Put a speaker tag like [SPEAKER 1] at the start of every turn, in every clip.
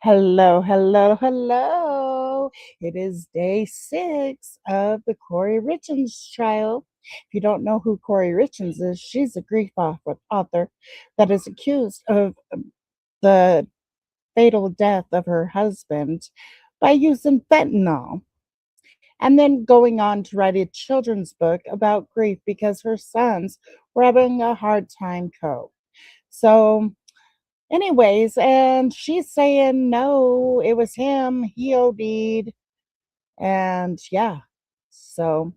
[SPEAKER 1] Hello, hello, hello. It is day 6 of the Kouri Richins trial. If you don't know who Kouri Richins is, she's a Greek author that is accused of the fatal death of her husband by using fentanyl. And then going on to write a children's book about grief because her sons were having a hard time cope. So anyways, and she's saying, no, it was him. He OD'd. And yeah. So,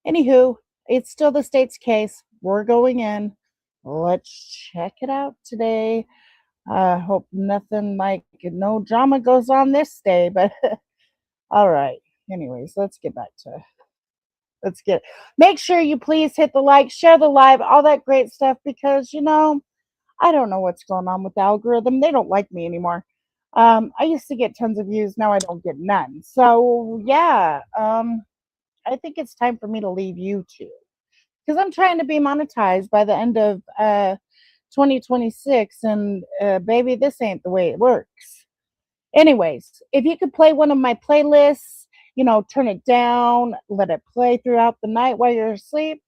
[SPEAKER 1] anywho, it's still the state's case. We're going in. Let's check it out today. I hope nothing like no drama goes on this day, but all right. Anyways, let's get make sure you please hit the like, share the live, all that great stuff, because I don't know what's going on with the algorithm. They don't like me anymore. I used to get tons of views. Now I don't get none. So yeah, I think it's time for me to leave YouTube because I'm trying to be monetized by the end of 2026. And baby, this ain't the way it works. Anyways, if you could play one of my playlists, turn it down, let it play throughout the night while you're asleep,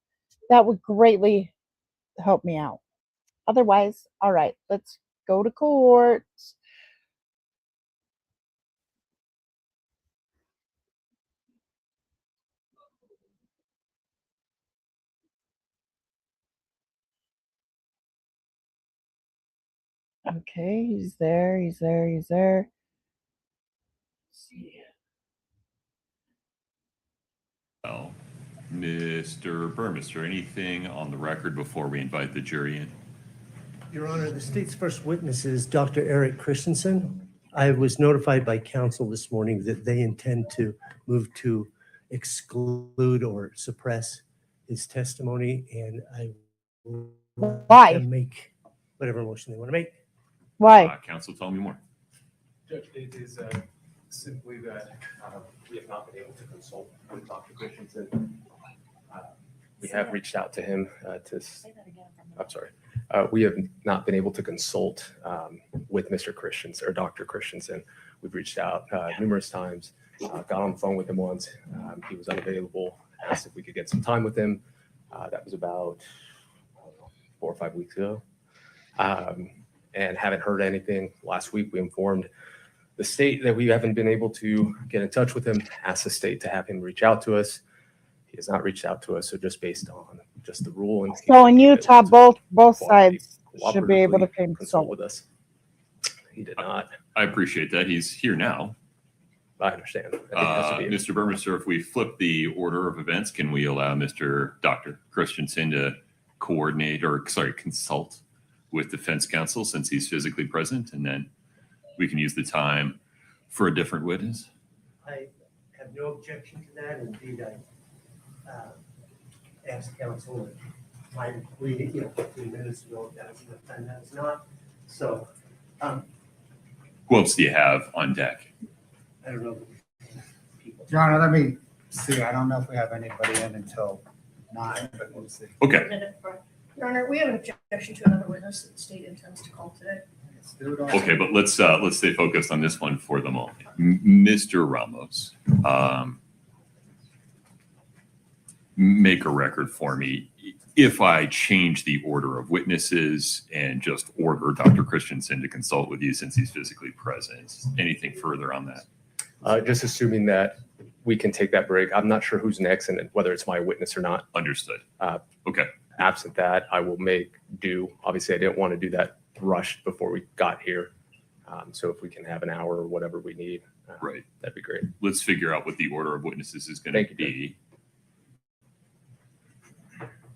[SPEAKER 1] that would greatly help me out. Otherwise, all right, let's go to court. Okay, he's there. Let's see.
[SPEAKER 2] Oh, Mr. Burmester, anything on the record before we invite the jury in?
[SPEAKER 3] Your Honor, the state's first witness is Dr. Eric Christensen. I was notified by counsel this morning that they intend to move to exclude or suppress his testimony, and I will make whatever motion they want to make.
[SPEAKER 1] Why?
[SPEAKER 2] Counsel, tell me more.
[SPEAKER 4] Judge, it is simply that we have not been able to consult with Dr. Christensen. We have reached out to him we have not been able to consult with Mr. Christensen or Dr. Christensen. We've reached out numerous times, got on the phone with him once. He was unavailable, asked if we could get some time with him. That was about 4 or 5 weeks ago. And haven't heard anything. Last week, we informed the state that we haven't been able to get in touch with him, asked the state to have him reach out to us. He has not reached out to us, so just based on just the rule. And
[SPEAKER 1] so in Utah, both sides should be able to consult
[SPEAKER 4] with us. He did not.
[SPEAKER 2] I appreciate that. He's here now.
[SPEAKER 4] I understand.
[SPEAKER 2] Mr. Burmester, if we flip the order of events, can we allow Dr. Christensen to consult with defense counsel since he's physically present, and then we can use the time for a different witness?
[SPEAKER 3] I have no objection to that. Indeed, I asked counsel and my reading, 15 minutes ago, that's enough time. That's not. So,
[SPEAKER 2] who else do you have on deck?
[SPEAKER 3] I don't know.
[SPEAKER 5] Your Honor, let me see. I don't know if we have anybody in until 9, but we'll see.
[SPEAKER 2] Okay.
[SPEAKER 6] Your Honor, we have an objection to another witness that the state intends to call today.
[SPEAKER 2] Okay, but let's stay focused on this one for the moment. Mr. Ramos, make a record for me. if I change the order of witnesses and just order Dr. Christensen to consult with you since he's physically present, anything further on that?
[SPEAKER 4] Just assuming that we can take that break. I'm not sure who's next and whether it's my witness or not.
[SPEAKER 2] Understood. Okay.
[SPEAKER 4] Absent that, I will make do. Obviously, I didn't want to do that rushed before we got here. So if we can have an hour or whatever we need,
[SPEAKER 2] Right.
[SPEAKER 4] that'd be great.
[SPEAKER 2] Let's figure out what the order of witnesses is going to
[SPEAKER 4] Thank you.
[SPEAKER 2] be.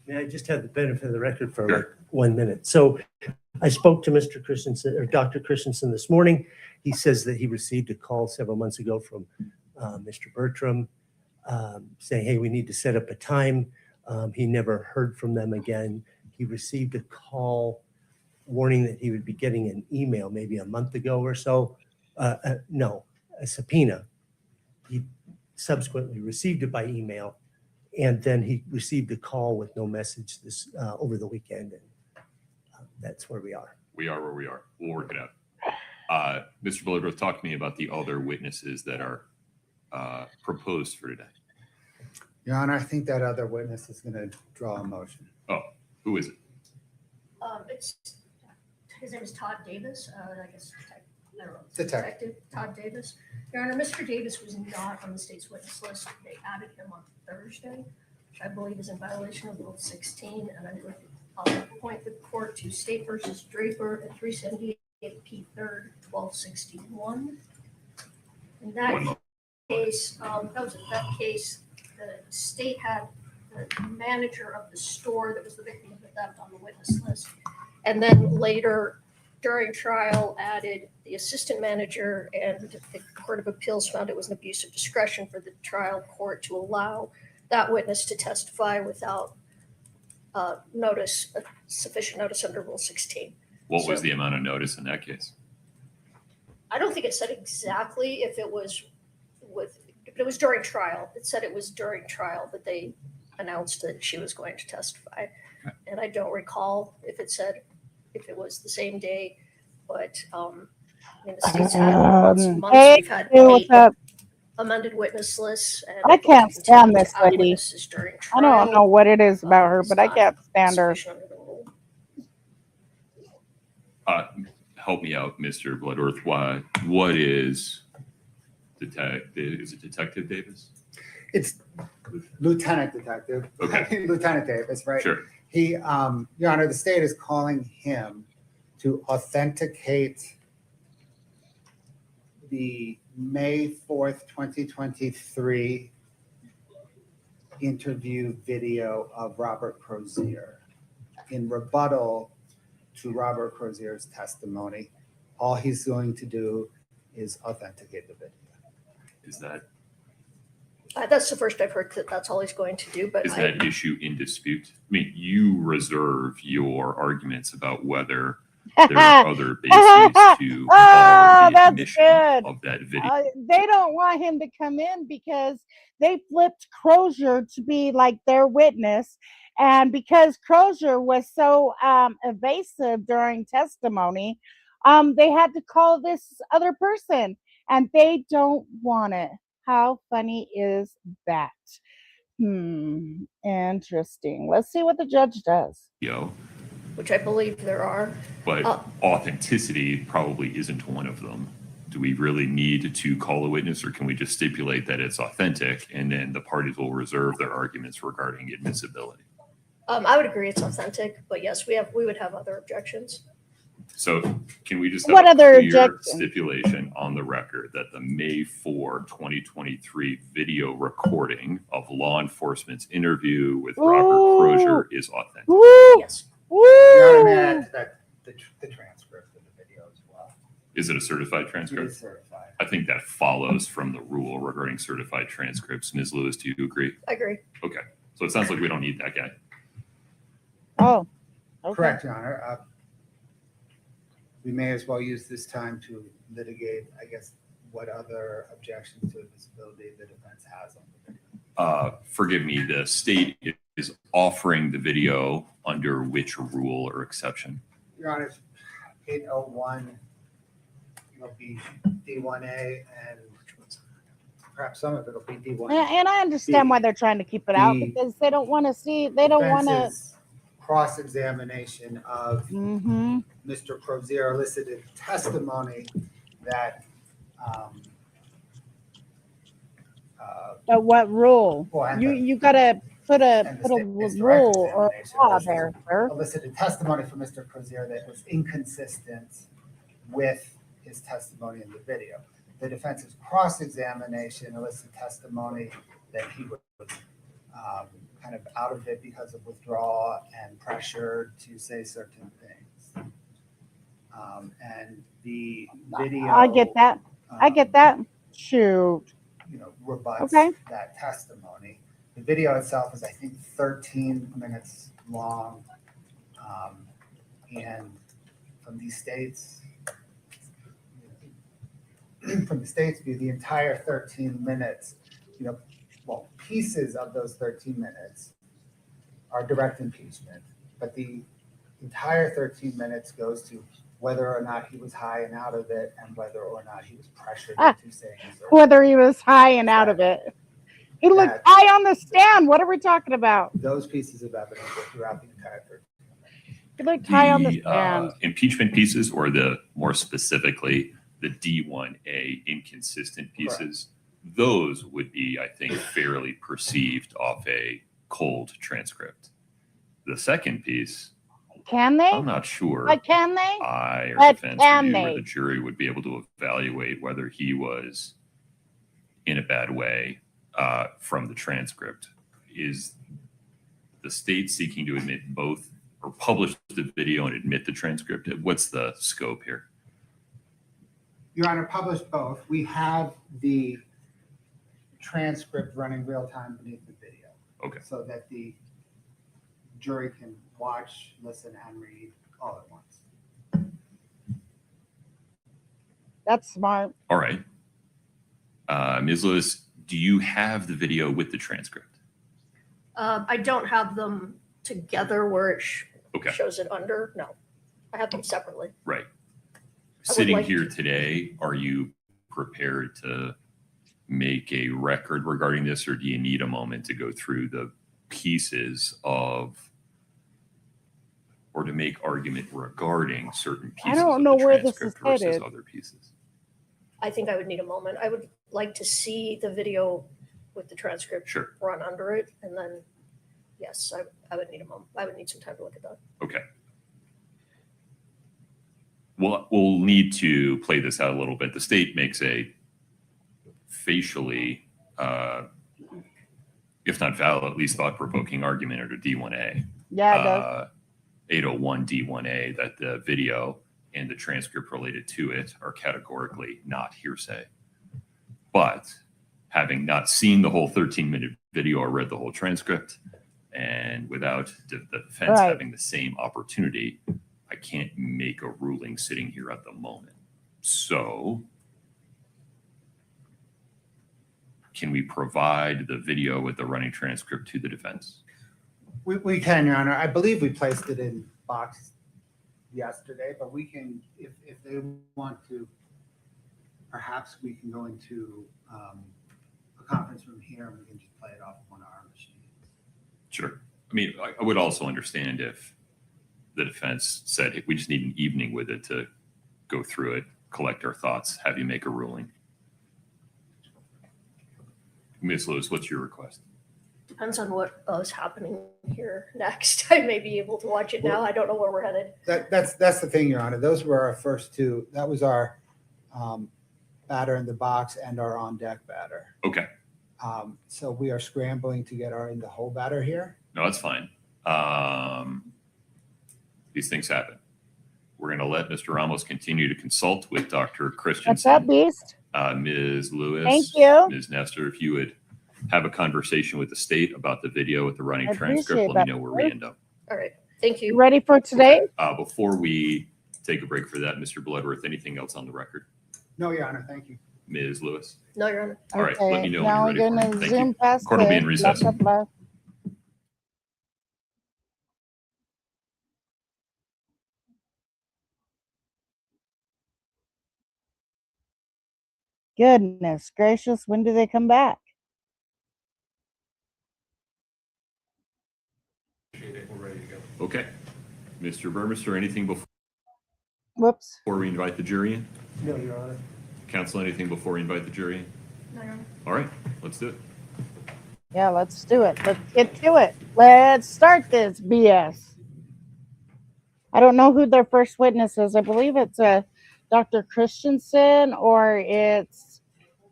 [SPEAKER 3] May I just have the benefit of the record for
[SPEAKER 2] Sure.
[SPEAKER 3] like 1 minute? So I spoke to Mr. Christensen or Dr. Christensen this morning. He says that he received a call several months ago from Mr. Bertram saying, hey, we need to set up a time. He never heard from them again. He received a call warning that he would be getting an email maybe a month ago or so. No, a subpoena. He subsequently received it by email. And then he received a call with no message this over the weekend. And that's where we are.
[SPEAKER 2] We are where we are. We'll work it out. Mr. Bloodworth, talk to me about the other witnesses that are proposed for today.
[SPEAKER 5] Your Honor, I think that other witness is going to draw a motion.
[SPEAKER 2] Oh, who is it?
[SPEAKER 6] His name is Todd Davis, I guess, I don't know.
[SPEAKER 5] Detective.
[SPEAKER 6] Todd Davis. Your Honor, Mr. Davis was not on the state's witness list. They added him on Thursday, which I believe is in violation of Rule 16. And I would point the court to State versus Draper at 378 P. 3rd, 1261. In that
[SPEAKER 2] One
[SPEAKER 6] case, the state had the manager of the store that was the victim of the theft on the witness list. And then later during trial added the assistant manager, and the Court of Appeals found it was an abuse of discretion for the trial court to allow that witness to testify without sufficient notice under Rule 16.
[SPEAKER 2] What was the amount of notice in that case?
[SPEAKER 6] I don't think it said exactly if it was but it was during trial. It said it was during trial that they announced that she was going to testify.
[SPEAKER 2] Okay.
[SPEAKER 6] And I don't recall if it was the same day, but I mean, the state's had months.
[SPEAKER 1] Hey,
[SPEAKER 6] We've had
[SPEAKER 1] what's
[SPEAKER 6] 8
[SPEAKER 1] up?
[SPEAKER 6] amended witness lists. And
[SPEAKER 1] I can't
[SPEAKER 6] we'll
[SPEAKER 1] stand
[SPEAKER 6] continue
[SPEAKER 1] this
[SPEAKER 6] to add
[SPEAKER 1] lady.
[SPEAKER 6] witnesses during
[SPEAKER 1] I
[SPEAKER 6] trial.
[SPEAKER 1] don't know what it is about her,
[SPEAKER 6] It's
[SPEAKER 1] but I
[SPEAKER 6] not
[SPEAKER 1] can't stand her.
[SPEAKER 6] sufficient under the rule.
[SPEAKER 2] Help me out, Mr. Bloodworth. What is is it Detective Davis?
[SPEAKER 5] It's Lieutenant Detective.
[SPEAKER 2] Okay.
[SPEAKER 5] Lieutenant Davis, right?
[SPEAKER 2] Sure.
[SPEAKER 5] He, Your Honor, the state is calling him to authenticate the May 4th, 2023 interview video of Robert Crozier in rebuttal to Robert Crozier's testimony. All he's going to do is authenticate the video.
[SPEAKER 2] Is that
[SPEAKER 6] That's the first I've heard that that's all he's going to do, but
[SPEAKER 2] is that issue in dispute? I mean, you reserve your arguments about whether there are other bases to
[SPEAKER 1] Oh,
[SPEAKER 2] call the
[SPEAKER 1] that's
[SPEAKER 2] admission
[SPEAKER 1] good.
[SPEAKER 2] of that video.
[SPEAKER 1] They don't want him to come in because they flipped Crozier to be like their witness. And because Crozier was so evasive during testimony, they had to call this other person, and they don't want it. How funny is that? Interesting. Let's see what the judge does.
[SPEAKER 6] which I believe there are.
[SPEAKER 2] But authenticity probably isn't one of them. Do we really need to call a witness, or can we just stipulate that it's authentic and then the parties will reserve their arguments regarding admissibility?
[SPEAKER 6] I would agree it's authentic, but yes, we would have other objections.
[SPEAKER 2] So can we just
[SPEAKER 1] What
[SPEAKER 2] have
[SPEAKER 1] other
[SPEAKER 2] a clear
[SPEAKER 1] objection?
[SPEAKER 2] stipulation on the record that the May 4, 2023 video recording of law enforcement's interview with Robert
[SPEAKER 1] Ooh.
[SPEAKER 2] Crozier is authentic?
[SPEAKER 1] Woo!
[SPEAKER 6] Yes.
[SPEAKER 5] Your Honor,
[SPEAKER 1] Woo!
[SPEAKER 5] may I add to that the transcript of the video as well?
[SPEAKER 2] Is it a certified
[SPEAKER 5] It
[SPEAKER 2] transcript?
[SPEAKER 5] is certified.
[SPEAKER 2] I think that follows from the rule regarding certified transcripts. Ms. Lewis, do you agree?
[SPEAKER 6] I agree.
[SPEAKER 2] Okay. So it sounds like we don't need that guy.
[SPEAKER 1] Oh, okay.
[SPEAKER 5] Correct, Your Honor. We may as well use this time to litigate, I guess, what other objections to admissibility the defense has on the video.
[SPEAKER 2] Forgive me, the state is offering the video under which rule or exception?
[SPEAKER 5] Your Honor, 801, it'll be D1A, and perhaps some of it'll be D1.
[SPEAKER 1] And I understand why they're trying to keep it out
[SPEAKER 5] The
[SPEAKER 1] because they don't want to see. They don't want to.
[SPEAKER 5] Defense is cross-examination of
[SPEAKER 1] Mm-hmm.
[SPEAKER 5] Mr. Crozier elicited testimony that
[SPEAKER 1] But what rule?
[SPEAKER 5] Well, and
[SPEAKER 1] You gotta put a
[SPEAKER 5] and the state's direct
[SPEAKER 1] rule or
[SPEAKER 5] examination
[SPEAKER 1] law there, sir.
[SPEAKER 5] elicited testimony from Mr. Crozier that was inconsistent with his testimony in the video. The defense's cross-examination elicited testimony that he was kind of out of it because of withdrawal and pressure to say certain things. And the video.
[SPEAKER 1] I get that. I get that. Shoot.
[SPEAKER 5] Rebuts
[SPEAKER 1] Okay.
[SPEAKER 5] that testimony. The video itself is, I think, 13 minutes long. And from the state's view, the entire 13 minutes, pieces of those 13 minutes are direct impeachment, but the entire 13 minutes goes to whether or not he was high and out of it and whether or not he was pressured into saying certain
[SPEAKER 1] Whether he was high and out of it. He looked
[SPEAKER 5] That-
[SPEAKER 1] high on the stand. What are we talking about?
[SPEAKER 5] those pieces of evidence were throughout the entire 13 minutes.
[SPEAKER 1] He looked high on the
[SPEAKER 2] The
[SPEAKER 1] stand.
[SPEAKER 2] impeachment pieces, or the more specifically, the D1A inconsistent pieces, those would be, I think, fairly perceived off a cold transcript. The second piece,
[SPEAKER 1] Can they?
[SPEAKER 2] I'm not sure.
[SPEAKER 1] But can they?
[SPEAKER 2] I or
[SPEAKER 1] But
[SPEAKER 2] defense
[SPEAKER 1] can
[SPEAKER 2] review or
[SPEAKER 1] they?
[SPEAKER 2] the jury would be able to evaluate whether he was in a bad way from the transcript. Is the state seeking to admit both or publish the video and admit the transcript? What's the scope here?
[SPEAKER 5] Your Honor, published both. We have the transcript running real time beneath the video.
[SPEAKER 2] Okay.
[SPEAKER 5] So that the jury can watch, listen, and read all at once.
[SPEAKER 1] That's smart.
[SPEAKER 2] All right. Ms. Lewis, do you have the video with the transcript?
[SPEAKER 6] I don't have them together where it
[SPEAKER 2] Okay.
[SPEAKER 6] shows it under. No, I have them separately.
[SPEAKER 2] Right.
[SPEAKER 6] would
[SPEAKER 2] Sitting
[SPEAKER 6] like
[SPEAKER 2] here
[SPEAKER 6] to-
[SPEAKER 2] today, are you prepared to make a record regarding this, or do you need a moment to go through the pieces of, or to make argument regarding certain pieces
[SPEAKER 1] don't
[SPEAKER 2] of
[SPEAKER 1] know
[SPEAKER 2] the
[SPEAKER 1] where this is
[SPEAKER 2] transcript versus
[SPEAKER 1] headed.
[SPEAKER 2] other pieces?
[SPEAKER 6] I think I would need a moment. I would like to see the video with the transcript
[SPEAKER 2] Sure.
[SPEAKER 6] run under it, and then, yes, I would need a moment. I would need some time to look at that.
[SPEAKER 2] Okay. We'll need to play this out a little bit. The state makes a facially, if not valid, at least thought-provoking argument under D1A.
[SPEAKER 1] Yeah, it does.
[SPEAKER 2] 801 D1A, that the video and the transcript related to it are categorically not hearsay. But having not seen the whole 13-minute video or read the whole transcript, and without the defense
[SPEAKER 1] Right.
[SPEAKER 2] having the same opportunity, I can't make a ruling sitting here at the moment. So can we provide the video with the running transcript to the defense?
[SPEAKER 5] We can, Your Honor. I believe we placed it in box yesterday, but we can, if they want to, perhaps we can go into a conference room here and we can just play it off of one of our machines.
[SPEAKER 2] Sure. I mean, I would also understand if the defense said, hey, we just need an evening with it to go through it, collect our thoughts, have you make a ruling. Ms. Lewis, what's your request?
[SPEAKER 6] Depends on what is happening here next. I may be able to watch it now. I don't know where we're headed.
[SPEAKER 5] That's the thing, Your Honor. Those were our first two. That was our batter in the box and our on deck batter.
[SPEAKER 2] Okay.
[SPEAKER 5] So we are scrambling to get our in the hole batter here.
[SPEAKER 2] No, that's fine. These things happen. We're going to let Mr. Ramos continue to consult with Dr.
[SPEAKER 1] What's up,
[SPEAKER 2] Christensen.
[SPEAKER 1] Beast?
[SPEAKER 2] Ms. Lewis.
[SPEAKER 1] Thank you.
[SPEAKER 2] Ms. Nestor, if you would have a conversation with the state about the video with the running
[SPEAKER 1] I
[SPEAKER 2] transcript,
[SPEAKER 1] appreciate
[SPEAKER 2] let me
[SPEAKER 1] that,
[SPEAKER 2] know where we
[SPEAKER 1] sir.
[SPEAKER 2] end up.
[SPEAKER 6] All right. Thank
[SPEAKER 1] You
[SPEAKER 6] you.
[SPEAKER 1] ready for today?
[SPEAKER 2] Before we take a break for that, Mr. Bloodworth, anything else on the record?
[SPEAKER 5] No, Your Honor. Thank you.
[SPEAKER 2] Ms. Lewis?
[SPEAKER 6] No, Your Honor.
[SPEAKER 2] All right, let me know when
[SPEAKER 1] Now
[SPEAKER 2] you're
[SPEAKER 1] we're
[SPEAKER 2] ready for
[SPEAKER 1] gonna
[SPEAKER 2] it. Thank
[SPEAKER 1] zoom
[SPEAKER 2] you.
[SPEAKER 1] past
[SPEAKER 2] Court will be
[SPEAKER 1] it.
[SPEAKER 2] in recess.
[SPEAKER 1] Blah, blah, blah. Goodness gracious, when do they come back?
[SPEAKER 4] Appreciate it. We're ready to go.
[SPEAKER 2] Okay. Mr. Burmester, anything
[SPEAKER 1] Whoops.
[SPEAKER 2] before we invite the jury in?
[SPEAKER 3] No, Your Honor.
[SPEAKER 2] Counsel, anything before we invite the jury in?
[SPEAKER 6] No, Your Honor.
[SPEAKER 2] All right, let's do it.
[SPEAKER 1] Yeah, let's do it. Let's get to it. Let's start this BS. I don't know who their first witness is. I believe it's Dr. Christensen, or it's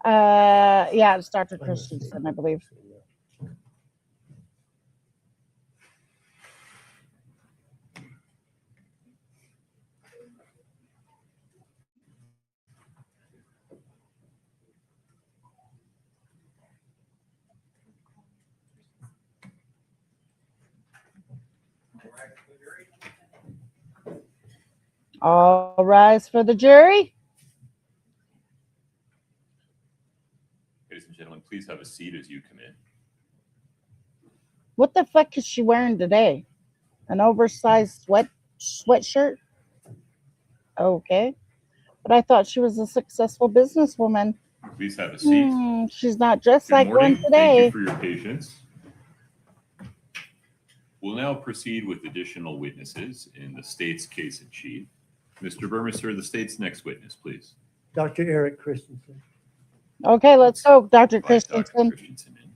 [SPEAKER 1] it's Dr. Christensen, I believe. All rise for the jury.
[SPEAKER 2] Ladies and gentlemen, please have a seat as you come in.
[SPEAKER 1] What the fuck is she wearing today? An oversized sweatshirt? Okay. But I thought she was a successful businesswoman.
[SPEAKER 2] Please have a seat.
[SPEAKER 1] She's not dressed
[SPEAKER 2] Good
[SPEAKER 1] like
[SPEAKER 2] morning.
[SPEAKER 1] one today.
[SPEAKER 2] Thank you for your patience. We'll now proceed with additional witnesses in the state's case in chief. Mr. Burmester, the state's next witness, please.
[SPEAKER 3] Dr. Eric Christensen.
[SPEAKER 1] Okay, let's go, Dr.
[SPEAKER 2] Invite Dr.
[SPEAKER 1] Christensen.
[SPEAKER 2] Christensen in.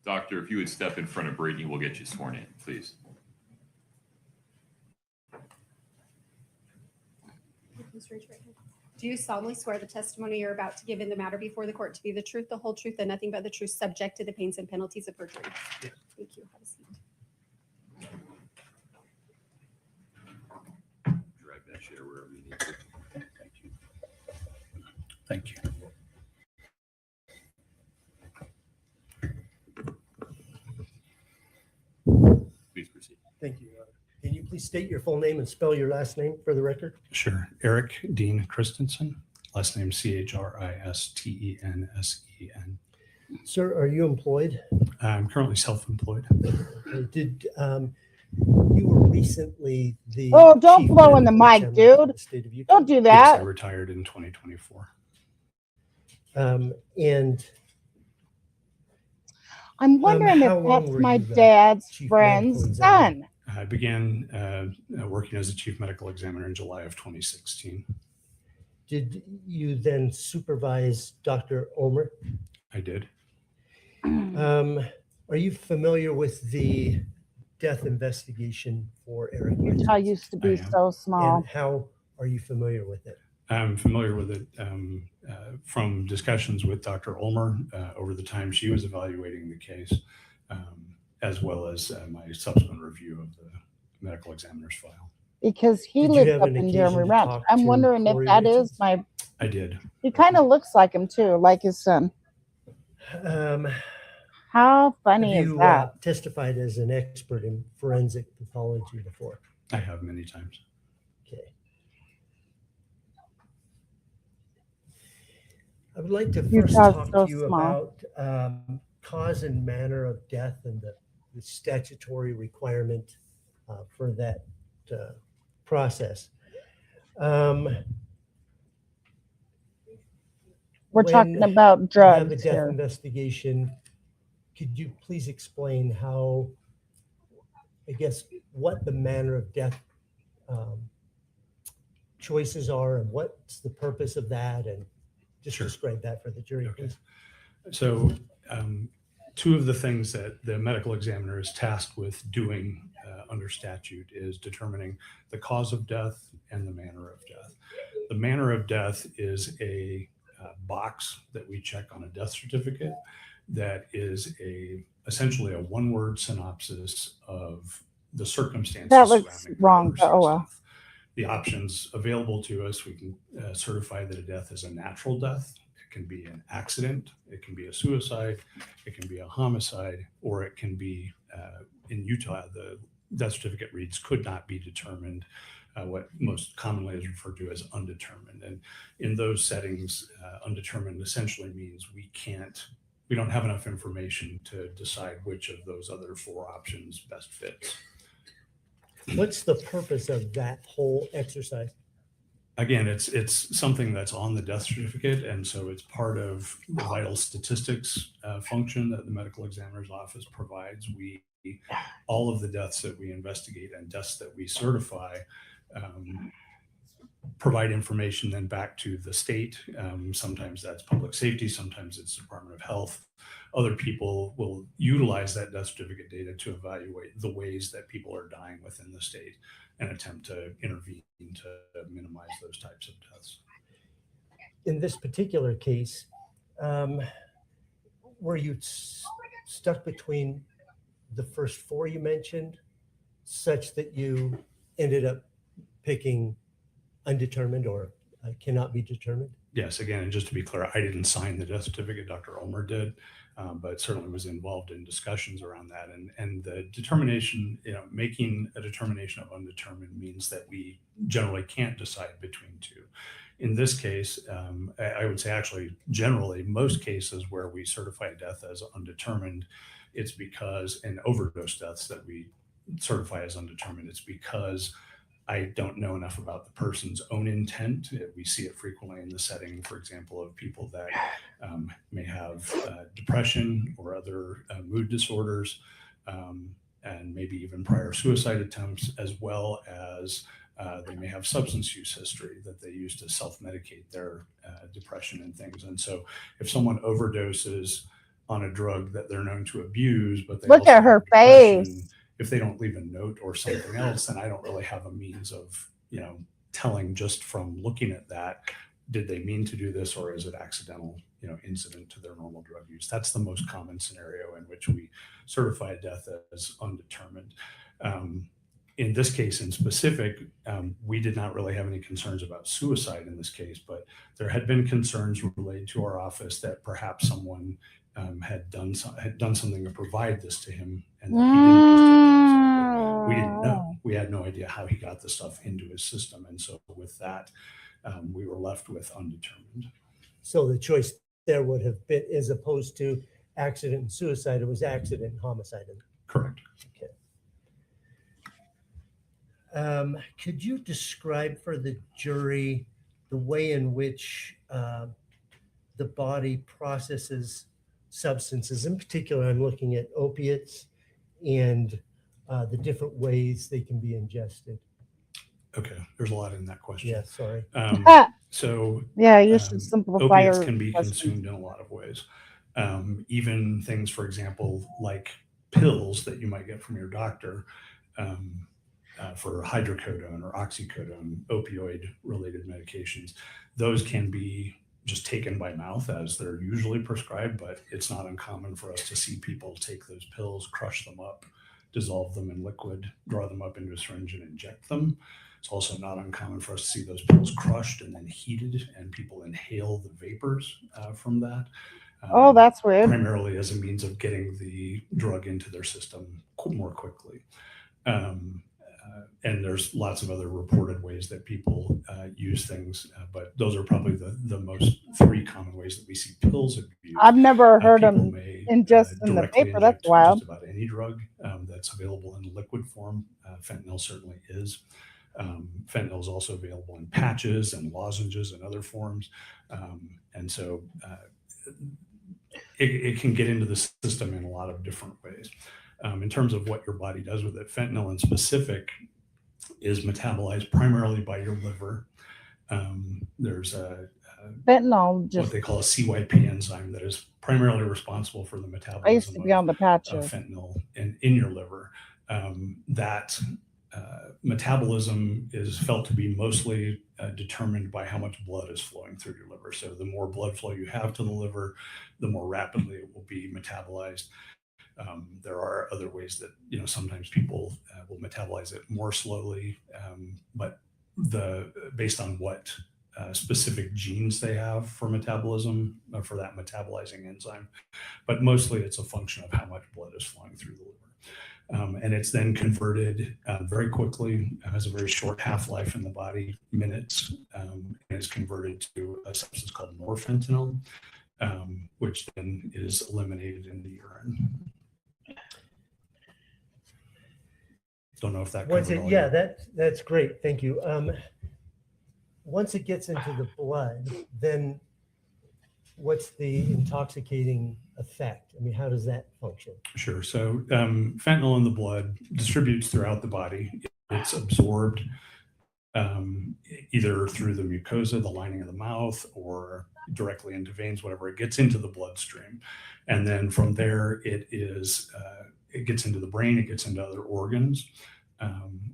[SPEAKER 2] Doctor, if you would step in front of Brittany, we'll get you sworn in, please.
[SPEAKER 7] Please raise your right hand. Do you solemnly swear the testimony you're about to give in the matter before the court to be the truth, the whole truth, and nothing but the truth, subject to the pains and penalties of perjury?
[SPEAKER 3] Yes.
[SPEAKER 7] Thank you. Have a seat.
[SPEAKER 2] Drag that chair wherever you need to. Thank you.
[SPEAKER 8] Thank you.
[SPEAKER 2] Please proceed.
[SPEAKER 3] Thank you, Your Honor. Can you please state your full name and spell your last name for the record?
[SPEAKER 8] Sure. Eric Dean Christensen, last name Christensen.
[SPEAKER 3] Sir, are you employed?
[SPEAKER 8] I'm currently self-employed.
[SPEAKER 3] Did you were recently the
[SPEAKER 1] Oh, don't
[SPEAKER 3] chief
[SPEAKER 1] blow in the
[SPEAKER 3] medical
[SPEAKER 1] mic,
[SPEAKER 3] examiner for
[SPEAKER 1] dude.
[SPEAKER 3] the state of Utah?
[SPEAKER 1] Don't do
[SPEAKER 8] Yes, I
[SPEAKER 1] that.
[SPEAKER 8] retired in 2024.
[SPEAKER 3] And
[SPEAKER 1] I'm wondering
[SPEAKER 3] how
[SPEAKER 1] if
[SPEAKER 3] long
[SPEAKER 1] that's
[SPEAKER 3] were
[SPEAKER 1] my
[SPEAKER 3] you the
[SPEAKER 1] dad's
[SPEAKER 3] chief
[SPEAKER 1] friend's
[SPEAKER 3] medical examiner?
[SPEAKER 1] son.
[SPEAKER 8] I began working as a chief medical examiner in July of 2016.
[SPEAKER 3] Did you then supervise Dr. Ulmer?
[SPEAKER 8] I did.
[SPEAKER 3] Are you familiar with the death investigation for Eric
[SPEAKER 1] Utah
[SPEAKER 3] Richins?
[SPEAKER 1] used to
[SPEAKER 8] I
[SPEAKER 1] be
[SPEAKER 8] am.
[SPEAKER 1] so small.
[SPEAKER 3] And how are you familiar with it?
[SPEAKER 8] I'm familiar with it from discussions with Dr. Ulmer over the time she was evaluating the case, as well as my subsequent review of the medical examiner's file.
[SPEAKER 1] Because he
[SPEAKER 3] Did you
[SPEAKER 1] lived
[SPEAKER 3] have
[SPEAKER 1] up
[SPEAKER 3] an
[SPEAKER 1] in
[SPEAKER 3] occasion
[SPEAKER 1] Jeremy
[SPEAKER 3] to
[SPEAKER 1] Ranch.
[SPEAKER 3] talk
[SPEAKER 1] I'm
[SPEAKER 3] to
[SPEAKER 1] wondering if
[SPEAKER 3] Kouri
[SPEAKER 1] that is
[SPEAKER 3] Richins?
[SPEAKER 1] my.
[SPEAKER 8] I did.
[SPEAKER 1] He kind of looks like him too, like his son. How
[SPEAKER 3] Have
[SPEAKER 1] funny is
[SPEAKER 3] you
[SPEAKER 1] that?
[SPEAKER 3] testified as an expert in forensic pathology before?
[SPEAKER 8] I have many times.
[SPEAKER 3] Okay. I would like to first
[SPEAKER 1] Utah's
[SPEAKER 3] talk
[SPEAKER 1] so
[SPEAKER 3] to you
[SPEAKER 1] small.
[SPEAKER 3] about cause and manner of death and the statutory requirement for that process.
[SPEAKER 1] We're
[SPEAKER 3] when
[SPEAKER 1] talking about
[SPEAKER 3] You have a
[SPEAKER 1] drugs
[SPEAKER 3] death
[SPEAKER 1] here.
[SPEAKER 3] investigation. Could you please explain how, I guess, what the manner of death choices are and what's the purpose of that, and just
[SPEAKER 8] Sure.
[SPEAKER 3] describe that for the jury,
[SPEAKER 8] Okay.
[SPEAKER 3] please.
[SPEAKER 8] So two of the things that the medical examiner is tasked with doing under statute is determining the cause of death and the manner of death. The manner of death is a box that we check on a death certificate that is essentially a one-word synopsis of the circumstances
[SPEAKER 1] That looks
[SPEAKER 8] surrounding
[SPEAKER 1] wrong,
[SPEAKER 8] the
[SPEAKER 1] but oh well.
[SPEAKER 8] death. The options available to us, we can certify that a death is a natural death. It can be an accident, it can be a suicide, it can be a homicide, or it can be, in Utah, the death certificate reads could not be determined, what most commonly is referred to as undetermined. And in those settings, undetermined essentially means we don't have enough information to decide which of those other four options best fits.
[SPEAKER 3] What's the purpose of that whole exercise?
[SPEAKER 8] Again, it's something that's on the death certificate, and so it's part of the vital statistics function that the medical examiner's office provides. All of the deaths that we investigate and deaths that we certify provide information then back to the state. Sometimes that's public safety, sometimes it's Department of Health. Other people will utilize that death certificate data to evaluate the ways that people are dying within the state and attempt to intervene to minimize those types of deaths.
[SPEAKER 3] In this particular case, were you stuck between the first four you mentioned, such that you ended up picking undetermined or cannot be determined?
[SPEAKER 8] Yes, again, and just to be clear, I didn't sign the death certificate, Dr. Ulmer did, but certainly was involved in discussions around that. And the determination, making a determination of undetermined means that we generally can't decide between two. In this case, I would say actually, generally, most cases where we certify death as undetermined, it's because in overdose deaths that we certify as undetermined, it's because I don't know enough about the person's own intent. We see it frequently in the setting, for example, of people that may have depression or other mood disorders, and maybe even prior suicide attempts, as well as they may have substance use history that they use to self-medicate their depression and things. And so if someone overdoses on a drug that they're known to abuse, but they
[SPEAKER 1] Look
[SPEAKER 8] also
[SPEAKER 1] at her
[SPEAKER 8] have depression,
[SPEAKER 1] face.
[SPEAKER 8] if they don't leave a note or something else, then I don't really have a means of, telling just from looking at that, did they mean to do this, or is it accidental, incident to their normal drug use? That's the most common scenario in which we certify a death as undetermined. In this case in specific, we did not really have any concerns about suicide in this case, but there had been concerns related to our office that perhaps someone had done something to provide this to him, and that he didn't just take it himself. We didn't know. We had no idea how he got the stuff into his system, and so with that, we were left with undetermined.
[SPEAKER 3] So the choice there would have been, as opposed to accident and suicide, it was accident and homicide.
[SPEAKER 8] Correct.
[SPEAKER 3] Okay. Could you describe for the jury the way in which the body processes substances? In particular, I'm looking at opiates and the different ways they can be ingested.
[SPEAKER 8] Okay, there's a lot in that question.
[SPEAKER 3] Yeah, sorry.
[SPEAKER 8] So
[SPEAKER 1] Yeah, you should simplify
[SPEAKER 8] opiates
[SPEAKER 1] your
[SPEAKER 8] can be
[SPEAKER 1] questions.
[SPEAKER 8] consumed in a lot of ways. Even things, for example, like pills that you might get from your doctor for hydrocodone or oxycodone, opioid-related medications, those can be just taken by mouth as they're usually prescribed, but it's not uncommon for us to see people take those pills, crush them up, dissolve them in liquid, draw them up into a syringe and inject them. It's also not uncommon for us to see those pills crushed and then heated, and people inhale the vapors from that.
[SPEAKER 1] Oh, that's weird.
[SPEAKER 8] Primarily as a means of getting the drug into their system more quickly. And there's lots of other reported ways that people use things, but those are probably the most three common ways that we see pills abused.
[SPEAKER 1] I've never heard
[SPEAKER 8] People
[SPEAKER 1] them
[SPEAKER 8] may,
[SPEAKER 1] ingest in the
[SPEAKER 8] directly
[SPEAKER 1] paper. That's
[SPEAKER 8] inject
[SPEAKER 1] wild.
[SPEAKER 8] just about any drug that's available in liquid form. Fentanyl certainly is. Fentanyl is also available in patches and lozenges and other forms. And so it can get into the system in a lot of different ways. In terms of what your body does with it, fentanyl in specific is metabolized primarily by your liver. There's
[SPEAKER 1] Fentanyl
[SPEAKER 8] what
[SPEAKER 1] just,
[SPEAKER 8] they call a CYP enzyme that is primarily responsible for the
[SPEAKER 1] I used
[SPEAKER 8] metabolism
[SPEAKER 1] to be on the
[SPEAKER 8] of
[SPEAKER 1] patches.
[SPEAKER 8] fentanyl in your liver. That metabolism is felt to be mostly determined by how much blood is flowing through your liver. So the more blood flow you have to the liver, the more rapidly it will be metabolized. There are other ways that, sometimes people will metabolize it more slowly, but based on what specific genes they have for metabolism, for that metabolizing enzyme. But mostly it's a function of how much blood is flowing through the liver. And it's then converted very quickly, has a very short half-life in the body, minutes, and is converted to a substance called norfentanyl, which then is eliminated in the urine. Don't know if that covered all
[SPEAKER 3] Yeah,
[SPEAKER 8] your-
[SPEAKER 3] that's great. Thank you. once it gets into the blood, then what's the intoxicating effect? I mean, how does that function?
[SPEAKER 8] Sure. So fentanyl in the blood distributes throughout the body. It's absorbed either through the mucosa, the lining of the mouth, or directly into veins, whatever. It gets into the bloodstream. And then from there, it gets into the brain, it gets into other organs,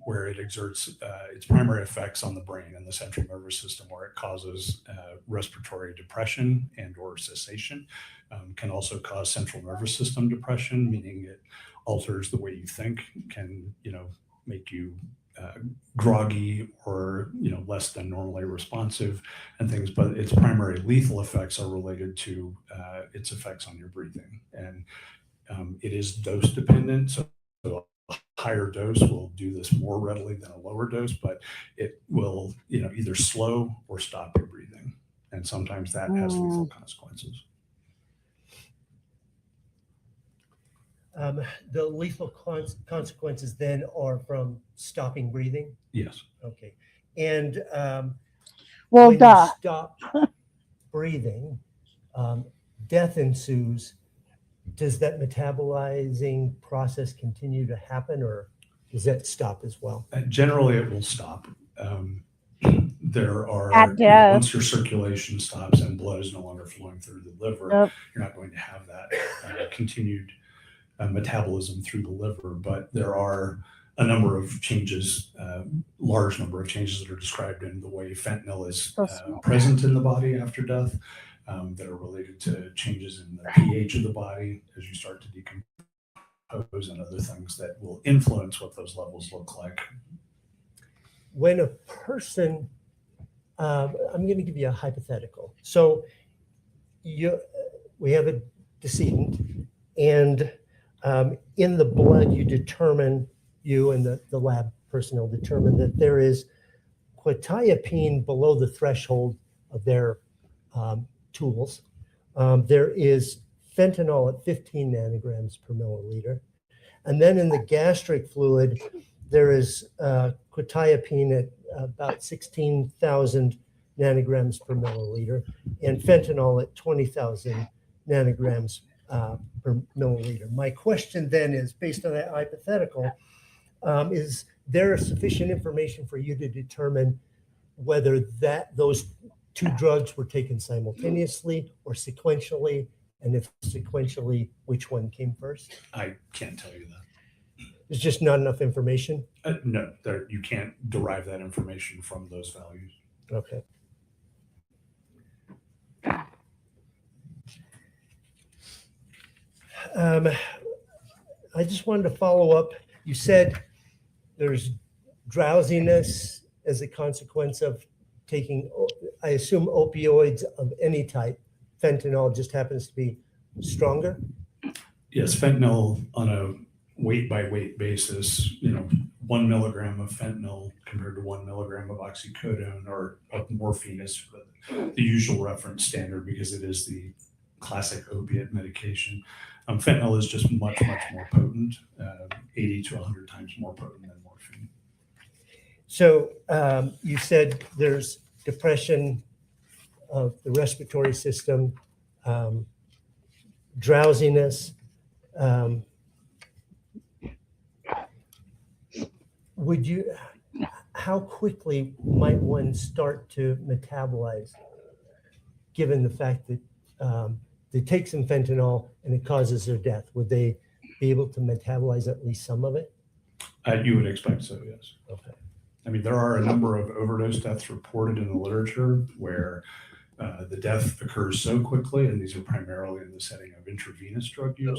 [SPEAKER 8] where it exerts its primary effects on the brain and the central nervous system, where it causes respiratory depression and or cessation. Can also cause central nervous system depression, meaning it alters the way you think, can, make you groggy or, less than normally responsive and things. But its primary lethal effects are related to its effects on your breathing. And it is dose dependent. So a higher dose will do this more readily than a lower dose, but it will, either slow or stop your breathing. And sometimes that has lethal consequences.
[SPEAKER 3] The lethal consequences then are from stopping breathing?
[SPEAKER 8] Yes.
[SPEAKER 3] Okay. And
[SPEAKER 1] Well,
[SPEAKER 3] when you stop breathing, death ensues. Does that metabolizing process continue to happen, or does that stop as well?
[SPEAKER 8] Generally, it will stop. There are,
[SPEAKER 1] At death.
[SPEAKER 8] Once your circulation stops and blood is no longer flowing through the liver,
[SPEAKER 1] Yep.
[SPEAKER 8] you're not going to have that continued metabolism through the liver. But there are a number of changes, large number of changes that are described in the way fentanyl is present in the body after death, that are related to changes in the pH of the body as you start to decompose, and other things that will influence what those levels look like.
[SPEAKER 3] When a person, I'm going to give you a hypothetical. So we have a decedent, and in the blood you and the lab personnel determine that there is quetiapine below the threshold of their tools. There is fentanyl at 15 nanograms per milliliter. And then in the gastric fluid, there is quetiapine at about 16,000 nanograms per milliliter, and fentanyl at 20,000 nanograms per milliliter. My question then is, based on that hypothetical, is there sufficient information for you to determine whether those two drugs were taken simultaneously or sequentially, and if sequentially, which one came first?
[SPEAKER 8] I can't tell you that.
[SPEAKER 3] There's just not enough information?
[SPEAKER 8] No, you can't derive that information from those values.
[SPEAKER 3] Okay. I just wanted to follow up. You said there's drowsiness as a consequence of taking, I assume, opioids of any type. Fentanyl just happens to be stronger?
[SPEAKER 8] Yes, fentanyl on a weight by weight basis, 1 milligram of fentanyl compared to 1 milligram of oxycodone or of morphine is the usual reference standard because it is the classic opiate medication. Fentanyl is just much, much more potent, 80 to 100 times more potent than morphine.
[SPEAKER 3] So you said there's depression of the respiratory system, drowsiness. How quickly might one start to metabolize, given the fact that they take some fentanyl and it causes their death? Would they be able to metabolize at least some of it?
[SPEAKER 8] You would expect so, yes.
[SPEAKER 3] Okay.
[SPEAKER 8] I mean, there are a number of overdose deaths reported in the literature where the death occurs so quickly, and these are primarily in the setting of intravenous drug use,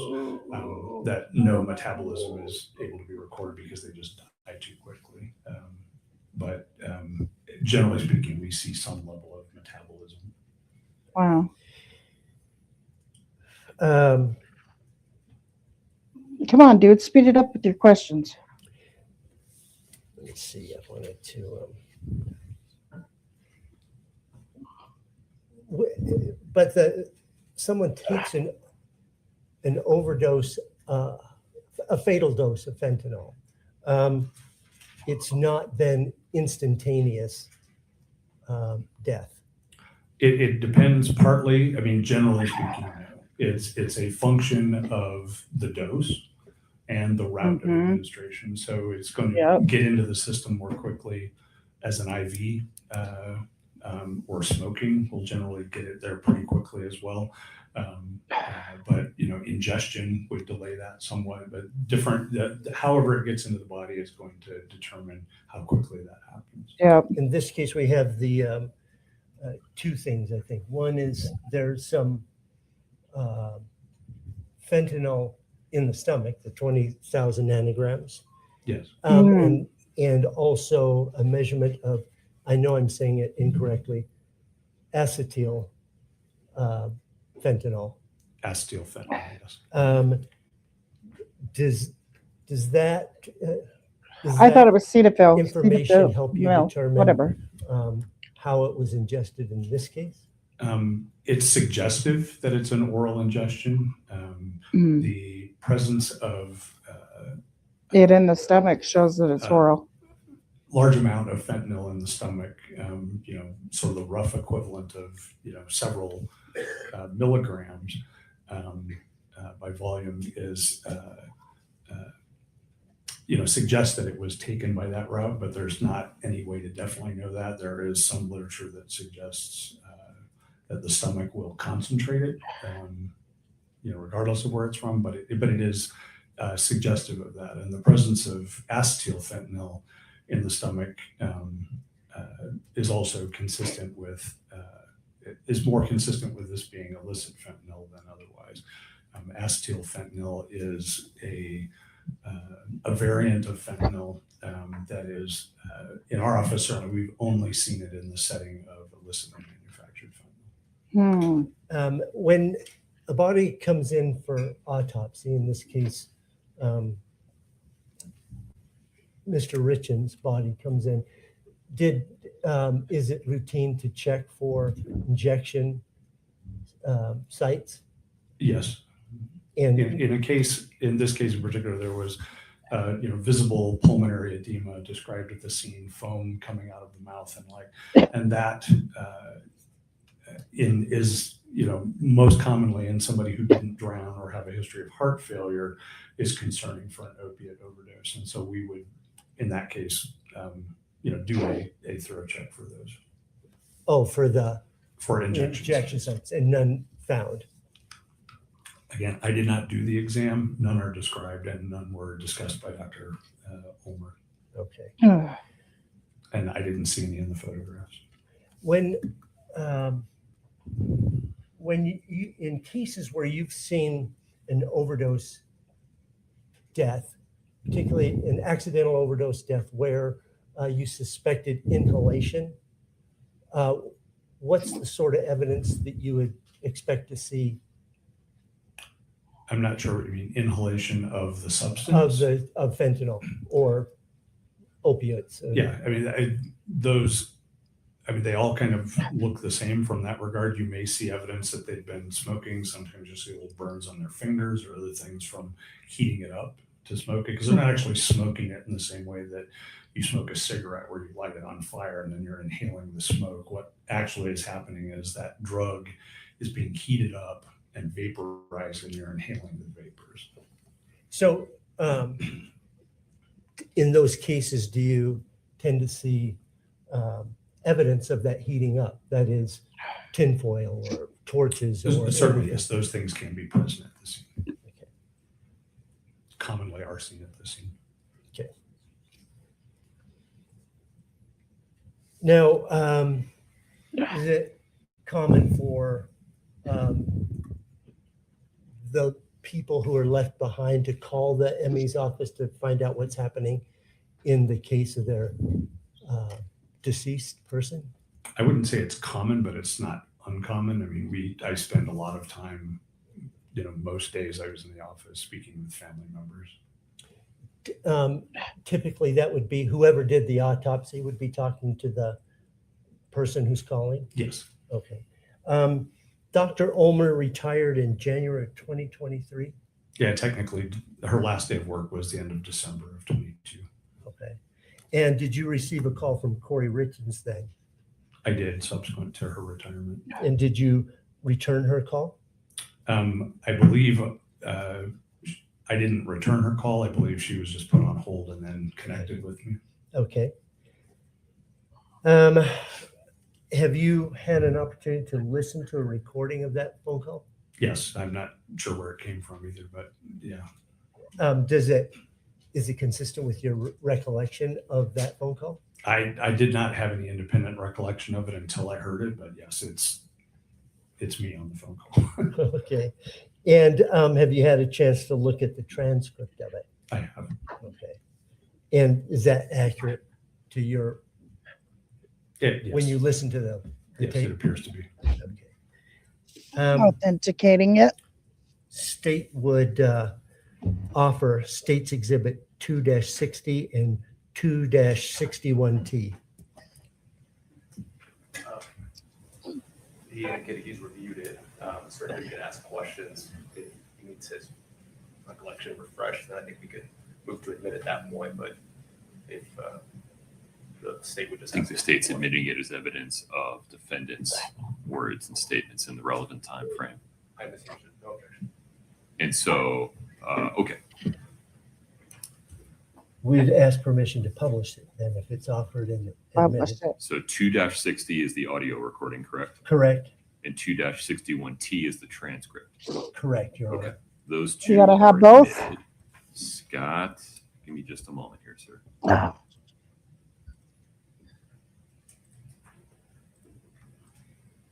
[SPEAKER 8] that no metabolism is able to be recorded because they just die too quickly. But generally speaking, we see some level of metabolism.
[SPEAKER 1] Wow. Come on, dude, speed it up with your questions.
[SPEAKER 3] Let me see. I wanted to. But someone takes an overdose, a fatal dose of fentanyl. It's not then instantaneous. death?
[SPEAKER 8] It depends partly, I mean, generally speaking, no. It's a function of the dose and the route of administration. So it's going to
[SPEAKER 1] Yep.
[SPEAKER 8] get into the system more quickly as an IV, or smoking will generally get it there pretty quickly as well. But ingestion would delay that somewhat, but however it gets into the body is going to determine how quickly that happens.
[SPEAKER 1] Yeah.
[SPEAKER 3] In this case, we have the two things, I think. One is there's some fentanyl in the stomach, the 20,000 nanograms.
[SPEAKER 8] Yes.
[SPEAKER 3] And also a measurement of, I know I'm saying it incorrectly, acetyl fentanyl.
[SPEAKER 8] Acetyl fentanyl, yes.
[SPEAKER 3] Does that
[SPEAKER 1] I thought it was Cetaphil.
[SPEAKER 3] information help you determine
[SPEAKER 1] whatever.
[SPEAKER 3] how it was ingested in this case?
[SPEAKER 8] It's suggestive that it's an oral ingestion. The presence of
[SPEAKER 1] It in the stomach shows that it's oral.
[SPEAKER 8] large amount of fentanyl in the stomach, sort of the rough equivalent of, several milligrams by volume is, suggests that it was taken by that route, but there's not any way to definitely know that. There is some literature that suggests that the stomach will concentrate it, regardless of where it's from, but it is suggestive of that. And the presence of acetyl fentanyl in the stomach is also consistent with, is more consistent with this being illicit fentanyl than otherwise. Acetyl fentanyl is a variant of fentanyl that is, in our office, certainly we've only seen it in the setting of illicitly manufactured fentanyl.
[SPEAKER 3] When a body comes in for autopsy, in this case, Mr. Richins' body comes in, is it routine to check for injection sites?
[SPEAKER 8] Yes.
[SPEAKER 3] And
[SPEAKER 8] In this case in particular, there was, visible pulmonary edema described at the scene, foam coming out of the mouth and that is, most commonly in somebody who didn't drown or have a history of heart failure is concerning for an opiate overdose. And so we would, in that case, do a thorough check for those.
[SPEAKER 3] Oh, for
[SPEAKER 8] injection
[SPEAKER 3] sites, and none found.
[SPEAKER 8] Again, I did not do the exam. None are described and none were discussed by Dr. Ulmer.
[SPEAKER 3] Okay.
[SPEAKER 8] And I didn't see any in the photographs.
[SPEAKER 3] When you, in cases where you've seen an overdose death, particularly an accidental overdose death where you suspected inhalation, what's the sort of evidence that you would expect to see?
[SPEAKER 8] I'm not sure what you mean, inhalation of the substance?
[SPEAKER 3] Of fentanyl or opioids.
[SPEAKER 8] Yeah, they all kind of look the same from that regard. You may see evidence that they've been smoking. Sometimes you see little burns on their fingers or other things from heating it up to smoke it, because they're not actually smoking it in the same way that you smoke a cigarette where you light it on fire and then you're inhaling the smoke. What actually is happening is that drug is being heated up and vaporized and you're inhaling the vapors.
[SPEAKER 3] So in those cases, do you tend to see evidence of that heating up? That is tinfoil or torches? Or
[SPEAKER 8] certainly, yes, those things can be present at the scene.
[SPEAKER 3] Okay.
[SPEAKER 8] Commonly are seen at the scene.
[SPEAKER 3] Okay. Now, is it common for the people who are left behind to call the ME's office to find out what's happening in the case of their deceased person?
[SPEAKER 8] I wouldn't say it's common, but it's not uncommon. I mean, I spend a lot of time, most days I was in the office speaking with family members.
[SPEAKER 3] Typically that would be whoever did the autopsy would be talking to the person who's calling?
[SPEAKER 8] Yes.
[SPEAKER 3] Okay. Dr. Ulmer retired in January of 2023?
[SPEAKER 8] Yeah, technically her last day of work was the end of December of 22.
[SPEAKER 3] Okay. And did you receive a call from Kouri Richins then?
[SPEAKER 8] I did subsequent to her retirement.
[SPEAKER 3] And did you return her call?
[SPEAKER 8] I believe I didn't return her call. I believe she was just put on hold and then connected with me.
[SPEAKER 3] Okay. Have you had an opportunity to listen to a recording of that phone call?
[SPEAKER 8] Yes, I'm not sure where it came from either, but yeah.
[SPEAKER 3] Is it consistent with your recollection of that phone call?
[SPEAKER 8] I did not have any independent recollection of it until I heard it, but yes, it's me on the phone call.
[SPEAKER 3] Okay. And have you had a chance to look at the transcript of it?
[SPEAKER 8] I have.
[SPEAKER 3] Okay. And is that accurate to your,
[SPEAKER 8] Yes.
[SPEAKER 3] when you listen to the
[SPEAKER 8] Yes, it
[SPEAKER 3] tape?
[SPEAKER 8] appears to be.
[SPEAKER 3] Okay.
[SPEAKER 1] Authenticating it.
[SPEAKER 3] State would offer States Exhibit 2-60 and 2-61T.
[SPEAKER 4] He indicated he's reviewed it. Certainly he can ask questions if he needs his recollection refreshed. Then I think we could move to admit at that point. But if the state would just
[SPEAKER 2] I think
[SPEAKER 4] ask
[SPEAKER 2] the state's admitting it as evidence of defendant's words and statements in the relevant time frame.
[SPEAKER 4] I understand. No objection.
[SPEAKER 2] And so, okay,
[SPEAKER 3] We'd ask permission to publish it then if it's offered and
[SPEAKER 1] Publish
[SPEAKER 3] admitted.
[SPEAKER 1] it.
[SPEAKER 2] so 2-60 is the audio recording, correct?
[SPEAKER 3] Correct.
[SPEAKER 2] And 2-61T is the transcript.
[SPEAKER 3] Correct, Your
[SPEAKER 2] Okay.
[SPEAKER 3] Honor.
[SPEAKER 2] Those two.
[SPEAKER 1] You gotta have
[SPEAKER 2] are
[SPEAKER 1] both?
[SPEAKER 2] admitted. Scott, give me just a moment here, sir.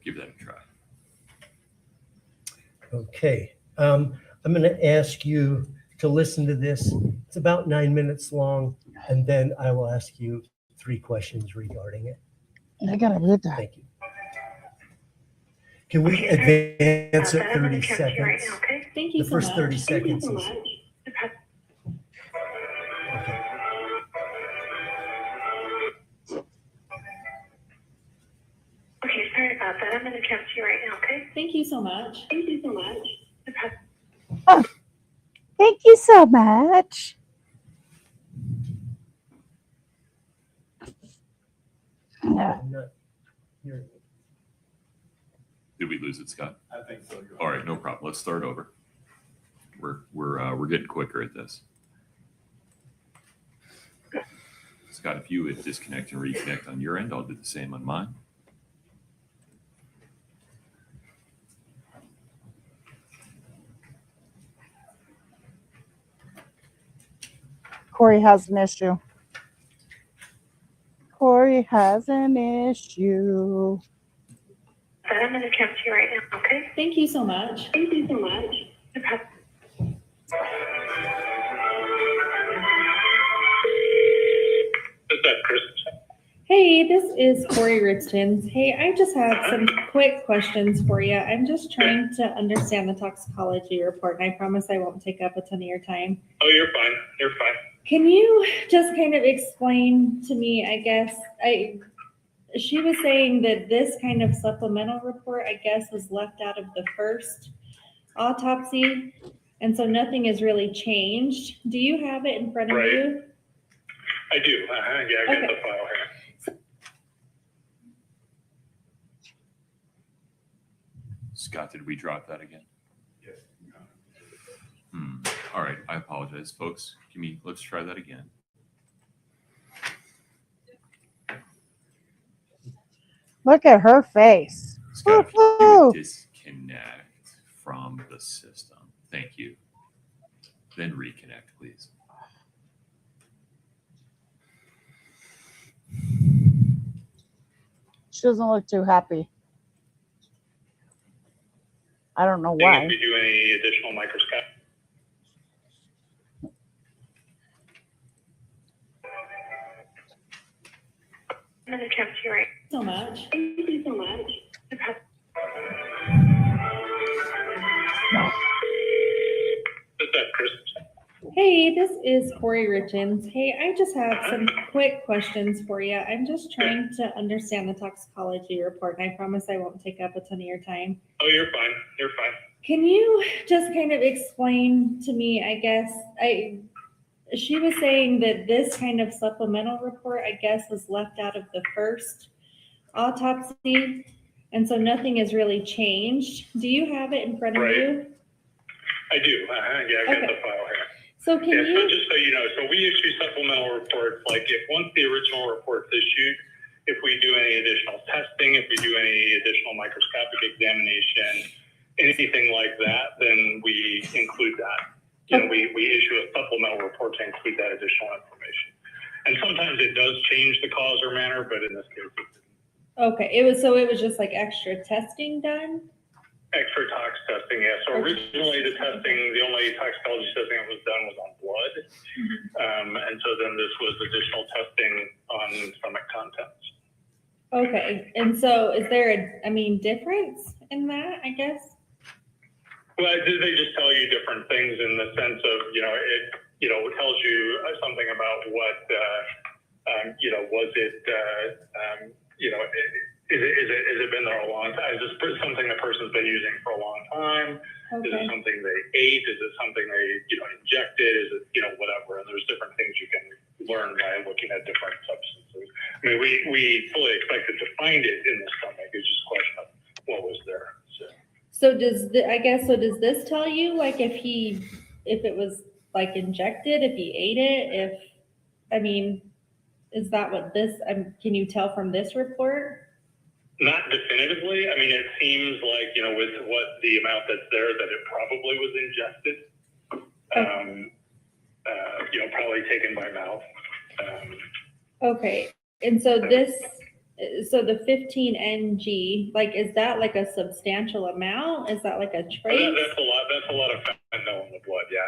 [SPEAKER 2] Give that a try.
[SPEAKER 3] Okay. I'm going to ask you to listen to this. It's about 9 minutes long, and then I will ask you 3 questions regarding it.
[SPEAKER 1] I gotta read that.
[SPEAKER 3] Thank you. Can we advance it 30 seconds?
[SPEAKER 9] Thank you
[SPEAKER 3] The
[SPEAKER 9] so
[SPEAKER 3] first
[SPEAKER 9] much.
[SPEAKER 3] 30
[SPEAKER 9] Thank you
[SPEAKER 3] seconds
[SPEAKER 9] so
[SPEAKER 3] is.
[SPEAKER 9] much.
[SPEAKER 3] Okay.
[SPEAKER 9] Okay, sorry about that. I'm going to transfer you right now, okay? Thank you so much. Thank you so much.
[SPEAKER 1] Thank you so much. Yeah.
[SPEAKER 3] I'm not hearing it.
[SPEAKER 2] Did we lose it, Scott?
[SPEAKER 4] I think so.
[SPEAKER 2] All right, no problem. Let's start over. We're getting quicker at this. Scott, if you would disconnect and reconnect on your end, I'll do the same on mine.
[SPEAKER 1] Kouri has an issue. Kouri has an issue.
[SPEAKER 9] I'm going to transfer you right now, okay? Thank you so much. Thank you so much. Hey, this is Kouri Richins. Hey, I just have some quick questions for you. I'm just trying to understand the toxicology report, and I promise I won't take up a ton of your time.
[SPEAKER 10] Oh, you're fine. You're fine.
[SPEAKER 9] Can you just kind of explain to me, I guess, she was saying that this kind of supplemental report, I guess, was left out of the first autopsy, and so nothing has really changed. Do you have it in front of
[SPEAKER 10] Right.
[SPEAKER 9] you?
[SPEAKER 10] I do. Yeah, I got
[SPEAKER 9] Okay.
[SPEAKER 10] the file here.
[SPEAKER 2] Scott, did we drop that again?
[SPEAKER 4] Yes.
[SPEAKER 2] All right, I apologize, folks. Let's try that again.
[SPEAKER 1] Look at her face.
[SPEAKER 2] Scott, if you
[SPEAKER 1] Woo-hoo.
[SPEAKER 2] would disconnect from the system. Thank you. Then reconnect, please.
[SPEAKER 1] She doesn't look too happy. I don't know
[SPEAKER 10] Do you
[SPEAKER 1] why.
[SPEAKER 10] need to do any additional microscope?
[SPEAKER 9] I'm going to transfer you right so much. Thank you so much.
[SPEAKER 10] Is that Chris?
[SPEAKER 9] Hey, this is Kouri Richins. Hey, I just have some quick questions for you. I'm just trying to understand the toxicology report, and I promise I won't take up a ton of your time.
[SPEAKER 10] Oh, you're fine. You're fine.
[SPEAKER 9] Can you just kind of explain to me, I guess, she was saying that this kind of supplemental report, I guess, was left out of the first autopsy. And so nothing has really changed. Do you have it in front of
[SPEAKER 10] Right.
[SPEAKER 9] you?
[SPEAKER 10] I do. Yeah, I've got
[SPEAKER 9] Okay.
[SPEAKER 10] the file here.
[SPEAKER 9] So can
[SPEAKER 10] Yeah, so
[SPEAKER 9] you,
[SPEAKER 10] just so you know, so we issue supplemental reports, like if once the original report's issued, if we do any additional testing, if we do any additional microscopic examination, anything like that, then we include that. You know, we issue a supplemental report to include that additional information. And sometimes it does change the cause or manner, but in this case, it didn't.
[SPEAKER 9] okay, it was just like extra testing done?
[SPEAKER 10] Extra tox testing, yeah. So originally the testing, the only toxicology testing that was done was on blood. And so then this was additional testing on stomach contents.
[SPEAKER 9] Okay, and so is there difference in that, I guess?
[SPEAKER 10] Well, they just tell you different things in the sense of, it tells you something about what, was it, is it been there a long time? Is this something the person's been using for a long time? Is it
[SPEAKER 9] Okay,
[SPEAKER 10] something they ate? Is it something they, injected? Is it, whatever? And there's different things you can learn by looking at different substances. I mean, we fully expected to find it in the stomach. It's just a question of what was there.
[SPEAKER 9] so does this tell you, like, if it was like injected, if he ate it, is that what this, can you tell from this report?
[SPEAKER 10] Not definitively. I mean, it seems like, with what the amount that's there, that it probably was ingested. Probably taken by mouth.
[SPEAKER 9] Okay, and so the 15 ng, like, is that like a substantial amount? Is that like a trace?
[SPEAKER 10] That's a lot of fentanyl in the blood. Yeah. I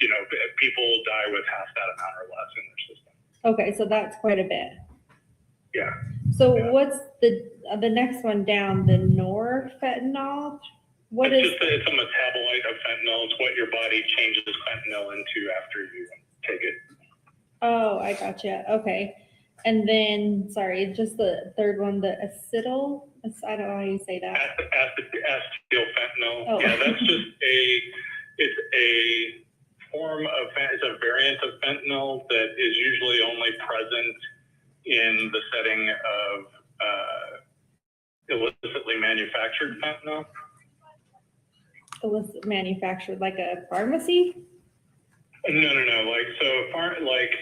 [SPEAKER 10] mean, people die with half that amount or less in their system.
[SPEAKER 9] Okay, so that's quite a bit.
[SPEAKER 10] Yeah.
[SPEAKER 9] So
[SPEAKER 10] Yeah.
[SPEAKER 9] what's the next one down, the norfentanyl?
[SPEAKER 10] It's a metabolite of fentanyl. It's what your body changes fentanyl into after you take it.
[SPEAKER 9] Oh, I gotcha. Okay. And then, sorry, just the third one, the acetyl, I don't know how you say that.
[SPEAKER 10] Acetylfentanyl.
[SPEAKER 9] Oh.
[SPEAKER 10] Yeah, that's just it's a form of, it's a variant of fentanyl that is usually only present in the setting of illicitly manufactured fentanyl.
[SPEAKER 9] Illicit manufactured, like a pharmacy?
[SPEAKER 10] No. Like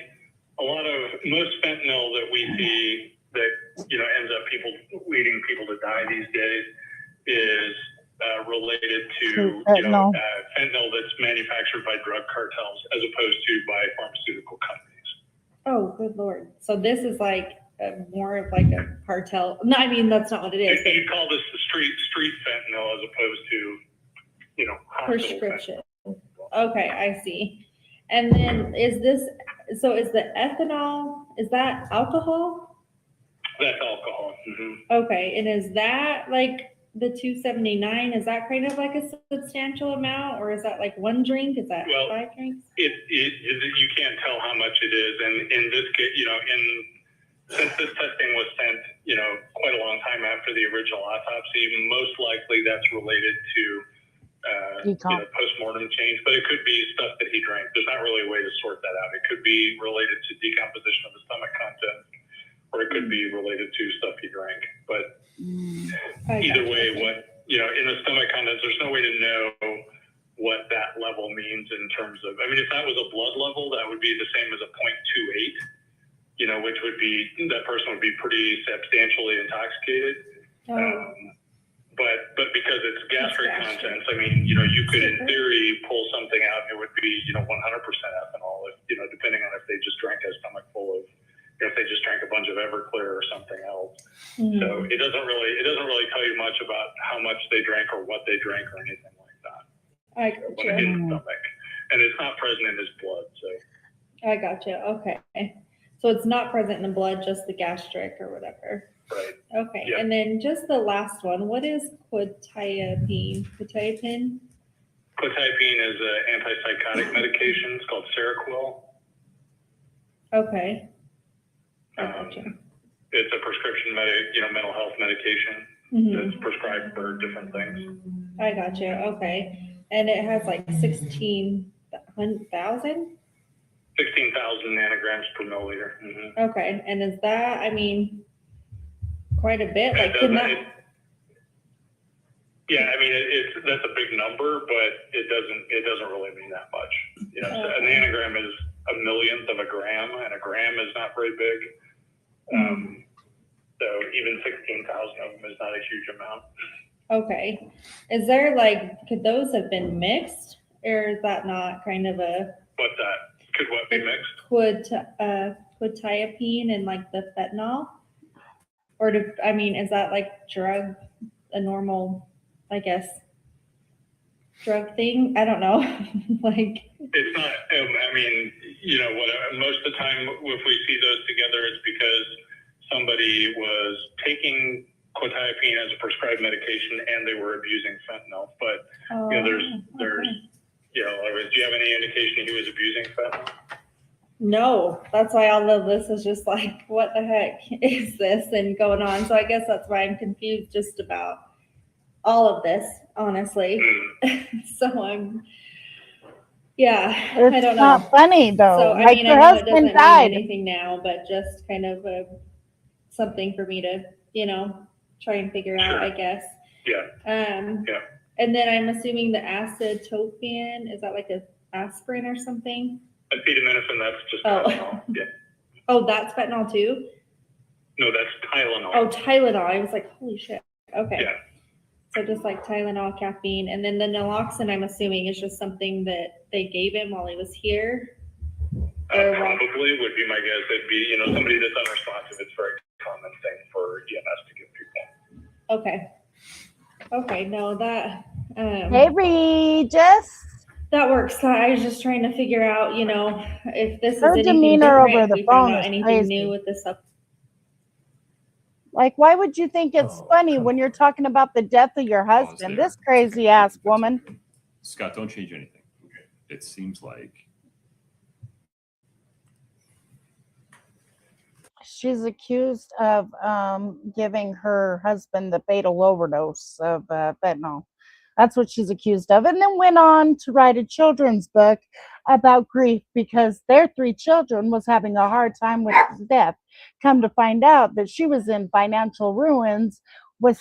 [SPEAKER 10] a lot of most fentanyl that we see that ends up leading people to die these days is related to
[SPEAKER 1] Fentanyl.
[SPEAKER 10] Fentanyl that's manufactured by drug cartels as opposed to by pharmaceutical companies.
[SPEAKER 9] Oh, good Lord. So this is like more of like a cartel. No, I mean, that's not what it is.
[SPEAKER 10] You call this the street fentanyl as opposed to hospital
[SPEAKER 9] Prescription.
[SPEAKER 10] fentanyl.
[SPEAKER 9] Okay, I see. And then is the ethanol, is that alcohol?
[SPEAKER 10] That's alcohol. Mm-hmm.
[SPEAKER 9] Okay, and is that like the 279? Is that kind of like a substantial amount, or is that like one drink? Is that 5 drinks?
[SPEAKER 10] You can't tell how much it is, and in this case, since this testing was sent, quite a long time after the original autopsy, most likely that's related to post-mortem change, but it could be stuff that he drank. There's not really a way to sort that out. It could be related to decomposition of the stomach content, or it could be related to stuff he drank. But either way, in the stomach contents, there's no way to know what that level means in terms of, if that was a blood level, that would be the same as a 0.28, which would be, that person would be pretty substantially intoxicated. But because it's gastric contents, you could in theory pull something out and it would be, 100% ethanol, if, depending on if they just drank a stomach full of, if they just drank a bunch of Everclear or something else.
[SPEAKER 9] Mm-hmm.
[SPEAKER 10] So it doesn't really tell you much about how much they drank or what they drank or anything like that.
[SPEAKER 9] I
[SPEAKER 10] When it hit the stomach. And it's not present in his blood, so.
[SPEAKER 9] I gotcha. Okay. So it's not present in the blood, just the gastric or whatever.
[SPEAKER 10] Right.
[SPEAKER 9] Okay.
[SPEAKER 10] Yeah.
[SPEAKER 9] And then just the last one, what is quetiapine?
[SPEAKER 10] Quetiapine is an antipsychotic medication. It's called Seroquel.
[SPEAKER 9] Okay. I gotcha.
[SPEAKER 10] It's a prescription mental health medication
[SPEAKER 9] Mhm.
[SPEAKER 10] that's prescribed for different things.
[SPEAKER 9] I gotcha. Okay. And it has like 16,000?
[SPEAKER 10] 16,000 nanograms per milliliter. Mm-hmm.
[SPEAKER 9] Okay. And is that, quite a bit. Like,
[SPEAKER 10] It
[SPEAKER 9] can
[SPEAKER 10] doesn't-
[SPEAKER 9] that,
[SPEAKER 10] it- Yeah, I mean, that's a big number, but it doesn't really mean that much. You know, so an nanogram is a millionth of a gram, and a gram is not very big. So even 16,000 of them is not a huge amount.
[SPEAKER 9] okay. Is there like, could those have been mixed, or is that not kind of a
[SPEAKER 10] But that could what be mixed?
[SPEAKER 9] quetiapine and like the fentanyl? Or is that like a normal, I guess, drug thing? I don't know. Like,
[SPEAKER 10] It's not. I mean, you know what? Most of the time, if we see those together, it's because somebody was taking quetiapine as a prescribed medication and they were abusing fentanyl. But you know, there's
[SPEAKER 9] okay.
[SPEAKER 10] you know, do you have any indication he was abusing fentanyl?
[SPEAKER 9] No, that's why all of this is just like, what the heck is this and going on? So I guess that's why I'm confused just about all of this, honestly. So yeah, I
[SPEAKER 1] It's
[SPEAKER 9] don't
[SPEAKER 1] not
[SPEAKER 9] know.
[SPEAKER 1] funny though.
[SPEAKER 9] So
[SPEAKER 1] Like
[SPEAKER 9] I
[SPEAKER 1] her
[SPEAKER 9] know it
[SPEAKER 1] husband
[SPEAKER 9] doesn't mean
[SPEAKER 1] died.
[SPEAKER 9] anything now, but just kind of something for me to, try and figure out, I guess.
[SPEAKER 10] Yeah. Yeah.
[SPEAKER 9] And then I'm assuming the acetopian, is that like a aspirin or something?
[SPEAKER 10] Acetaminophen, that's just
[SPEAKER 9] Oh.
[SPEAKER 10] Tylenol. Yeah.
[SPEAKER 9] Oh, that's fentanyl too?
[SPEAKER 10] No, that's Tylenol.
[SPEAKER 9] Oh, Tylenol. I was like, holy shit. Okay.
[SPEAKER 10] Yeah.
[SPEAKER 9] So just like Tylenol, caffeine, and then the naloxone, I'm assuming is just something that they gave him while he was here.
[SPEAKER 10] Probably would be my guess. It'd be, you know, somebody that's unresponsive. It's a very common thing for EMS to give people.
[SPEAKER 9] Okay. Okay. No, that.
[SPEAKER 1] Hey, Regis.
[SPEAKER 9] That works. I was just trying to figure out, if this
[SPEAKER 1] Her
[SPEAKER 9] is anything
[SPEAKER 1] demeanor
[SPEAKER 9] different,
[SPEAKER 1] over
[SPEAKER 9] if
[SPEAKER 1] the
[SPEAKER 9] we found
[SPEAKER 1] phone
[SPEAKER 9] out
[SPEAKER 1] is
[SPEAKER 9] anything
[SPEAKER 1] crazy.
[SPEAKER 9] new with this up.
[SPEAKER 1] Like, why would you think it's
[SPEAKER 3] Oh,
[SPEAKER 1] funny
[SPEAKER 3] come
[SPEAKER 1] when you're talking about the death of your
[SPEAKER 2] Pause
[SPEAKER 1] husband?
[SPEAKER 2] there.
[SPEAKER 1] This crazy ass woman.
[SPEAKER 2] Scott, don't change anything. Okay. It seems like
[SPEAKER 1] She's accused of giving her husband the fatal overdose of fentanyl. That's what she's accused of. And then went on to write a children's book about grief because their 3 children was having a hard time with his death. Come to find out that she was in financial ruins, was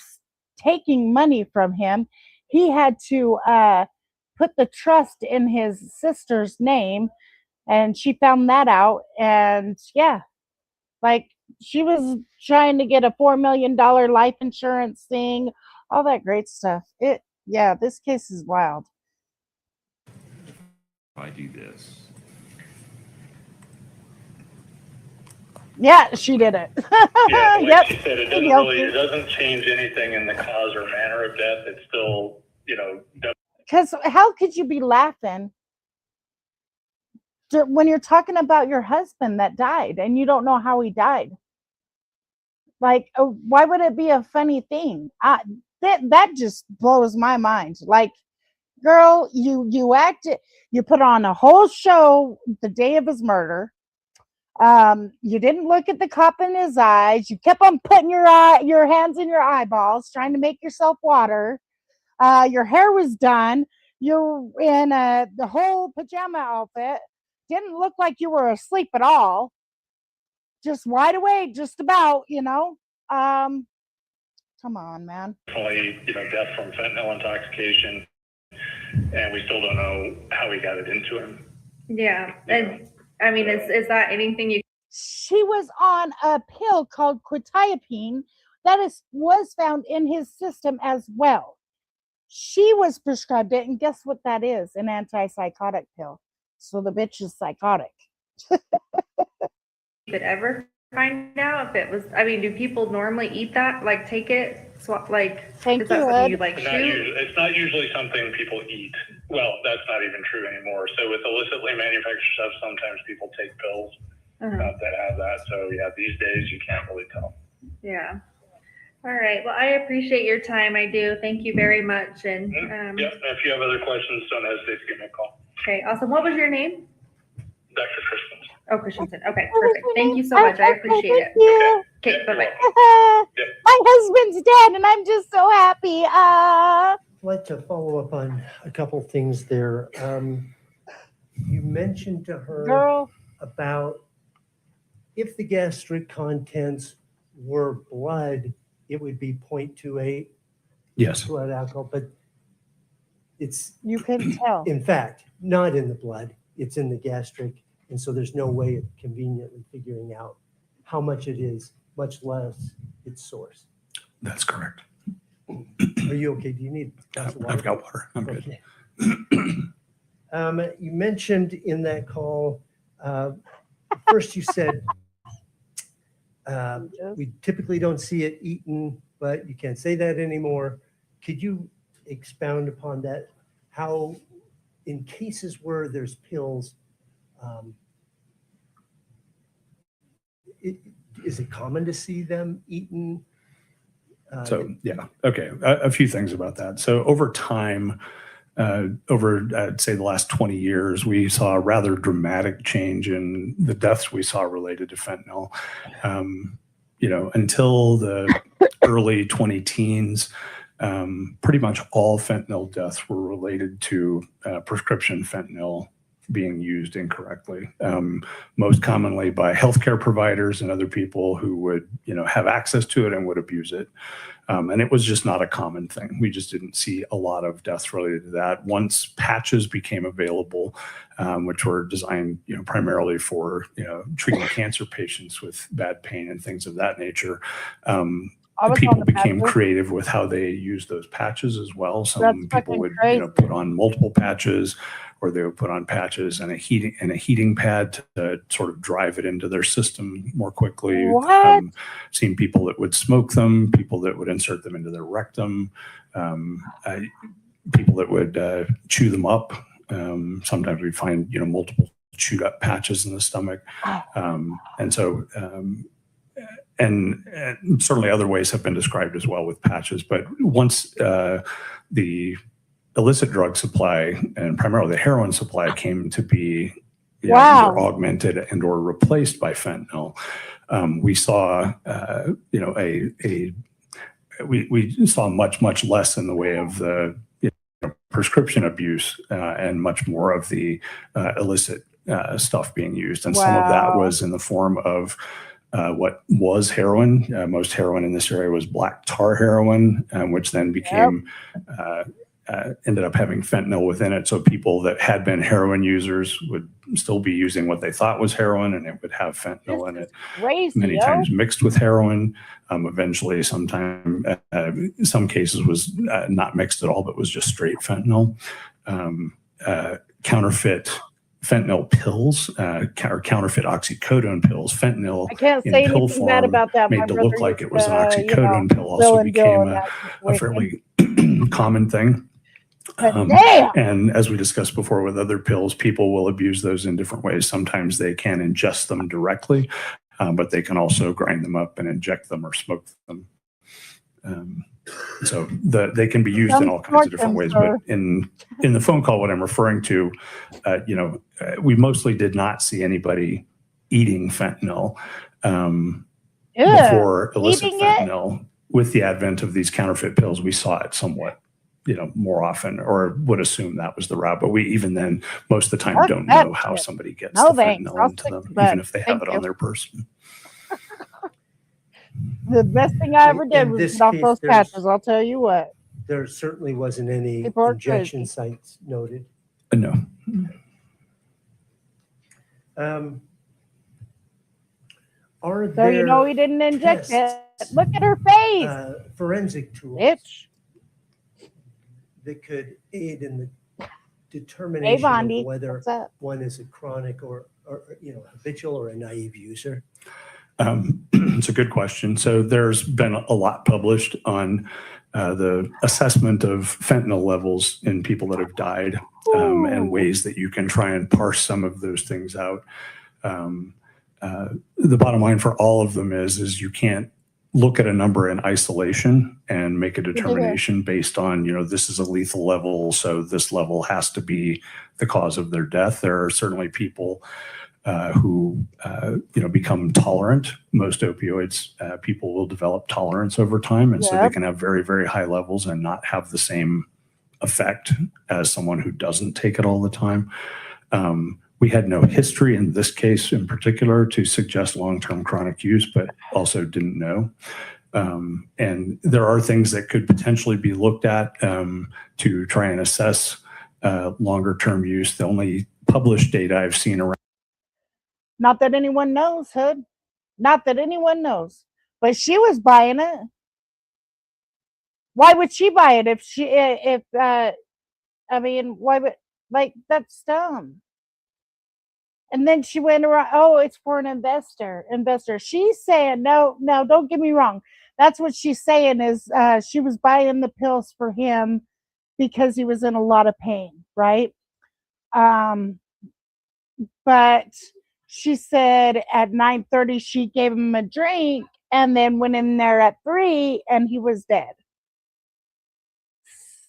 [SPEAKER 1] taking money from him. He had to put the trust in his sister's name, and she found that out. And yeah, like she was trying to get a $4 million life insurance thing, all that great stuff. This case is wild.
[SPEAKER 2] if I do this,
[SPEAKER 1] Yeah, she did it.
[SPEAKER 10] Yeah, like
[SPEAKER 1] Yep.
[SPEAKER 10] she said, it doesn't change anything in the cause or manner of death. It's still, you know,
[SPEAKER 1] Because how could you be laughing when you're talking about your husband that died and you don't know how he died? Like, why would it be a funny thing? That just blows my mind. Like, girl, you acted, you put on a whole show the day of his murder. You didn't look at the cop in his eyes. You kept on putting your hands in your eyeballs, trying to make yourself water. Your hair was done. You're in the whole pajama outfit. Didn't look like you were asleep at all. Just wide awake, just about, Come on, man.
[SPEAKER 10] definitely, you know, death from fentanyl intoxication, and we still don't know how he got it into him.
[SPEAKER 9] Yeah. And I mean, is that anything you
[SPEAKER 1] She was on a pill called quetiapine that was found in his system as well. She was prescribed it, and guess what that is? An antipsychotic pill. So the bitch is psychotic.
[SPEAKER 9] could ever find out if it was, do people normally eat that? Like take it?
[SPEAKER 1] Think
[SPEAKER 9] is that
[SPEAKER 1] you
[SPEAKER 9] something
[SPEAKER 1] would.
[SPEAKER 9] you like shoot?
[SPEAKER 10] It's not usually something people eat. Well, that's not even true anymore. So with illicitly manufactured stuff, sometimes people take pills
[SPEAKER 9] Uh-huh.
[SPEAKER 10] that have that. So yeah, these days you can't really tell.
[SPEAKER 9] Yeah. All right. Well, I appreciate your time. I do. Thank you very much. And
[SPEAKER 10] Yep. And if you have other questions, don't hesitate to give me a call.
[SPEAKER 9] okay, awesome. What was your name?
[SPEAKER 10] Dr. Christian.
[SPEAKER 9] Oh, Christensen. Okay, perfect. Thank you so much. I appreciate it.
[SPEAKER 1] Thank you.
[SPEAKER 9] Okay, bye-bye.
[SPEAKER 1] My husband's dead, and I'm just so happy.
[SPEAKER 3] I'd like to follow up on a couple things there. You mentioned to her
[SPEAKER 1] Girl,
[SPEAKER 3] about if the gastric contents were blood, it would be 0.28
[SPEAKER 8] Yes.
[SPEAKER 3] blood alcohol, but it's,
[SPEAKER 1] You can tell.
[SPEAKER 3] in fact, not in the blood. It's in the gastric. And so there's no way of conveniently figuring out how much it is, much less its source.
[SPEAKER 8] That's correct.
[SPEAKER 3] Are you okay? Do you need? a glass of water?
[SPEAKER 8] I've got water. I'm good.
[SPEAKER 3] Okay. You mentioned in that call, first you said, we typically don't see it eaten, but you can't say that anymore. Could you expound upon that? How, in cases where there's pills, is it common to see them eaten?
[SPEAKER 8] So, yeah. Okay. A few things about that. So over time, over, I'd say the last 20 years, we saw a rather dramatic change in the deaths we saw related to fentanyl. Until the early 2010s, pretty much all fentanyl deaths were related to prescription fentanyl being used incorrectly, most commonly by healthcare providers and other people who would, have access to it and would abuse it. And it was just not a common thing. We just didn't see a lot of deaths related to that. Once patches became available, which were designed, primarily for, treating cancer patients with bad pain and things of that nature, people became creative with how they used those patches as well. Some people would, put on multiple patches, or they would put on patches and a heating pad to sort of drive it into their system more quickly. Seen people that would smoke them, people that would insert them into their rectum, people that would chew them up. Sometimes we find, multiple chewed up patches in the stomach. And certainly other ways have been described as well with patches. But once the illicit drug supply and primarily the heroin supply came to be either augmented and or replaced by fentanyl, we saw we saw much less in the way of the prescription abuse and much more of the illicit stuff being used. And some of that was in the form of what was heroin. Most heroin in this area was black tar heroin, which then became ended up having fentanyl within it. So people that had been heroin users would still be using what they thought was heroin, and it would have fentanyl in it. Many times mixed with heroin. Eventually, some cases was not mixed at all, but was just straight fentanyl. Counterfeit fentanyl pills, or counterfeit oxycodone pills. Fentanyl in pill form made to look like it was an oxycodone pill also became a fairly common thing. And as we discussed before with other pills, people will abuse those in different ways. Sometimes they can ingest them directly, but they can also grind them up and inject them or smoke them. So they can be used in all kinds of different ways. But in the phone call, what I'm referring to, we mostly did not see anybody eating fentanyl before illicit fentanyl. With the advent of these counterfeit pills, we saw it somewhat, more often, or would assume that was the route. But we even then, most of the time, don't know how somebody gets the fentanyl into them, even if they have it on their person.
[SPEAKER 1] The best thing I ever did was get off those patches, I'll tell you what.
[SPEAKER 3] There certainly wasn't any injection sites noted.
[SPEAKER 8] No.
[SPEAKER 1] So he didn't inject it. Look at her face.
[SPEAKER 3] Forensic tools
[SPEAKER 1] Bitch.
[SPEAKER 3] that could aid in the determination of whether one is a chronic or habitual or a naive user?
[SPEAKER 8] It's a good question. So there's been a lot published on the assessment of fentanyl levels in people that have died, and ways that you can try and parse some of those things out. The bottom line for all of them is you can't look at a number in isolation and make a determination based on, this is a lethal level, so this level has to be the cause of their death. There are certainly people who become tolerant. Most opioids, people will develop tolerance over time, and so they can have very, very high levels and not have the same effect as someone who doesn't take it all the time. We had no history in this case in particular to suggest long-term chronic use, but also didn't know. And there are things that could potentially be looked at to try and assess longer term use. The only published data I've seen around.
[SPEAKER 1] Not that anyone knows, Hood. Not that anyone knows. But she was buying it. Why would she buy it why would, like, that's dumb. And then she went around, oh, it's for an investor. She's saying, no, don't get me wrong. That's what she's saying is she was buying the pills for him because he was in a lot of pain, right? But she said at 9:30 she gave him a drink and then went in there at 3 and he was dead.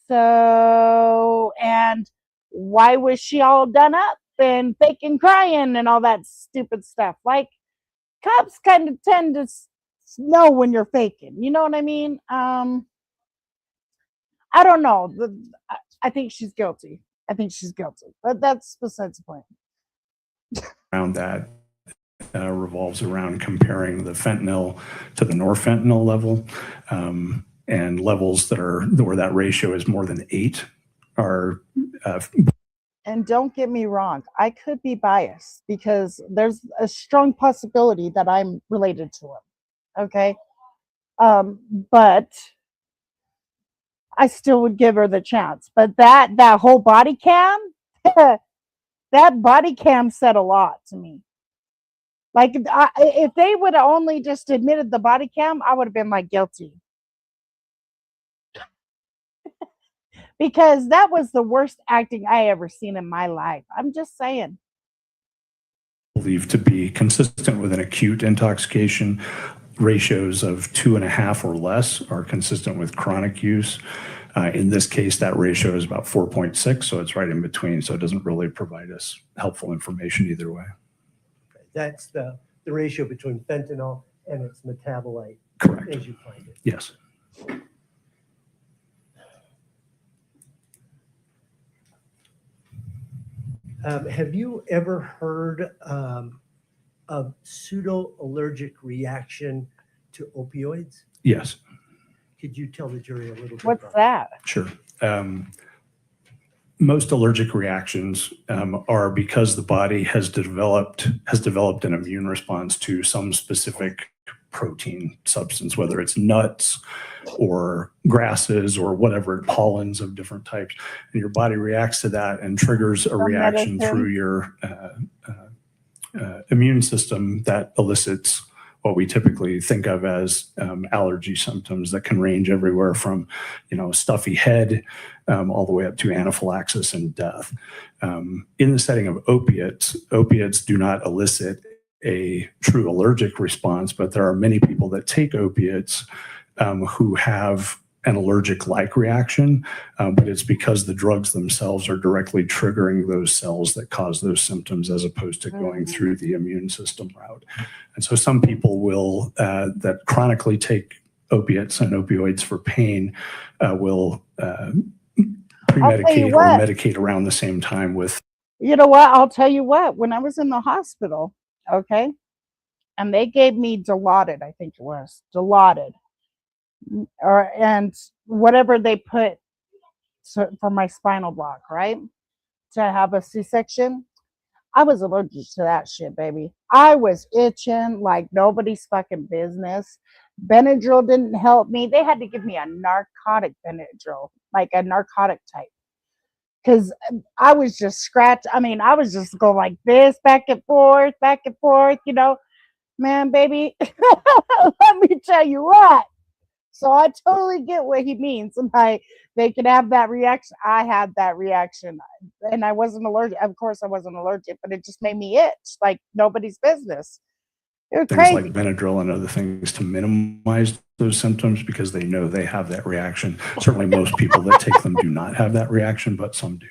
[SPEAKER 1] So, and why was she all done up and fake and crying and all that stupid stuff? Like, cops kind of tend to know when you're faking. You know what I mean? I don't know. I think she's guilty. But that's besides the point.
[SPEAKER 8] Around that revolves around comparing the fentanyl to the norfentanyl level. And levels where that ratio is more than 8 are.
[SPEAKER 1] And don't get me wrong, I could be biased because there's a strong possibility that I'm related to him. Okay. But I still would give her the chance. But that whole body cam, that body cam said a lot to me. Like, if they would have only just admitted the body cam, I would have been like guilty. Because that was the worst acting I ever seen in my life. I'm just saying.
[SPEAKER 8] Believed to be consistent with an acute intoxication. Ratios of 2.5 or less are consistent with chronic use. In this case, that ratio is about 4.6, so it's right in between. So it doesn't really provide us helpful information either way.
[SPEAKER 3] That's the ratio between fentanyl and its metabolite.
[SPEAKER 8] Correct.
[SPEAKER 3] As you find it.
[SPEAKER 8] Yes.
[SPEAKER 3] Have you ever heard of pseudo-allergic reaction to opioids?
[SPEAKER 8] Yes.
[SPEAKER 3] Could you tell the jury a little bit
[SPEAKER 1] What's
[SPEAKER 3] about
[SPEAKER 1] that?
[SPEAKER 8] Sure. Most allergic reactions are because the body has developed an immune response to some specific protein substance, whether it's nuts or grasses or whatever, pollens of different types. And your body reacts to that and triggers a reaction through your immune system that elicits what we typically think of as allergy symptoms that can range everywhere from, stuffy head all the way up to anaphylaxis and death. In the setting of opiates do not elicit a true allergic response, but there are many people that take opiates who have an allergic-like reaction, but it's because the drugs themselves are directly triggering those cells that cause those symptoms as opposed to going through the immune system route. And so some people will, that chronically take opiates and opioids for pain, will pre-medicate or medicate around the same time with.
[SPEAKER 1] You know what? I'll tell you what. When I was in the hospital, okay, and they gave me Dilaudid, I think it was Dilaudid, and whatever they put for my spinal block, right, to have a C-section. I was allergic to that shit, baby. I was itching like nobody's fucking business. Benadryl didn't help me. They had to give me a narcotic Benadryl, like a narcotic type. Because I was just I was just going like this, back and forth, Man, baby, let me tell you what. So I totally get what he means. And they could have that reaction. I had that reaction. And I wasn't allergic. Of course, I wasn't allergic, but it just made me itch like nobody's business. It was
[SPEAKER 8] things
[SPEAKER 1] crazy.
[SPEAKER 8] Like Benadryl and other things to minimize those symptoms because they know they have that reaction. Certainly most people that take them do not have that reaction, but some do.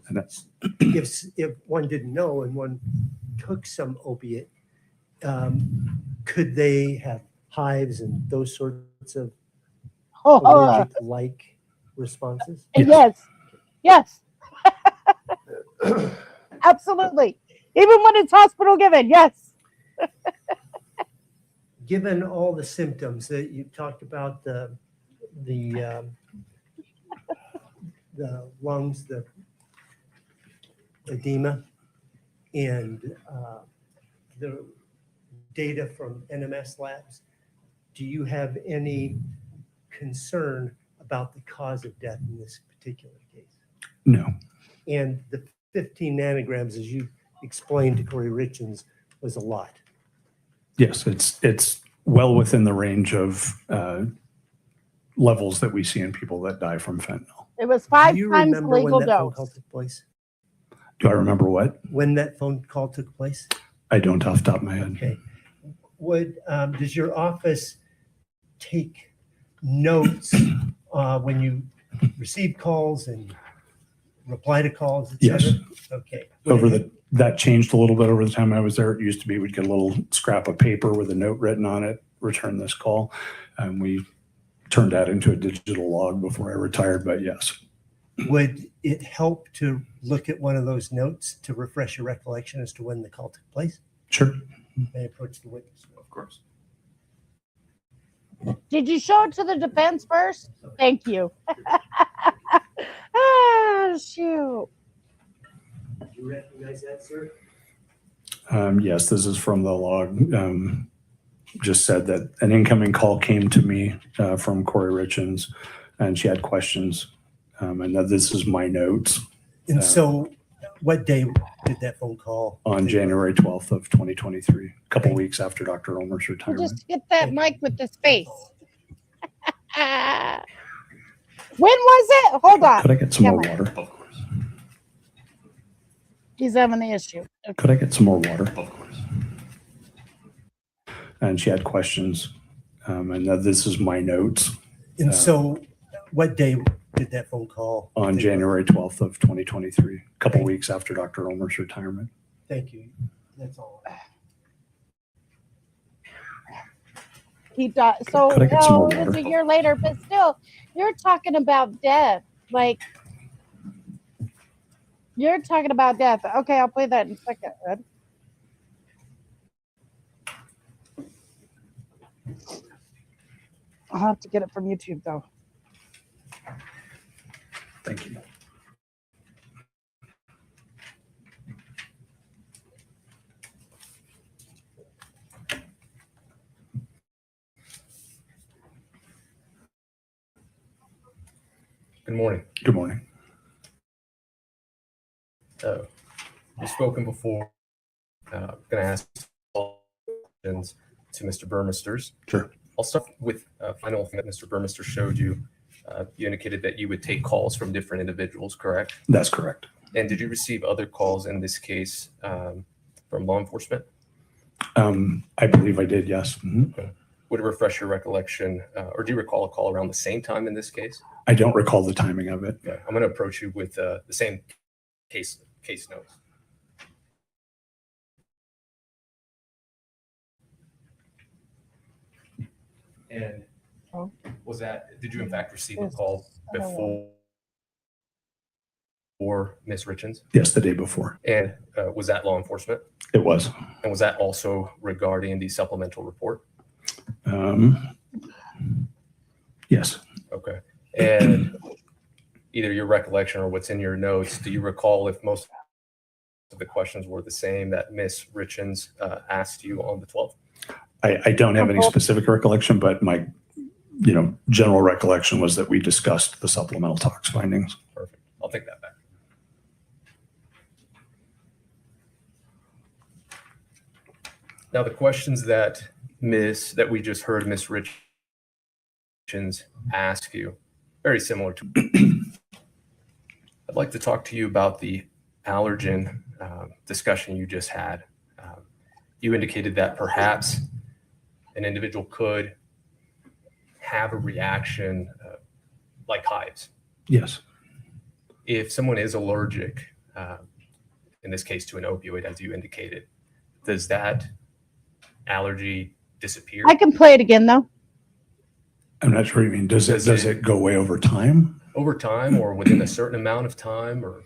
[SPEAKER 8] And that's
[SPEAKER 3] if one didn't know and one took some opiate, could they have hives and those sorts of allergic-like responses?
[SPEAKER 1] Yes. Absolutely. Even when it's hospital given, yes.
[SPEAKER 3] given all the symptoms that you talked about, the lungs, the edema, and the data from NMS labs, do you have any concern about the cause of death in this particular case?
[SPEAKER 8] No.
[SPEAKER 3] And the 15 nanograms, as you explained to Kouri Richins, was a lot.
[SPEAKER 8] Yes, it's well within the range of levels that we see in people that die from fentanyl.
[SPEAKER 1] It was 5
[SPEAKER 3] Do you
[SPEAKER 1] times
[SPEAKER 3] remember
[SPEAKER 1] legal
[SPEAKER 3] when that phone call
[SPEAKER 1] dose.
[SPEAKER 3] took place?
[SPEAKER 8] Do I remember what?
[SPEAKER 3] When that phone call took place?
[SPEAKER 8] I don't off the top of my head.
[SPEAKER 3] Okay. Does your office take notes when you receive calls and reply to calls, et
[SPEAKER 8] Yes.
[SPEAKER 3] cetera? Okay.
[SPEAKER 8] That changed a little bit over the time I was there. It used to be we'd get a little scrap of paper with a note written on it, return this call. And we turned that into a digital log before I retired, but yes.
[SPEAKER 3] Would it help to look at one of those notes to refresh your recollection as to when the call took place?
[SPEAKER 8] Sure.
[SPEAKER 3] May I approach the witness?
[SPEAKER 2] Of course.
[SPEAKER 1] Did you show it to the defense first? Thank you. Ah, shoot.
[SPEAKER 3] Do you recognize that, sir?
[SPEAKER 8] Yes, this is from the log. Just said that an incoming call came to me from Kouri Richins, and she had questions. And that this is my notes
[SPEAKER 3] And so what day did that phone call?
[SPEAKER 8] on January 12th of 2023, a couple weeks after Dr. Ulmer's retirement.
[SPEAKER 1] Just get that mic with the space. When was it? Hold on.
[SPEAKER 8] Could I get some more
[SPEAKER 1] Come on.
[SPEAKER 8] water?
[SPEAKER 2] Of course.
[SPEAKER 1] He's having the issue.
[SPEAKER 8] Could I get some more water?
[SPEAKER 2] Of course.
[SPEAKER 8] And she had questions. And that this is my notes
[SPEAKER 3] And so what day did that phone call?
[SPEAKER 8] on January 12th of 2023, a couple weeks after Dr. Ulmer's retirement.
[SPEAKER 3] Thank you. That's all.
[SPEAKER 1] He died. So
[SPEAKER 8] Could I get some more
[SPEAKER 1] it was
[SPEAKER 8] water?
[SPEAKER 1] a year later, but still, you're talking about death. Like, you're talking about death. Okay, I'll play that in a second. Ed. I'll have to get it from YouTube though.
[SPEAKER 8] Thank you.
[SPEAKER 4] Good morning.
[SPEAKER 8] Good morning.
[SPEAKER 4] We've spoken before. I'm going to ask questions to Mr. Burmisters.
[SPEAKER 8] Sure.
[SPEAKER 4] I'll start with a final thing that Mr. Burmister showed you. You indicated that you would take calls from different individuals, correct?
[SPEAKER 8] That's correct.
[SPEAKER 4] And did you receive other calls in this case from law enforcement?
[SPEAKER 8] I believe I did, yes. Mhm.
[SPEAKER 4] Would it refresh your recollection, or do you recall a call around the same time in this case?
[SPEAKER 8] I don't recall the timing of it.
[SPEAKER 4] Okay. I'm going to approach you with the same case notes. And did you in fact receive a call before Ms. Richins?
[SPEAKER 8] Yes, the day before.
[SPEAKER 4] And was that law enforcement?
[SPEAKER 8] It was.
[SPEAKER 4] And was that also regarding the supplemental report?
[SPEAKER 8] Yes.
[SPEAKER 4] Okay. And either your recollection or what's in your notes, do you recall if most of the questions were the same that Ms. Richins asked you on the 12th?
[SPEAKER 8] I don't have any specific recollection, but my, general recollection was that we discussed the supplemental tox findings.
[SPEAKER 4] Perfect. I'll take that back. Now, the questions that we just heard Ms. Richins ask you, very similar to. I'd like to talk to you about the allergen discussion you just had. You indicated that perhaps an individual could have a reaction like hives.
[SPEAKER 8] Yes.
[SPEAKER 4] If someone is allergic, in this case to an opioid, as you indicated, does that allergy disappear?
[SPEAKER 1] I can play it again though.
[SPEAKER 8] I'm not sure what you mean. Does it go away over time?
[SPEAKER 4] Over time or within a certain amount of time? Or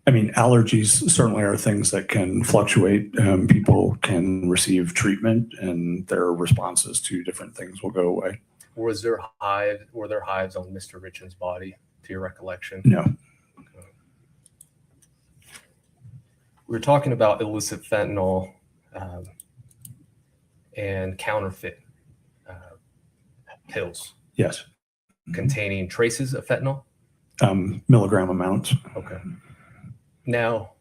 [SPEAKER 8] I mean, allergies certainly are things that can fluctuate. People can receive treatment and their responses to different things will go away.
[SPEAKER 4] Were there hives on Mr. Richins' body, to your recollection?
[SPEAKER 8] No.
[SPEAKER 4] We were talking about illicit fentanyl and counterfeit pills
[SPEAKER 8] Yes.
[SPEAKER 4] containing traces of fentanyl.
[SPEAKER 8] Milligram amounts.
[SPEAKER 4] Okay. Now,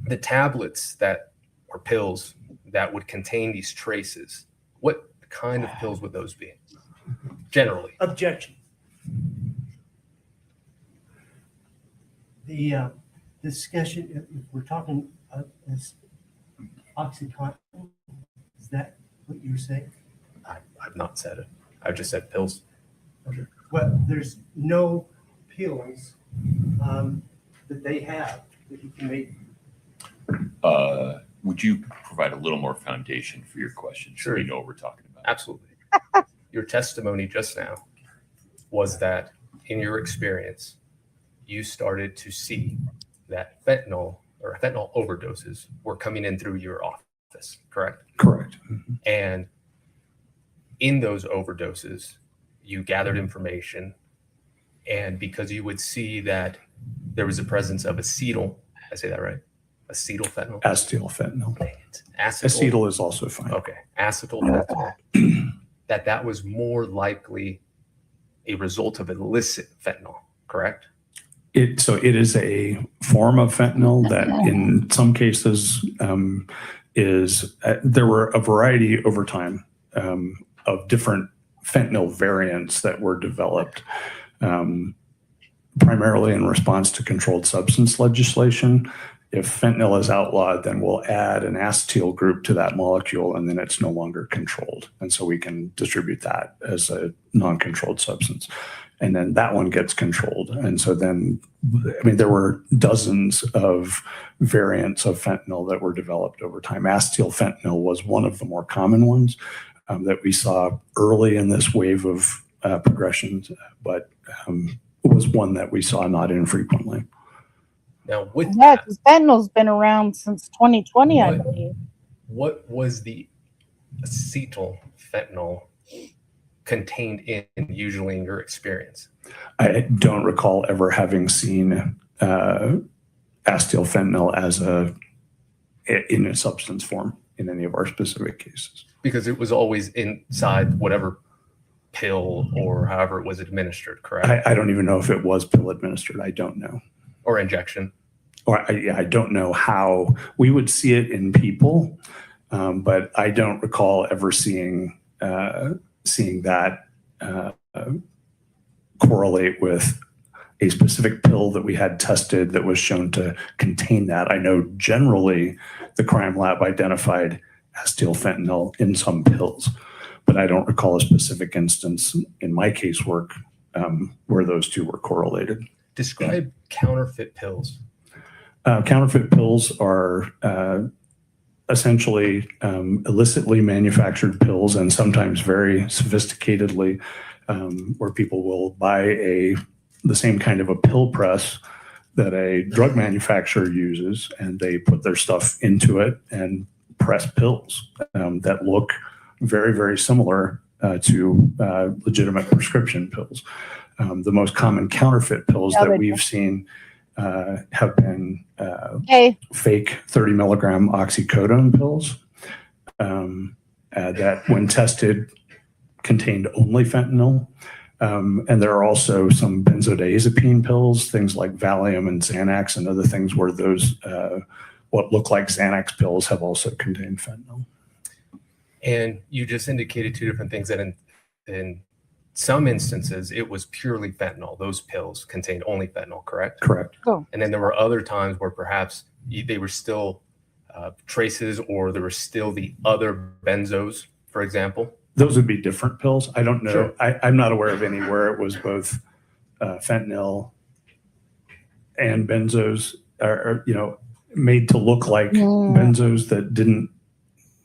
[SPEAKER 4] the tablets that or pills that would contain these traces, what kind of pills would those be? Generally.
[SPEAKER 3] Objection. The discussion, if we're talking is Oxycontin, is that what you're saying?
[SPEAKER 4] I've not said it. I've just said pills.
[SPEAKER 3] Okay. Well, there's no pills that they have that you can make.
[SPEAKER 2] Would you provide a little more foundation for your question so
[SPEAKER 4] Sure.
[SPEAKER 2] we know what we're talking about?
[SPEAKER 4] Absolutely. Your testimony just now was that in your experience, you started to see that fentanyl or fentanyl overdoses were coming in through your office, correct?
[SPEAKER 8] Correct.
[SPEAKER 4] And in those overdoses, you gathered information. And because you would see that there was a presence of acetyl, I say that right? Acetyl fentanyl?
[SPEAKER 8] Acetyl fentanyl.
[SPEAKER 4] Dang it.
[SPEAKER 8] Acetyl is also fine.
[SPEAKER 4] Okay. Acetyl fentanyl. that was more likely a result of illicit fentanyl, correct?
[SPEAKER 8] So it is a form of fentanyl that in some cases there were a variety over time of different fentanyl variants that were developed primarily in response to controlled substance legislation. If fentanyl is outlawed, then we'll add an acetyl group to that molecule, and then it's no longer controlled. And so we can distribute that as a non-controlled substance. And then that one gets controlled. And so then, I mean, there were dozens of variants of fentanyl that were developed over time. Acetyl fentanyl was one of the more common ones that we saw early in this wave of progressions, but was one that we saw not infrequently.
[SPEAKER 4] Now, with
[SPEAKER 1] Yeah, because fentanyl's been around since 2020, I believe.
[SPEAKER 4] what was the acetyl fentanyl contained in usually in your experience?
[SPEAKER 8] I don't recall ever having seen acetyl fentanyl as in a substance form in any of our specific cases.
[SPEAKER 4] Because it was always inside whatever pill or however it was administered, correct?
[SPEAKER 8] I don't even know if it was pill administered. I don't know.
[SPEAKER 4] Or injection.
[SPEAKER 8] Or I don't know how we would see it in people, but I don't recall ever seeing that correlate with a specific pill that we had tested that was shown to contain that. I know generally the crime lab identified acetyl fentanyl in some pills, but I don't recall a specific instance in my casework where those two were correlated.
[SPEAKER 4] Describe counterfeit pills.
[SPEAKER 8] Counterfeit pills are essentially illicitly manufactured pills, and sometimes very sophisticatedly, where people will buy the same kind of a pill press that a drug manufacturer uses, and they put their stuff into it and press pills that look very, very similar to legitimate prescription pills. The most common counterfeit pills that we've seen have been fake 30 milligram oxycodone pills that when tested contained only fentanyl. And there are also some benzodiazepine pills, things like Valium and Xanax and other things where those what look like Xanax pills have also contained fentanyl.
[SPEAKER 4] And you just indicated two different things, that in some instances, it was purely fentanyl. Those pills contained only fentanyl, correct?
[SPEAKER 8] Correct.
[SPEAKER 1] Oh.
[SPEAKER 4] And then there were other times where perhaps they were still traces, or there were still the other benzos, for example.
[SPEAKER 8] Those would be different pills. I don't know.
[SPEAKER 4] Sure.
[SPEAKER 8] I'm not aware of any where it was both fentanyl and benzos, or made to look like benzos that didn't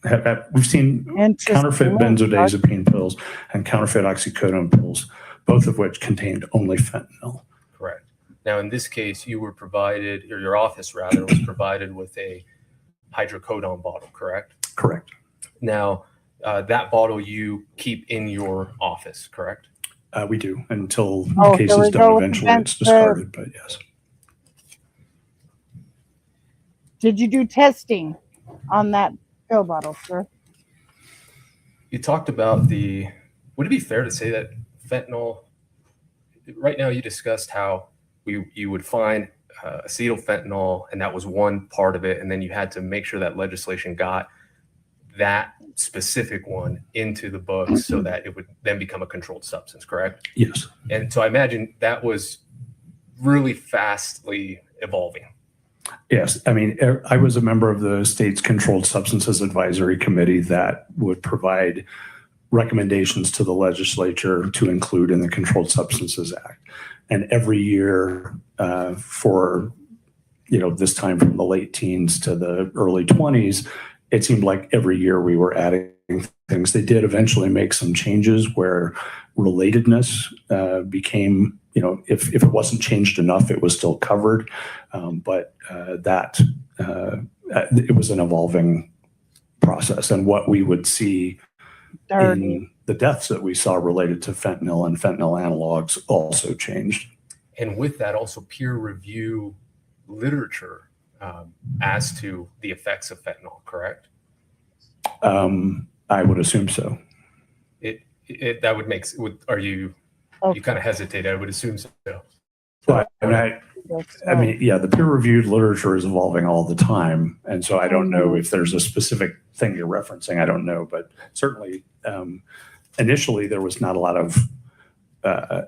[SPEAKER 8] have. We've seen counterfeit benzodiazepine pills and counterfeit oxycodone pills, both of which contained only fentanyl.
[SPEAKER 4] Correct. Now, in this case, you were provided, or your office rather, was provided with a hydrocodone bottle, correct?
[SPEAKER 8] Correct.
[SPEAKER 4] Now, that bottle you keep in your office, correct?
[SPEAKER 8] We do until
[SPEAKER 1] Oh,
[SPEAKER 8] case
[SPEAKER 1] here
[SPEAKER 8] is
[SPEAKER 1] we
[SPEAKER 8] done.
[SPEAKER 1] go with
[SPEAKER 8] Eventually,
[SPEAKER 1] the
[SPEAKER 8] it's discarded. But yes,
[SPEAKER 1] Did you do testing on that pill bottle, sir?
[SPEAKER 4] You talked about would it be fair to say that fentanyl, right now you discussed how you would find acetylfentanyl and that was one part of it. And then you had to make sure that legislation got that specific one into the books so that it would then become a controlled substance, correct?
[SPEAKER 8] yes,
[SPEAKER 4] And so I imagine that was really fastly evolving.
[SPEAKER 8] yes. I mean, I was a member of the state's Controlled Substances Advisory Committee that would provide recommendations to the legislature to include in the Controlled Substances Act. And every year for, this time from the late teens to the early 20s, it seemed like every year we were adding things. They did eventually make some changes where relatedness became, if it wasn't changed enough, it was still covered. But it was an evolving process. And what we would see in the deaths that we saw related to fentanyl and fentanyl analogs also changed.
[SPEAKER 4] And with that, also peer review literature as to the effects of fentanyl, correct?
[SPEAKER 8] I would assume so.
[SPEAKER 4] That would make, you kind of hesitate, I would assume so.
[SPEAKER 8] But I mean, yeah, the peer-reviewed literature is evolving all the time. And so I don't know if there's a specific thing you're referencing. I don't know. But certainly, initially, there was not a lot of,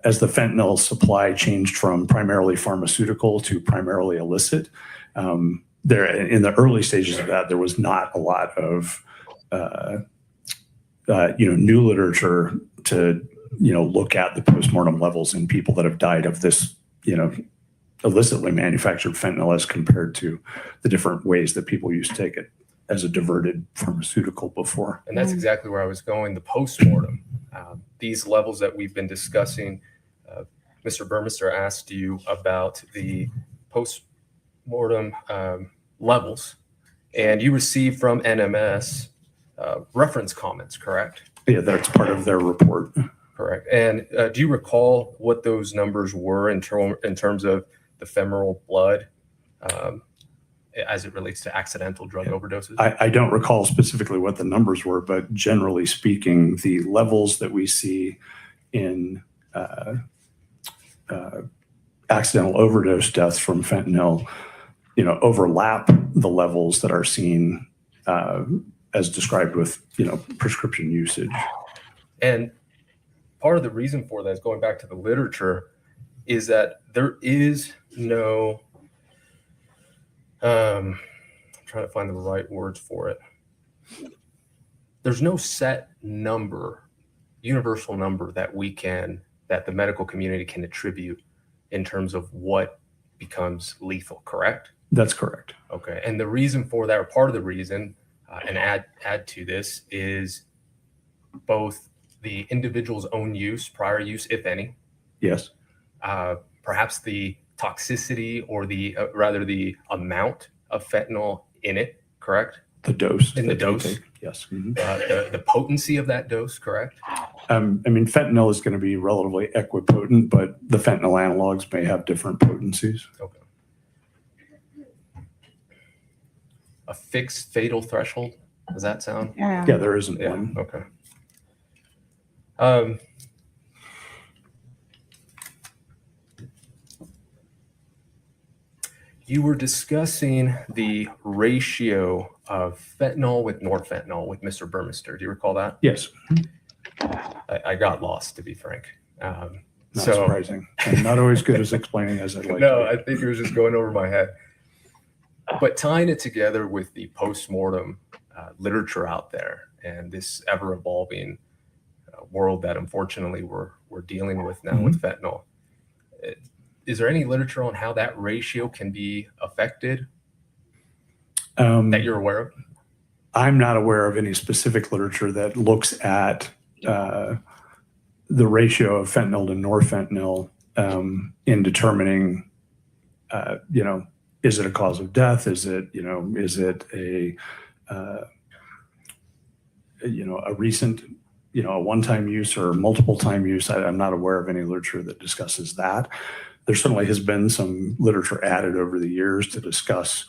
[SPEAKER 8] as the fentanyl supply changed from primarily pharmaceutical to primarily illicit, there in the early stages of that, there was not a lot of, new literature to, look at the postmortem levels in people that have died of this, illicitly manufactured fentanyl as compared to the different ways that people used to take it as a diverted pharmaceutical before.
[SPEAKER 4] And that's exactly where I was going, the postmortem. These levels that we've been discussing, Mr. Burmester asked you about the postmortem levels, and you received from NMS reference comments, correct?
[SPEAKER 8] Yeah, that's part of their report.
[SPEAKER 4] Correct. And do you recall what those numbers were in terms of the femoral blood as it relates to accidental drug overdoses?
[SPEAKER 8] I don't recall specifically what the numbers were, but generally speaking, the levels that we see in accidental overdose deaths from fentanyl, overlap the levels that are seen as described with, prescription usage.
[SPEAKER 4] And part of the reason for that is going back to the literature is that there is no, I'm trying to find the right words for it. There's no set number, universal number that the medical community can attribute in terms of what becomes lethal, correct?
[SPEAKER 8] That's correct.
[SPEAKER 4] Okay. And the reason for that, or part of the reason, and add to this, is both the individual's own use, prior use, if any.
[SPEAKER 8] Yes.
[SPEAKER 4] Perhaps the toxicity or rather the amount of fentanyl in it, correct?
[SPEAKER 8] The dose.
[SPEAKER 4] In the dose.
[SPEAKER 8] Yes. Mm-hmm.
[SPEAKER 4] The potency of that dose, correct?
[SPEAKER 8] Fentanyl is going to be relatively equipotent, but the fentanyl analogs may have different potencies.
[SPEAKER 4] Okay. A fixed fatal threshold? Does that sound?
[SPEAKER 1] Yeah.
[SPEAKER 8] Yeah, there isn't one.
[SPEAKER 4] Okay. You were discussing the ratio of fentanyl with norfentanyl with Mr. Burmester. Do you recall that?
[SPEAKER 8] Yes.
[SPEAKER 4] I got lost, to be frank.
[SPEAKER 8] Not surprising. I'm not always good as explaining as I'd like
[SPEAKER 4] No,
[SPEAKER 8] to
[SPEAKER 4] I think it was just going over my head. But tying it together with the postmortem literature out there and this ever-evolving world that unfortunately we're dealing with now with fentanyl, is there any literature on how that ratio can be affected that you're aware of?
[SPEAKER 8] I'm not aware of any specific literature that looks at the ratio of fentanyl to norfentanyl in determining is it a cause of death? Is it a a recent, a one-time use or multiple time use? I'm not aware of any literature that discusses that. There certainly has been some literature added over the years to discuss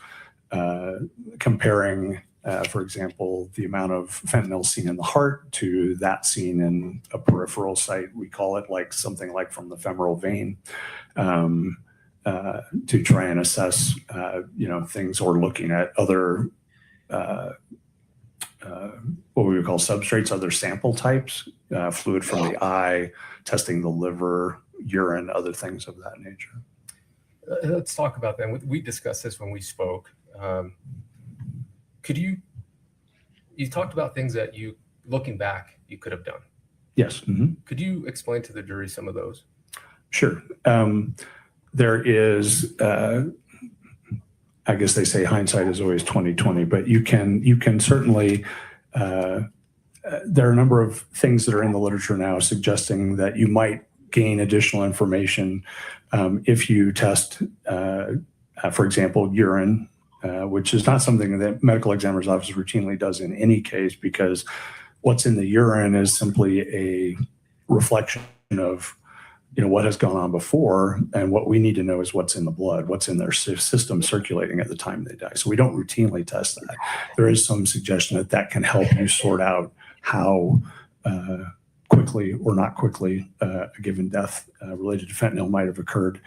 [SPEAKER 8] comparing, for example, the amount of fentanyl seen in the heart to that seen in a peripheral site. We call it like something like from the femoral vein, to try and assess, things, or looking at other what we would call substrates, other sample types, fluid from the eye, testing the liver, urine, other things of that nature.
[SPEAKER 4] Let's talk about that. We discussed this when we spoke. You talked about things that looking back, you could have done.
[SPEAKER 8] Yes. Mm-hmm.
[SPEAKER 4] Could you explain to the jury some of those?
[SPEAKER 8] Sure. There is, I guess they say hindsight is always 20/20, but you can certainly, there are a number of things that are in the literature now suggesting that you might gain additional information if you test, for example, urine, which is not something that medical examiner's office routinely does in any case, because what's in the urine is simply a reflection of what has gone on before, and what we need to know is what's in the blood, what's in their system circulating at the time they die. So we don't routinely test that. There is some suggestion that that can help you sort out how quickly or not quickly a given death related to fentanyl might have occurred.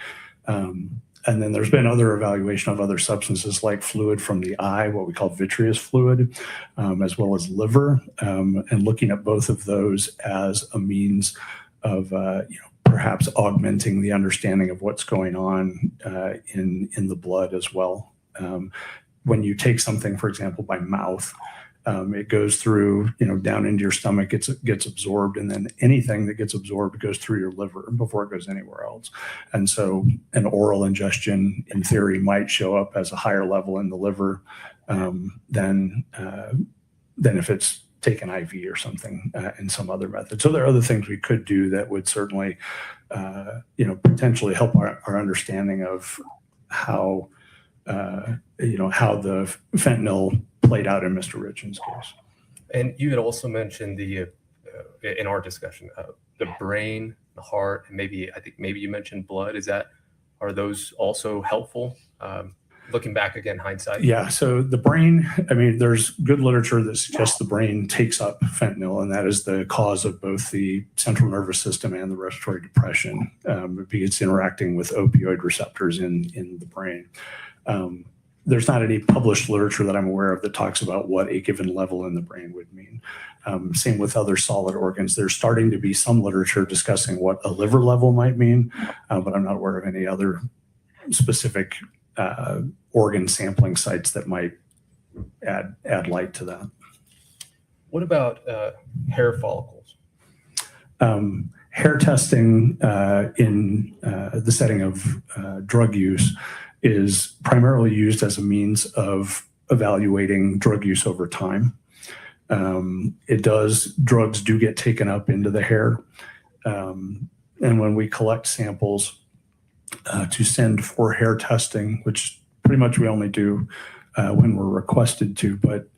[SPEAKER 8] And then there's been other evaluation of other substances like fluid from the eye, what we call vitreous fluid, as well as liver, and looking at both of those as a means of perhaps augmenting the understanding of what's going on in the blood as well. When you take something, for example, by mouth, it goes through, down into your stomach, gets absorbed, and then anything that gets absorbed goes through your liver before it goes anywhere else. And so an oral ingestion, in theory, might show up as a higher level in the liver than if it's taken IV or something in some other method. So there are other things we could do that would certainly, potentially help our understanding of how the fentanyl played out in Mr. Richins' case.
[SPEAKER 4] And you had also mentioned in our discussion, the brain, the heart, and maybe you mentioned blood. Are those also helpful? Looking back again, hindsight.
[SPEAKER 8] Yeah. So the brain, there's good literature that suggests the brain takes up fentanyl, and that is the cause of both the central nervous system and the respiratory depression. It's interacting with opioid receptors in the brain. There's not any published literature that I'm aware of that talks about what a given level in the brain would mean. Same with other solid organs. There's starting to be some literature discussing what a liver level might mean, but I'm not aware of any other specific organ sampling sites that might add light to that.
[SPEAKER 4] What about hair follicles?
[SPEAKER 8] Hair testing in the setting of drug use is primarily used as a means of evaluating drug use over time. Drugs do get taken up into the hair. And when we collect samples to send for hair testing, which pretty much we only do when we're requested to, but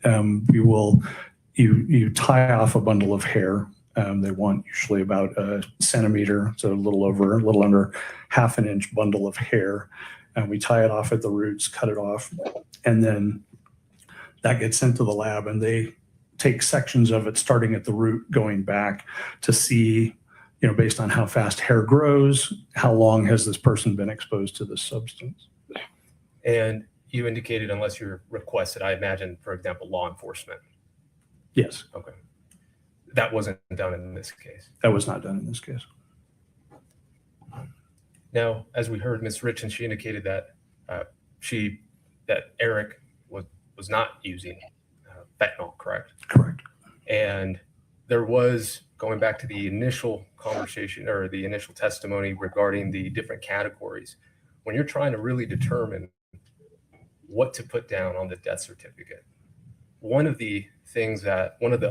[SPEAKER 8] you tie off a bundle of hair. They want usually about a centimeter, so a little under half an inch bundle of hair. And we tie it off at the roots, cut it off, and then that gets sent to the lab, and they take sections of it starting at the root going back to see, based on how fast hair grows, how long has this person been exposed to this substance.
[SPEAKER 4] And you indicated unless you're requested, I imagine, for example, law enforcement.
[SPEAKER 8] Yes.
[SPEAKER 4] Okay. That wasn't done in this case.
[SPEAKER 8] That was not done in this case.
[SPEAKER 4] Now, as we heard, Ms. Richins, she indicated that Eric was not using fentanyl, correct?
[SPEAKER 8] Correct.
[SPEAKER 4] And there was, going back to the initial conversation or the initial testimony regarding the different categories, when you're trying to really determine what to put down on the death certificate, one of the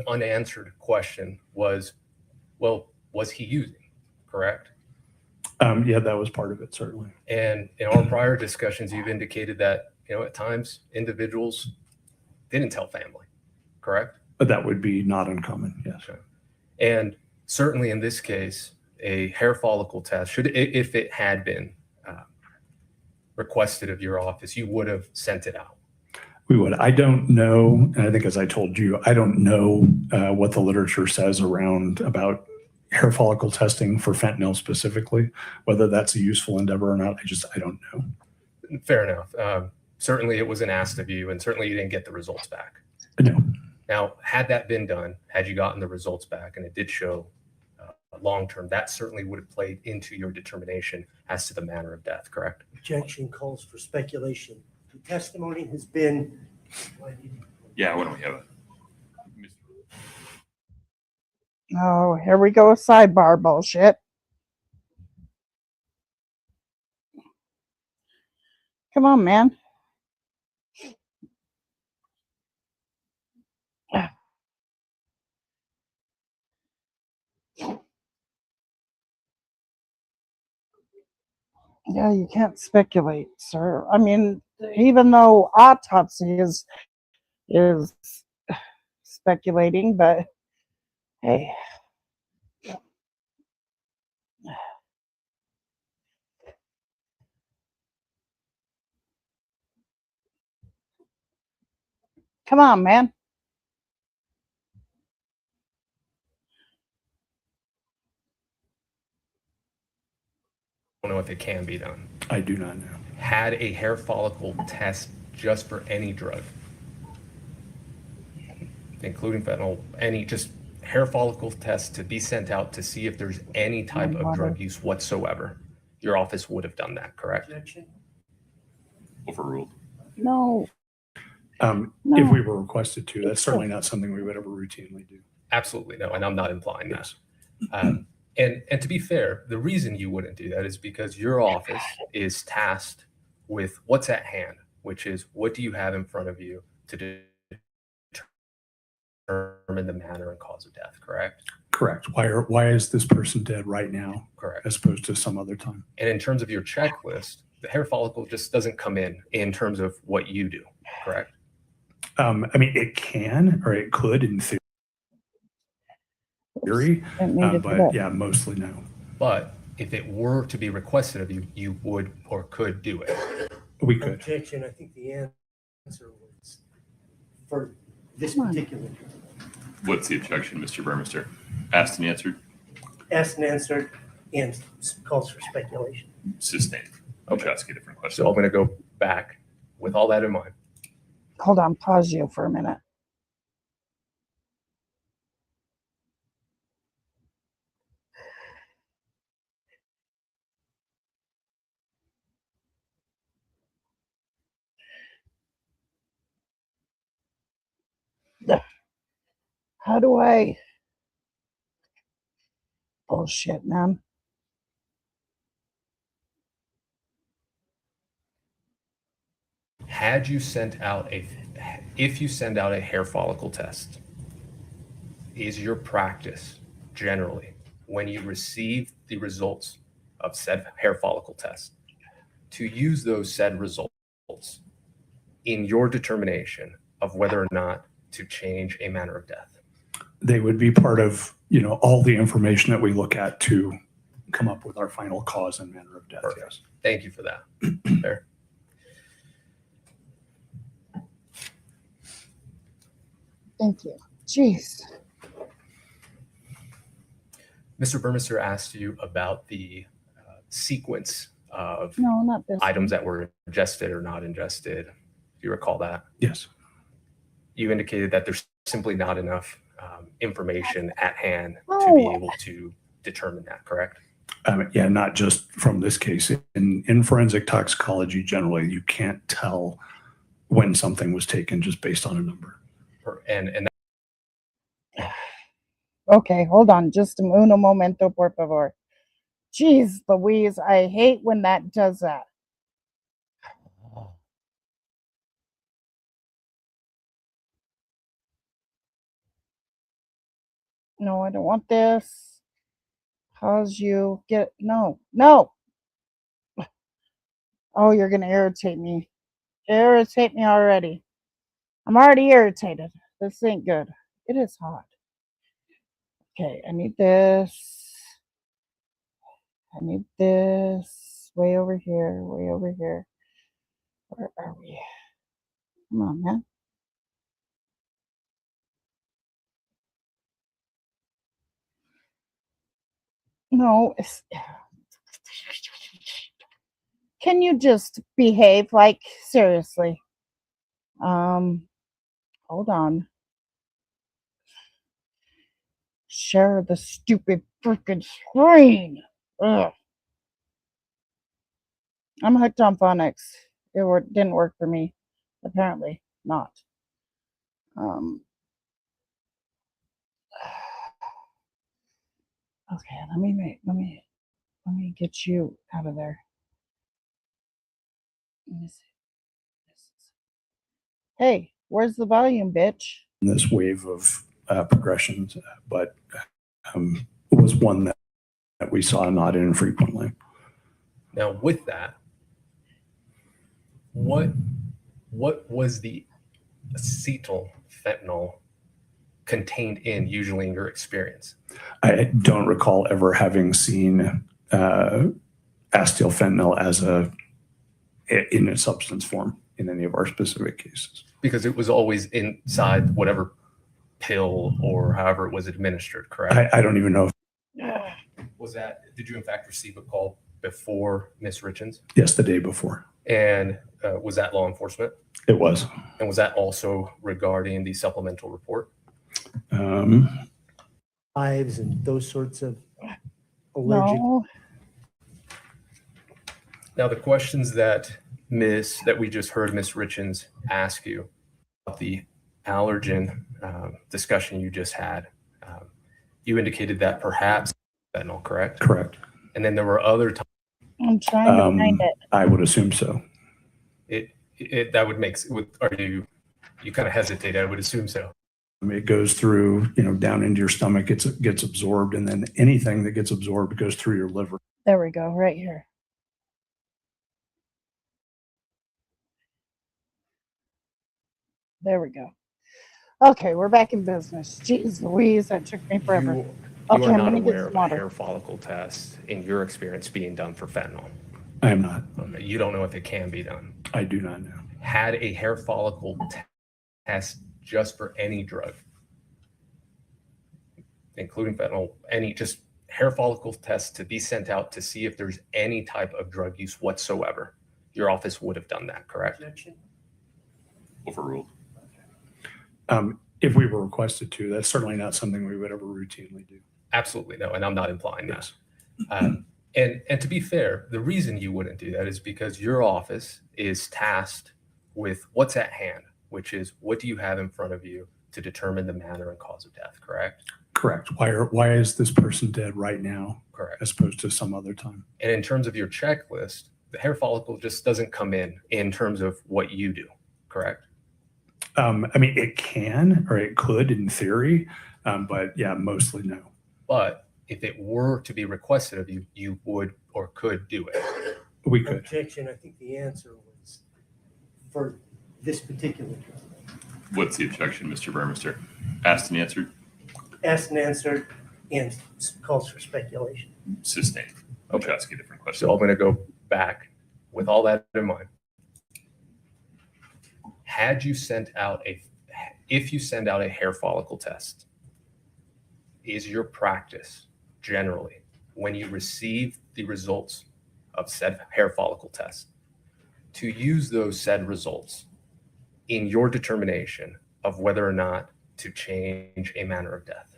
[SPEAKER 4] unanswered question was, well, was he using, correct?
[SPEAKER 8] Yeah, that was part of it, certainly.
[SPEAKER 4] And in our prior discussions, you've indicated that, at times individuals didn't tell family, correct?
[SPEAKER 8] But that would be not uncommon, yes.
[SPEAKER 4] Okay. And certainly in this case, a hair follicle test, if it had been requested of your office, you would have sent it out.
[SPEAKER 8] We would. I don't know, and I think as I told you, I don't know what the literature says about hair follicle testing for fentanyl specifically, whether that's a useful endeavor or not. I don't know.
[SPEAKER 4] Fair enough. Certainly it wasn't asked of you, and certainly you didn't get the results back.
[SPEAKER 8] No.
[SPEAKER 4] Now, had that been done, had you gotten the results back and it did show long-term, that certainly would have played into your determination as to the manner of death, correct?
[SPEAKER 3] Objection calls for speculation. The testimony has been.
[SPEAKER 2] Yeah, why don't we have it?
[SPEAKER 1] Oh, here we go with sidebar bullshit. Come on, man. Yeah, you can't speculate, sir. I mean, even though autopsy is speculating, but hey. Come on, man.
[SPEAKER 4] I don't know if it can be done.
[SPEAKER 8] I do not know.
[SPEAKER 4] Had a hair follicle test just for any drug, including fentanyl, any just hair follicle test to be sent out to see if there's any type of drug use whatsoever, your office would have done that, correct?
[SPEAKER 3] Objection.
[SPEAKER 2] Overruled.
[SPEAKER 1] No.
[SPEAKER 8] If we were requested to, that's certainly not something we would ever routinely do.
[SPEAKER 4] Absolutely no, and I'm not implying that.
[SPEAKER 8] Yes.
[SPEAKER 4] And to be fair, the reason you wouldn't do that is because your office is tasked with what's at hand, which is what do you have in front of you to determine the manner and cause of death, correct?
[SPEAKER 8] Correct. Why is this person dead right now
[SPEAKER 4] Correct.
[SPEAKER 8] as opposed to some other time?
[SPEAKER 4] And in terms of your checklist, the hair follicle just doesn't come in terms of what you do, correct?
[SPEAKER 8] I mean, it can or it could in theory, but yeah, mostly no.
[SPEAKER 4] But if it were to be requested of you, you would or could do it.
[SPEAKER 8] We could.
[SPEAKER 3] Objection. I think the answer was for this particular.
[SPEAKER 2] What's the objection, Mr. Burmester? Asked and answered?
[SPEAKER 3] Asked and answered and calls for speculation.
[SPEAKER 2] Sustained. I'll ask you a different question.
[SPEAKER 4] So I'm going to go back with all that in mind.
[SPEAKER 1] Hold on, pause you for a minute. How do I? Bullshit, man.
[SPEAKER 4] If you send out a hair follicle test, is your practice generally when you receive the results of said hair follicle test to use those said results in your determination of whether or not to change a manner of death?
[SPEAKER 8] They would be part of, all the information that we look at to come up with our final cause and manner of death.
[SPEAKER 4] Perfect.
[SPEAKER 8] Yes.
[SPEAKER 4] Thank you for that. Fair.
[SPEAKER 1] Thank you. Jeez.
[SPEAKER 4] Mr. Burmester asked you about the sequence of
[SPEAKER 1] No, not this.
[SPEAKER 4] items that were ingested or not ingested. Do you recall that?
[SPEAKER 8] Yes.
[SPEAKER 4] You indicated that there's simply not enough information at hand to be able to determine that, correct?
[SPEAKER 8] Yeah, not just from this case. In forensic toxicology, generally, you can't tell when something was taken just based on a number.
[SPEAKER 4] And
[SPEAKER 1] Okay, hold on. Just un momento, por favor. Jeez Louise, I hate when that does that. No, I don't want this. cause you get no. Oh, you're gonna irritate me. Irritate me already. I'm already irritated. This ain't good. It is hot. Okay, I need this. I need this. Way over here. Way over here. Where are we? Come on, man. No, can you just behave? Like, seriously. Hold on. Share the stupid freaking screen. Ugh. I'm hooked on phonics. It didn't work for me. Apparently not. Okay, let me get you out of there. Let me see. Hey, where's the volume, bitch?
[SPEAKER 8] This wave of progressions, but was one that we saw not infrequently.
[SPEAKER 4] Now, with that, what was the acetyl fentanyl contained in usually in your experience?
[SPEAKER 8] I don't recall ever having seen acetyl fentanyl as in a substance form in any of our specific cases.
[SPEAKER 4] Because it was always inside whatever pill or however it was administered, correct?
[SPEAKER 8] I don't even know.
[SPEAKER 4] Did you in fact receive a call before Miss Richins?
[SPEAKER 8] Yes, the day before.
[SPEAKER 4] And was that law enforcement?
[SPEAKER 8] It was.
[SPEAKER 4] And was that also regarding the supplemental report?
[SPEAKER 3] Lives and those sorts of allergic.
[SPEAKER 1] No.
[SPEAKER 4] Now, the questions that we just heard Miss Richins ask you about the allergen discussion you just had, you indicated that perhaps fentanyl, correct?
[SPEAKER 8] Correct.
[SPEAKER 4] And then there were other times.
[SPEAKER 1] I'm trying to find it.
[SPEAKER 8] I would assume so.
[SPEAKER 4] That would make. You kind of hesitate? I would assume so.
[SPEAKER 8] It goes through, down into your stomach, gets absorbed, and then anything that gets absorbed goes through your liver.
[SPEAKER 1] There we go, right here. There we go. Okay, we're back in business. Jeez Louise, that took me forever.
[SPEAKER 4] You
[SPEAKER 1] Okay,
[SPEAKER 4] are
[SPEAKER 1] I'm
[SPEAKER 4] not
[SPEAKER 1] gonna
[SPEAKER 4] aware
[SPEAKER 1] get
[SPEAKER 4] of
[SPEAKER 1] some
[SPEAKER 4] a
[SPEAKER 1] water.
[SPEAKER 4] hair follicle test in your experience being done for fentanyl.
[SPEAKER 8] I am not.
[SPEAKER 4] Okay, you don't know if it can be done.
[SPEAKER 8] I do not know.
[SPEAKER 4] Had a hair follicle test just for any drug, including fentanyl, any just hair follicle test to be sent out to see if there's any type of drug use whatsoever, your office would have done that, correct?
[SPEAKER 2] Overruled.
[SPEAKER 8] If we were requested to, that's certainly not something we would ever routinely do.
[SPEAKER 4] Absolutely no, and I'm not implying
[SPEAKER 8] Yes.
[SPEAKER 4] that. And to be fair, the reason you wouldn't do that is because your office is tasked with what's at hand, which is what do you have in front of you to determine the manner and cause of death, correct?
[SPEAKER 8] Correct. Why is this person dead right now
[SPEAKER 4] Correct.
[SPEAKER 8] as opposed to some other time?
[SPEAKER 4] And in terms of your checklist, the hair follicle just doesn't come in terms of what you do, correct?
[SPEAKER 8] It can, or it could in theory, but yeah, mostly no.
[SPEAKER 4] But if it were to be requested of you, you would or could do it.
[SPEAKER 8] We could.
[SPEAKER 3] Objection, I think the answer was for this particular drug.
[SPEAKER 2] What's the objection, Mr. Burmester? Asked and answered?
[SPEAKER 3] Asked and answered, and calls for speculation.
[SPEAKER 2] Sustained. I'll
[SPEAKER 4] Okay.
[SPEAKER 2] ask you a different question.
[SPEAKER 4] So I'm going to go back with all that in mind. If you send out a hair follicle test, is your practice generally when you receive the results of said hair follicle test to use those said results in your determination of whether or not to change a manner of death?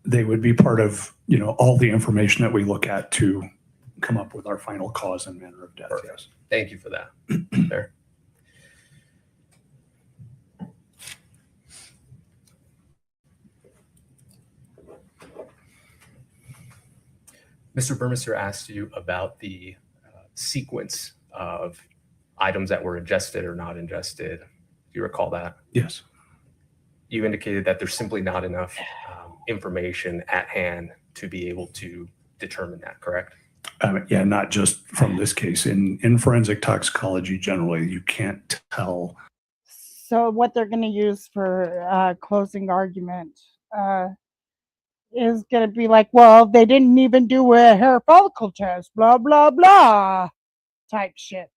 [SPEAKER 8] They would be part of, all the information that we look at to come up with our final cause and manner of death.
[SPEAKER 4] Perfect.
[SPEAKER 8] Yes.
[SPEAKER 4] Thank you for that. There. Mr. Burmester asked you about the sequence of items that were ingested or not ingested. Do you recall that?
[SPEAKER 8] Yes.
[SPEAKER 4] You indicated that there's simply not enough information at hand to be able to determine that, correct?
[SPEAKER 8] Yeah, not just from this case. In forensic toxicology, generally, you can't tell.
[SPEAKER 1] So what they're going to use for closing argument is going to be like, well, they didn't even do a hair follicle test, blah, blah, blah, type shit.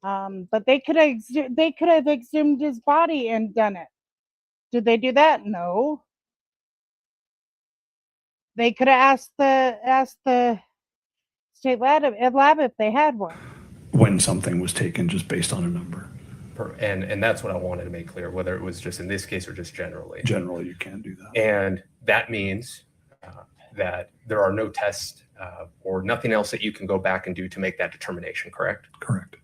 [SPEAKER 1] But they could have exhumed his body and done it. Did they do that? No. They could have asked the state lab if they had one.
[SPEAKER 8] When something was taken just based on a number.
[SPEAKER 4] And that's what I wanted to make clear, whether it was just in this case or just generally.
[SPEAKER 8] Generally, you can do that.
[SPEAKER 4] And that means that there are no tests or nothing else that you can go back and do to make that determination, correct?
[SPEAKER 8] Correct.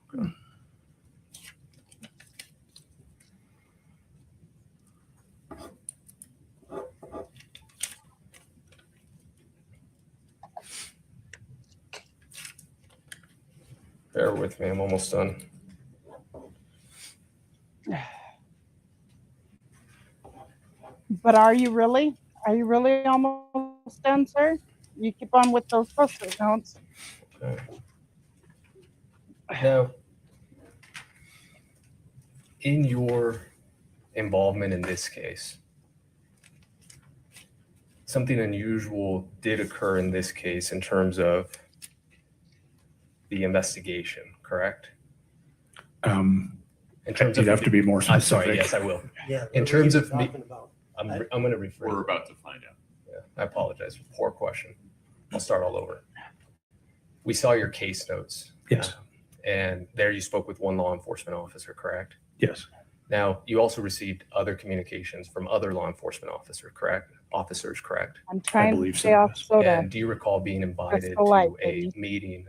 [SPEAKER 4] Bear with me, I'm almost done.
[SPEAKER 1] But are you really? Are you really almost done, sir? You keep on with those post-it notes.
[SPEAKER 4] Okay. Now, in your involvement in this case, something unusual did occur in this case in terms of the investigation, correct? In terms
[SPEAKER 8] You'd
[SPEAKER 4] of
[SPEAKER 8] have to be more
[SPEAKER 4] I'm
[SPEAKER 8] specific.
[SPEAKER 4] sorry, yes, I will.
[SPEAKER 3] Yeah.
[SPEAKER 4] In
[SPEAKER 3] what
[SPEAKER 4] terms
[SPEAKER 3] were you
[SPEAKER 4] of me-
[SPEAKER 3] talking about?
[SPEAKER 4] I'm going to rephrase.
[SPEAKER 2] We're about to find out.
[SPEAKER 4] Yeah, I apologize. Poor question. I'll start all over. We saw your case notes.
[SPEAKER 8] Yes.
[SPEAKER 4] And there you spoke with one law enforcement officer, correct?
[SPEAKER 8] Yes.
[SPEAKER 4] Now, you also received other communications from other law enforcement officers, correct?
[SPEAKER 1] I'm trying to
[SPEAKER 8] believe
[SPEAKER 1] stay
[SPEAKER 8] so,
[SPEAKER 1] off
[SPEAKER 8] yes.
[SPEAKER 1] soda.
[SPEAKER 4] And do you recall being invited
[SPEAKER 1] the light,
[SPEAKER 4] to a
[SPEAKER 1] baby.
[SPEAKER 4] meeting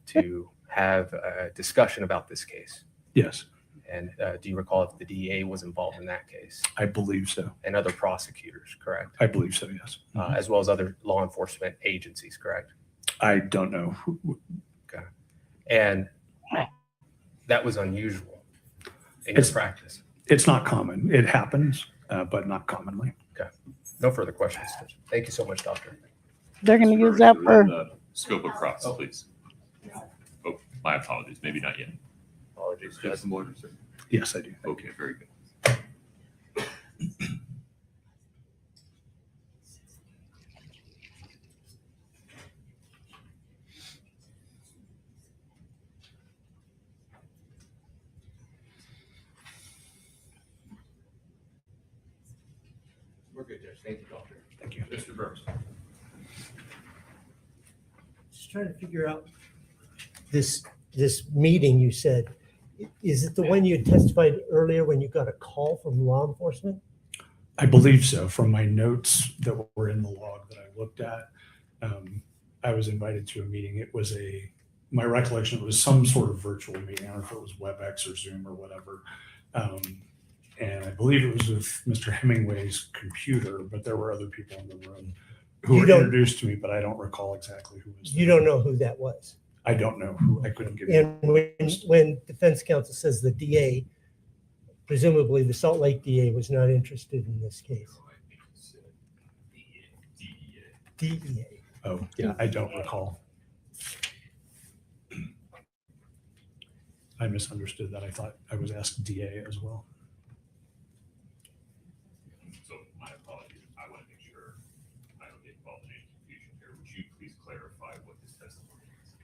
[SPEAKER 4] to have a discussion about this case?
[SPEAKER 8] Yes.
[SPEAKER 4] And do you recall if the DA was involved in that case
[SPEAKER 8] I believe so.
[SPEAKER 4] and other prosecutors, correct?
[SPEAKER 8] I believe so, yes.
[SPEAKER 4] As well as other law enforcement agencies, correct?
[SPEAKER 8] I don't know.
[SPEAKER 4] And that was unusual in your practice.
[SPEAKER 8] It's not common. It happens, but not commonly.
[SPEAKER 4] No further questions. Thank you so much, Doctor.
[SPEAKER 1] They're going to
[SPEAKER 2] Mr.
[SPEAKER 1] use that
[SPEAKER 2] Burris,
[SPEAKER 1] for.
[SPEAKER 2] the scope of cross, please. Oh, my apologies. Maybe not yet.
[SPEAKER 4] Apologies.
[SPEAKER 2] Do you have some more, sir?
[SPEAKER 8] Yes, I do.
[SPEAKER 2] Okay, very good.
[SPEAKER 4] We're good, Judge. Thank you, Doctor.
[SPEAKER 8] Thank you.
[SPEAKER 2] Mr. Burns.
[SPEAKER 3] Just trying to figure out this meeting you said. Is it the one you had testified earlier when you got a call from law enforcement?
[SPEAKER 8] I believe so. From my notes that were in the log that I looked at, I was invited to a meeting. It was my recollection, it was some sort of virtual meeting. I don't know if it was WebEx or Zoom or whatever. And I believe it was with Mr. Hemingway's computer, but there were other people in the room who were introduced to me, but I don't recall exactly who was.
[SPEAKER 3] You don't know who that was?
[SPEAKER 8] I don't know who. I couldn't give you.
[SPEAKER 3] And when defense counsel says the DA, presumably the Salt Lake DA was not interested in this case. DEA.
[SPEAKER 8] Oh, yeah, I don't recall. I misunderstood that. I thought I was asked DA as well.
[SPEAKER 2] So my apologies. I want to make sure I don't get involved in any confusion here. Would you please clarify what this testimony is?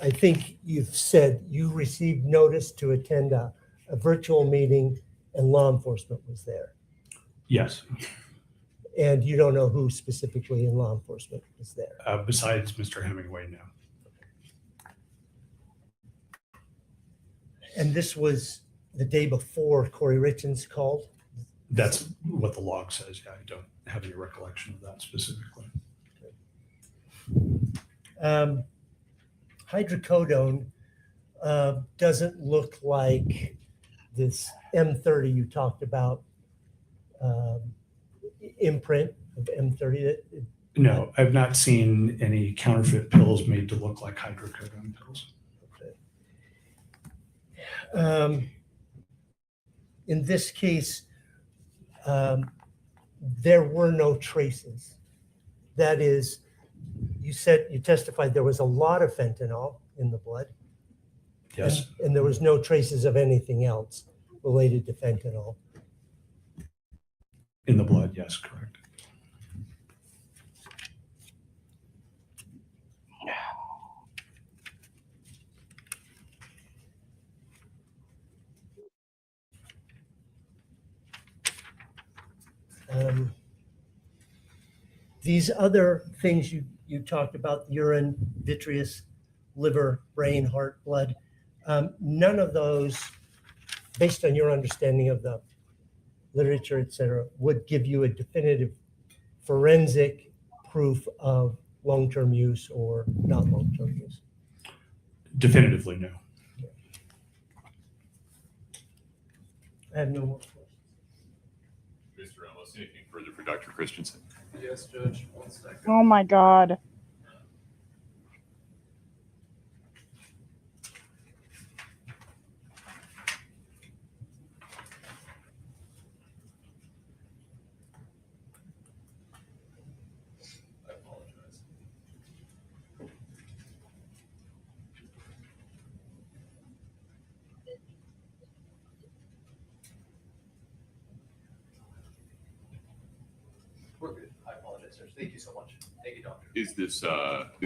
[SPEAKER 3] I think you've said you received notice to attend a virtual meeting and law enforcement was there.
[SPEAKER 8] Yes.
[SPEAKER 3] And you don't know who specifically in law enforcement was there.
[SPEAKER 8] Besides Mr. Hemingway, no.
[SPEAKER 3] And this was the day before Kouri Richins called?
[SPEAKER 8] That's what the log says. Yeah, I don't have any recollection of that specifically.
[SPEAKER 3] Hydrocodone doesn't look like this M30 you talked about, imprint of M30.
[SPEAKER 8] No, I've not seen any counterfeit pills made to look like hydrocodone pills.
[SPEAKER 3] In this case, there were no traces That is, you testified there was a lot of fentanyl in the blood.
[SPEAKER 8] Yes,
[SPEAKER 3] And there was no traces of anything else related to fentanyl.
[SPEAKER 8] in the blood, yes, correct.
[SPEAKER 3] These other things you talked about, urine, vitreous, liver, brain, heart, blood, none of those, based on your understanding of the literature, et cetera, would give you a definitive forensic proof of long-term use or not long-term use.
[SPEAKER 8] Definitively, no.
[SPEAKER 3] I have no more questions.
[SPEAKER 2] Mr. Ellis, anything further for Dr. Christensen?
[SPEAKER 4] Yes, Judge, 1 second.
[SPEAKER 1] Oh my God.
[SPEAKER 4] I apologize. We're good. I apologize, Judge. Thank you so much. Thank you, Doctor.
[SPEAKER 2] Is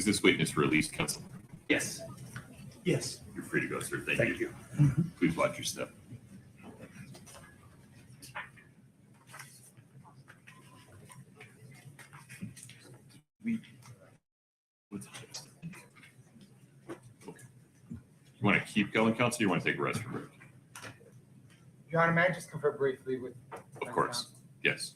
[SPEAKER 2] this witness released, counsel?
[SPEAKER 4] Yes.
[SPEAKER 3] Yes.
[SPEAKER 2] You're free to go, sir. Thank
[SPEAKER 8] Thank
[SPEAKER 2] you.
[SPEAKER 8] you.
[SPEAKER 2] Please watch your step. Okay. You want to keep going, counsel? Or you want to take a restroom break?
[SPEAKER 5] Your Honor, may I just confirm briefly with?
[SPEAKER 2] Of course. Yes.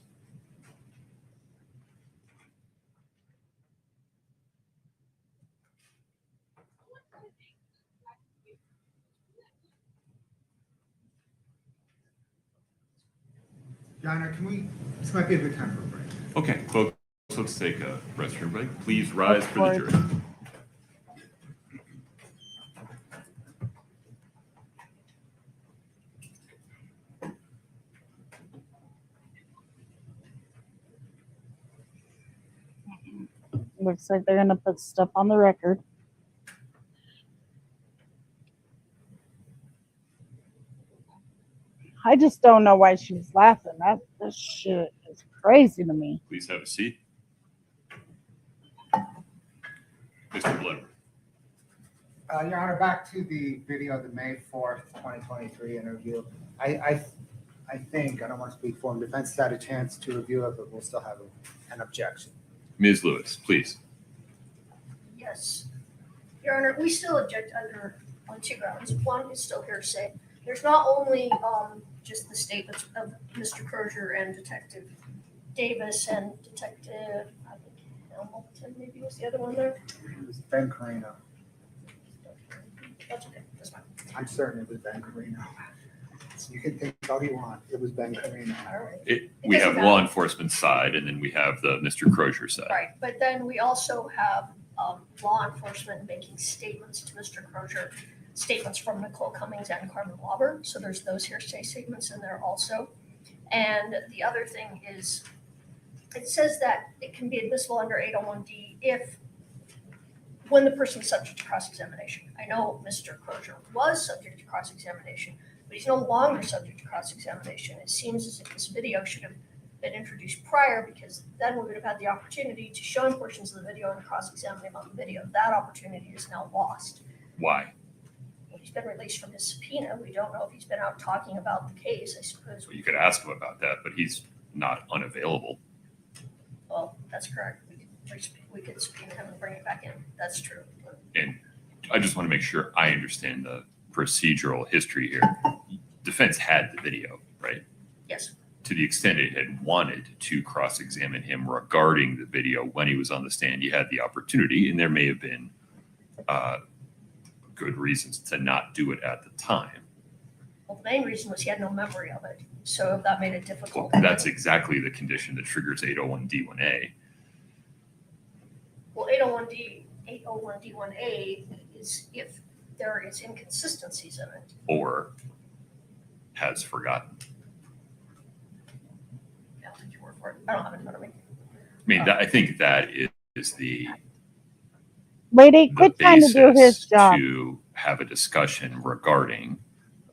[SPEAKER 5] Your Honor, this might be a good time for a break.
[SPEAKER 2] Okay, folks, let's take a restroom break. Please rise
[SPEAKER 1] Of
[SPEAKER 2] for the
[SPEAKER 1] course.
[SPEAKER 2] jury.
[SPEAKER 1] Looks like they're gonna put stuff on the record. I just don't know why she's laughing. This shit is crazy to me.
[SPEAKER 2] Please have a seat. Mr. Bloodworth.
[SPEAKER 5] Your Honor, back to the video, the May 4th, 2023 interview. I think, I don't want to speak for him, defense has had a chance to review it, but we'll still have an objection.
[SPEAKER 2] Ms. Lewis, please.
[SPEAKER 6] Yes. Your Honor, we still object on 2 grounds. One is still hearsay. There's not only just the statements of Mr. Crozier and Detective Davis and Detective, I think Hamilton maybe was the other one there.
[SPEAKER 5] It was Ben Carino.
[SPEAKER 6] That's okay, that's fine.
[SPEAKER 5] I'm certain it was Ben Carino. So you can think all you want. It was Ben Carino.
[SPEAKER 6] All right.
[SPEAKER 2] We have
[SPEAKER 6] doesn't
[SPEAKER 2] law
[SPEAKER 6] matter.
[SPEAKER 2] enforcement side, and then we have the Mr. Crozier side.
[SPEAKER 6] Right, but then we also have law enforcement making statements to Mr. Crozier, statements from Nicole Cummings and Carmen Lauber. So there's those hearsay statements in there also. And the other thing is, it says that it can be admissible under 801D when the person is subject to cross-examination. I know Mr. Crozier was subject to cross-examination, but he's no longer subject to cross-examination. It seems as if this video should have been introduced prior, because then we would have had the opportunity to show him portions of the video and cross-examine him on the video. That opportunity is now lost.
[SPEAKER 2] Why?
[SPEAKER 6] Well, he's been released from his subpoena. We don't know if he's been out talking about the case, I suppose.
[SPEAKER 2] Well, you could ask him about that, but he's not unavailable.
[SPEAKER 6] Well, that's correct. We could subpoena him and bring it back in. That's true.
[SPEAKER 2] And I just want to make sure I understand the procedural history here. Defense had the video, right?
[SPEAKER 6] Yes.
[SPEAKER 2] To the extent it had wanted to cross-examine him regarding the video when he was on the stand, you had the opportunity, and there may have been good reasons to not do it at the time.
[SPEAKER 6] Well, the main reason was he had no memory of it. So that made it
[SPEAKER 2] Well,
[SPEAKER 6] difficult.
[SPEAKER 2] that's exactly the condition that triggers 801D1A.
[SPEAKER 6] Well, 801D1A is if there is inconsistencies in it.
[SPEAKER 2] Or has forgotten.
[SPEAKER 6] I'll take your word for it. I don't have it in front of me.
[SPEAKER 2] mean, I think that is the
[SPEAKER 1] Lady, quit trying to do his
[SPEAKER 2] basis
[SPEAKER 1] job.
[SPEAKER 2] to have a discussion regarding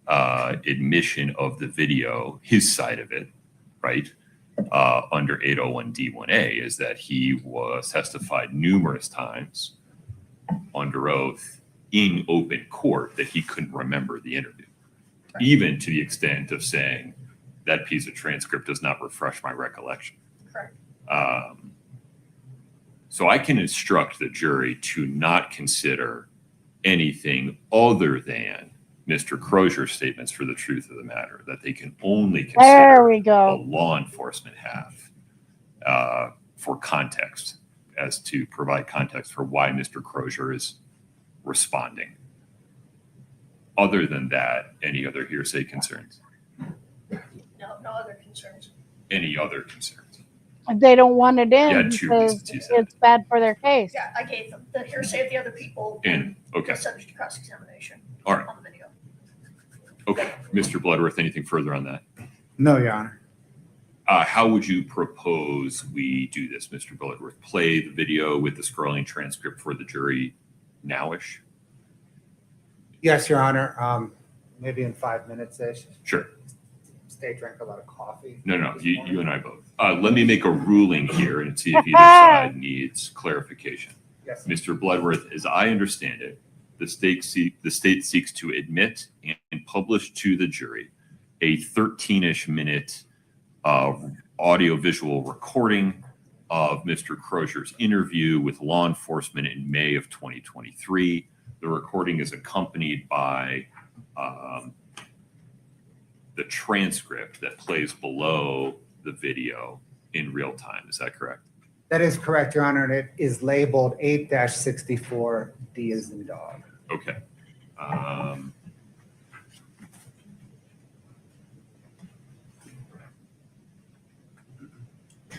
[SPEAKER 2] admission of the video, his side of it, right? Under 801D1A is that he was testified numerous times under oath in open court that he couldn't remember the interview, even to the extent of saying that piece of transcript does not refresh my recollection.
[SPEAKER 6] Correct.
[SPEAKER 2] So I can instruct the jury to not consider anything other than Mr. Crozier's statements for the truth of the matter, that they can only
[SPEAKER 1] There
[SPEAKER 2] consider
[SPEAKER 1] we
[SPEAKER 2] the
[SPEAKER 1] go.
[SPEAKER 2] law enforcement have for context, as to provide context for why Mr. Crozier is responding. Other than that, any other hearsay concerns?
[SPEAKER 6] No other concerns.
[SPEAKER 2] Any other concerns?
[SPEAKER 1] They don't want it
[SPEAKER 2] You
[SPEAKER 1] in
[SPEAKER 2] had two
[SPEAKER 1] because
[SPEAKER 2] reasons you said.
[SPEAKER 1] it's bad for their case.
[SPEAKER 6] Yeah, I gave them the hearsay of the other people.
[SPEAKER 2] And, okay,
[SPEAKER 6] the subject to cross-examination
[SPEAKER 2] all right.
[SPEAKER 6] on the video.
[SPEAKER 2] Okay, Mr. Bloodworth, anything further on that?
[SPEAKER 5] No, Your Honor.
[SPEAKER 2] How would you propose we do this, Mr. Bloodworth? Play the video with the scrolling transcript for the jury nowish?
[SPEAKER 5] Yes, Your Honor. Maybe in 5 minutes-ish.
[SPEAKER 2] Sure.
[SPEAKER 5] Stay drank a lot of coffee.
[SPEAKER 2] No, you and I both. Let me make a ruling here and see if either side needs clarification.
[SPEAKER 5] Yes.
[SPEAKER 2] Mr. Bloodworth, as I understand it, the state seeks to admit and publish to the jury a 13-ish minute audio-visual recording of Mr. Crozier's interview with law enforcement in May of 2023. The recording is accompanied by the transcript that plays below the video in real time. Is that correct?
[SPEAKER 5] That is correct, Your Honor, and it is labeled 8-64D as in dog.
[SPEAKER 2] Okay. Can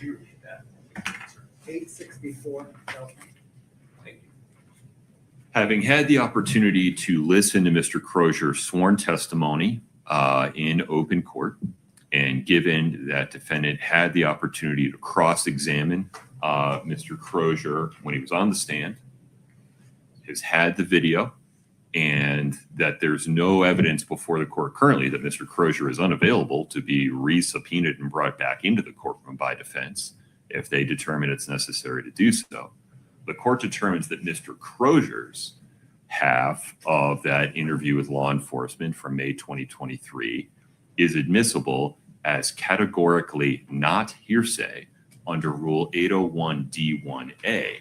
[SPEAKER 2] you repeat that?
[SPEAKER 5] 864.
[SPEAKER 2] Thank you. Having had the opportunity to listen to Mr. Crozier's sworn testimony in open court, and given that defendant had the opportunity to cross-examine Mr. Crozier when he was on the stand, has had the video, and that there's no evidence before the court currently that Mr. Crozier is unavailable to be re-subpoenaed and brought back into the courtroom by defense if they determine it's necessary to do so. The court determines that Mr. Crozier's half of that interview with law enforcement from May 2023 is admissible as categorically not hearsay under Rule 801D1A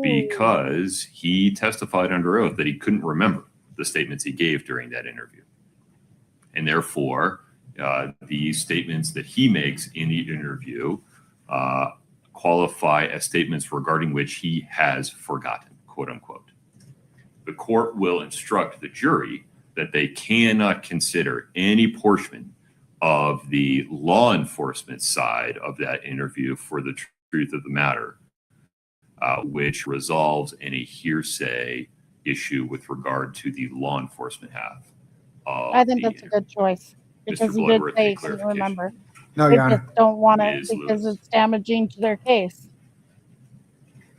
[SPEAKER 2] because he testified under oath that he couldn't remember the statements he gave during that interview. And therefore, the statements that he makes in the interview qualify as statements regarding which he has forgotten, quote unquote. The court will instruct the jury that they cannot consider any portion of the law enforcement side of that interview for the truth of the matter, which resolves any hearsay issue with regard to the law enforcement half.
[SPEAKER 1] I think that's a good choice because he did
[SPEAKER 2] Bloodworth,
[SPEAKER 1] say
[SPEAKER 2] any
[SPEAKER 1] he couldn't
[SPEAKER 2] clarification?
[SPEAKER 1] remember.
[SPEAKER 5] No,
[SPEAKER 1] They
[SPEAKER 5] Your Honor.
[SPEAKER 1] just don't want it
[SPEAKER 2] Ms.
[SPEAKER 1] because
[SPEAKER 2] Lewis.
[SPEAKER 1] it's damaging to their case.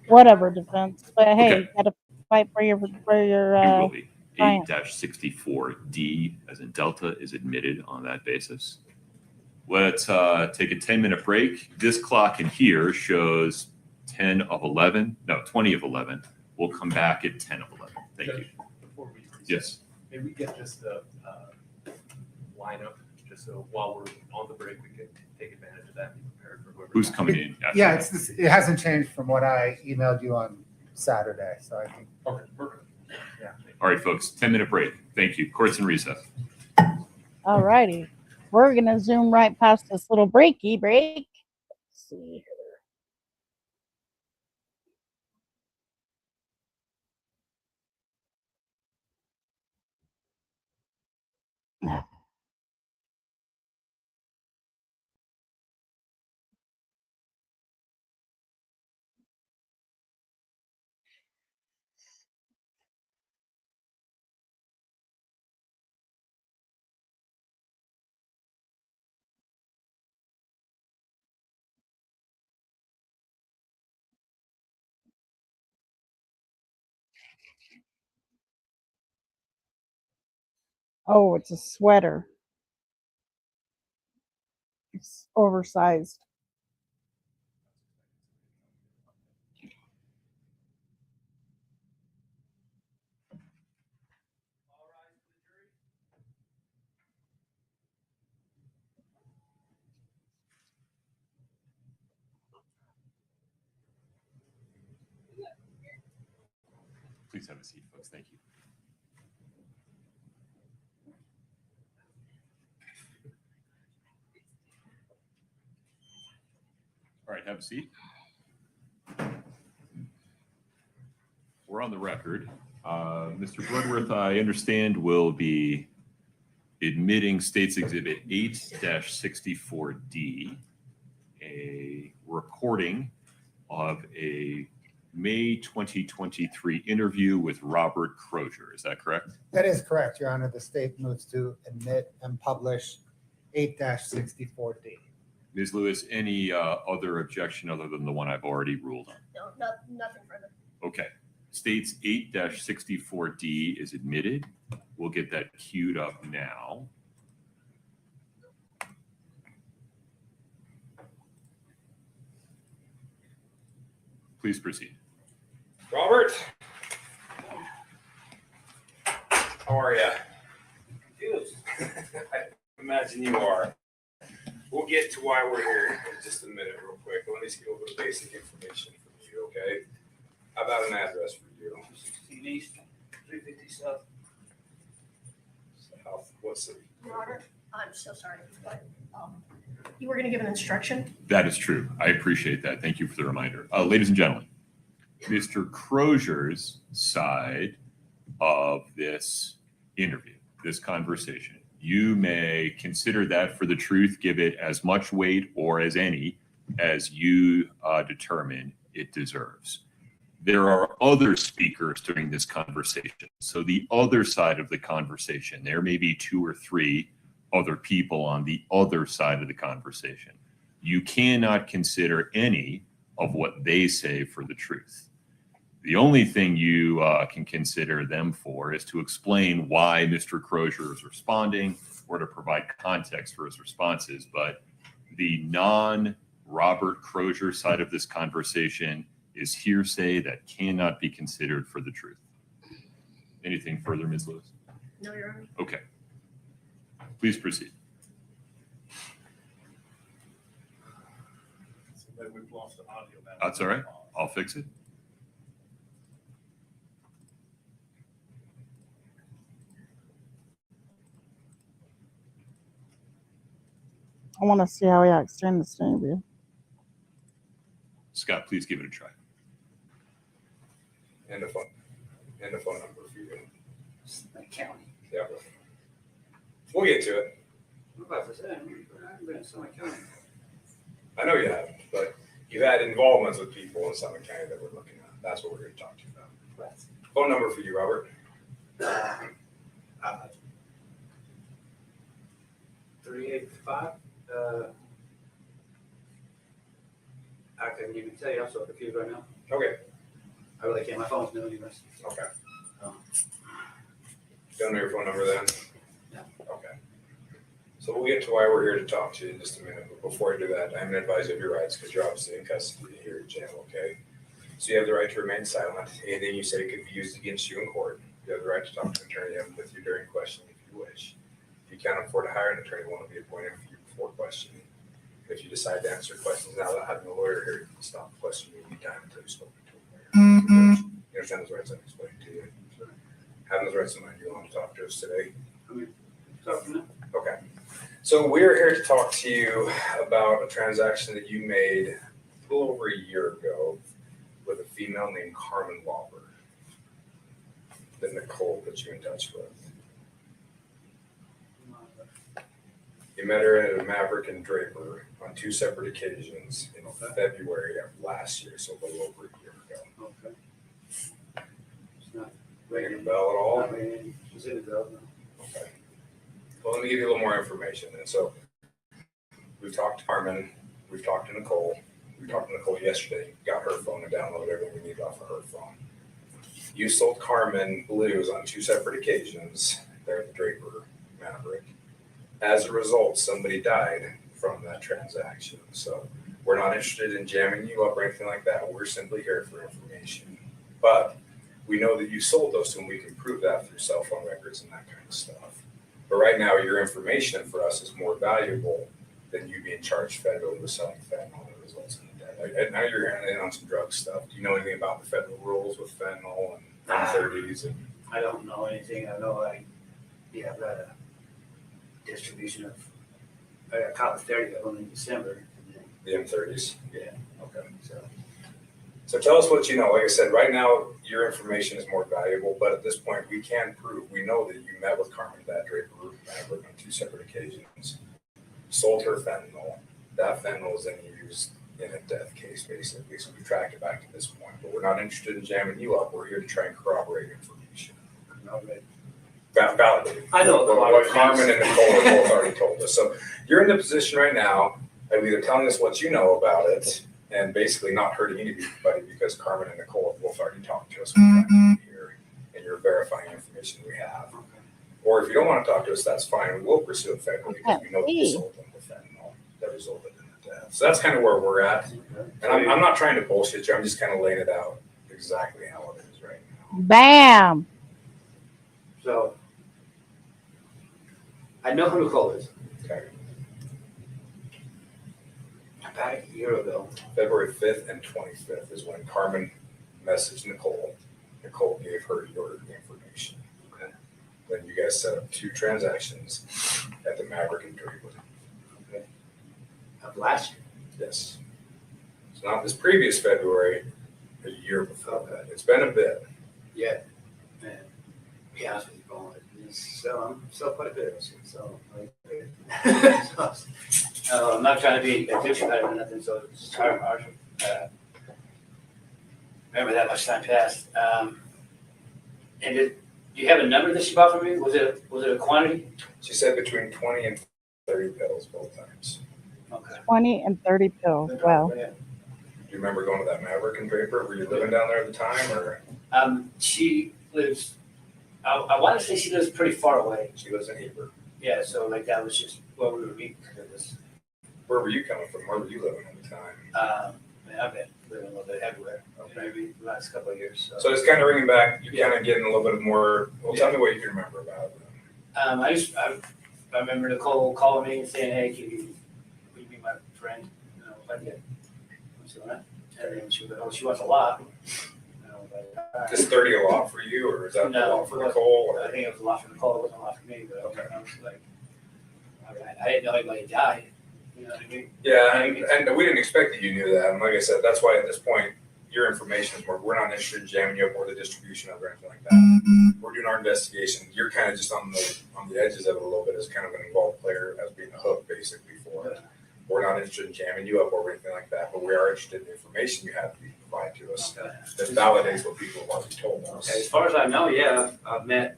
[SPEAKER 1] Whatever defense, but hey,
[SPEAKER 2] Okay.
[SPEAKER 1] you gotta fight for your
[SPEAKER 2] It will be.
[SPEAKER 1] client.
[SPEAKER 2] 8-64D, as in Delta, is admitted on that basis. Let's take a 10-minute break. This clock in here shows 20 of 11. We'll come back at 10 of 11. Thank you.
[SPEAKER 4] Before we proceed,
[SPEAKER 2] Yes.
[SPEAKER 4] may we get just the lineup, just so while we're on the break, we can take advantage of that and be prepared for whoever.
[SPEAKER 2] Who's coming in? after
[SPEAKER 5] Yeah,
[SPEAKER 2] that?
[SPEAKER 5] it hasn't changed from what I emailed you on Saturday, so I think.
[SPEAKER 4] Okay, perfect.
[SPEAKER 2] All right, folks, 10-minute break. Thank you. Court's in recess.
[SPEAKER 1] All righty. We're gonna zoom right past this little breaky break. Let's see here. Oh, it's a sweater. It's oversized.
[SPEAKER 2] Please have a seat, folks. Thank you. All right, have a seat. We're on the record. Mr. Bloodworth, I understand, will be admitting State's Exhibit 8-64D, a recording of a May 2023 interview with Robert Crozier. Is that correct?
[SPEAKER 5] That is correct, Your Honor. The state moves to admit and publish 8-64D.
[SPEAKER 2] Ms. Lewis, any other objection other than the one I've already ruled on?
[SPEAKER 6] No, nothing further.
[SPEAKER 2] Okay. State's 8-64D is admitted. We'll get that queued up now. Please proceed.
[SPEAKER 11] Robert, how are you? Confused. I imagine you are. We'll get to why we're here in just a minute real quick. Let me just get a little bit of basic information from you, okay? How about an address for you? 16 East, 350 South. South, what city?
[SPEAKER 6] Your Honor, I'm so sorry, but you were going to give an instruction?
[SPEAKER 2] That is true. I appreciate that. Thank you for the reminder. Ladies and gentlemen, Mr. Crozier's side of this interview, this conversation, you may consider that for the truth, give it as much weight or as any as you determine it deserves. There are other speakers during this conversation. So the other side of the conversation, there may be 2 or 3 other people on the other side of the conversation. You cannot consider any of what they say for the truth. The only thing you can consider them for is to explain why Mr. Crozier is responding or to provide context for his responses. But the non-Robert Crozier side of this conversation is hearsay that cannot be considered for the truth. Anything further, Ms. Lewis?
[SPEAKER 6] No, Your Honor.
[SPEAKER 2] Okay. Please proceed.
[SPEAKER 11] We've lost the audio.
[SPEAKER 2] That's all right. I'll fix it.
[SPEAKER 1] I want to see how he acts during this interview.
[SPEAKER 2] Scott, please give it a try.
[SPEAKER 11] And the phone number for you.
[SPEAKER 12] County.
[SPEAKER 11] Yeah. We'll get to it.
[SPEAKER 12] I'm about to say, I haven't been in Summit County.
[SPEAKER 11] I know you haven't, but you've had involvements with people in Summit County that we're looking at. That's what we're going to talk to you about. Phone number for you, Robert.
[SPEAKER 12] 385. I couldn't even tell you. I'm so confused right now.
[SPEAKER 11] Okay.
[SPEAKER 12] I really can't. My phone's new anyways.
[SPEAKER 11] Okay. Don't know your phone number then?
[SPEAKER 12] Yeah.
[SPEAKER 11] Okay. So we'll get to why we're here to talk to you in just a minute. But before I do that, I'm going to advise you of your rights because you're obviously in custody here in jail, okay? So you have the right to remain silent. Anything you say could be used against you in court. You have the right to talk to an attorney with you during questioning if you wish. If you can't afford to hire an attorney, one will be appointed for you before questioning. If you decide to answer questions now without having a lawyer here, you can stop questioning anytime until you've spoken to a lawyer. You understand those rights I've explained to you? Having those rights in mind, you want to talk to us today? Okay. So we're here to talk to you about a transaction that you made a little over a year ago with a female named Carmen Lauber that Nicole put you in touch with. You met her at a Maverick and Draper on 2 separate occasions in February of last year, so a little over a year ago.
[SPEAKER 12] Okay. It's not
[SPEAKER 11] Ringing a bell at all?
[SPEAKER 12] not ringing. It's in the bell.
[SPEAKER 11] Okay. Well, let me give you a little more information then. So we've talked to Carmen, we've talked to Nicole. We talked to Nicole yesterday, got her phone and downloaded everything we need off of her phone. You sold Carmen blues on 2 separate occasions there at the Draper Maverick. As a result, somebody died from that transaction. So we're not interested in jamming you up or anything like that. We're simply here for information. But we know that you sold those, and we can prove that through cell phone records and that kind of stuff. But right now, your information for us is more valuable than you being charged federally with selling fentanyl that results in death. And now you're in on some drug stuff. Do you know anything about the federal rules with fentanyl and M30s? And
[SPEAKER 12] I don't know anything. I know you have a distribution of, I caught 30 of them in December. And then,
[SPEAKER 11] the M30s?
[SPEAKER 12] yeah,
[SPEAKER 11] Okay.
[SPEAKER 12] so.
[SPEAKER 11] So tell us what you know. Like I said, right now, your information is more valuable, but at this point, we can prove, we know that you met with Carmen at Draper Maverick on 2 separate occasions, sold her fentanyl. That fentanyl was then used in a death case, basically. So we tracked it back to this point, but we're not interested in jamming you up. We're here to try and corroborate information. Validate.
[SPEAKER 12] I know
[SPEAKER 11] what Carmen and Nicole have both already told us. So you're in the position right now of either telling us what you know about it and basically not hurting anybody because Carmen and Nicole have both already talked to us here, and you're verifying information we have. Or if you don't want to talk to us, that's fine. We will pursue it federally because we know that you sold them with fentanyl that resulted in the death. So that's kind of where we're at. And I'm not trying to bullshit you. I'm just kind of laying it out exactly how it is right now.
[SPEAKER 1] Bam.
[SPEAKER 12] So I know who Nicole is.
[SPEAKER 11] Okay.
[SPEAKER 12] About a year ago.
[SPEAKER 11] February 5th and 25th is when Carmen messaged Nicole. Nicole gave her your information.
[SPEAKER 12] Okay.
[SPEAKER 11] Then you guys set up 2 transactions at the Maverick and Draper.
[SPEAKER 12] Okay. Of last year.
[SPEAKER 11] Yes. It's not this previous February, a year before that. It's been a bit.
[SPEAKER 12] Yeah. Man. Be honest with you, Paul. So I'm still quite a bit of this. So, I'm not trying to be a douchebag or nothing, so it's just hard. Remember that much time passed. And do you have a number that she bought from me? Was it a quantity?
[SPEAKER 11] She said between 20 and 30 pills both times.
[SPEAKER 12] Okay.
[SPEAKER 1] 20 and 30 pills. Wow.
[SPEAKER 11] Do you remember going to that Maverick and Draper? Were you living down there at the time, or?
[SPEAKER 12] She lives. I want to say she lives pretty far away.
[SPEAKER 11] She lives in Heber.
[SPEAKER 12] Yeah, so like that was just where we were meeting.
[SPEAKER 11] Where were you coming from? Where were you living at the time?
[SPEAKER 12] I've been living a little bit everywhere, maybe the last couple of years.
[SPEAKER 11] So it's kind of ringing back. You're kind of getting a little bit more. Well, tell me what you can remember about it.
[SPEAKER 12] I remember Nicole calling me and saying, "Hey, will you be my friend?" You know, if I did. And then she was like, "Oh, she wants a lot."
[SPEAKER 11] Is 30 a lot for you, or is that a lot for Nicole? Or?
[SPEAKER 12] I think it was a lot for Nicole. It wasn't a lot for me, but okay. I was like, I didn't know anybody died. You know what I mean?
[SPEAKER 11] Yeah, and we didn't expect that you knew that. And like I said, that's why at this point, your information is we're not interested in jamming you up or the distribution of it or anything like that. We're doing our investigation. You're kind of just on the edges of it a little bit as kind of an involved player, as being a hook basically for it. We're not interested in jamming you up or anything like that, but we are interested in the information you have to provide to us that validates what people have already told us.
[SPEAKER 12] Okay, as far as I know, I met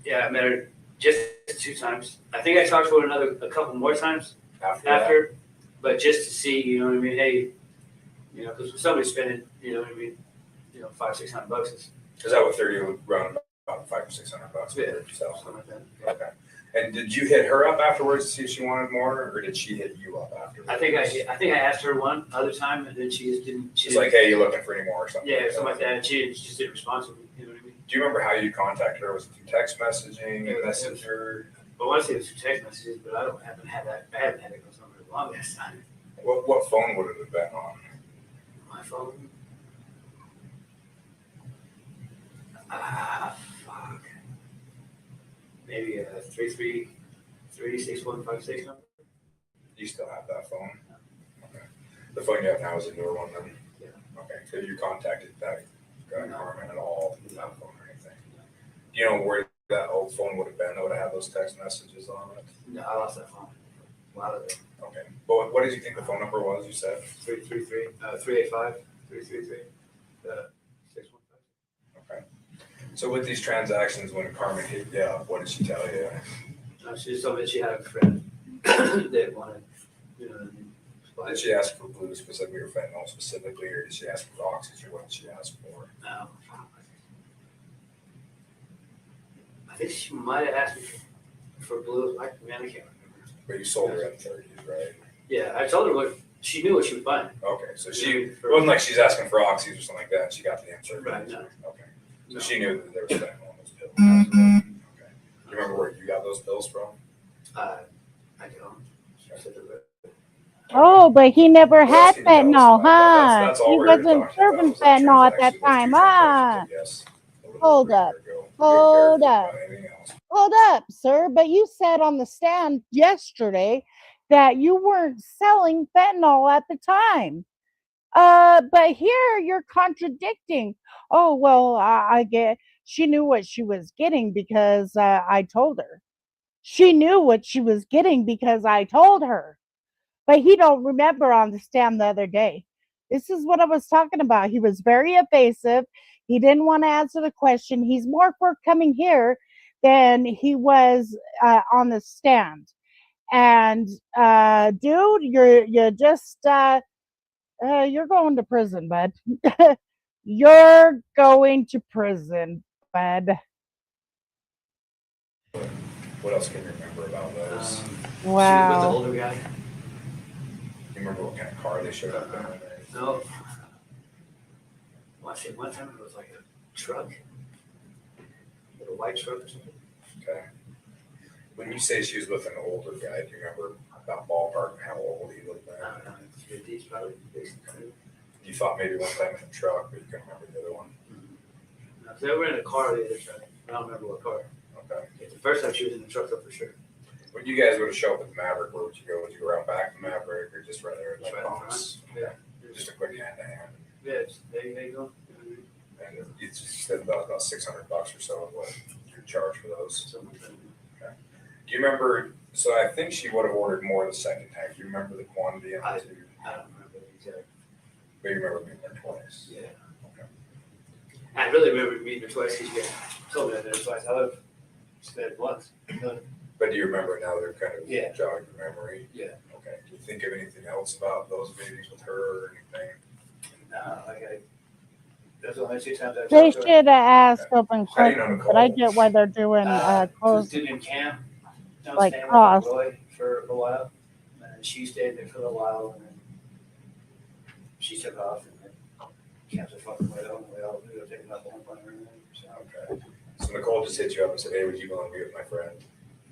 [SPEAKER 12] her just 2 times. I think I talked to her a couple more times after, but just to see, you know what I mean? Hey, you know, because somebody's spending, you know what I mean? You know, $500-600 is
[SPEAKER 11] that what 30 would run about $500 or $600?
[SPEAKER 12] Yeah,
[SPEAKER 11] so
[SPEAKER 12] something like that.
[SPEAKER 11] Okay. And did you hit her up afterwards to see if she wanted more, or did she hit you up afterwards?
[SPEAKER 12] I think I asked her one other time, and then she just didn't.
[SPEAKER 11] She's like, "Hey, you looking for any more or something?"
[SPEAKER 12] Yeah, something like that. And she just didn't respond to me. You know what I mean?
[SPEAKER 11] Do you remember how you contacted her? Was it through text messaging, messenger?
[SPEAKER 12] I want to say it was through text messages, but I haven't had that. I haven't had it go somewhere the longest time.
[SPEAKER 11] What phone would it have been on?
[SPEAKER 12] My phone. Fuck. Maybe a 333-6156 number.
[SPEAKER 11] Do you still have that phone? Okay. The phone you have now is a newer one then?
[SPEAKER 12] Yeah.
[SPEAKER 11] Okay. So you contacted that guy Carmen at all? No phone or anything? Do you know where that old phone would have been that would have had those text messages on it?
[SPEAKER 12] No, I lost that phone. A lot of it.
[SPEAKER 11] Okay. But what did you think the phone number was, you said?
[SPEAKER 12] 385-333. 615.
[SPEAKER 11] Okay. So with these transactions, when Carmen hit you up, what did she tell you?
[SPEAKER 12] She just told me that she had a friend that wanted, you know.
[SPEAKER 11] Did she ask for blue specifically or fentanyl specifically, or did she ask for oxys, or what did she ask for?
[SPEAKER 12] No. think she might have asked me for blue. Man, I can't remember.
[SPEAKER 11] But you sold her at 30s, right?
[SPEAKER 12] Yeah, I told her what she knew what she was buying.
[SPEAKER 11] Okay, so it wasn't like she's asking for oxys or something like that. She got the answer.
[SPEAKER 12] Right, no.
[SPEAKER 11] Okay. So she knew that there was fentanyl on those pills.
[SPEAKER 12] Mm-hmm.
[SPEAKER 11] Okay. Do you remember where you got those pills from?
[SPEAKER 12] I don't. She said that.
[SPEAKER 1] Oh, but he never had
[SPEAKER 11] Well, that's-
[SPEAKER 1] fentanyl, huh?
[SPEAKER 11] that's all
[SPEAKER 1] He
[SPEAKER 11] we're here to
[SPEAKER 1] wasn't
[SPEAKER 11] talk about
[SPEAKER 1] serving
[SPEAKER 11] was that
[SPEAKER 1] fentanyl at that
[SPEAKER 11] transaction, those
[SPEAKER 1] time,
[SPEAKER 11] two
[SPEAKER 1] huh?
[SPEAKER 11] transactions, yes, a little
[SPEAKER 1] Hold
[SPEAKER 11] over a
[SPEAKER 1] up.
[SPEAKER 11] year ago.
[SPEAKER 1] Hold
[SPEAKER 11] We didn't care
[SPEAKER 1] up.
[SPEAKER 11] about anything else.
[SPEAKER 1] Hold up, sir. But you said on the stand yesterday that you weren't selling fentanyl at the time. But here you're contradicting. Oh, well, I get she knew what she was getting because I told her. She knew what she was getting because I told her. But he don't remember on the stand the other day. This is what I was talking about. He was very evasive. He didn't want to answer the question. He's more forthcoming here than he was on the stand. And dude, you're just you're going to prison, bud. You're going to prison, bud.
[SPEAKER 11] What else can you remember about those?
[SPEAKER 12] She was with the
[SPEAKER 1] Wow.
[SPEAKER 12] older guy.
[SPEAKER 11] You remember what kind of car they showed up in?
[SPEAKER 12] No. Well, I said one time it was like a truck, like a white truck or something.
[SPEAKER 11] Okay. When you say she was with an older guy, do you remember about ballpark and how old he looked
[SPEAKER 12] I
[SPEAKER 11] like?
[SPEAKER 12] don't know, 50s probably. Basically.
[SPEAKER 11] You thought maybe one time in a truck, but you couldn't remember the other one.
[SPEAKER 12] No, they were in a car the other time. I don't remember what car.
[SPEAKER 11] Okay.
[SPEAKER 12] The first time she was in the truck, though, for sure.
[SPEAKER 11] When you guys were to show up at the Maverick, where would you go? Would you go around back of the Maverick or just right there at
[SPEAKER 12] Just
[SPEAKER 11] like
[SPEAKER 12] right in
[SPEAKER 11] Thomas?
[SPEAKER 12] front.
[SPEAKER 11] Okay. Just a quick hand to hand.
[SPEAKER 12] Yeah, there you go.
[SPEAKER 11] And you just said about $600 or so of what you charge for those.
[SPEAKER 12] Something like that.
[SPEAKER 11] Do you remember? So I think she would have ordered more the second time. Do you remember the quantity on
[SPEAKER 12] I
[SPEAKER 11] the two?
[SPEAKER 12] don't remember the exact.
[SPEAKER 11] But you remember being there twice.
[SPEAKER 12] Yeah.
[SPEAKER 11] Okay.
[SPEAKER 12] I really remember meeting her twice because you told me that there was twice. I would have said once.
[SPEAKER 11] But do you remember now they're kind of
[SPEAKER 12] Yeah.
[SPEAKER 11] jogging your memory?
[SPEAKER 12] Yeah.
[SPEAKER 11] Okay. Do you think of anything else about those meetings with her or anything?
[SPEAKER 12] That's the only 2 times I
[SPEAKER 1] They
[SPEAKER 12] talked to her.
[SPEAKER 1] should have asked open
[SPEAKER 11] How do you know
[SPEAKER 1] questions, but I
[SPEAKER 11] Nicole?
[SPEAKER 1] get why they're doing closed.
[SPEAKER 12] Student in camp. I was
[SPEAKER 1] Like
[SPEAKER 12] staying with
[SPEAKER 1] cross.
[SPEAKER 12] Roy for a while. And she stayed there for a while. And then she took off. And then camp's a fucking way home. We all ended up taking up one point or anything. So,
[SPEAKER 11] Okay. So Nicole just hit you up and said, "Hey, would you go and be with my friend?"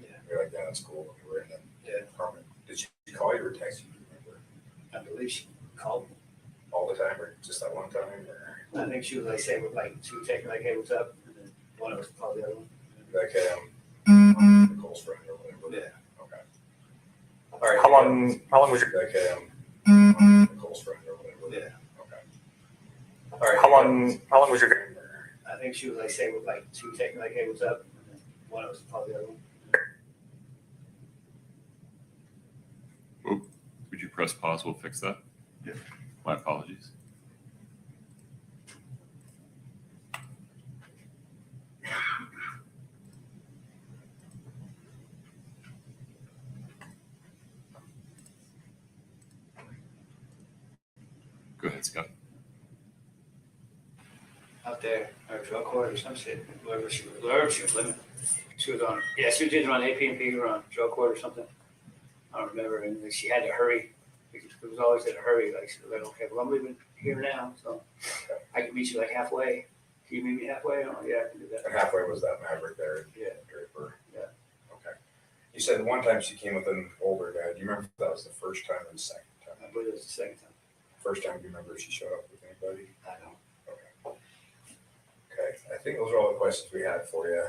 [SPEAKER 12] yeah.
[SPEAKER 11] You're like, "Yeah, that's cool." And we were in the
[SPEAKER 12] Yeah.
[SPEAKER 11] apartment. Did she call you or text you? Do you remember?
[SPEAKER 12] I believe she called me.
[SPEAKER 11] All the time or just that one time? Or
[SPEAKER 12] I think she was like saying with like she would take me like, hey, what's up? And then one of us called the other one.
[SPEAKER 11] like, "Hey, I'm Nicole's friend or whatever."
[SPEAKER 12] Yeah.
[SPEAKER 11] Okay. All right.
[SPEAKER 13] How long was your
[SPEAKER 11] Like, "Hey, I'm Nicole's friend or whatever."
[SPEAKER 12] Yeah.
[SPEAKER 11] Okay. All right.
[SPEAKER 13] how long was your
[SPEAKER 12] I think she was like saying with like she would take me like, hey, what's up? And then one of us called the other one.
[SPEAKER 2] Would you press pause? We'll fix that.
[SPEAKER 12] Yeah.
[SPEAKER 2] My apologies. Go ahead, Scott.
[SPEAKER 12] Out there, or drug court or some shit, whoever she was living. She was on, yeah, she was either on AP&P or on drug court or something. I don't remember, and like, she had to hurry. It was always in a hurry, like, she was like, okay, well, I'm leaving here now, so I can meet you like halfway. Can you meet me halfway? Oh, yeah, I can do that.
[SPEAKER 11] And halfway was that Maverick there?
[SPEAKER 12] Yeah.
[SPEAKER 11] Draper.
[SPEAKER 12] Yeah.
[SPEAKER 11] Okay. You said one time she came with an older guy. Do you remember if that was the first time or the second time?
[SPEAKER 12] I believe it was the second time.
[SPEAKER 11] First time, do you remember if she showed up with anybody?
[SPEAKER 12] I don't.
[SPEAKER 11] Okay, I think those are all the questions we had for you.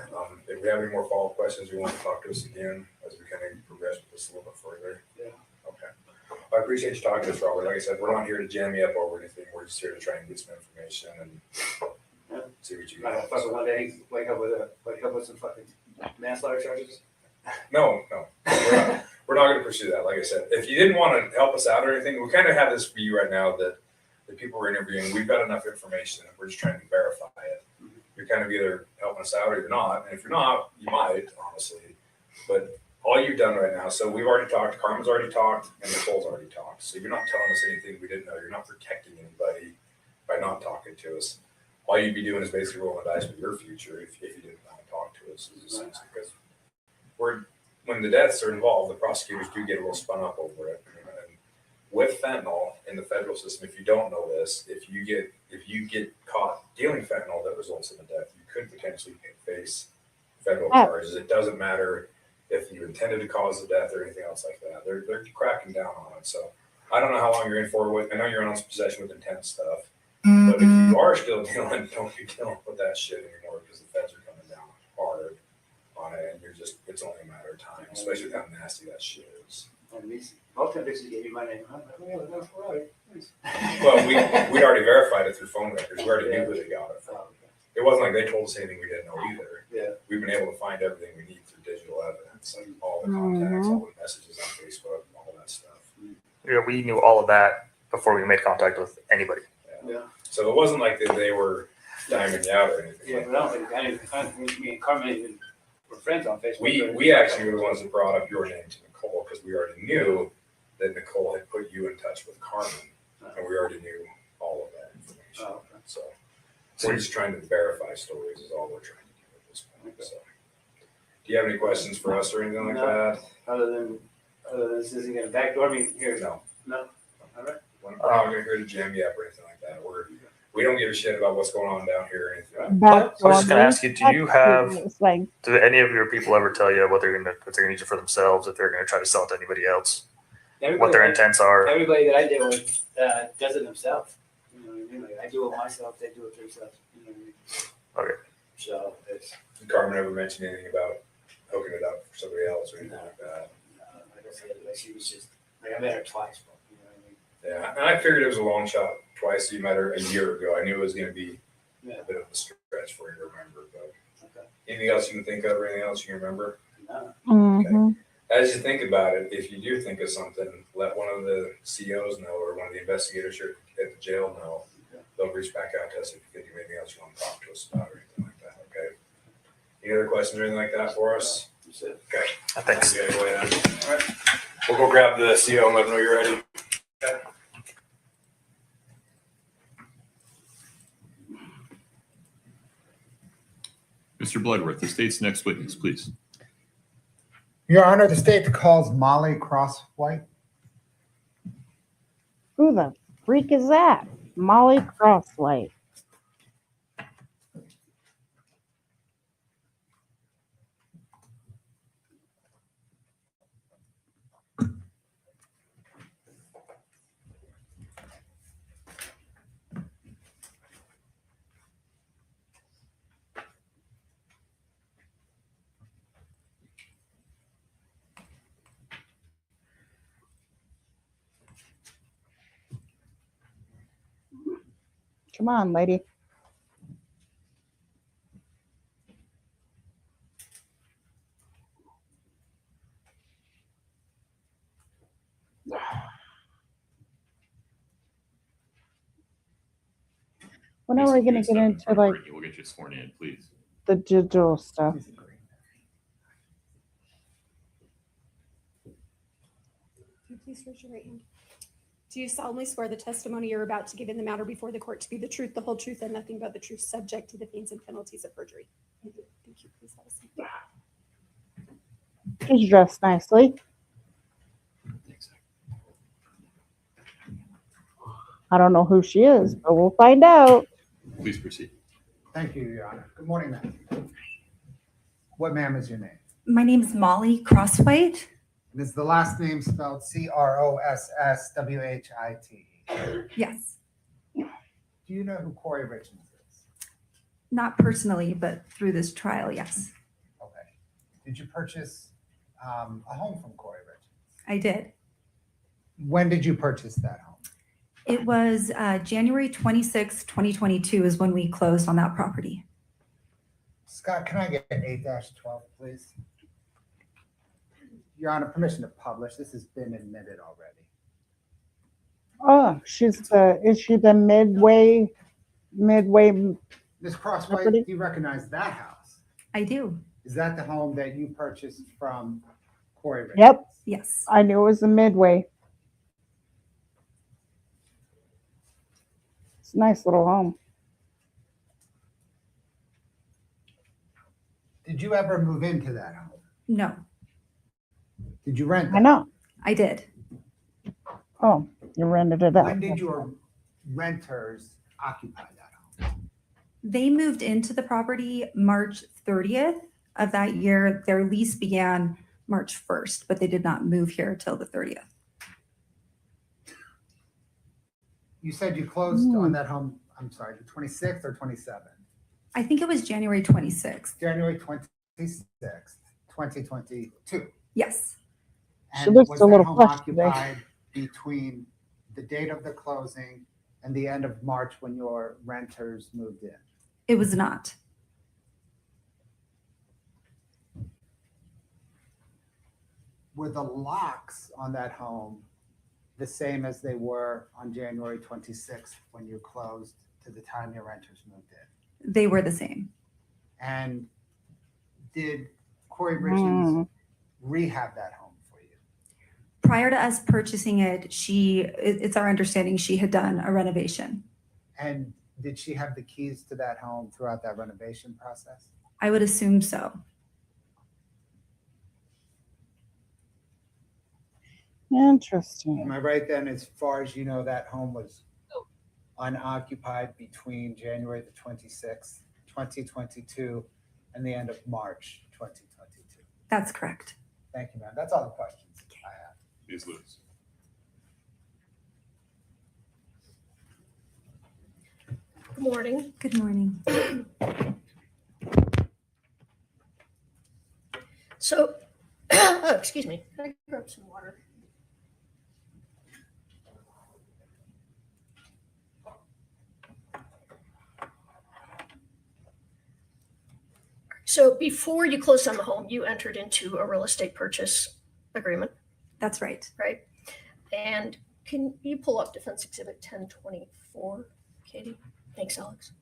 [SPEAKER 11] If we have any more follow-up questions, you want to talk to us again as we kind of progress with this a little bit further?
[SPEAKER 12] Yeah.
[SPEAKER 11] Okay. Well, I appreciate you talking to us, Robert. Like I said, we're not here to jam you up over anything. We're just here to try and get some information and see what you
[SPEAKER 12] I don't
[SPEAKER 11] got.
[SPEAKER 12] fucking one day wake up with some fucking manslaughter charges.
[SPEAKER 11] No. We're not going to pursue that. Like I said, if you didn't want to help us out or anything, we kind of have this for you right now that the people we're interviewing, we've got enough information and we're just trying to verify it. You're kind of either helping us out or you're not. And if you're not, you might, honestly. But all you've done right now, so we've already talked, Carmen's already talked, and Nicole's already talked. So you're not telling us anything we didn't know. You're not protecting anybody by not talking to us. All you'd be doing is basically rolling the dice with your future if you didn't want to talk to to us is essentially because when the deaths are involved, the prosecutors do get a little spun up over it. And with fentanyl in the federal system, if you don't know this, if you get caught dealing fentanyl that results in a death, you could potentially face federal charges. It doesn't matter if you intended to cause the death or anything else like that. They're cracking down on it. So I don't know how long you're in for with. I know you're in on possession with intent stuff, but if you are still dealing, don't be dealing with that shit anymore because the feds are coming down hard on it, and it's only a matter of time, especially with how nasty that shit is.
[SPEAKER 12] Most of this gave you my name. That's right.
[SPEAKER 11] Well, we'd already verified it through phone records. We already knew who they got it from. It wasn't like they told us anything we didn't know either.
[SPEAKER 12] Yeah.
[SPEAKER 11] We've been able to find everything we need through digital evidence, like all the contacts, all the messages on Facebook, all that stuff.
[SPEAKER 13] Yeah, we knew all of that before we made contact with anybody.
[SPEAKER 11] Yeah. So it wasn't like they were diming you out or anything.
[SPEAKER 12] Yeah, but I don't think me and Carmen even were friends on Facebook.
[SPEAKER 11] We actually were the ones that brought up your name to Nicole because we already knew that Nicole had put you in touch with Carmen, and we already knew all of that information.
[SPEAKER 12] Oh, okay.
[SPEAKER 11] So we're just trying to verify stories is all we're trying to do at this point. So, do you have any questions for us or anything like that?
[SPEAKER 12] Other than this isn't going to backdoor me here.
[SPEAKER 11] No.
[SPEAKER 12] All right.
[SPEAKER 11] We're not going to here to jam you up or anything like that. We don't give a shit about what's going on down here or anything like that.
[SPEAKER 13] I was just gonna ask you, do any of your people ever tell you what they're gonna use it for themselves, if they're gonna try to sell it to anybody else? What their intents are?
[SPEAKER 12] Everybody that I deal with does it themselves. You know what I mean? Like I do it myself, they do it themselves. You know what I mean?
[SPEAKER 13] Okay.
[SPEAKER 12] So it's
[SPEAKER 11] Did Carmen ever mention anything about hooking it up for somebody else or anything like that?
[SPEAKER 12] like I said, like she was just like I met her twice, but you know what I mean?
[SPEAKER 11] Yeah, and I figured it was a long shot twice. You met her a year ago. I knew it was going to be a bit of a stretch for you to remember. But anything else you can think of or anything else you can remember?
[SPEAKER 6] No.
[SPEAKER 11] Okay. As you think about it, if you do think of something, let one of the COs know or one of the investigators here at the jail know. They'll reach back out to us if you think of anything else you want to talk to us about or anything like that. Okay. Any other questions or anything like that for us? Okay.
[SPEAKER 13] Thanks.
[SPEAKER 11] Okay, go ahead. All right. We'll go grab the CO and let them know you're ready. Okay.
[SPEAKER 2] Mr. Bloodworth, the state's next witness, please.
[SPEAKER 5] Your Honor, the state calls Molly Crosswhite.
[SPEAKER 1] Who the freak is that? Molly Crosswhite. Come on, lady. When are we going to get into like
[SPEAKER 2] We'll get you sworn in, please.
[SPEAKER 1] the digital stuff?
[SPEAKER 7] Do you please raise your right hand? Do you solemnly swear the testimony you're about to give in the matter before the court to be the truth, the whole truth, and nothing but the truth, subject to the pains and penalties of perjury? Thank you. Please have a seat.
[SPEAKER 1] She's dressed nicely. I don't know who she is, but we'll find out.
[SPEAKER 2] Please proceed.
[SPEAKER 5] Thank you, Your Honor. Good morning, ma'am. What, ma'am, is your name?
[SPEAKER 14] My name is Molly Crosswhite.
[SPEAKER 5] And is the last name spelled Crosswhite?
[SPEAKER 14] Yes,
[SPEAKER 5] Do you know who Kouri Richins is?
[SPEAKER 14] not personally, but through this trial, yes,
[SPEAKER 5] Okay. Did you purchase a home from Kouri Richins?
[SPEAKER 14] I did.
[SPEAKER 5] When did you purchase that home?
[SPEAKER 14] It was January 26, 2022 is when we closed on that property.
[SPEAKER 5] Scott, can I get 8-12, please? Your Honor, permission to publish. This has been admitted already.
[SPEAKER 1] Oh, is she the midway?
[SPEAKER 5] Ms. Crosswhite,
[SPEAKER 1] Property?
[SPEAKER 5] do you recognize that house?
[SPEAKER 14] I do.
[SPEAKER 5] Is that the home that you purchased from Kouri Richins?
[SPEAKER 1] Yep,
[SPEAKER 14] Yes.
[SPEAKER 1] I knew it was the midway. It's a nice little home.
[SPEAKER 5] Did you you ever move into that home?
[SPEAKER 14] No,
[SPEAKER 5] Did you rent
[SPEAKER 1] I
[SPEAKER 5] that?
[SPEAKER 1] know.
[SPEAKER 14] I did.
[SPEAKER 1] Oh, you rented it out.
[SPEAKER 5] When did your renters occupy that home?
[SPEAKER 14] They moved into the property March 30th of that year. Their lease began March 1st, but they did not move here till the 30th.
[SPEAKER 5] You said you closed on that home, I'm sorry, the 26th or 27th?
[SPEAKER 14] I think it was January 26th.
[SPEAKER 5] January 26th, 2022.
[SPEAKER 14] Yes.
[SPEAKER 1] She
[SPEAKER 5] And
[SPEAKER 1] looks
[SPEAKER 5] was
[SPEAKER 1] a
[SPEAKER 5] that
[SPEAKER 1] little
[SPEAKER 5] home
[SPEAKER 1] flushed today.
[SPEAKER 5] occupied between the date of the closing and the end of March when your renters moved in?
[SPEAKER 14] It was not.
[SPEAKER 5] Were the locks on that home the same as they were on January 26th when you closed to the time your renters moved in?
[SPEAKER 14] They were the same.
[SPEAKER 5] And did Kouri Richins rehab that home for you?
[SPEAKER 14] Prior to us purchasing it, it's our understanding she had done a renovation.
[SPEAKER 5] And did she have the keys to that home throughout that renovation process?
[SPEAKER 14] I would assume so.
[SPEAKER 1] Interesting.
[SPEAKER 5] Am I right then, as far as you know, that home was unoccupied between January the 26th, 2022 and the end of March 2022?
[SPEAKER 14] That's correct.
[SPEAKER 5] Thank you, ma'am. That's all the questions I have.
[SPEAKER 2] Ms. Lewis.
[SPEAKER 6] Good morning.
[SPEAKER 14] Good morning.
[SPEAKER 6] So, oh, excuse me. Can I grab some water? So before you closed on the home, you entered into a real estate purchase agreement,
[SPEAKER 14] That's right.
[SPEAKER 6] right? And can you pull up Defense Exhibit 1024, Katie? Thanks, Alex.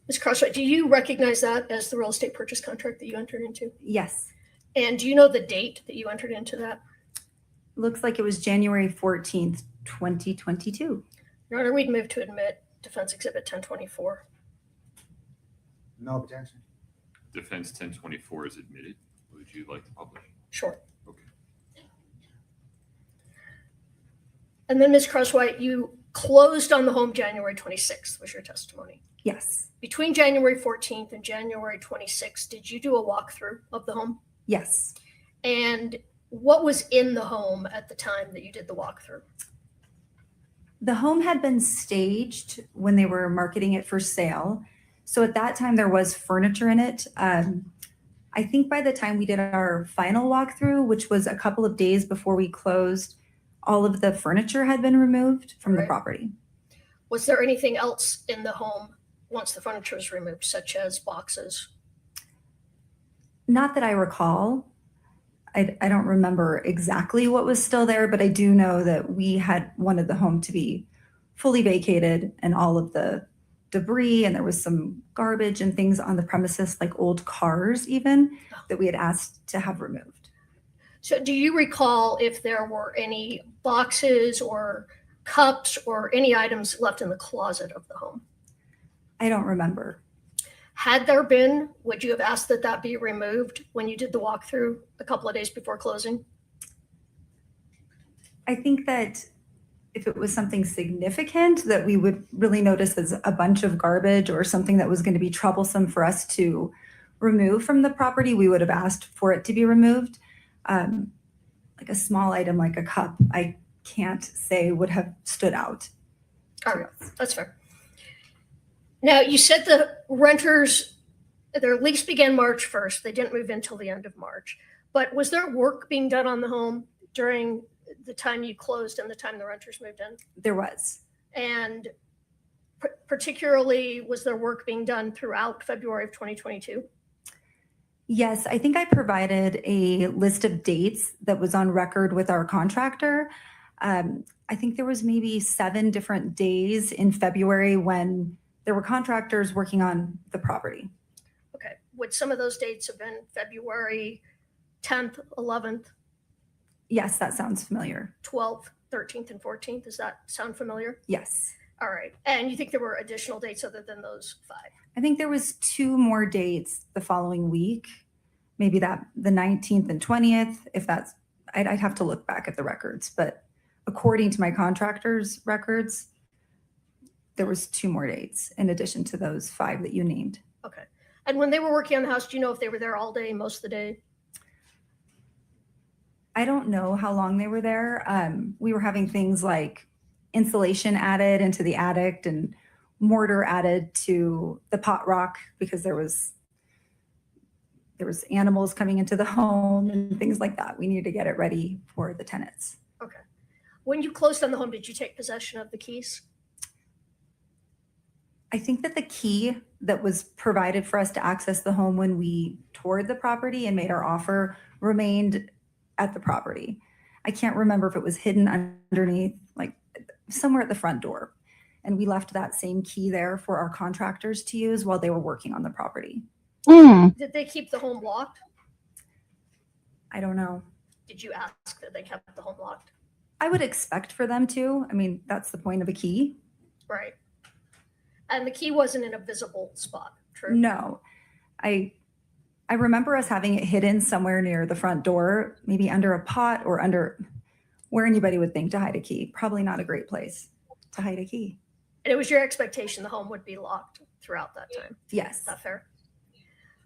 [SPEAKER 6] Ms. Crosswhite, do you recognize that as the real estate purchase contract that you entered into?
[SPEAKER 14] Yes.
[SPEAKER 6] And do you know the date that you entered into that?
[SPEAKER 14] Looks like it was January 14th, 2022.
[SPEAKER 6] Your Honor, we'd move to admit Defense Exhibit 1024.
[SPEAKER 5] No objection.
[SPEAKER 2] Defense 1024 is admitted. Would you like to publish?
[SPEAKER 6] Sure.
[SPEAKER 2] Okay.
[SPEAKER 6] And then, Ms. Crosswhite, you closed on the home January 26th, was your testimony.
[SPEAKER 14] Yes.
[SPEAKER 6] Between January 14th and January 26th, did you do a walkthrough of the home?
[SPEAKER 14] Yes.
[SPEAKER 6] And what was in the home at the time that you did the walkthrough?
[SPEAKER 14] The home had been staged when they were marketing it for sale. So at that time, there was furniture in it. I think by the time we did our final walkthrough, which was a couple of days before we closed, all of the furniture had been removed from the property.
[SPEAKER 6] Was there anything else in the home once the furniture was removed, such as boxes?
[SPEAKER 14] Not that I recall. I don't remember exactly what was still there, but I do know that we had wanted the home to be fully vacated and all of the debris, and there was some garbage and things on the premises, like old cars even, that we had asked to have removed.
[SPEAKER 6] So do you recall if there were any boxes or cups or any items left in the closet of the home?
[SPEAKER 14] I don't remember.
[SPEAKER 6] Had there been, would you have asked that that be removed when you did the walkthrough a couple of days before closing?
[SPEAKER 14] I think that if it was something significant that we would really notice as a bunch of garbage or something that was going to be troublesome for us to remove from the property, we would have asked for it to be removed. Like a small item like a cup, I can't say would have stood out.
[SPEAKER 6] All right, that's fair. Now, you said the renters, their lease began March 1st. They didn't move in until the end of March. But was there work being done on the home during the time you closed and the time the renters moved in?
[SPEAKER 14] There was.
[SPEAKER 6] And particularly, was there work being done throughout February of 2022?
[SPEAKER 14] Yes, I think I provided a list of dates that was on record with our contractor. I think there was maybe 7 different days in February when there were contractors working on the property.
[SPEAKER 6] Okay. Would some of those dates have been February 10th, 11th?
[SPEAKER 14] Yes, that sounds familiar.
[SPEAKER 6] 12th, 13th, and 14th. Does that sound familiar?
[SPEAKER 14] Yes.
[SPEAKER 6] All right. And you think there were additional dates other than those 5?
[SPEAKER 14] I think there was 2 more dates the following week, maybe the 19th and 20th, if that's, I'd have to look back at the records, but according to my contractor's records, there was 2 more dates in addition to those 5 that you named.
[SPEAKER 6] Okay. And when they were working on the house, do you know if they were there all day, most of the day?
[SPEAKER 14] I don't know how long they were there. We were having things like insulation added into the attic and mortar added to the pot rock because there was animals coming into the home and things like that. We needed to get it ready for the tenants.
[SPEAKER 6] Okay. When you closed on the home, did you take possession of the keys?
[SPEAKER 14] I think that the key that was provided for us to access the home when we toured the property and made our offer remained at the property. I can't remember if it was hidden underneath, like somewhere at the front door. And we left that same key there for our contractors to use while they were working on the property.
[SPEAKER 6] Did they keep the home locked?
[SPEAKER 14] I don't know.
[SPEAKER 6] Did you ask that they kept the home locked?
[SPEAKER 14] I would expect for them to. I mean, that's the point of a key.
[SPEAKER 6] Right. And the key wasn't in a visible spot, true?
[SPEAKER 14] No. I remember us having it hidden somewhere near the front door, maybe under a pot or under where anybody would think to hide a key. Probably not a great place to hide a key.
[SPEAKER 6] And it was your expectation the home would be locked throughout that time?
[SPEAKER 14] Yes.
[SPEAKER 6] Is that fair?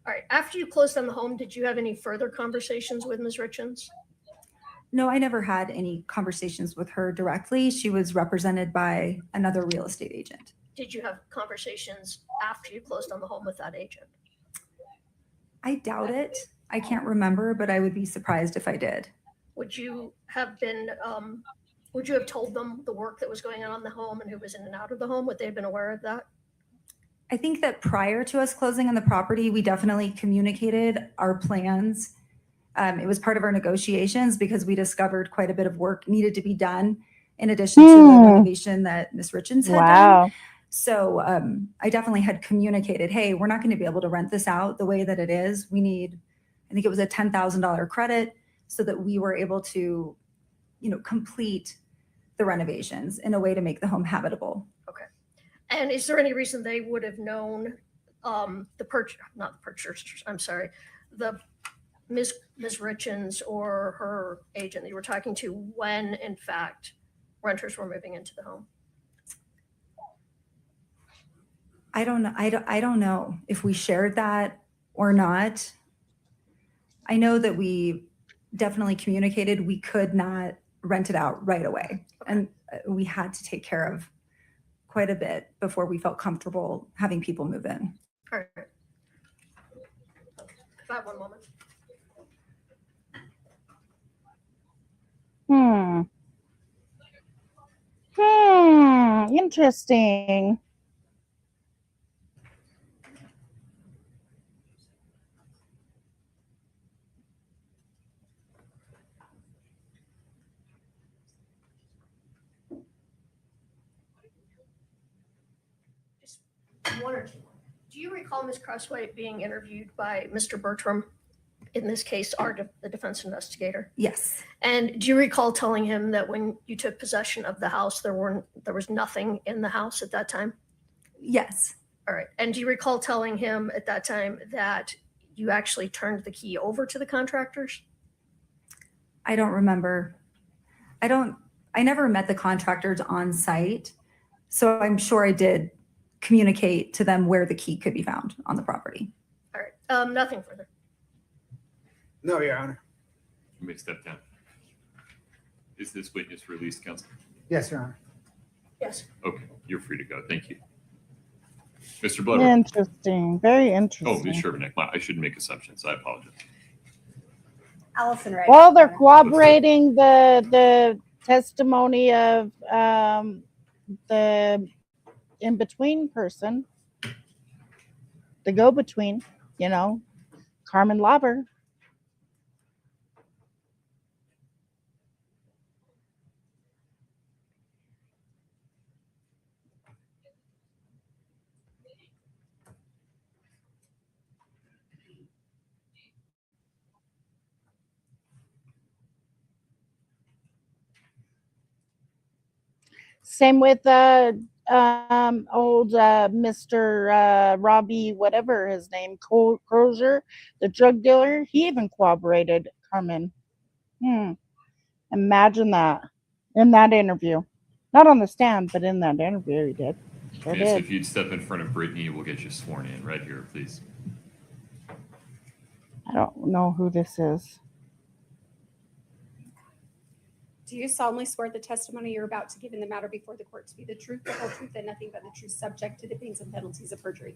[SPEAKER 6] All right. After you closed on the home, did you have any further conversations with Ms. Richins?
[SPEAKER 14] No, I never had any conversations with her directly. She was represented by another real estate agent.
[SPEAKER 6] Did you have conversations after you closed on the home with that agent?
[SPEAKER 14] I doubt it. I can't remember, but I would be surprised if I did.
[SPEAKER 6] Would you have told them the work that was going on in the home and who was in and out of the home? Would they have been aware of that?
[SPEAKER 14] I think that prior to us closing on the property, we definitely communicated our plans. It was part of our negotiations because we discovered quite a bit of work needed to be done in addition to the renovation that Ms. Richins had done. So I definitely had communicated, hey, we're not going to be able to rent this out the way that it is. We need, I think it was a $10,000 credit so that we were able to, complete the renovations in a way to make the home habitable.
[SPEAKER 6] Okay. And is there any reason they would have known the Ms. Richins or her agent that you were talking to when, in fact, renters were moving into the home?
[SPEAKER 14] I don't know. I don't know if we shared that or not. I know that we definitely communicated we could not rent it out right away. And we had to take care of quite a bit before we felt comfortable having people move in.
[SPEAKER 6] All right. If I have one moment.
[SPEAKER 1] Interesting.
[SPEAKER 6] Just one or two. Do you recall Ms. Crossway being interviewed by Mr. Bertram? In this case, the defense investigator.
[SPEAKER 14] Yes.
[SPEAKER 6] And do you recall telling him that when you took possession of the house, there was nothing in the house at that time?
[SPEAKER 14] Yes.
[SPEAKER 6] All right. And do you recall telling him at that time that you actually turned the key over to the contractors?
[SPEAKER 14] I don't remember. I never met the contractors on site, so I'm sure I did communicate to them where the key could be found on the property.
[SPEAKER 6] All right. Nothing further.
[SPEAKER 15] No, Your Honor.
[SPEAKER 2] You may step down. Is this witness released, counsel?
[SPEAKER 5] Yes, Your Honor.
[SPEAKER 6] Yes.
[SPEAKER 2] Okay, you're free to go. Thank you. Mr. Blood.
[SPEAKER 1] Interesting. Very
[SPEAKER 2] Oh,
[SPEAKER 1] interesting.
[SPEAKER 2] Ms. Shervanek. I shouldn't make assumptions. I apologize.
[SPEAKER 16] Allison Wright.
[SPEAKER 1] Well, they're corroborating the testimony of the in-between person, the go-between, Carmen Lauber. Same with old Mr. Robbie, whatever his name, Crozier, the drug dealer. He even corroborated Carmen. Imagine that in that interview. Not on the stand, but in that interview he did. Sure
[SPEAKER 2] Okay, so
[SPEAKER 1] did.
[SPEAKER 2] if you'd step in front of Brittany, we'll get you sworn in right here, please.
[SPEAKER 1] I don't know who this is.
[SPEAKER 7] Do you solemnly swear the testimony you're about to give in the matter before the court to be the truth, the whole truth, and nothing but the truth, subject to the pains and penalties of perjury?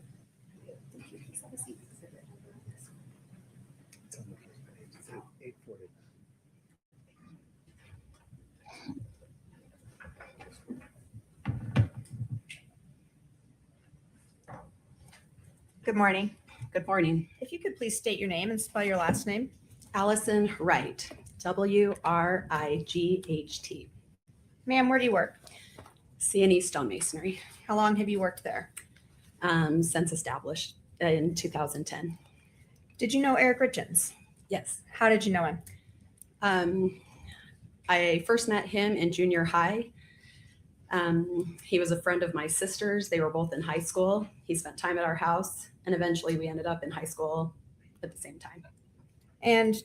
[SPEAKER 7] Thank you. Please have a seat.
[SPEAKER 3] It's on the first page. It's 840.
[SPEAKER 16] Good morning.
[SPEAKER 17] Good morning.
[SPEAKER 16] If you could please state your name and spell your last name.
[SPEAKER 17] Allison Wright, Wright.
[SPEAKER 16] Ma'am, where do you work?
[SPEAKER 17] C&E Stonemasonry.
[SPEAKER 16] How long have you worked there?
[SPEAKER 17] Since established in 2010.
[SPEAKER 16] Did you know Eric Richins?
[SPEAKER 17] Yes.
[SPEAKER 16] How did you know him?
[SPEAKER 17] I first met him in junior high. He was a friend of my sister's. They were both in high school. He spent time at our house, and eventually we ended up in high school at the same time.
[SPEAKER 16] And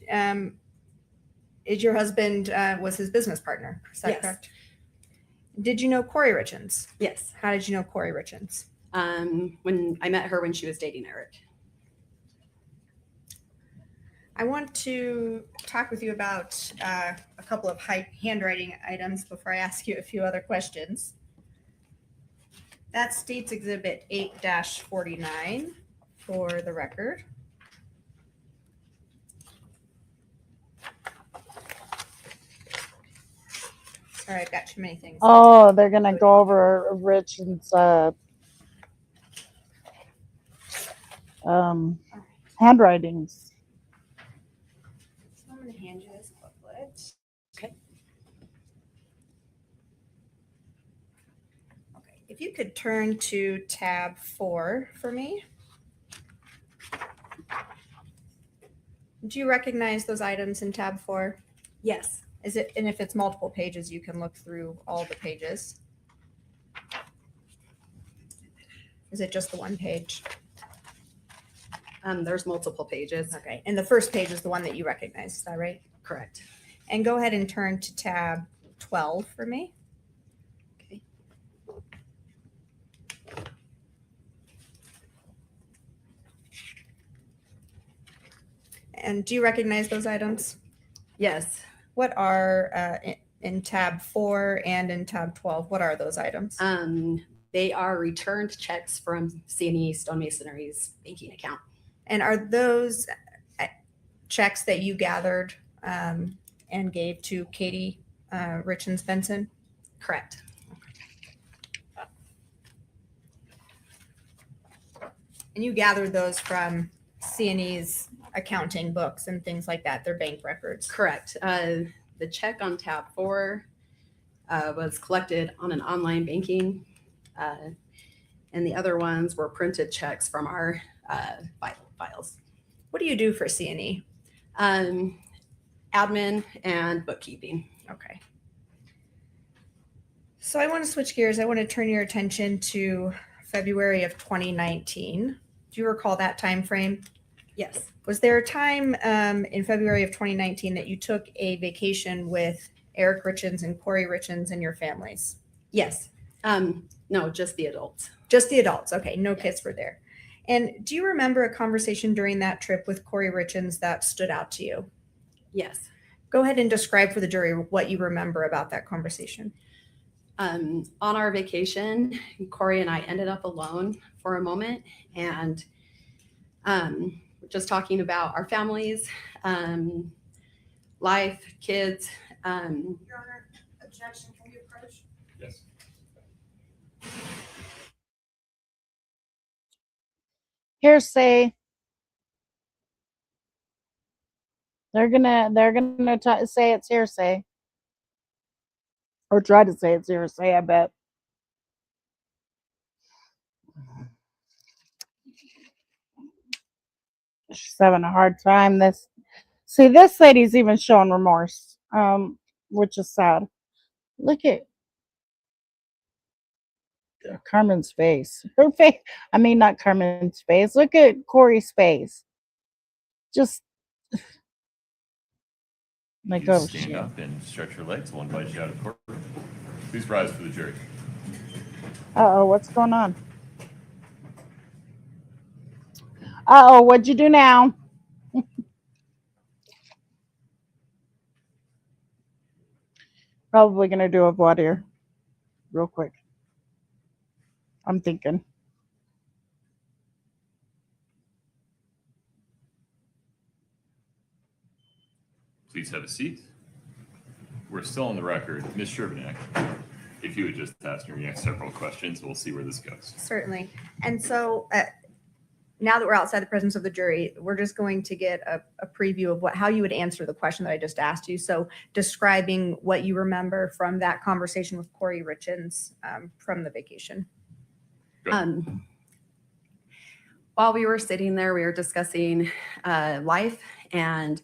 [SPEAKER 16] is your husband was his business partner? Is that
[SPEAKER 17] Yes.
[SPEAKER 16] correct? Did you know Kouri Richins?
[SPEAKER 17] Yes.
[SPEAKER 16] How did you know Kouri Richins?
[SPEAKER 17] When I met her when she was dating Eric.
[SPEAKER 16] I want to talk with you about a couple of handwriting items before I ask you a few other questions. That's State's Exhibit 8-49 for the record. Sorry, I've got too many things.
[SPEAKER 1] Oh, they're gonna go over Richard's handwritings.
[SPEAKER 16] So I'm going to hand you this booklet.
[SPEAKER 17] Okay.
[SPEAKER 16] Okay, if you could turn to tab 4 for me. Do you recognize those items in tab 4?
[SPEAKER 17] Yes.
[SPEAKER 16] Is it, and if it's multiple pages, you can look through all the pages. Is it just the one page?
[SPEAKER 17] There's multiple pages.
[SPEAKER 16] Okay, and the first page is the one that you recognize, is that right?
[SPEAKER 17] Correct.
[SPEAKER 16] And go ahead and turn to tab 12 for me.
[SPEAKER 17] Okay.
[SPEAKER 16] And do you recognize those items?
[SPEAKER 17] Yes.
[SPEAKER 16] What are in tab 4 and in tab 12? What are those items?
[SPEAKER 17] They are returned checks from C&E Stonemasonry's banking account.
[SPEAKER 16] And are those checks that you gathered and gave to Katie Richins Benson?
[SPEAKER 17] Correct.
[SPEAKER 16] And you gathered those from C&E's accounting books and things like that, their bank records?
[SPEAKER 17] Correct. The check on tab 4 was collected on an online banking, and the other ones were printed checks from our files.
[SPEAKER 16] What do you do for C&E?
[SPEAKER 17] Admin and bookkeeping.
[SPEAKER 16] Okay. So I want to switch gears. I want to turn your attention to February of 2019. Do you recall that time frame?
[SPEAKER 17] Yes.
[SPEAKER 16] Was there a time in February of 2019 that you took a vacation with Eric Richins and Kouri Richins and your families?
[SPEAKER 17] Yes. No, just the adults.
[SPEAKER 16] Just the adults. Okay. No kids were there. And do you remember a conversation during that trip with Kouri Richins that stood out to you?
[SPEAKER 17] Yes.
[SPEAKER 16] Go ahead and describe for the jury what you remember about that conversation.
[SPEAKER 17] On our vacation, Kouri and I ended up alone for a moment, and just talking about our families, life, kids.
[SPEAKER 6] Your Honor, objection, can you approach?
[SPEAKER 2] Yes.
[SPEAKER 1] Hearsay. They're gonna say it's hearsay, or try to say it's hearsay. I bet. She's having a hard time. This lady's even showing remorse, which is sad. Look at Carmen's face. Her face. I mean, not Carmen's face. Look at Kouri's face. Just like,
[SPEAKER 2] You
[SPEAKER 1] oh
[SPEAKER 2] stand
[SPEAKER 1] shit.
[SPEAKER 2] up and stretch your legs. We'll invite you out of court. Please rise for the jury.
[SPEAKER 1] Uh-oh, what's going on? Uh-oh, what'd you do now? Probably gonna do a voir dire real quick. I'm thinking.
[SPEAKER 2] Please have a seat. We're still on the record. Ms. Sherbanek, if you would just ask your next several questions, we'll see where this goes.
[SPEAKER 16] Certainly. And so now that we're outside the presence of the jury, we're just going to get a preview of how you would answer the question that I just asked you. So describing what you remember from that conversation with Kouri Richins from the vacation.
[SPEAKER 17] While we were sitting there, we were discussing life, and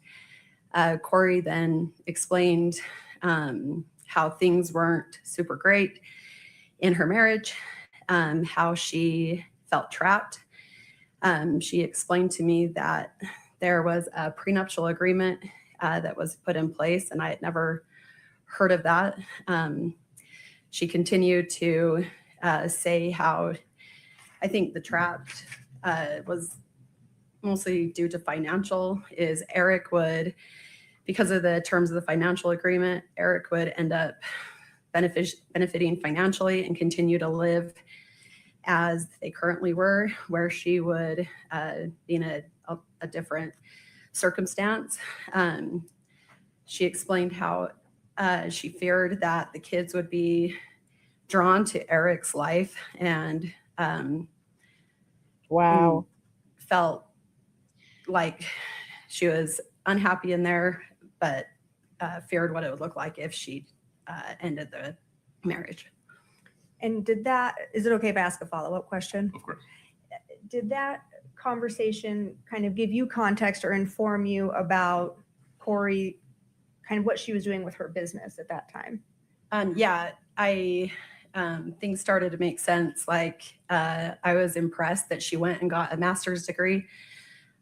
[SPEAKER 17] Kouri then explained how things weren't super great in her marriage, how she felt trapped. She explained to me that there was a prenuptial agreement that was put in place, and I had never heard of that. She continued to say how I think the trapped was mostly due to financial, is Eric would, because of the terms of the financial agreement, Eric would end up benefiting financially and continue to live as they currently were, where she would be in a different circumstance. She explained how she feared that the kids would be drawn to Eric's life and
[SPEAKER 1] wow,
[SPEAKER 17] felt like she was unhappy in there, but feared what it would look like if she ended the marriage.
[SPEAKER 16] And is it okay if I ask a follow-up question?
[SPEAKER 2] Of course.
[SPEAKER 16] Did that conversation kind of give you context or inform you about Kouri, kind of what she was doing with her business at that time?
[SPEAKER 17] Yeah, things started to make sense. Like I was impressed that she went and got a master's degree.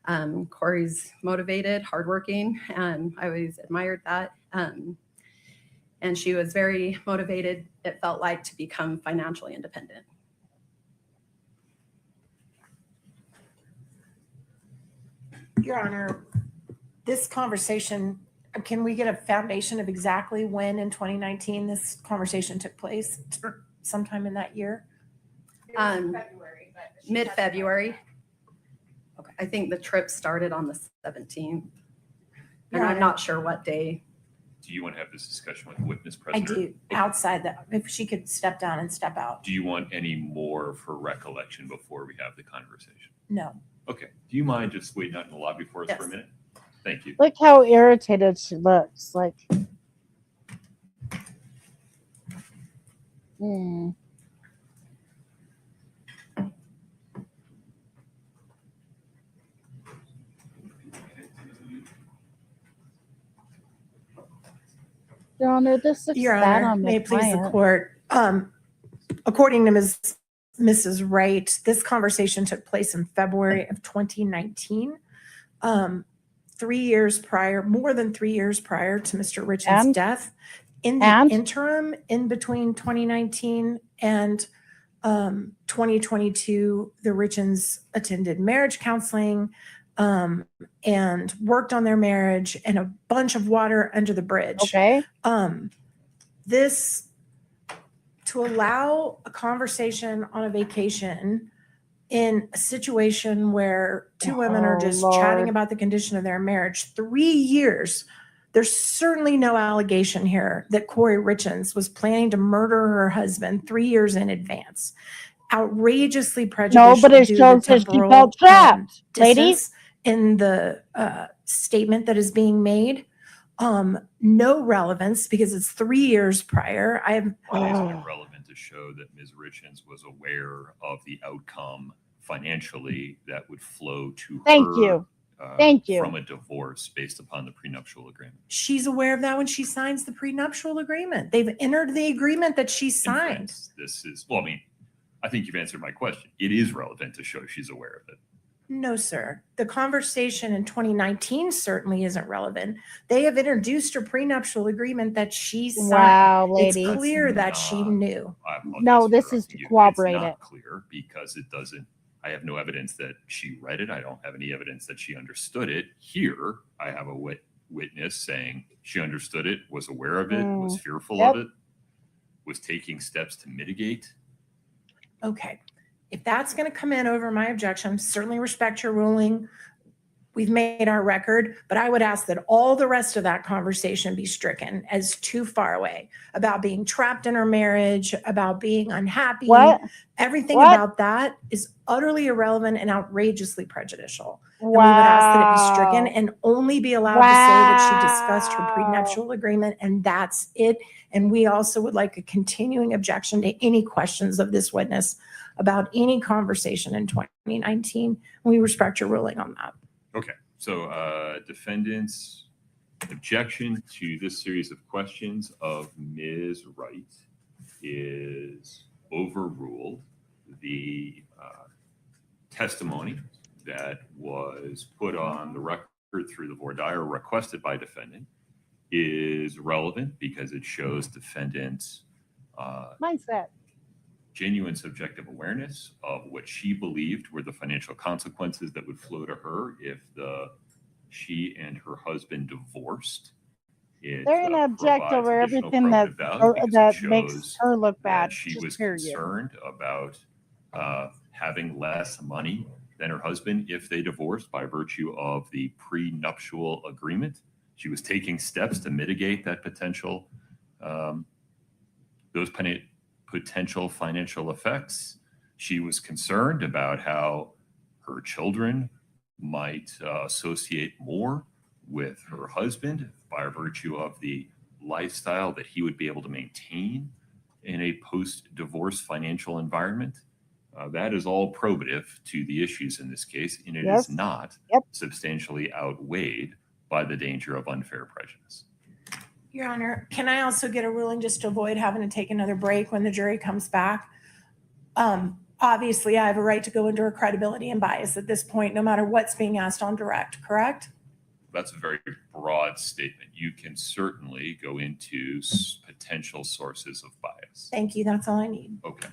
[SPEAKER 17] Kouri's motivated, hardworking, and I always admired that. And she was very motivated, it felt like, to become financially independent.
[SPEAKER 18] Your Honor, this conversation, can we get a foundation of exactly when in 2019 this conversation took place? Sometime in that year?
[SPEAKER 17] Mid-February. Okay. I think the trip started on the 17th. And I'm not sure what day.
[SPEAKER 2] Do you want to have this discussion with the witness
[SPEAKER 18] I
[SPEAKER 2] present?
[SPEAKER 18] do, outside that, if she could step down and step out.
[SPEAKER 2] Do you want any more for recollection before we have the conversation?
[SPEAKER 18] No.
[SPEAKER 2] Okay. Do you mind just waiting out in the lobby for us for a minute? Thank you.
[SPEAKER 1] Look how irritated she looks. Like, Your Honor, this looks
[SPEAKER 18] Your
[SPEAKER 1] bad
[SPEAKER 18] Honor,
[SPEAKER 1] on
[SPEAKER 18] may
[SPEAKER 1] the
[SPEAKER 18] it please the
[SPEAKER 1] client.
[SPEAKER 18] court. According to Mrs. Wright, this conversation took place in February of 2019. 3 years prior, more than 3 years prior to Mr. Richins' death. In the interim, in between 2019 and 2022, the Richins attended marriage counseling and worked on their marriage, and a bunch of water under the bridge.
[SPEAKER 1] Okay.
[SPEAKER 18] This, to allow a conversation on a vacation in a situation where two women are just chatting about the condition of their marriage, 3 years, there's certainly no allegation here that Kouri Richins was planning to murder her husband 3 years in advance. Outrageously prejudicial.
[SPEAKER 1] No, but it
[SPEAKER 18] due to
[SPEAKER 1] shows that she
[SPEAKER 18] temporal,
[SPEAKER 1] felt trapped,
[SPEAKER 18] distance
[SPEAKER 1] ladies.
[SPEAKER 18] in the statement that is being made. No relevance because it's 3 years prior.
[SPEAKER 2] Isn't it relevant to show that Ms. Richins was aware of the outcome financially that would flow to her
[SPEAKER 1] Thank you.
[SPEAKER 2] from a divorce based upon the prenuptial agreement?
[SPEAKER 18] She's aware of that when she signs the prenuptial agreement. They've entered the agreement that she signed.
[SPEAKER 2] This is, well, I mean, I think you've answered my question. It is relevant to show she's aware of it.
[SPEAKER 18] No, sir. The conversation in 2019 certainly isn't relevant. They have introduced a prenuptial agreement that she signed.
[SPEAKER 1] Wow, lady.
[SPEAKER 18] It's clear that she knew.
[SPEAKER 1] No, this is to corroborate
[SPEAKER 2] It's
[SPEAKER 1] it.
[SPEAKER 2] not clear because it doesn't, I have no evidence that she read it. I don't have any evidence that she understood it. Here, I have a witness saying she understood it, was aware of it, was fearful of it, was taking steps to mitigate.
[SPEAKER 18] Okay. If that's going to come in over my objection, certainly respect your ruling. We've made our record, but I would ask that all the rest of that conversation be stricken as too far away about being trapped in her marriage, about being unhappy.
[SPEAKER 1] What?
[SPEAKER 18] Everything
[SPEAKER 1] What?
[SPEAKER 18] about that is utterly irrelevant and outrageously prejudicial. And we would ask that it be stricken and only be allowed to say that she discussed her prenuptial agreement and that's it. And we also would like a continuing objection to any questions of this witness about any conversation in 2019. We respect your ruling on that.
[SPEAKER 2] Okay, so defendant's objection to this series of questions of Ms. Wright is overruled. The testimony that was put on the record through the voir dire requested by defendant is relevant because it shows defendant's
[SPEAKER 1] mindset,
[SPEAKER 2] genuine subjective awareness of what she believed were the financial consequences that would flow to her if she and her husband divorced. They're
[SPEAKER 1] going to object over everything that makes her look bad.
[SPEAKER 2] She was concerned about having less money than her husband if they divorced by virtue of the prenuptial agreement. She was taking steps to mitigate that potential financial effects. She was concerned about how her children might associate more with her husband by virtue of the lifestyle that he would be able to maintain in a post-divorce financial environment. That is all probative to the issues in this case, and it is not substantially outweighed by the danger of unfair prejudice.
[SPEAKER 18] Your Honor, can I also get a ruling just to avoid having to take another break when the jury comes back? Obviously, I have a right to go into her credibility and bias at this point, no matter what's being asked on direct, correct?
[SPEAKER 2] That's a very broad statement. You can certainly go into potential sources of bias.
[SPEAKER 18] Thank you. That's all I need.
[SPEAKER 2] Okay.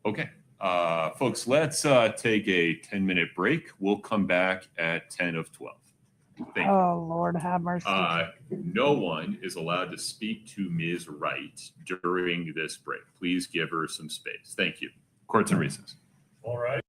[SPEAKER 2] Okay. Folks, let's take a 10-minute break. We'll come back at 10 of 12. Thank you.
[SPEAKER 1] Oh, Lord have mercy.
[SPEAKER 2] No one is allowed to speak to Ms. Wright during this break. Please give her some space. Thank you. Court's in recess.
[SPEAKER 8] All right.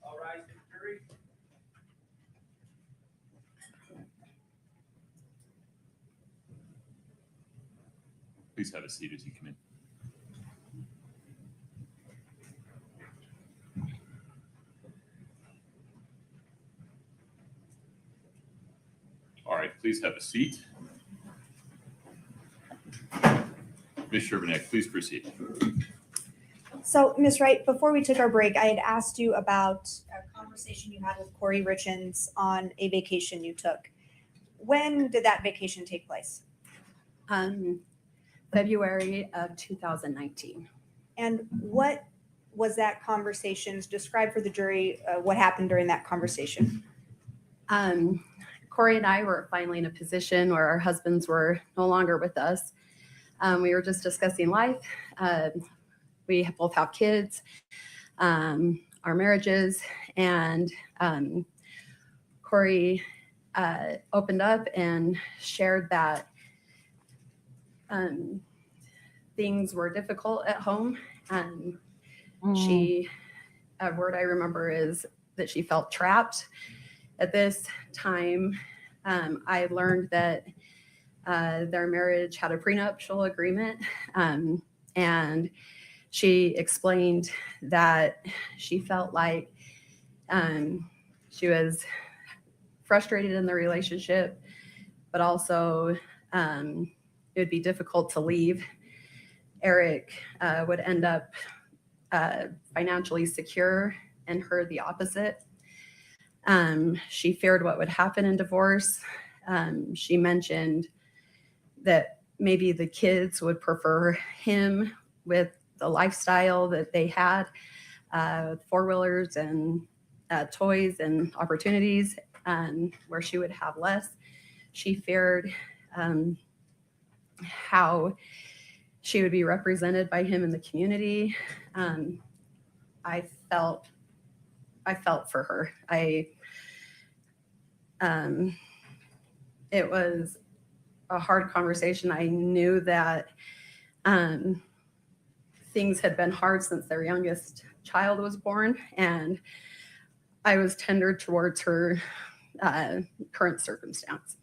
[SPEAKER 12] All right, jury.
[SPEAKER 2] Please have a seat as you come in. All right, please have a seat. Ms. Sherbanek, please proceed.
[SPEAKER 16] So, Ms. Wright, before we took our break, I had asked you about a conversation you had with Kouri Richins on a vacation you took. When did that vacation take place?
[SPEAKER 17] February of 2019.
[SPEAKER 16] And what was that conversation? Describe for the jury what happened during that conversation.
[SPEAKER 17] Kouri and I were finally in a position where our husbands were no longer with us. We were just discussing life. We both have kids, our marriages, and Kouri opened up and shared that things were difficult at home. She, a word I remember is that she felt trapped. At this time, I learned that their marriage had a prenuptial agreement, and she explained that she felt like she was frustrated in the relationship, but also it would be difficult to leave. Eric would end up financially secure and her the opposite. She feared what would happen in divorce. She mentioned that maybe the kids would prefer him with the lifestyle that they had, four-wheelers and toys and opportunities, where she would have less. She feared how she would be represented by him in the community. I felt for her. It was a hard conversation. I knew that things had been hard since their youngest child was born, and I was tender towards her current circumstance.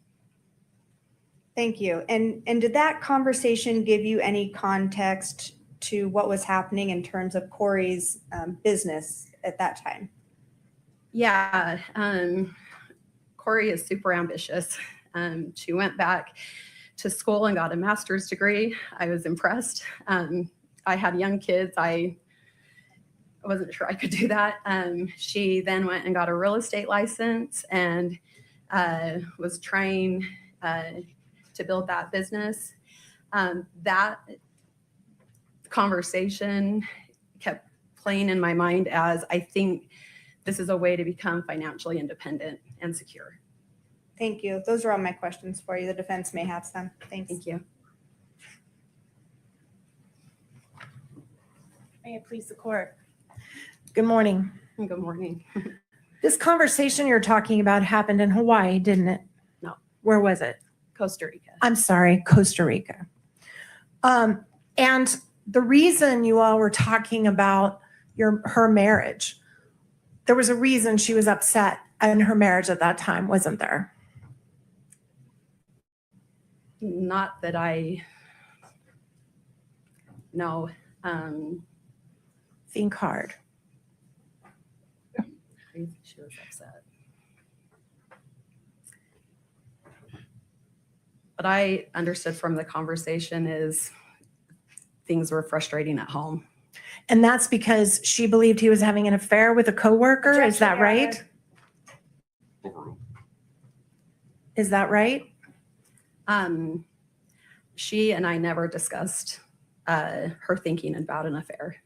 [SPEAKER 16] Thank you. And did that conversation give you any context to what was happening in terms of Kouri's business at that time?
[SPEAKER 17] Yeah, Kouri is super ambitious. She went back to school and got a master's degree. I was impressed. I had young kids. I wasn't sure I could do that. She then went and got a real estate license and was trying to build that business. That conversation kept playing in my mind as I think this is a way to become financially independent and secure.
[SPEAKER 16] Thank you. Those are all my questions for you. The defense may have some. Thanks.
[SPEAKER 17] Thank you.
[SPEAKER 18] May it please the court. Good morning.
[SPEAKER 17] Good morning.
[SPEAKER 18] This conversation you're talking about happened in Hawaii, didn't it?
[SPEAKER 17] No.
[SPEAKER 18] Where was it?
[SPEAKER 17] Costa Rica.
[SPEAKER 18] I'm sorry, Costa Rica. And the reason you all were talking about her marriage, there was a reason she was upset in her marriage at that time, wasn't there?
[SPEAKER 17] Not that I know.
[SPEAKER 18] Think hard.
[SPEAKER 17] She was upset. What I understood from the conversation is things were frustrating at home.
[SPEAKER 18] And that's because she believed he was having an affair with a coworker.
[SPEAKER 16] Objection,
[SPEAKER 18] Is that
[SPEAKER 16] Your
[SPEAKER 18] right?
[SPEAKER 2] Overruled.
[SPEAKER 18] Is that right?
[SPEAKER 17] She and I never discussed her thinking about an affair.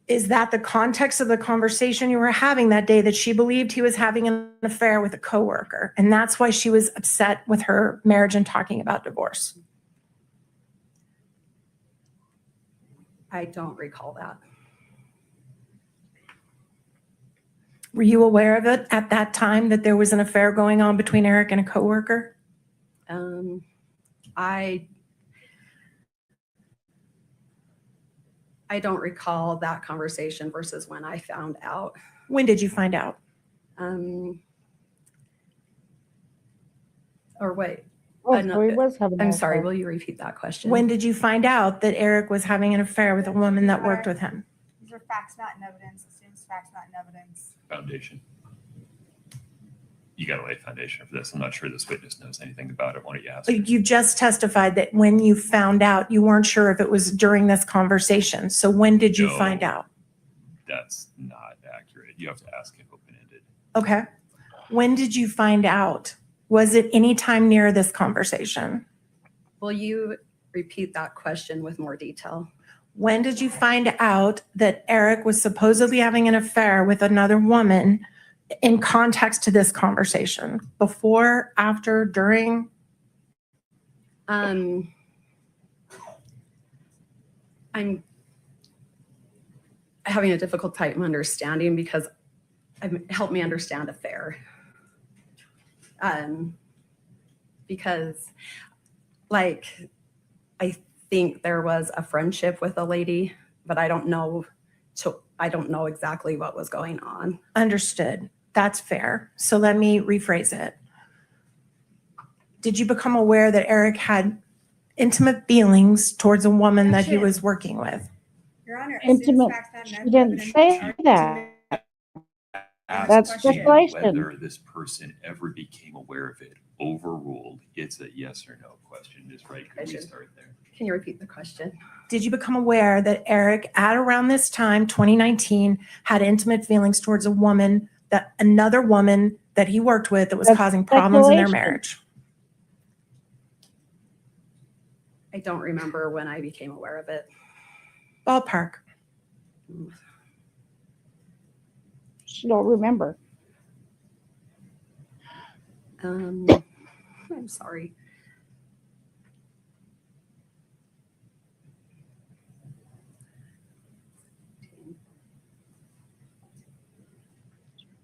[SPEAKER 18] Is that the context of the conversation you were having that day, that she believed he was having an affair with a coworker? And that's why she was upset with her marriage and talking about divorce?
[SPEAKER 17] I don't recall that.
[SPEAKER 18] Were you aware of it at that time, that there was an affair going on between Eric and a coworker?
[SPEAKER 17] I don't recall that conversation versus when I found out.
[SPEAKER 18] When did you find out?
[SPEAKER 17] Or wait.
[SPEAKER 1] Oh, so he was having
[SPEAKER 17] I'm
[SPEAKER 1] an
[SPEAKER 17] sorry,
[SPEAKER 1] affair.
[SPEAKER 17] will you repeat that question?
[SPEAKER 18] When did you find out that Eric was having an affair with a woman that worked with him?
[SPEAKER 16] These are facts, not in evidence. Assumes facts, not in evidence.
[SPEAKER 2] Foundation. You got to lay foundation for this. I'm not sure this witness knows anything about it. Why don't you ask her?
[SPEAKER 18] You just testified that when you found out, you weren't sure if it was during this conversation. So when did you
[SPEAKER 2] No.
[SPEAKER 18] find out?
[SPEAKER 2] That's not accurate. You have to ask him open-ended.
[SPEAKER 18] Okay. When did you find out? Was it any time near this conversation?
[SPEAKER 17] Will you repeat that question with more detail?
[SPEAKER 18] When did you find out that Eric was supposedly having an affair with another woman in context to this conversation? Before, after, during?
[SPEAKER 17] I'm having a difficult time understanding because it helped me understand affair. Because like, I think there was a friendship with a lady, but I don't know exactly what was going on.
[SPEAKER 18] Understood. That's fair. So let me rephrase it. Did you become aware that Eric had intimate feelings towards a woman that he was working with?
[SPEAKER 16] Your Honor, assumes
[SPEAKER 1] Intimate.
[SPEAKER 16] facts, not in
[SPEAKER 1] She
[SPEAKER 16] evidence.
[SPEAKER 1] didn't say that.
[SPEAKER 2] Ask
[SPEAKER 1] That's
[SPEAKER 2] him
[SPEAKER 1] speculation.
[SPEAKER 2] whether this person ever became aware of it overruled. It's a yes or no question. Ms. Wright, could we start there?
[SPEAKER 17] Can you repeat the question?
[SPEAKER 18] Did you become aware that Eric, at around this time, 2019, had intimate feelings towards a woman, that another woman that he worked with that was
[SPEAKER 1] That's
[SPEAKER 18] causing problems in their
[SPEAKER 1] speculation.
[SPEAKER 18] marriage?
[SPEAKER 17] I don't remember when I became aware of it.
[SPEAKER 18] Ballpark.
[SPEAKER 1] She don't remember.
[SPEAKER 17] I'm sorry.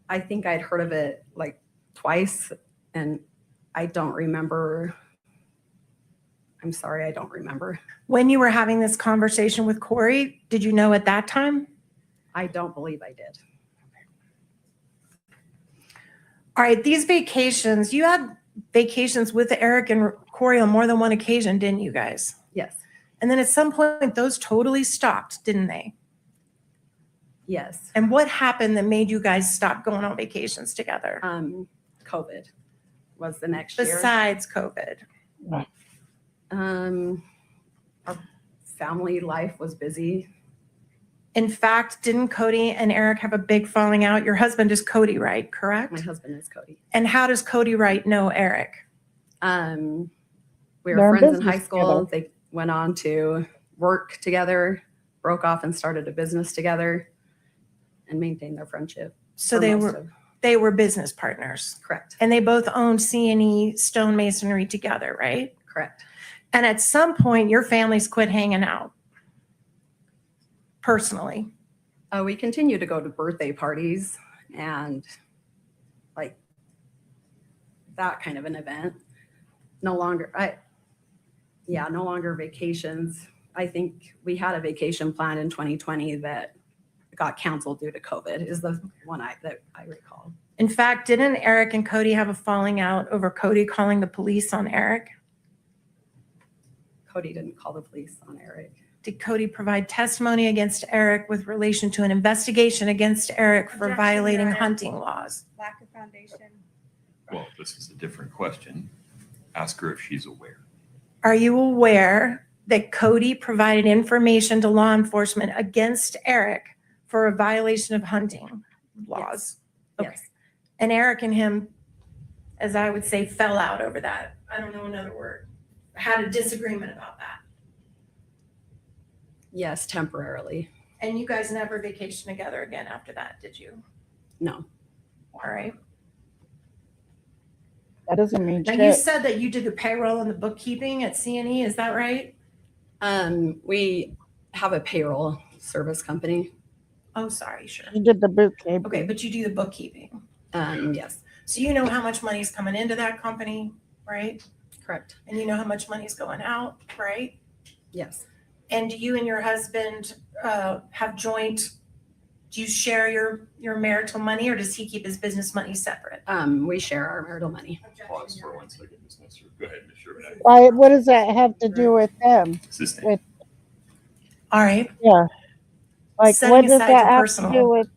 [SPEAKER 17] I think I'd heard of it like twice, and I don't remember. I'm sorry, I don't remember.
[SPEAKER 18] When you were having this conversation with Kouri, did you know at that time?
[SPEAKER 17] I don't believe I did.
[SPEAKER 18] All right, these vacations, you had vacations with Eric and Kouri on more than one occasion, didn't you guys?
[SPEAKER 17] Yes.
[SPEAKER 18] And then at some point, those totally stopped, didn't they?
[SPEAKER 17] Yes.
[SPEAKER 18] And what happened that made you guys stop going on vacations together?
[SPEAKER 17] COVID was the next year.
[SPEAKER 18] Besides COVID.
[SPEAKER 17] Our family life was busy.
[SPEAKER 18] In fact, didn't Cody and Eric have a big falling out? Your husband is Cody Wright, correct?
[SPEAKER 17] My husband is Cody.
[SPEAKER 18] And how does Cody Wright know Eric?
[SPEAKER 17] We were
[SPEAKER 1] They're in
[SPEAKER 17] friends in high
[SPEAKER 1] business
[SPEAKER 17] school.
[SPEAKER 1] together.
[SPEAKER 17] They went on to work together, broke off and started a business together, and maintained their friendship.
[SPEAKER 18] So
[SPEAKER 17] for most of-
[SPEAKER 18] they were business partners.
[SPEAKER 17] Correct.
[SPEAKER 18] And they both owned C&E stonemasonry together, right?
[SPEAKER 17] Correct.
[SPEAKER 18] And at some point, your families quit hanging out. Personally.
[SPEAKER 17] We continue to go to birthday parties and like that kind of an event. No longer vacations. I think we had a vacation planned in 2020 that got canceled due to COVID is the one that I recall.
[SPEAKER 18] In fact, didn't Eric and Cody have a falling out over Cody calling the police on Eric?
[SPEAKER 17] Cody didn't call the police on Eric.
[SPEAKER 18] Did Cody provide testimony against Eric with relation to an investigation against Eric for
[SPEAKER 16] Objection,
[SPEAKER 18] violating
[SPEAKER 16] Your Honor.
[SPEAKER 18] hunting laws?
[SPEAKER 16] Lack of foundation.
[SPEAKER 2] Well, this is a different question. Ask her if she's aware.
[SPEAKER 18] Are you aware that Cody provided information to law enforcement against Eric for a violation of hunting laws? Okay.
[SPEAKER 17] Yes.
[SPEAKER 18] And Eric and him, as I would say, fell out over that. I don't know another word. Had a disagreement about that.
[SPEAKER 17] Yes, temporarily.
[SPEAKER 18] And you guys never vacationed together again after that, did you?
[SPEAKER 17] No.
[SPEAKER 18] All right.
[SPEAKER 1] That doesn't mean
[SPEAKER 18] Now
[SPEAKER 1] shit.
[SPEAKER 18] you said that you did the payroll and the bookkeeping at C&E, is that right?
[SPEAKER 17] We have a payroll service company.
[SPEAKER 18] Oh, sorry, sure.
[SPEAKER 1] You did the bootcamp.
[SPEAKER 18] Okay, but you do the bookkeeping.
[SPEAKER 17] Yes.
[SPEAKER 18] So you know how much money is coming into that company, right?
[SPEAKER 17] Correct.
[SPEAKER 18] And you know how much money is going out, right?
[SPEAKER 17] Yes.
[SPEAKER 18] And do you and your husband have joint, do you share your marital money, or does he keep his business money separate?
[SPEAKER 17] We share our marital money.
[SPEAKER 2] Pause for 1 second, Ms. Nestor. Go ahead, Ms. Sherman.
[SPEAKER 1] Why? What does that have to do with them?
[SPEAKER 2] Assistant.
[SPEAKER 1] With
[SPEAKER 18] All right.
[SPEAKER 1] yeah. Like
[SPEAKER 18] Setting
[SPEAKER 1] what does
[SPEAKER 18] aside
[SPEAKER 1] that
[SPEAKER 18] your
[SPEAKER 1] have to
[SPEAKER 18] personal
[SPEAKER 1] do with?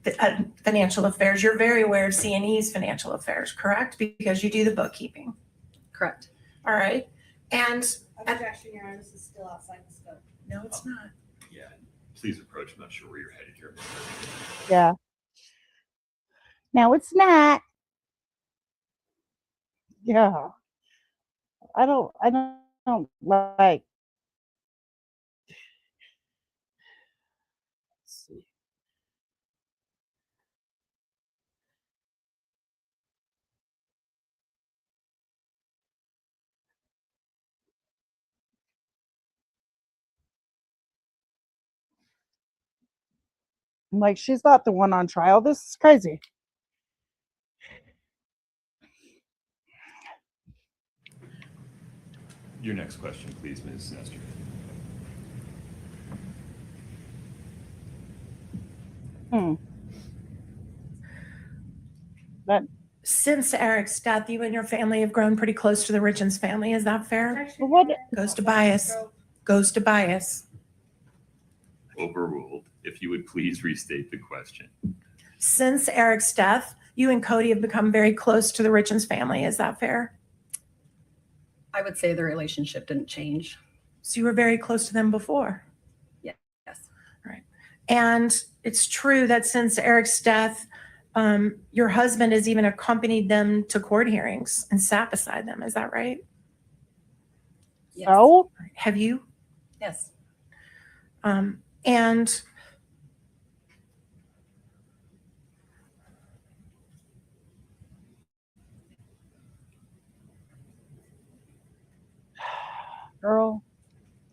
[SPEAKER 18] financial affairs, you're very aware of C&E's financial affairs, correct? Because you do the bookkeeping.
[SPEAKER 17] Correct.
[SPEAKER 18] All right. And
[SPEAKER 16] Objection, Your Honor, this is still outside the scope.
[SPEAKER 18] no, it's not.
[SPEAKER 2] Yeah, please approach. I'm not sure where you're headed here.
[SPEAKER 1] Yeah. No, it's not. Yeah. I don't like. Let's see. I'm like, she's not the one on trial. This is crazy.
[SPEAKER 2] Your next question, please, Ms. Nestor.
[SPEAKER 1] But
[SPEAKER 18] Since Eric's death, you and your family have grown pretty close to the Richins family. Is that fair?
[SPEAKER 1] what?
[SPEAKER 18] Goes to bias. Goes to bias.
[SPEAKER 2] Overruled. If you would please restate the question.
[SPEAKER 18] Since Eric's death, you and Cody have become very close to the Richins family. Is that fair?
[SPEAKER 17] I would say the relationship didn't change.
[SPEAKER 18] So you were very close to them before.
[SPEAKER 17] Yes.
[SPEAKER 18] Right. And it's true that since Eric's death, your husband has even accompanied them to court hearings and sat beside them. Is that right?
[SPEAKER 17] Yes.
[SPEAKER 1] So,
[SPEAKER 18] Have you?
[SPEAKER 17] Yes.
[SPEAKER 18] And
[SPEAKER 1] girl,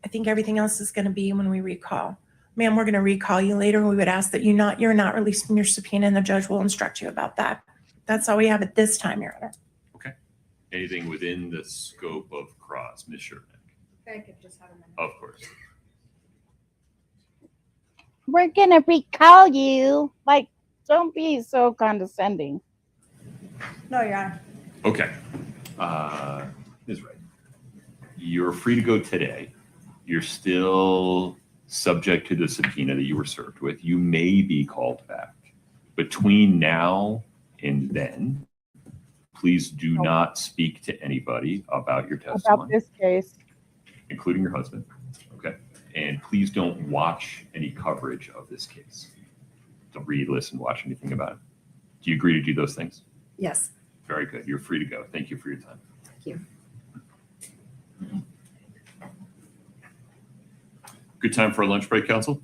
[SPEAKER 18] I think everything else is going to be when we recall. Ma'am, we're going to recall you later. We would ask that you're not releasing your subpoena, and the judge will instruct you about that. That's all we have at this time, Your Honor.
[SPEAKER 2] Okay. Anything within the scope of cross, Ms. Sherman?
[SPEAKER 16] I could just have a minute.
[SPEAKER 2] Of course.
[SPEAKER 1] we're gonna recall you. Like, don't be so condescending.
[SPEAKER 16] No, Your Honor.
[SPEAKER 2] Okay. Ms. Wright, you're free to go today. You're still subject to the subpoena that you were served with. You may be called back. Between now and then, please do not speak to anybody about your testimony.
[SPEAKER 1] About this case.
[SPEAKER 2] Including your husband. Okay. And please don't watch any coverage of this case. Don't read, listen, watch anything about it. Do you agree to do those things?
[SPEAKER 17] Yes.
[SPEAKER 2] Very good. You're free to go. Thank you for your time.
[SPEAKER 17] Thank you.
[SPEAKER 2] Good time for a lunch break, counsel?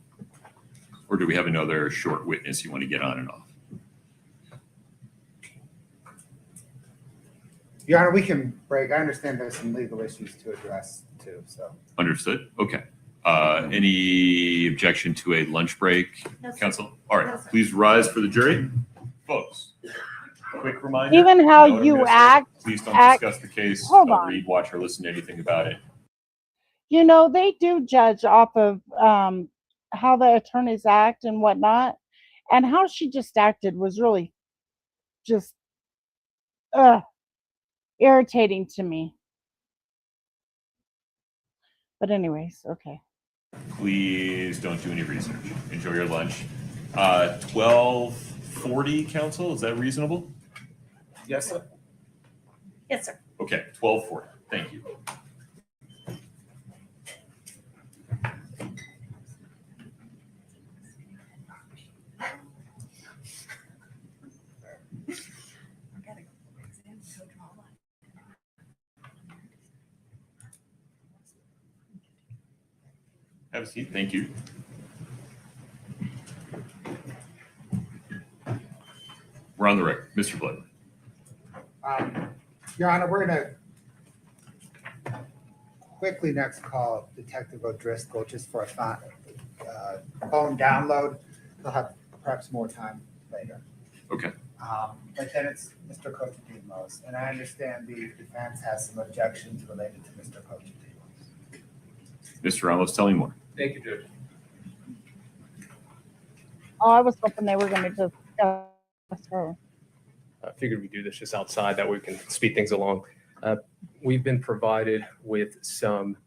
[SPEAKER 2] Or do we have another short witness you want to get on and off?
[SPEAKER 5] Your Honor, we can break. I understand there's some legal issues to address too, so.
[SPEAKER 2] Understood. Okay. Any objection to a lunch break,
[SPEAKER 16] No, sir.
[SPEAKER 2] counsel? All right.
[SPEAKER 16] No, sir.
[SPEAKER 2] Please rise for the jury. Folks, quick reminder.
[SPEAKER 1] Even how
[SPEAKER 2] know what I'm
[SPEAKER 1] you
[SPEAKER 2] gonna say.
[SPEAKER 1] act.
[SPEAKER 2] Please don't
[SPEAKER 1] act-
[SPEAKER 2] discuss the case.
[SPEAKER 1] Hold
[SPEAKER 2] Don't
[SPEAKER 1] on.
[SPEAKER 2] read, watch, or listen to anything about it.
[SPEAKER 1] You know, they do judge off of how the attorneys act and whatnot. And how she just acted was really just irritating to me. But anyways, okay.
[SPEAKER 2] Please don't do any research. Enjoy your lunch. 12:40, counsel, is that reasonable?
[SPEAKER 11] Yes, sir.
[SPEAKER 16] Yes, sir.
[SPEAKER 2] Okay, 12:40. Thank you. Have a seat. Thank you. We're on the record. Mr. Blood.
[SPEAKER 5] Your Honor, we're gonna quickly next call Detective O'Driscoll just for a phone download. He'll have perhaps more time later.
[SPEAKER 2] Okay.
[SPEAKER 5] But then it's Mr. Cochedimos, and I understand the defense has some objections related to Mr. Cochedimos.
[SPEAKER 2] Mr. Ramos, tell me more.
[SPEAKER 11] Thank you, Judge.
[SPEAKER 1] Oh, I was hoping they were going to discuss her.
[SPEAKER 4] I figured we'd do this just outside, that way we can speed things along. We've been provided with some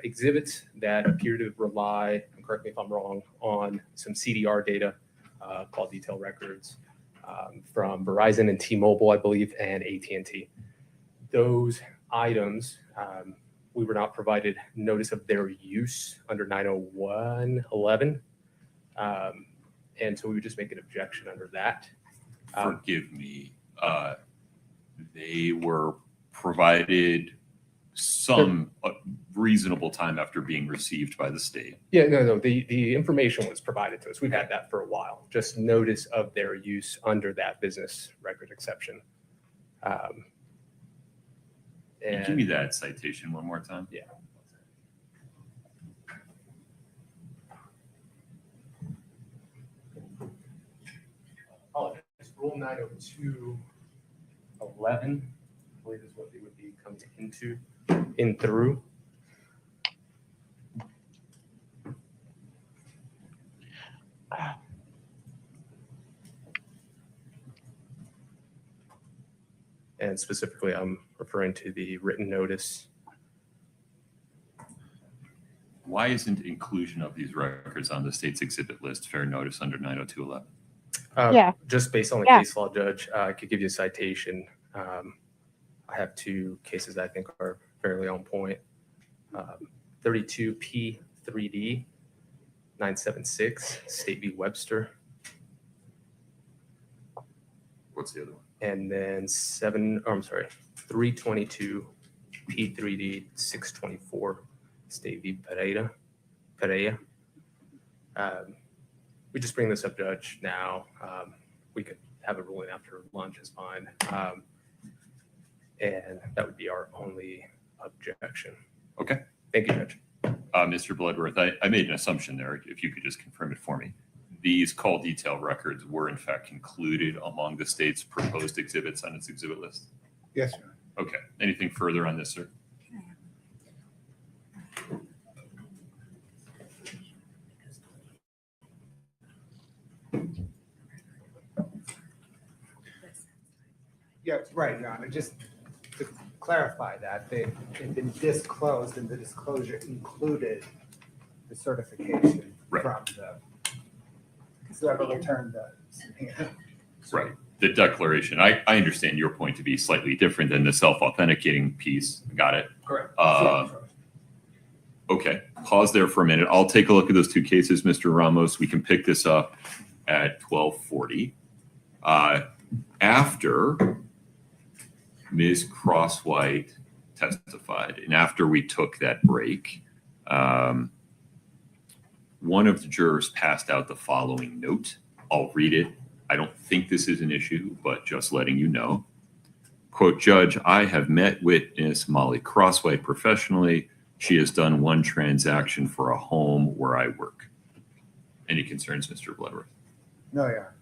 [SPEAKER 4] exhibits that appear to rely, and correct me if I'm wrong, on some CDR data called detail records from Verizon and T-Mobile, I believe, and AT&T. Those items, we were not provided notice of their use under 901.11. And so we would just make an objection under that.
[SPEAKER 2] Forgive me. They were provided some reasonable time after being received by the state.
[SPEAKER 4] Yeah, no, the information was provided to us. We've had that for a while. Just notice of their use under that business record exception.
[SPEAKER 2] Can you give me that citation one more time?
[SPEAKER 4] Yeah. It's Rule 902.11, I believe is what they would be coming into, in through. And specifically, I'm referring to the written notice.
[SPEAKER 2] Why isn't inclusion of these records on the state's exhibit list fair notice under 902.11?
[SPEAKER 1] Yeah.
[SPEAKER 4] Just based on the
[SPEAKER 1] Yeah.
[SPEAKER 4] case law, Judge, I could give you a citation. I have two cases that I think are fairly on point. 32P3D 976 State v. Webster.
[SPEAKER 2] What's the other one?
[SPEAKER 4] And then 322 P3D 624 State v. Pereira. We just bring this up, Judge, now. We could have a ruling after lunch is fine. And that would be our only objection.
[SPEAKER 2] Okay.
[SPEAKER 4] Thank you, Judge.
[SPEAKER 2] Mr. Bloodworth, I made an assumption there, if you could just confirm it for me. These call detail records were in fact included among the state's proposed exhibits on its exhibit list?
[SPEAKER 5] Yes, Your Honor.
[SPEAKER 2] Okay. Anything further on this, sir?
[SPEAKER 5] Yeah, right, Your Honor. Just to clarify that, they had been disclosed and the disclosure included the certification
[SPEAKER 2] Right.
[SPEAKER 5] from whoever returned the subpoena.
[SPEAKER 2] Right. The declaration. I understand your point to be slightly different than the self-authenticating piece. Got it.
[SPEAKER 5] Correct.
[SPEAKER 2] Okay. Pause there for a minute. I'll take a look at those two cases, Mr. Ramos. We can pick this up at 12:40. After Ms. Crosswhite testified and after we took that break, one of the jurors passed out the following note. I'll read it. I don't think this is an issue, but just letting you know. Quote, Judge, I have met witness Molly Crosswhite professionally. She has done one transaction for a home where I work. Any concerns, Mr. Bloodworth?
[SPEAKER 5] No, Your Honor.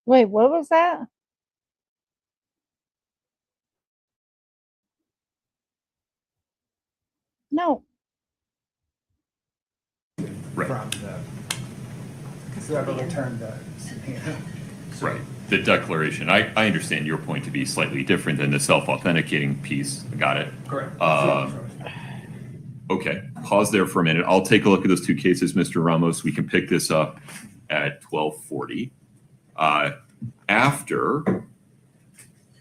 [SPEAKER 1] Wait, what was that? No.
[SPEAKER 2] Right.
[SPEAKER 5] From whoever returned the subpoena.
[SPEAKER 2] Right. The declaration. I understand your point to be slightly different than the self-authenticating piece. Got it.
[SPEAKER 5] Correct.
[SPEAKER 2] Okay. Pause there for a minute. I'll take a look at those two cases, Mr. Ramos. We can pick this up at 12:40. After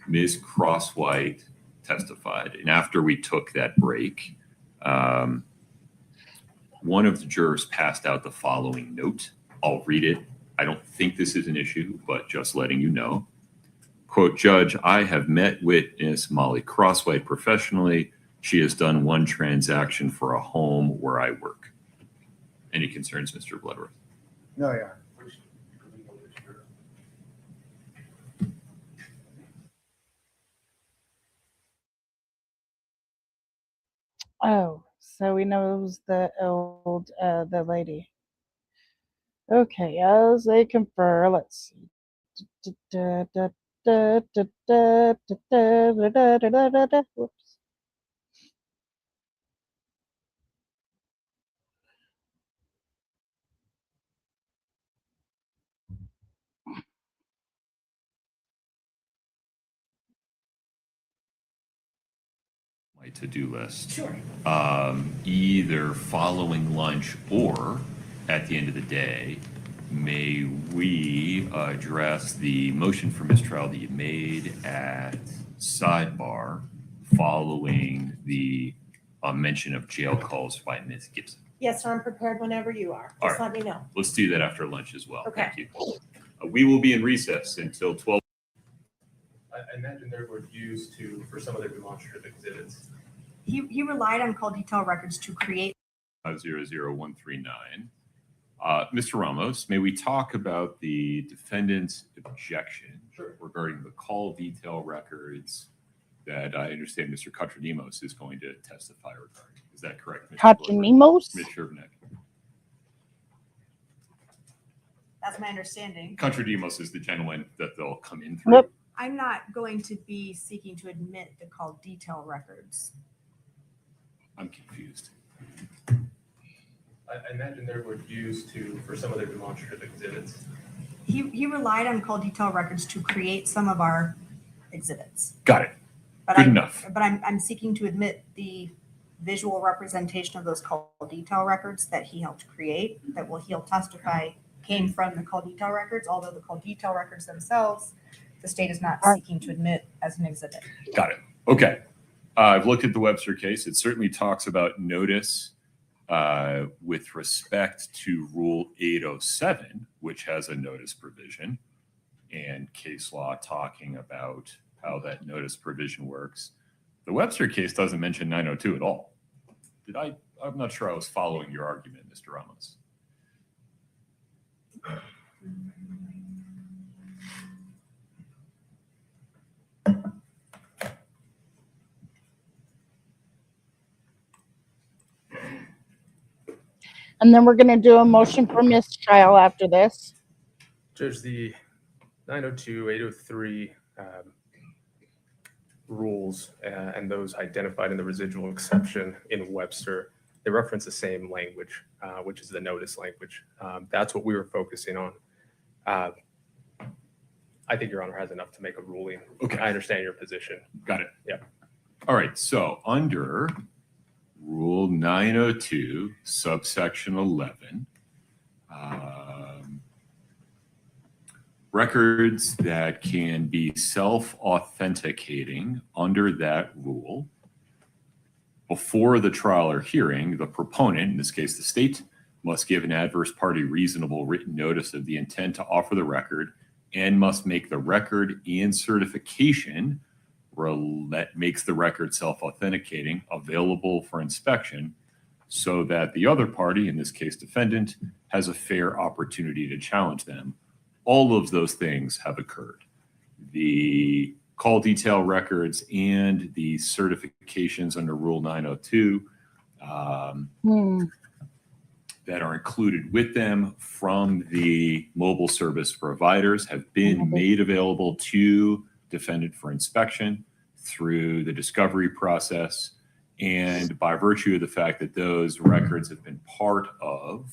[SPEAKER 2] Ms. Crosswhite testified and after we took that break, one of the jurors passed out the following note. I'll read it. I don't think this is an issue, but just letting you know. Quote, Judge, I have met witness Molly Crosswhite professionally. She has done one transaction for a home where I work. Any concerns, Mr. Bloodworth?
[SPEAKER 5] No, Your Honor.
[SPEAKER 1] Oh, so we know it was the lady. Okay, as they confer, let's see. Whoops.
[SPEAKER 2] My to-do list.
[SPEAKER 18] Sure.
[SPEAKER 2] Either following lunch or at the end of the day, may we address the motion for mistrial that you made at sidebar following the mention of jail calls by Ms. Gibson?
[SPEAKER 18] Yes, sir, I'm prepared whenever you are.
[SPEAKER 2] All
[SPEAKER 18] Just
[SPEAKER 2] right.
[SPEAKER 18] let me know.
[SPEAKER 2] Let's do that after lunch as well.
[SPEAKER 18] Okay.
[SPEAKER 2] Thank you. We will be in recess until 12.
[SPEAKER 4] I imagine they were used for some of their demonstrative exhibits.
[SPEAKER 17] He relied on call detail records to create
[SPEAKER 2] 00139. Mr. Ramos, may we talk about the defendant's objection regarding the call detail records that I understand Mr. Katradimos is going to testify regarding? Is that correct?
[SPEAKER 1] Katradimos?
[SPEAKER 2] Ms. Shervnek.
[SPEAKER 16] That's my understanding.
[SPEAKER 2] Katradimos is the gentleman that they'll come in through.
[SPEAKER 1] Yep.
[SPEAKER 16] I'm not going to be seeking to admit the call detail records.
[SPEAKER 2] I'm confused.
[SPEAKER 4] I imagine they were used for some of their demonstrative exhibits.
[SPEAKER 17] He relied on call detail records to create some of our exhibits.
[SPEAKER 2] Got it.
[SPEAKER 17] But
[SPEAKER 2] Good enough.
[SPEAKER 17] But I'm seeking to admit the visual representation of those call detail records that he helped create, he'll testify
[SPEAKER 16] came from the call detail records, although the call detail records themselves, the state is not
[SPEAKER 1] Are-
[SPEAKER 16] seeking to admit as an exhibit.
[SPEAKER 2] Got it. Okay. I've looked at the Webster case. It certainly talks about notice with respect to Rule 807, which has a notice provision, and case law talking about how that notice provision works. The Webster case doesn't mention 902 at all. I'm not sure I was following your argument, Mr. Ramos.
[SPEAKER 1] And then we're going to do a motion for mistrial after this.
[SPEAKER 4] Judge, the 902, 803 rules and those identified in the residual exception in Webster, they reference the same language, which is the notice language. That's what we were focusing on. I think Your Honor has enough to make a ruling.
[SPEAKER 2] Okay.
[SPEAKER 4] I understand your position.
[SPEAKER 2] Got it.
[SPEAKER 4] Yeah.
[SPEAKER 2] All right. So under Rule 902, subsection 11, records that can be self-authenticating under that rule before the trial or hearing, the proponent, in this case the state, must give an adverse party reasonable written notice of the intent to offer the record and must make the record and certification that makes the record self-authenticating available for inspection so that the other party, in this case defendant, has a fair opportunity to challenge them. All of those things have occurred. The call detail records and the certifications under Rule 902 that are included with them from the mobile service providers have been made available to defendant for inspection through the discovery process. And by virtue of the fact that those records have been part of,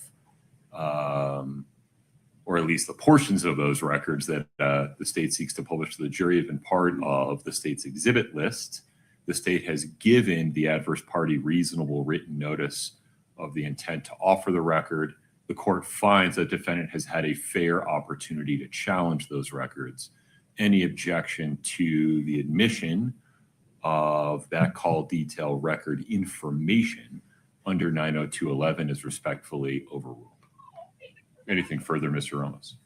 [SPEAKER 2] or at least the portions of those records that the state seeks to publish to the jury have been part of the state's exhibit list, the state has given the adverse party reasonable written notice of the intent to offer the record. The court finds that defendant has had a fair opportunity to challenge those records. Any objection to the admission of that call detail record information under 902.11 is respectfully overruled. Anything further, Mr. Ramos?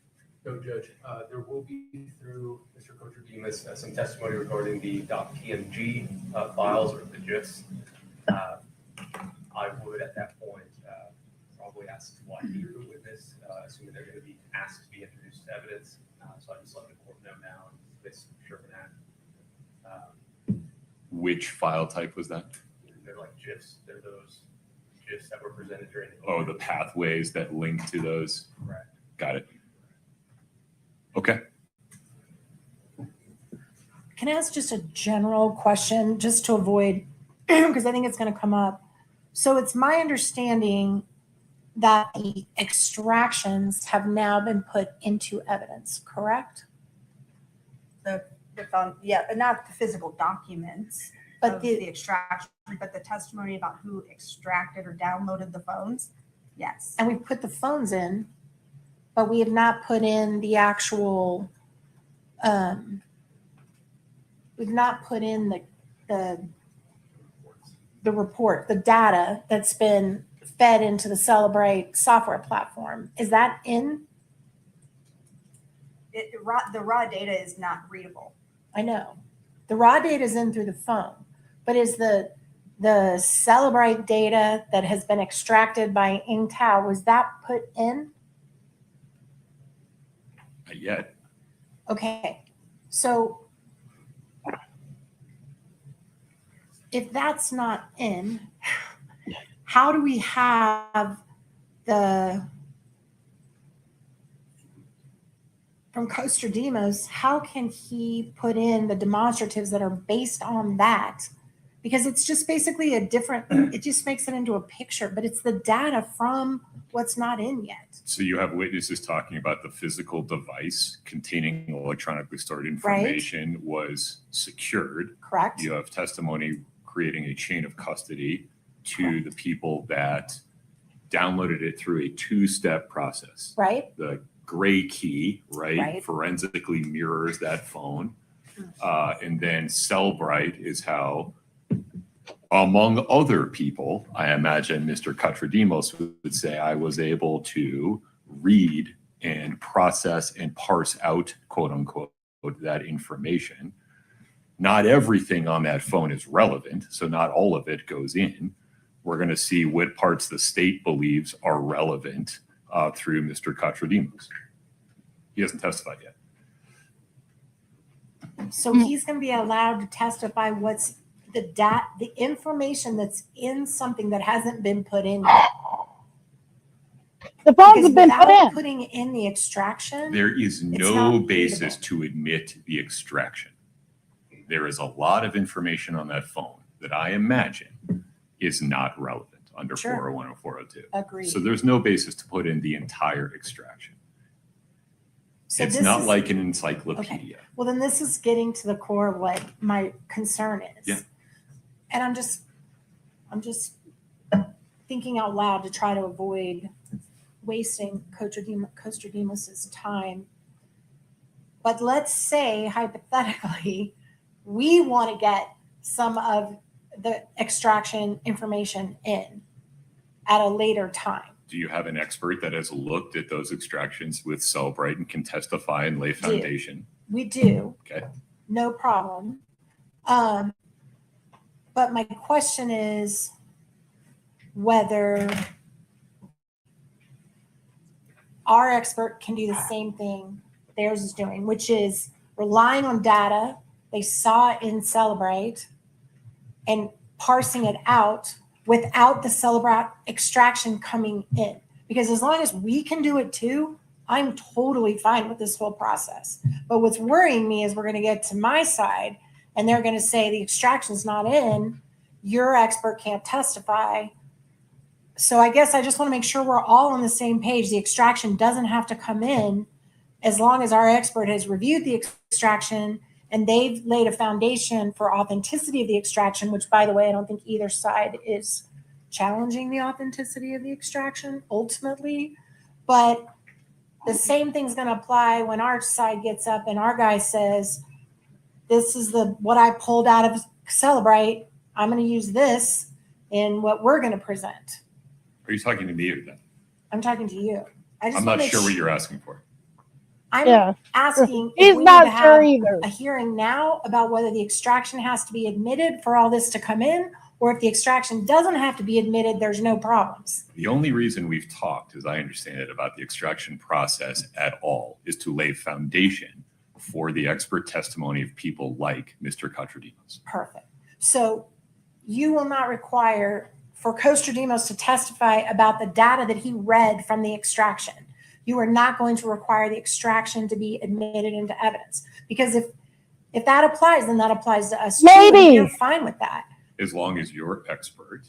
[SPEAKER 4] No, Judge. There will be through Mr. Kocher-Demas some testimony regarding the .png files or the GIFs. I would, at that point, probably ask to watch either the witness, assuming they're going to be asked to be introduced to evidence. So I just let the court know now and it's sure for that.
[SPEAKER 2] Which file type was that?
[SPEAKER 4] They're like GIFs. They're those GIFs that were presented during the
[SPEAKER 2] Oh, the pathways that link to those.
[SPEAKER 4] Correct.
[SPEAKER 2] Got it. Okay.
[SPEAKER 18] Can I ask just a general question just to avoid, because I think it's going to come up. So it's my understanding that the extractions have now been put into evidence, correct?
[SPEAKER 16] Yeah, but not the physical documents,
[SPEAKER 18] But
[SPEAKER 16] but the extraction, but the testimony about who extracted or downloaded the phones. Yes.
[SPEAKER 18] And we put the phones in, but we have not put in the actual, we've not put in the report, the data that's been fed into the Celebrate software platform. Is that in?
[SPEAKER 16] The raw data is not readable.
[SPEAKER 18] I know. The raw data is in through the phone, but is the Celebrate data that has been extracted by Ingtow, was that put in?
[SPEAKER 2] Not yet.
[SPEAKER 18] Okay, so if that's not in, how do we have from Koster-Demas, how can he put in the demonstratives that are based on that? Because it's just basically it just makes it into a picture, but it's the data from what's not in yet.
[SPEAKER 2] So you have witnesses talking about the physical device containing electronically stored information was secured.
[SPEAKER 18] Correct.
[SPEAKER 2] You have testimony creating a chain of custody to the people that downloaded it through a two-step process.
[SPEAKER 18] Right?
[SPEAKER 2] The gray key,
[SPEAKER 18] Right.
[SPEAKER 2] forensically mirrors that phone. And then Cellbrite is how, among other people, I imagine Mr. Katradimos would say, I was able to read and process and parse out, quote unquote, that information. Not everything on that phone is relevant, so not all of it goes in. We're going to see what parts the state believes are relevant through Mr. Katradimos. He hasn't testified yet.
[SPEAKER 18] So he's going to be allowed to testify what's the information that's in something that hasn't been put in yet.
[SPEAKER 1] The phones
[SPEAKER 18] Because
[SPEAKER 1] have been put
[SPEAKER 18] without
[SPEAKER 1] in.
[SPEAKER 18] putting in the extraction,
[SPEAKER 2] There is
[SPEAKER 18] it's
[SPEAKER 2] no
[SPEAKER 18] not
[SPEAKER 2] basis
[SPEAKER 18] readable.
[SPEAKER 2] to admit the extraction. There is a lot of information on that phone that I imagine is not relevant under
[SPEAKER 18] Sure.
[SPEAKER 2] 401 or 402.
[SPEAKER 18] Agreed.
[SPEAKER 2] So there's no basis to put in the entire extraction.
[SPEAKER 18] So
[SPEAKER 2] It's
[SPEAKER 18] this
[SPEAKER 2] not
[SPEAKER 18] is-
[SPEAKER 2] like an encyclopedia.
[SPEAKER 18] Well, then this is getting to the core of what my concern is.
[SPEAKER 2] Yeah.
[SPEAKER 18] And I'm just thinking out loud to try to avoid wasting Kostradimos's time. But let's say hypothetically, we want to get some of the extraction information in at a later time.
[SPEAKER 2] Do you have an expert that has looked at those extractions with Cellbrite and can testify and lay foundation?
[SPEAKER 18] We do.
[SPEAKER 2] Okay.
[SPEAKER 18] No problem. But my question is whether our expert can do the same thing theirs is doing, which is relying on data they saw in Cellbrite and parsing it out without the Cellbrite extraction coming in. Because as long as we can do it too, I'm totally fine with this whole process. But what's worrying me is we're going to get to my side and they're going to say the extraction's not in, your expert can't testify. So I guess I just want to make sure we're all on the same page. The extraction doesn't have to come in as long as our expert has reviewed the extraction and they've laid a foundation for authenticity of the extraction, which, by the way, I don't think either side is challenging the authenticity of the extraction ultimately. But the same thing's going to apply when our side gets up and our guy says, this is what I pulled out of Cellbrite. I'm going to use this in what we're going to present.
[SPEAKER 2] Are you talking to me or them?
[SPEAKER 18] I'm talking to you.
[SPEAKER 2] I'm not sure what you're asking for.
[SPEAKER 18] I'm asking if
[SPEAKER 1] He's
[SPEAKER 18] we
[SPEAKER 1] not
[SPEAKER 18] need to
[SPEAKER 1] sure
[SPEAKER 18] have
[SPEAKER 1] either.
[SPEAKER 18] a hearing now about whether the extraction has to be admitted for all this to come in, or if the extraction doesn't have to be admitted, there's no problems.
[SPEAKER 2] The only reason we've talked, as I understand it, about the extraction process at all is to lay foundation for the expert testimony of people like Mr. Katradimos.
[SPEAKER 18] Perfect. So you will not require for Kostradimos to testify about the data that he read from the extraction. You are not going to require the extraction to be admitted into evidence. Because if that applies, then that applies to us too.
[SPEAKER 1] Maybe.
[SPEAKER 18] And you're fine with that.
[SPEAKER 2] As long as your expert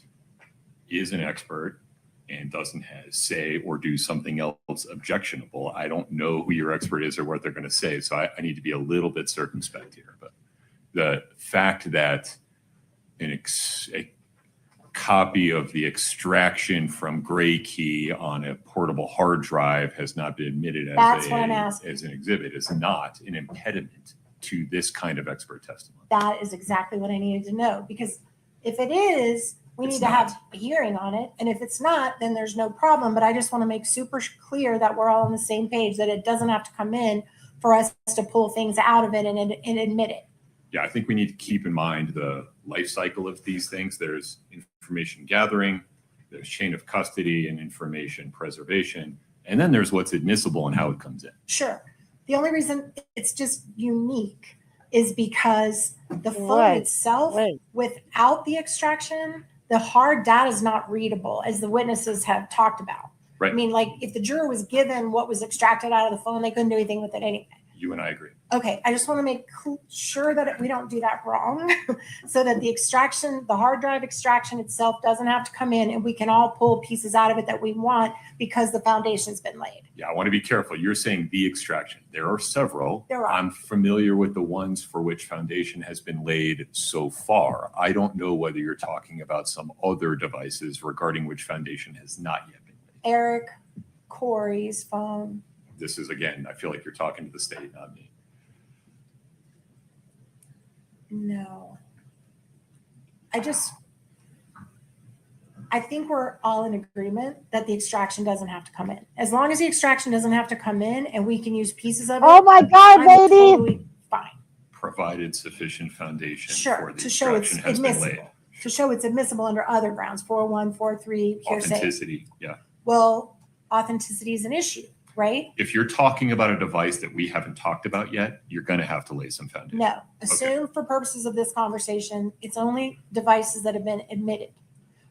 [SPEAKER 2] is an expert and doesn't say or do something else objectionable, I don't know who your expert is or what they're going to say. So I need to be a little bit circumspect here. But the fact that a copy of the extraction from Gray Key on a portable hard drive has not been admitted
[SPEAKER 18] That's what I'm asking.
[SPEAKER 2] as an exhibit is not an impediment to this kind of expert testimony.
[SPEAKER 18] That is exactly what I needed to know. Because if it is, we
[SPEAKER 2] It's
[SPEAKER 18] need to have a hearing on it. And if it's not, then there's no problem. But I just want to make super clear that we're all on the same page, that it doesn't have to come in for us to pull things out of it and admit it.
[SPEAKER 2] Yeah, I think we need to keep in mind the life cycle of these things. There's information gathering, there's chain of custody and information preservation, and then there's what's admissible and how it comes in.
[SPEAKER 18] Sure. The only reason it's just unique is because the phone
[SPEAKER 1] Right.
[SPEAKER 18] itself,
[SPEAKER 1] Right.
[SPEAKER 18] without the extraction, the hard data is not readable, as the witnesses have talked about.
[SPEAKER 2] Right.
[SPEAKER 18] I mean, like if the juror was given what was extracted out of the phone, they couldn't do anything with it anyway.
[SPEAKER 2] You and I agree.
[SPEAKER 18] Okay, I just want to make sure that we don't do that wrong so that the extraction, the hard drive extraction itself doesn't have to come in and we can all pull pieces out of it that we want because the foundation's been laid.
[SPEAKER 2] Yeah, I want to be careful. You're saying the extraction. There are several.
[SPEAKER 18] There are.
[SPEAKER 2] I'm familiar with the ones for which foundation has been laid so far. I don't know whether you're talking about some other devices regarding which foundation has not yet been laid.
[SPEAKER 18] Eric Kouri's phone.
[SPEAKER 2] This is, again, I feel like you're talking to the state, not me.
[SPEAKER 18] No. I think we're all in agreement that the extraction doesn't have to come in. As long as the extraction doesn't have to come in and we can use pieces of it.
[SPEAKER 1] Oh my God,
[SPEAKER 18] I'm
[SPEAKER 1] lady.
[SPEAKER 18] totally fine.
[SPEAKER 2] Provided sufficient foundation
[SPEAKER 18] Sure,
[SPEAKER 2] for the
[SPEAKER 18] to show it's
[SPEAKER 2] extraction has been laid.
[SPEAKER 18] admissible. To show it's admissible under other grounds, 401, 403, hearsay.
[SPEAKER 2] Authenticity, yeah.
[SPEAKER 18] Well, authenticity is an issue, right?
[SPEAKER 2] If you're talking about a device that we haven't talked about yet, you're going to have to lay some foundation.
[SPEAKER 18] No, assume for purposes of this conversation, it's only devices that have been admitted.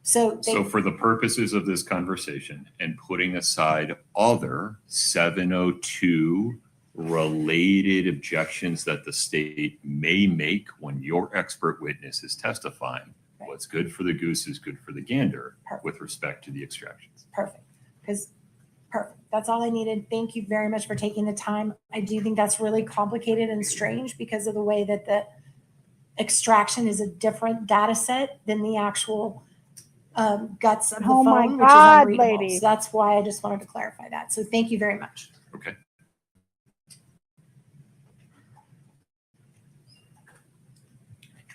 [SPEAKER 18] So
[SPEAKER 2] For the purposes of this conversation and putting aside other 702 related objections that the state may make when your expert witness is testifying, what's good for the goose is good for the gander with respect to the extractions.
[SPEAKER 18] Perfect. Perfect. That's all I needed. Thank you very much for taking the time. I do think that's really complicated and strange because of the way that the extraction is a different data set than the actual guts of the
[SPEAKER 1] Oh my
[SPEAKER 18] phone, which is
[SPEAKER 1] God,
[SPEAKER 18] unreadable.
[SPEAKER 1] lady.
[SPEAKER 18] So that's why I just wanted to clarify that. So thank you very much.
[SPEAKER 2] Okay.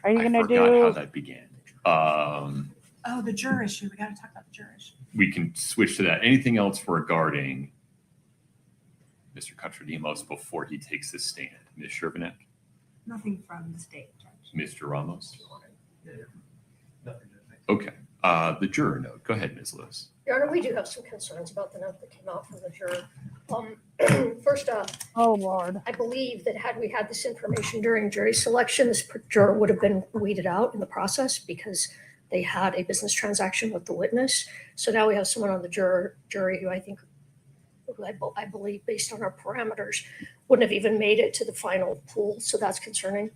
[SPEAKER 1] Are you
[SPEAKER 2] I
[SPEAKER 1] going to
[SPEAKER 2] forgot how
[SPEAKER 1] do?
[SPEAKER 2] that began.
[SPEAKER 18] Oh, the juror issue. We got to talk about the juror issue.
[SPEAKER 2] We can switch to that. Anything else regarding Mr. Contradimos before he takes his stand? Ms. Shervanek?
[SPEAKER 16] Nothing from the state.
[SPEAKER 2] Mr. Ramos? Okay. The juror note. Go ahead, Ms. Lewis.
[SPEAKER 6] Your Honor, we do have some concerns about the note that came out from the juror. First off,
[SPEAKER 1] Oh, Lord.
[SPEAKER 6] I believe that had we had this information during jury selection, this juror would have been weeded out in the process because they had a business transaction with the witness. So now we have someone on the jury who I believe, based on our parameters, wouldn't have even made it to the final pool. So that's concerning.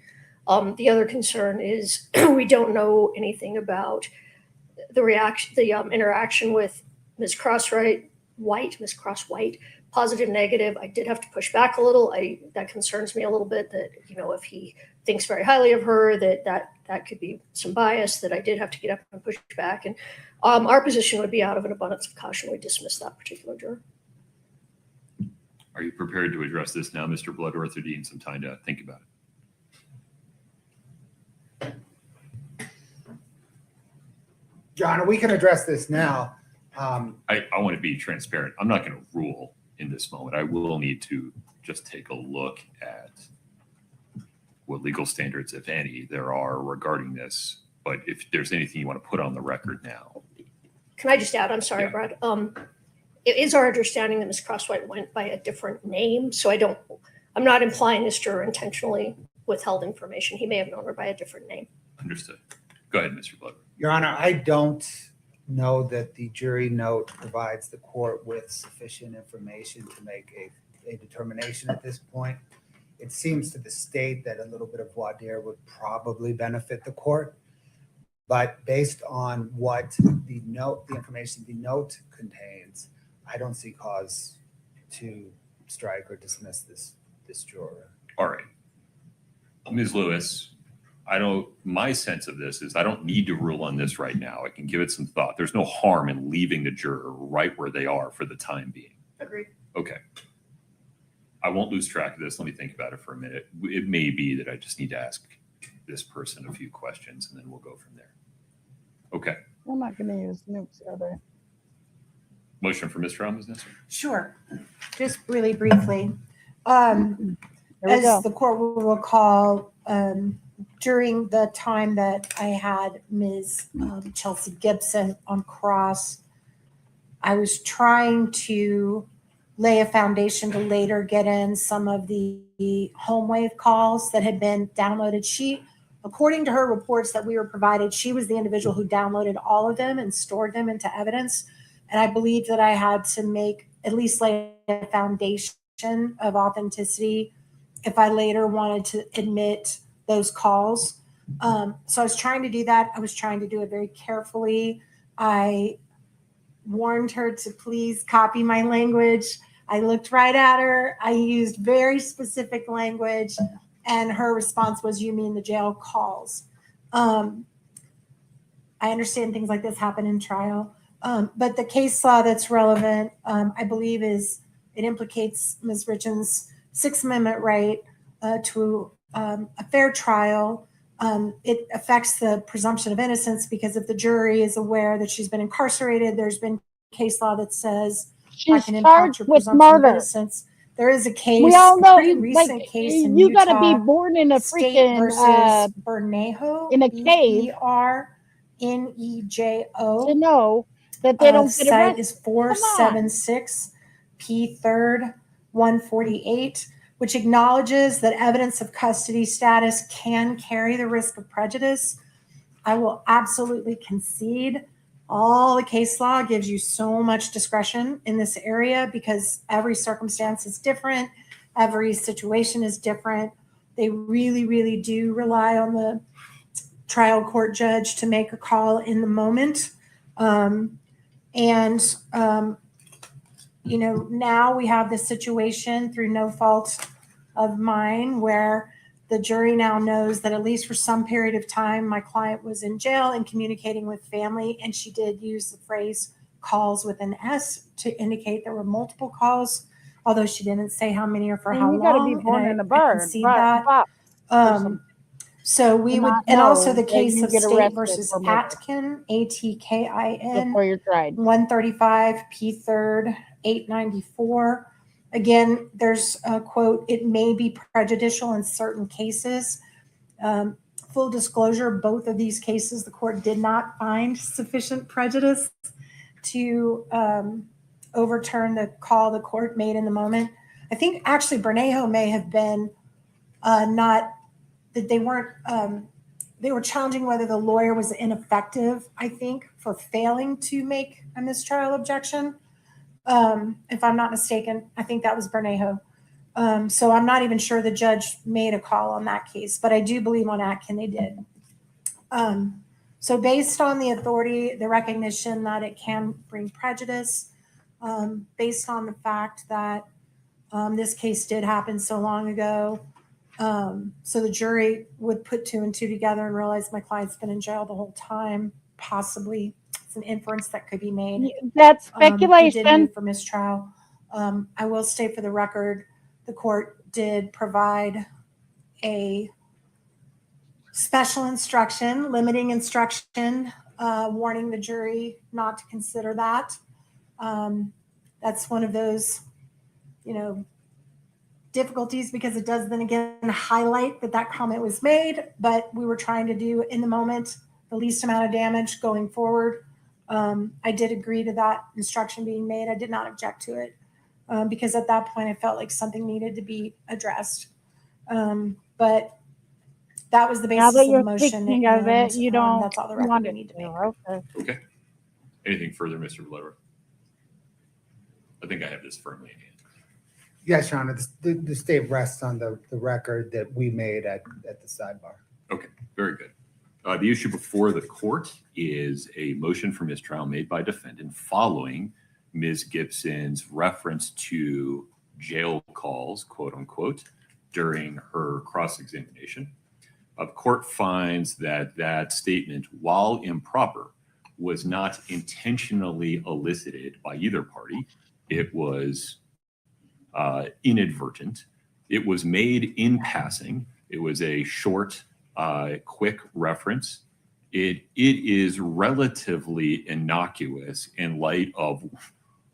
[SPEAKER 6] The other concern is we don't know anything about the interaction with Ms. Ms. Cross-White, positive, negative. I did have to push back a little. That concerns me a little bit that, if he thinks very highly of her, that could be some bias that I did have to get up and push back. And our position would be out of an abundance of caution. We dismiss that particular juror.
[SPEAKER 2] Are you prepared to address this now, Mr. Bloodworth, or do you need some time to think about it?
[SPEAKER 5] Your Honor, we can address this now.
[SPEAKER 2] I want to be transparent. I'm not going to rule in this moment. I will need to just take a look at what legal standards, if any, there are regarding this. But if there's anything you want to put on the record now.
[SPEAKER 6] Can I just add, I'm sorry, Brad. It is our understanding that Ms. Cross-White went by a different name. So I'm not implying this juror intentionally withheld information. He may have known her by a different name.
[SPEAKER 2] Understood. Go ahead, Mr. Bloodworth.
[SPEAKER 5] Your Honor, I don't know that the jury note provides the court with sufficient information to make a determination at this point. It seems to the state that a little bit of voir dire would probably benefit the court. But based on what the information the note contains, I don't see cause to strike or dismiss this juror.
[SPEAKER 2] All right. Ms. Lewis, my sense of this is I don't need to rule on this right now. I can give it some thought. There's no harm in leaving the juror right where they are for the time being.
[SPEAKER 6] Agreed.
[SPEAKER 2] Okay. I won't lose track of this. Let me think about it for a minute. It may be that I just need to ask this person a few questions and then we'll go from there. Okay.
[SPEAKER 1] I'm not going to use nukes, are they?
[SPEAKER 2] Motion for Mr. Ramos.
[SPEAKER 18] Sure. Just really briefly.
[SPEAKER 1] There we
[SPEAKER 18] As
[SPEAKER 1] go.
[SPEAKER 18] the court will recall, during the time that I had Ms. Chelsea Gibson on cross, I was trying to lay a foundation to later get in some of the home wave calls that had been downloaded. According to her reports that we were provided, she was the individual who downloaded all of them and stored them into evidence. And I believe that I had to make at least lay a foundation of authenticity if I later wanted to admit those calls. So I was trying to do that. I was trying to do it very carefully. I warned her to please copy my language. I looked right at her. I used very specific language. And her response was, "You mean the jail calls?" I understand things like this happen in trial, But the case law that's relevant, I believe, it implicates Ms. Richins' Sixth Amendment right to a fair trial. It affects the presumption of innocence because if the jury is aware that she's been incarcerated, there's been case law that says
[SPEAKER 1] she's
[SPEAKER 18] can impact
[SPEAKER 1] charged
[SPEAKER 18] your
[SPEAKER 1] with
[SPEAKER 18] presumption of
[SPEAKER 1] murder.
[SPEAKER 18] innocence. There is a case,
[SPEAKER 1] We all know,
[SPEAKER 18] pretty
[SPEAKER 1] like,
[SPEAKER 18] recent case in
[SPEAKER 1] you got to be
[SPEAKER 18] Utah,
[SPEAKER 1] born in a
[SPEAKER 18] State
[SPEAKER 1] freaking
[SPEAKER 18] versus Bernejo,
[SPEAKER 1] in a cave
[SPEAKER 18] BERNEJO.
[SPEAKER 1] to know that they don't get
[SPEAKER 18] Site
[SPEAKER 1] arrested.
[SPEAKER 18] is 476 P 3rd 148, which acknowledges that evidence of custody status can carry the risk of prejudice. I will absolutely concede all the case law gives you so much discretion in this area because every circumstance is different. Every situation is different. They really, really do rely on the trial court judge to make a call in the moment. Now we have this situation through no fault of mine where the jury now knows that at least for some period of time, my client was in jail and communicating with family. And she did use the phrase calls with an S to indicate there were multiple calls, although she didn't say how many or for how long.
[SPEAKER 1] You got to be born in a barn.
[SPEAKER 18] So we would, and also the case of State versus Atkin, ATKIN,
[SPEAKER 1] before you're tried.
[SPEAKER 18] 135 P 3rd 894. Again, there's a quote, it may be prejudicial in certain cases. Full disclosure, both of these cases, the court did not find sufficient prejudice to overturn the call the court made in the moment. I think actually Bernejo may have been not that they weren't, they were challenging whether the lawyer was ineffective, I think, for failing to make a mistrial objection. If I'm not mistaken, I think that was Bernejo. So I'm not even sure the judge made a call on that case, but I do believe on Atkin they did. So based on the authority, the recognition that it can bring prejudice, based on the fact that this case did happen so long ago, so the jury would put 2 and 2 together and realize my client's been in jail the whole time, possibly. It's an inference that could be made.
[SPEAKER 1] That's speculation.
[SPEAKER 18] Did move for mistrial. I will state for the record, the court did provide a special instruction, limiting instruction, warning the jury not to consider that. That's one of those, difficulties because it does then again highlight that comment was made, but we were trying to do in the moment the least amount of damage going forward. I did agree to that instruction being made. I did not object to it because at that point I felt like something needed to be addressed. But that was the basis of the motion. That's all the record we need to make.
[SPEAKER 2] Okay. Anything further, Mr. Valero? I think I have this firmly in hand.
[SPEAKER 5] Yes, Your Honor. The state rests on the record that we made at the sidebar.
[SPEAKER 2] Okay, very good. The issue before the court is a motion for mistrial made by defendant following Ms. Gibson's reference to jail calls, quote unquote, during her cross-examination. The court finds that statement, while improper, was not intentionally elicited by either party. It was inadvertent. It was made in passing. It was a short, quick reference. It is relatively innocuous in light of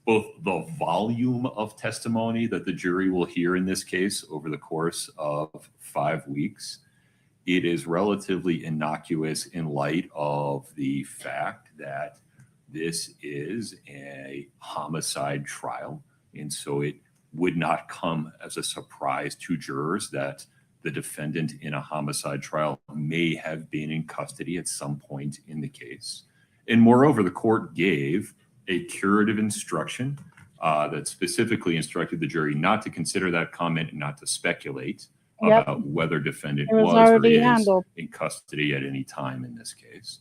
[SPEAKER 2] both the volume of testimony that the jury will hear in this case over the course of 5 weeks. It is relatively innocuous in light of the fact that this is a homicide trial. And so it would not come as a surprise to jurors that the defendant in a homicide trial may have been in custody at some point in the case. And moreover, the court gave a curative instruction that specifically instructed the jury not to consider that comment and not to speculate about whether defendant was or is in custody at any time in this case.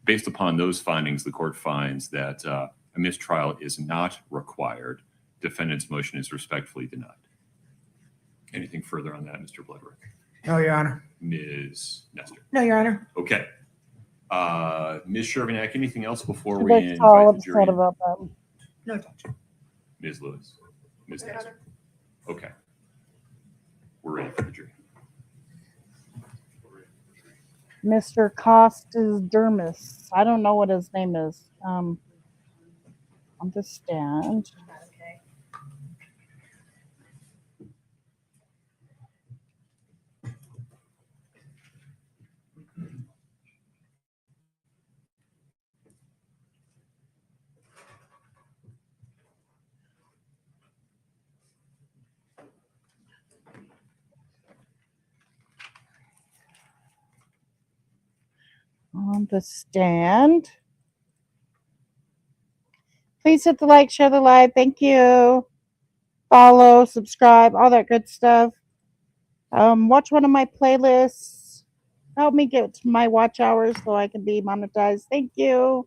[SPEAKER 2] Based upon those findings, the court finds that a mistrial is not required. Defendant's motion is respectfully denied. Anything further on that, Mr. Bloodworth?
[SPEAKER 5] No, Your Honor.
[SPEAKER 2] Ms. Nestor?
[SPEAKER 18] No, Your Honor.
[SPEAKER 2] Okay. Ms. Shervinack, anything else before
[SPEAKER 1] She
[SPEAKER 2] we
[SPEAKER 1] gets all
[SPEAKER 2] invite the jury?
[SPEAKER 1] upset about that.
[SPEAKER 16] No, Judge.
[SPEAKER 2] Ms. Lewis, Ms. Dancer. Okay. We're ready for the jury.
[SPEAKER 1] Mr. Costas Dermis. I don't know what his name is. On the stand.
[SPEAKER 16] Okay.
[SPEAKER 1] On the stand. Please hit the like, share the live. Thank you. Follow, subscribe, all that good stuff. Watch one of my playlists. Help me get to my watch hours so I can be monetized. Thank you.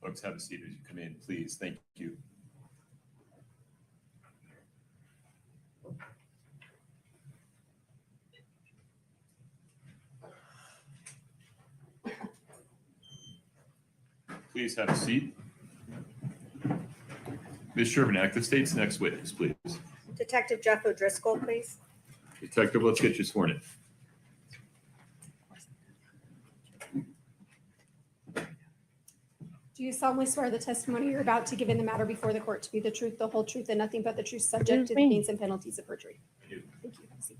[SPEAKER 2] Folks, have a seat as you come in, please. Thank you. Please have a seat. Ms. Shervinack, the state's next witness, please.
[SPEAKER 16] Detective Jeff O'Driscoll, please.
[SPEAKER 2] Detective, let's get you sworn in.
[SPEAKER 7] Do you solemnly swear the testimony you're about to give in the matter before the court to be the truth, the whole truth, and nothing but the truth, subject to the pains and penalties of perjury?
[SPEAKER 2] I do.
[SPEAKER 7] Thank you. Have a seat.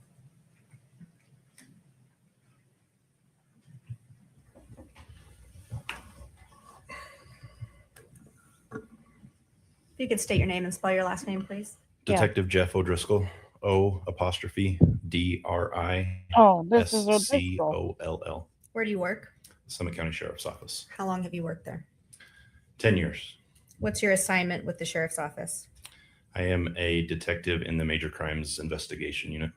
[SPEAKER 16] If you could state your name and spell your last name, please.
[SPEAKER 19] Detective Jeff O'Driscoll, O''DRISCOLL.
[SPEAKER 1] Oh, this is O'Driscoll.
[SPEAKER 16] Where do you work?
[SPEAKER 19] Summit County Sheriff's Office.
[SPEAKER 16] How long have you worked there?
[SPEAKER 19] 10 years.
[SPEAKER 16] What's your assignment with the sheriff's office?
[SPEAKER 19] I am a detective in the Major Crimes Investigation Unit.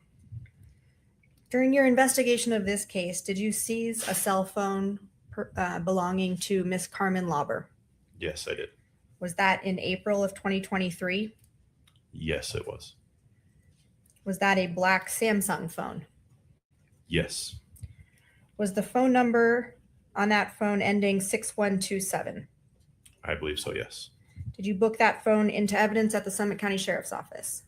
[SPEAKER 16] During your investigation of this case, did you seize a cell phone belonging to Miss Carmen Lauber?
[SPEAKER 19] Yes, I did.
[SPEAKER 16] Was that in April of 2023?
[SPEAKER 19] Yes, it was.
[SPEAKER 16] Was that a black Samsung phone?
[SPEAKER 19] Yes.
[SPEAKER 16] Was the phone number on that phone ending 6127?
[SPEAKER 19] I believe so, yes.
[SPEAKER 16] Did you book that phone into evidence at the Summit County Sheriff's Office?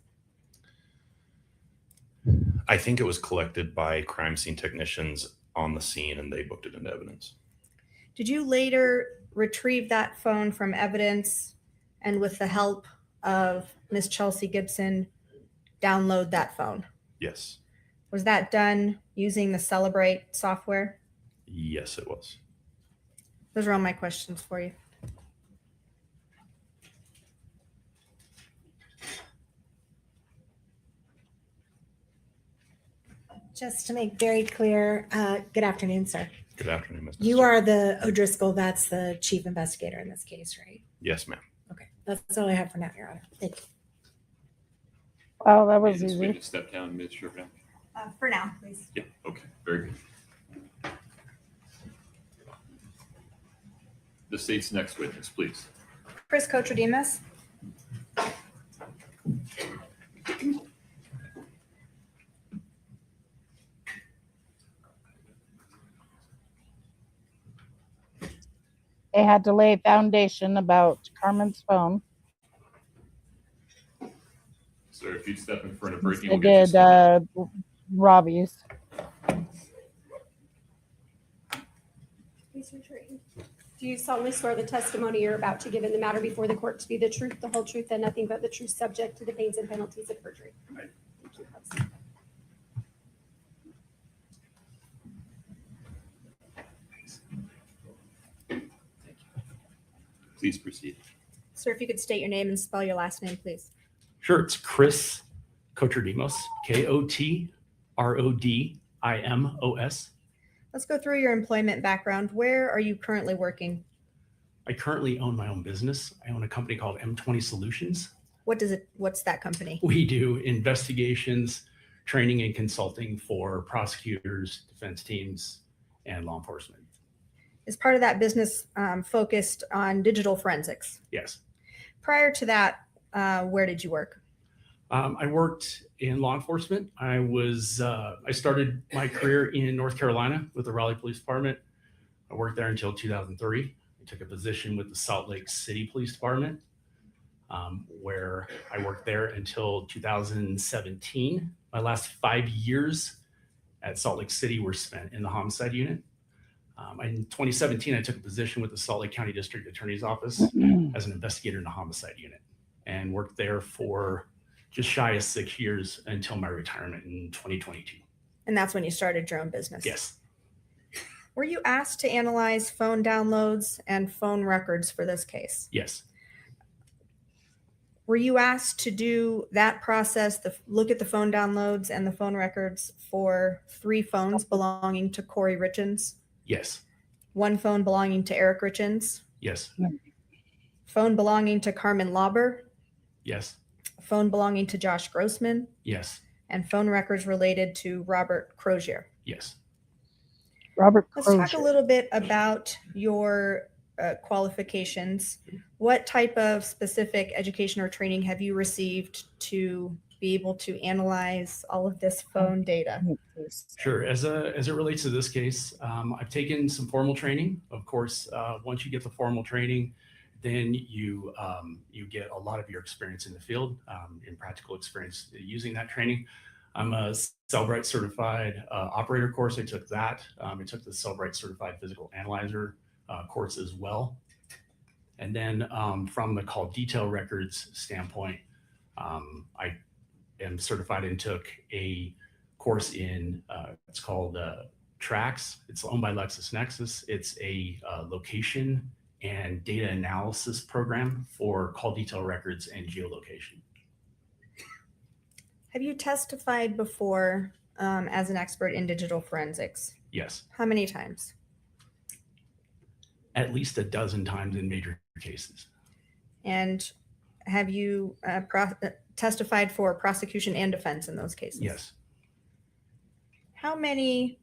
[SPEAKER 19] I think it was collected by crime scene technicians on the scene and they booked it into evidence.
[SPEAKER 16] Did you later retrieve that phone from evidence and with the help of Miss Chelsea Gibson, download that phone?
[SPEAKER 19] Yes.
[SPEAKER 16] Was that done using the Celebrate software?
[SPEAKER 19] Yes, it was.
[SPEAKER 16] Those are all my questions for you.
[SPEAKER 18] Just to make very clear, good afternoon, sir.
[SPEAKER 19] Good afternoon, Ms.
[SPEAKER 18] You
[SPEAKER 19] Dancer.
[SPEAKER 18] are the O'Driscoll, that's the chief investigator in this case, right?
[SPEAKER 19] Yes, ma'am.
[SPEAKER 18] Okay, that's all I have for now, Your Honor. Thank you.
[SPEAKER 1] Oh, that was
[SPEAKER 2] May this
[SPEAKER 1] easy.
[SPEAKER 2] witness step down, Ms. Shervinack?
[SPEAKER 16] For now, please.
[SPEAKER 2] Yeah, okay, very good. The state's next witness, please.
[SPEAKER 16] Chris Kotridemus.
[SPEAKER 1] They had to lay a foundation about Carmen's phone.
[SPEAKER 2] Sir, if you'd step in front of Brittany,
[SPEAKER 1] They
[SPEAKER 2] we'll get you
[SPEAKER 1] did
[SPEAKER 2] started.
[SPEAKER 1] Robbie's.
[SPEAKER 7] Please raise your right hand. Do you solemnly swear the testimony you're about to give in the matter before the court to be the truth, the whole truth, and nothing but the truth, subject to the pains and penalties of perjury?
[SPEAKER 2] Right.
[SPEAKER 7] Thank you. Have a seat.
[SPEAKER 2] Please proceed.
[SPEAKER 16] Sir, if you could state your name and spell your last name, please.
[SPEAKER 20] Sure, it's Chris Kotrodimos, Kotrodimos.
[SPEAKER 16] Let's go through your employment background. Where are you currently working?
[SPEAKER 20] I currently own my own business. I own a company called M20 Solutions.
[SPEAKER 16] What's that company?
[SPEAKER 20] We do investigations, training, and consulting for prosecutors, defense teams, and law enforcement.
[SPEAKER 16] Is part of that business focused on digital forensics?
[SPEAKER 20] Yes.
[SPEAKER 16] Prior to that, where did you work?
[SPEAKER 20] I worked in law enforcement. I started my career in North Carolina with the Raleigh Police Department. I worked there until 2003. I took a position with the Salt Lake City Police Department, where I worked there until 2017. My last 5 years at Salt Lake City were spent in the homicide unit. In 2017, I took a position with the Salt Lake County District Attorney's Office as an investigator in the homicide unit and worked there for just shy of 6 years until my retirement in 2022.
[SPEAKER 16] And that's when you started your own business?
[SPEAKER 20] Yes.
[SPEAKER 16] Were you asked to analyze phone downloads and phone records for this case?
[SPEAKER 20] Yes.
[SPEAKER 16] Were you asked to do that process, look at the phone downloads and the phone records for 3 phones belonging to Kouri Richins?
[SPEAKER 20] Yes.
[SPEAKER 16] 1 phone belonging to Eric Richins?
[SPEAKER 20] Yes.
[SPEAKER 16] Phone belonging to Carmen Lauber?
[SPEAKER 20] Yes.
[SPEAKER 16] Phone belonging to Josh Grossman?
[SPEAKER 20] Yes.
[SPEAKER 16] And phone records related to Robert Crozier?
[SPEAKER 20] Yes.
[SPEAKER 1] Robert
[SPEAKER 16] Let's talk a
[SPEAKER 1] Crozier.
[SPEAKER 16] little bit about your qualifications. What type of specific education or training have you received to be able to analyze all of this phone data?
[SPEAKER 20] Sure. As it relates to this case, I've taken some formal training. Of course, once you get the formal training, then you get a lot of your experience in the field, in practical experience using that training. I'm a Cellbrite certified operator course. I took that. I took the Cellbrite certified physical analyzer course as well. And then from the call detail records standpoint, I am certified and took a course in, it's called TRAX. It's owned by LexisNexis. It's a location and data analysis program for call detail records and geolocation.
[SPEAKER 16] Have you testified before as an expert in digital forensics?
[SPEAKER 20] Yes.
[SPEAKER 16] How many times?
[SPEAKER 20] At least a dozen times in major cases.
[SPEAKER 16] And have you testified for prosecution and defense in those cases?
[SPEAKER 20] Yes.
[SPEAKER 16] How many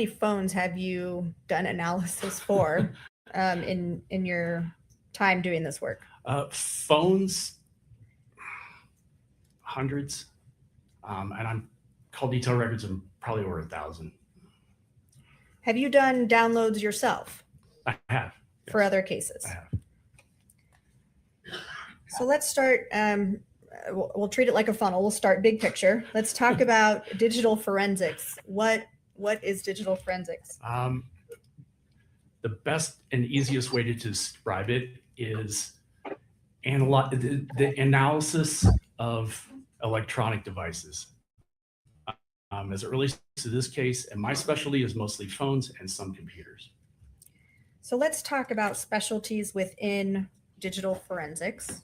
[SPEAKER 16] phones have you done analysis for in your time doing this work?
[SPEAKER 20] Phones, hundreds, and I'm call detail records of probably over 1,000.
[SPEAKER 16] Have you done downloads yourself?
[SPEAKER 20] I have.
[SPEAKER 16] For other cases?
[SPEAKER 20] I have.
[SPEAKER 16] So let's start, we'll treat it like a funnel. We'll start big picture. Let's talk about digital forensics. What is digital forensics?
[SPEAKER 20] The best and easiest way to describe it is the analysis of electronic devices. As it relates to this case, and my specialty is mostly phones and some computers.
[SPEAKER 16] So let's talk about specialties within digital forensics.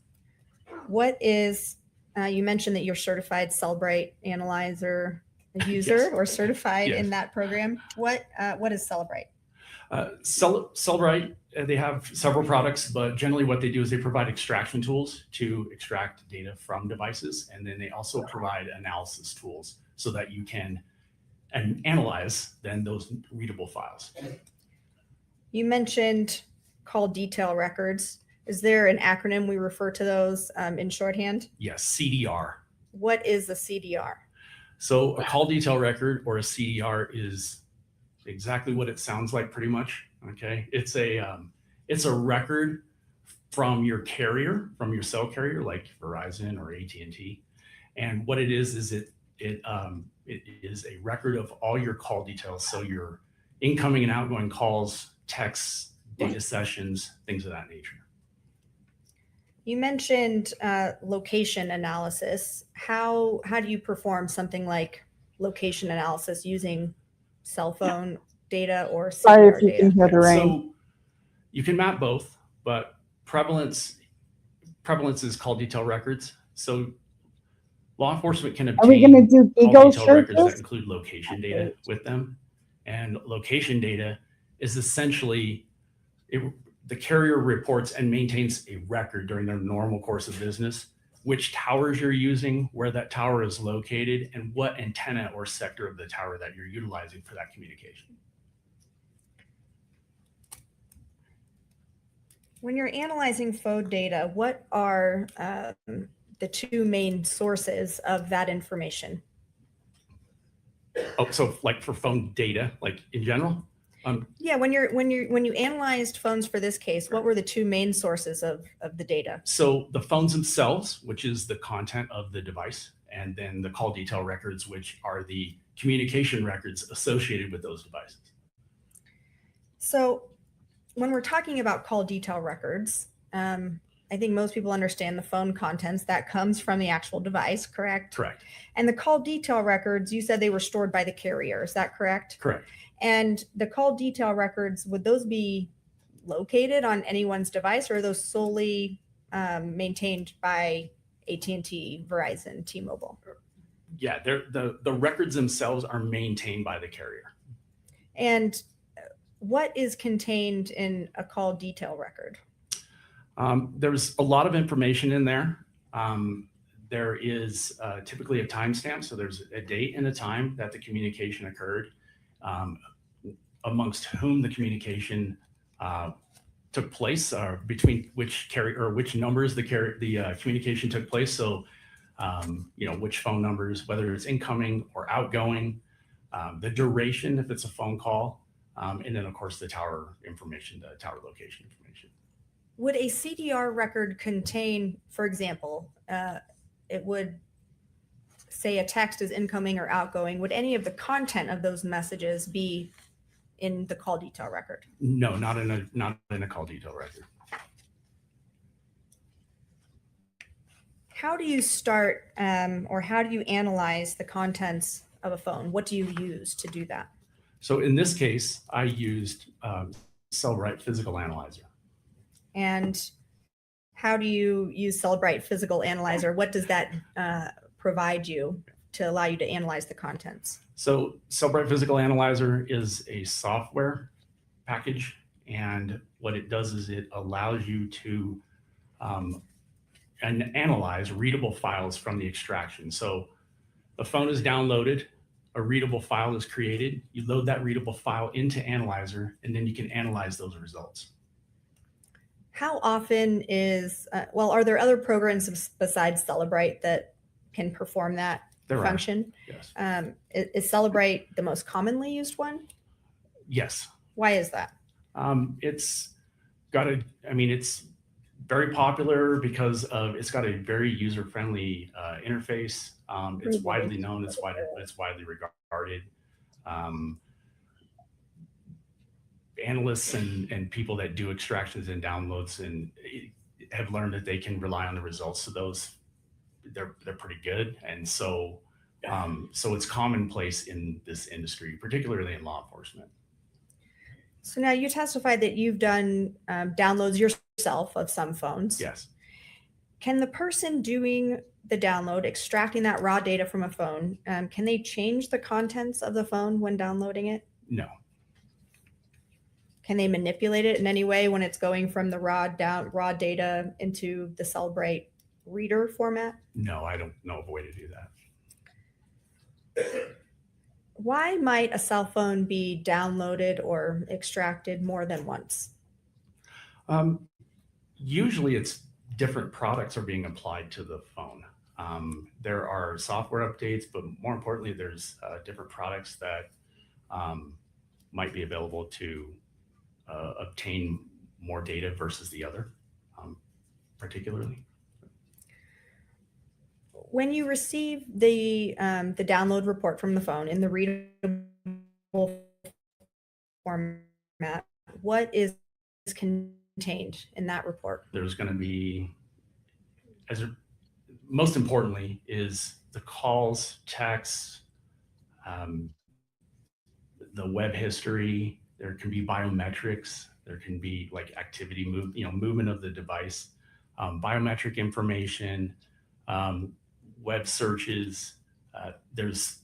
[SPEAKER 16] What is, you mentioned that you're certified Cellbrite analyzer user
[SPEAKER 20] Yes.
[SPEAKER 16] or certified
[SPEAKER 20] Yes.
[SPEAKER 16] in that program. What is Cellbrite?
[SPEAKER 20] Cellbrite, they have several products, but generally what they do is they provide extraction tools to extract data from devices. And then they also provide analysis tools so that you can analyze then those readable files.
[SPEAKER 16] You mentioned call detail records. Is there an acronym we refer to those in shorthand?
[SPEAKER 20] Yes, CDR.
[SPEAKER 16] What is the CDR?
[SPEAKER 20] So a call detail record or a CDR is exactly what it sounds like pretty much. Okay. It's a record from your carrier, from your cell carrier, like Verizon or AT&T. And what it is it is a record of all your call details. So your incoming and outgoing calls, texts, data sessions, things of that nature.
[SPEAKER 16] You mentioned location analysis. How do you perform something like location analysis using cell phone data or
[SPEAKER 1] Sorry if
[SPEAKER 16] CDR
[SPEAKER 1] you
[SPEAKER 16] data?
[SPEAKER 1] can hear the rain.
[SPEAKER 20] So you can map both, but prevalence is call detail records. So law enforcement can
[SPEAKER 1] Are we
[SPEAKER 20] obtain
[SPEAKER 1] going to do
[SPEAKER 20] call
[SPEAKER 1] Eagle
[SPEAKER 20] detail records that
[SPEAKER 1] churches?
[SPEAKER 20] include location data with them. And location data is essentially the carrier reports and maintains a record during their normal course of business, which towers you're using, where that tower is located, and what antenna or sector of the tower that you're utilizing for that communication.
[SPEAKER 16] When you're analyzing phone data, what are the two main sources of that information?
[SPEAKER 20] Oh, so like for phone data, like in general?
[SPEAKER 16] Yeah, when you analyzed phones for this case, what were the two main sources of the data?
[SPEAKER 20] So the phones themselves, which is the content of the device, and then the call detail records, which are the communication records associated with those devices.
[SPEAKER 16] So when we're talking about call detail records, I think most people understand the phone contents that comes from the actual device, correct?
[SPEAKER 20] Correct.
[SPEAKER 16] And the call detail records, you said they were stored by the carrier, is that correct?
[SPEAKER 20] Correct.
[SPEAKER 16] And the call detail records, would those be located on anyone's device, or are those solely maintained by AT&T, Verizon, T-Mobile?
[SPEAKER 20] Yeah, the records themselves are maintained by the carrier.
[SPEAKER 16] And what is contained in a call detail record?
[SPEAKER 20] There's a lot of information in there. There is typically a timestamp, so there's a date and a time that the communication occurred, amongst whom the communication took place, or between which carrier or which numbers the communication took place. So, which phone numbers, whether it's incoming or outgoing, the duration if it's a phone call, and then of course the tower information, the tower location information.
[SPEAKER 16] Would a CDR record contain, for example, it would say a text is incoming or outgoing. Would any of the content of those messages be in the call detail record?
[SPEAKER 20] No, not in a call detail record.
[SPEAKER 16] How do you start or how do you analyze the contents of a phone? What do you use to do that?
[SPEAKER 20] So in this case, I used Cellbrite Physical Analyzer.
[SPEAKER 16] And how do you use Cellbrite Physical Analyzer? What does that provide you to allow you to analyze the contents?
[SPEAKER 20] So Cellbrite Physical Analyzer is a software package, and what it does is it allows you to analyze readable files from the extraction. So the phone is downloaded, a readable file is created, you load that readable file into Analyzer, and then you can analyze those results.
[SPEAKER 16] How often is, are there other programs besides Cellbrite that can perform that function?
[SPEAKER 20] Yes.
[SPEAKER 16] Is Cellbrite the most commonly used one?
[SPEAKER 20] Yes.
[SPEAKER 16] Why is that?
[SPEAKER 20] It's very popular because it's got a very user-friendly interface. It's widely known, it's widely regarded. Analysts and people that do extractions and downloads and have learned that they can rely on the results of those. They're pretty good, and so it's commonplace in this industry, particularly in law enforcement.
[SPEAKER 16] So now you testified that you've done downloads yourself of some phones.
[SPEAKER 20] Yes.
[SPEAKER 16] Can the person doing the download, extracting that raw data from a phone, can they change the contents of the phone when downloading it?
[SPEAKER 20] No.
[SPEAKER 16] Can they manipulate it in any way when it's going from the raw data into the Cellbrite reader format?
[SPEAKER 20] No, I don't know of a way to do that.
[SPEAKER 16] Why might a cell phone be downloaded or extracted more than once?
[SPEAKER 20] Usually it's different products are being applied to the phone. There are software updates, but more importantly, there's different products that might be available to obtain more data versus the other, particularly.
[SPEAKER 16] When you receive the download report from the phone in the readable format, what is contained in that report?
[SPEAKER 20] There's going to be, most importantly, is the calls, texts, the web history. There can be biometrics. There can be like activity movement of the device, biometric information, web searches. There's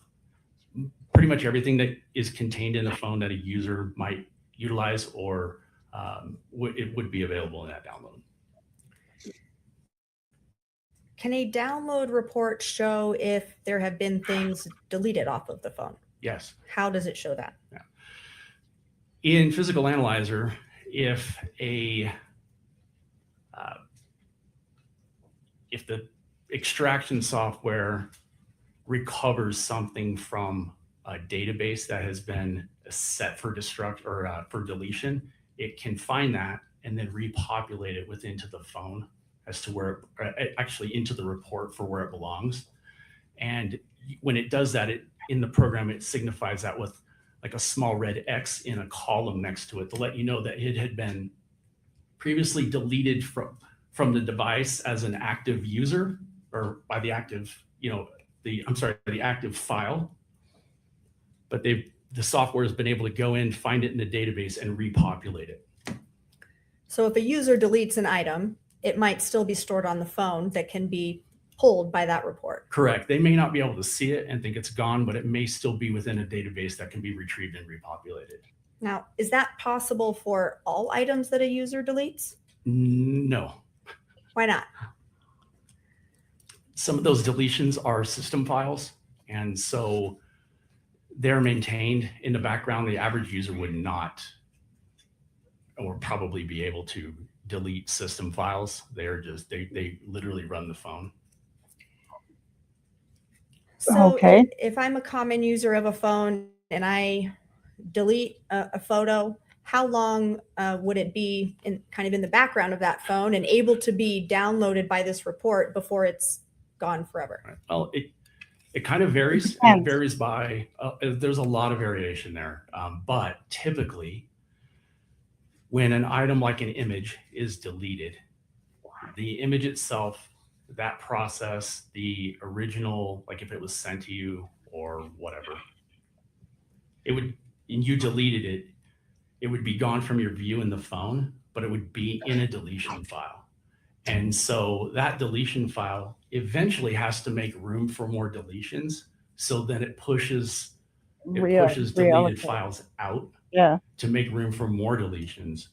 [SPEAKER 20] pretty much everything that is contained in the phone that a user might utilize, or it would be available in that download.
[SPEAKER 16] Can a download report show if there have been things deleted off of the phone?
[SPEAKER 20] Yes.
[SPEAKER 16] How does it show that?
[SPEAKER 20] Yeah. In Physical Analyzer, if the extraction software recovers something from a database that has been set for destruct or for deletion, it can find that and then repopulate it into the phone as to where, actually into the report for where it belongs. And when it does that, in the program, it signifies that with like a small red X in a column next to it to let you know that it had been previously deleted from the device as an active user, or by the active, the active file. But the software has been able to go in, find it in the database, and repopulate it.
[SPEAKER 16] So if a user deletes an item, it might still be stored on the phone that can be pulled by that report.
[SPEAKER 20] Correct. They may not be able to see it and think it's gone, but it may still be within a database that can be retrieved and repopulated.
[SPEAKER 16] Now, is that possible for all items that a user deletes?
[SPEAKER 20] No.
[SPEAKER 16] Why not?
[SPEAKER 20] Some of those deletions are system files, and so they're maintained in the background. The average user would not, or probably be able to delete system files. They're just, they literally run the phone.
[SPEAKER 16] So
[SPEAKER 1] Okay.
[SPEAKER 16] if I'm a common user of a phone and I delete a photo, how long would it be in the background of that phone and able to be downloaded by this report before it's gone forever?
[SPEAKER 20] Right. Well, it kind of varies. It varies by, there's a lot of variation there. But typically, when an item like an image is deleted, the image itself, that process, the original, like if it was sent to you or whatever, and you deleted it, it would be gone from your view in the phone, but it would be in a deletion file. And so that deletion file eventually has to make room for more deletions. So then it pushes deleted files out to make room for more deletions.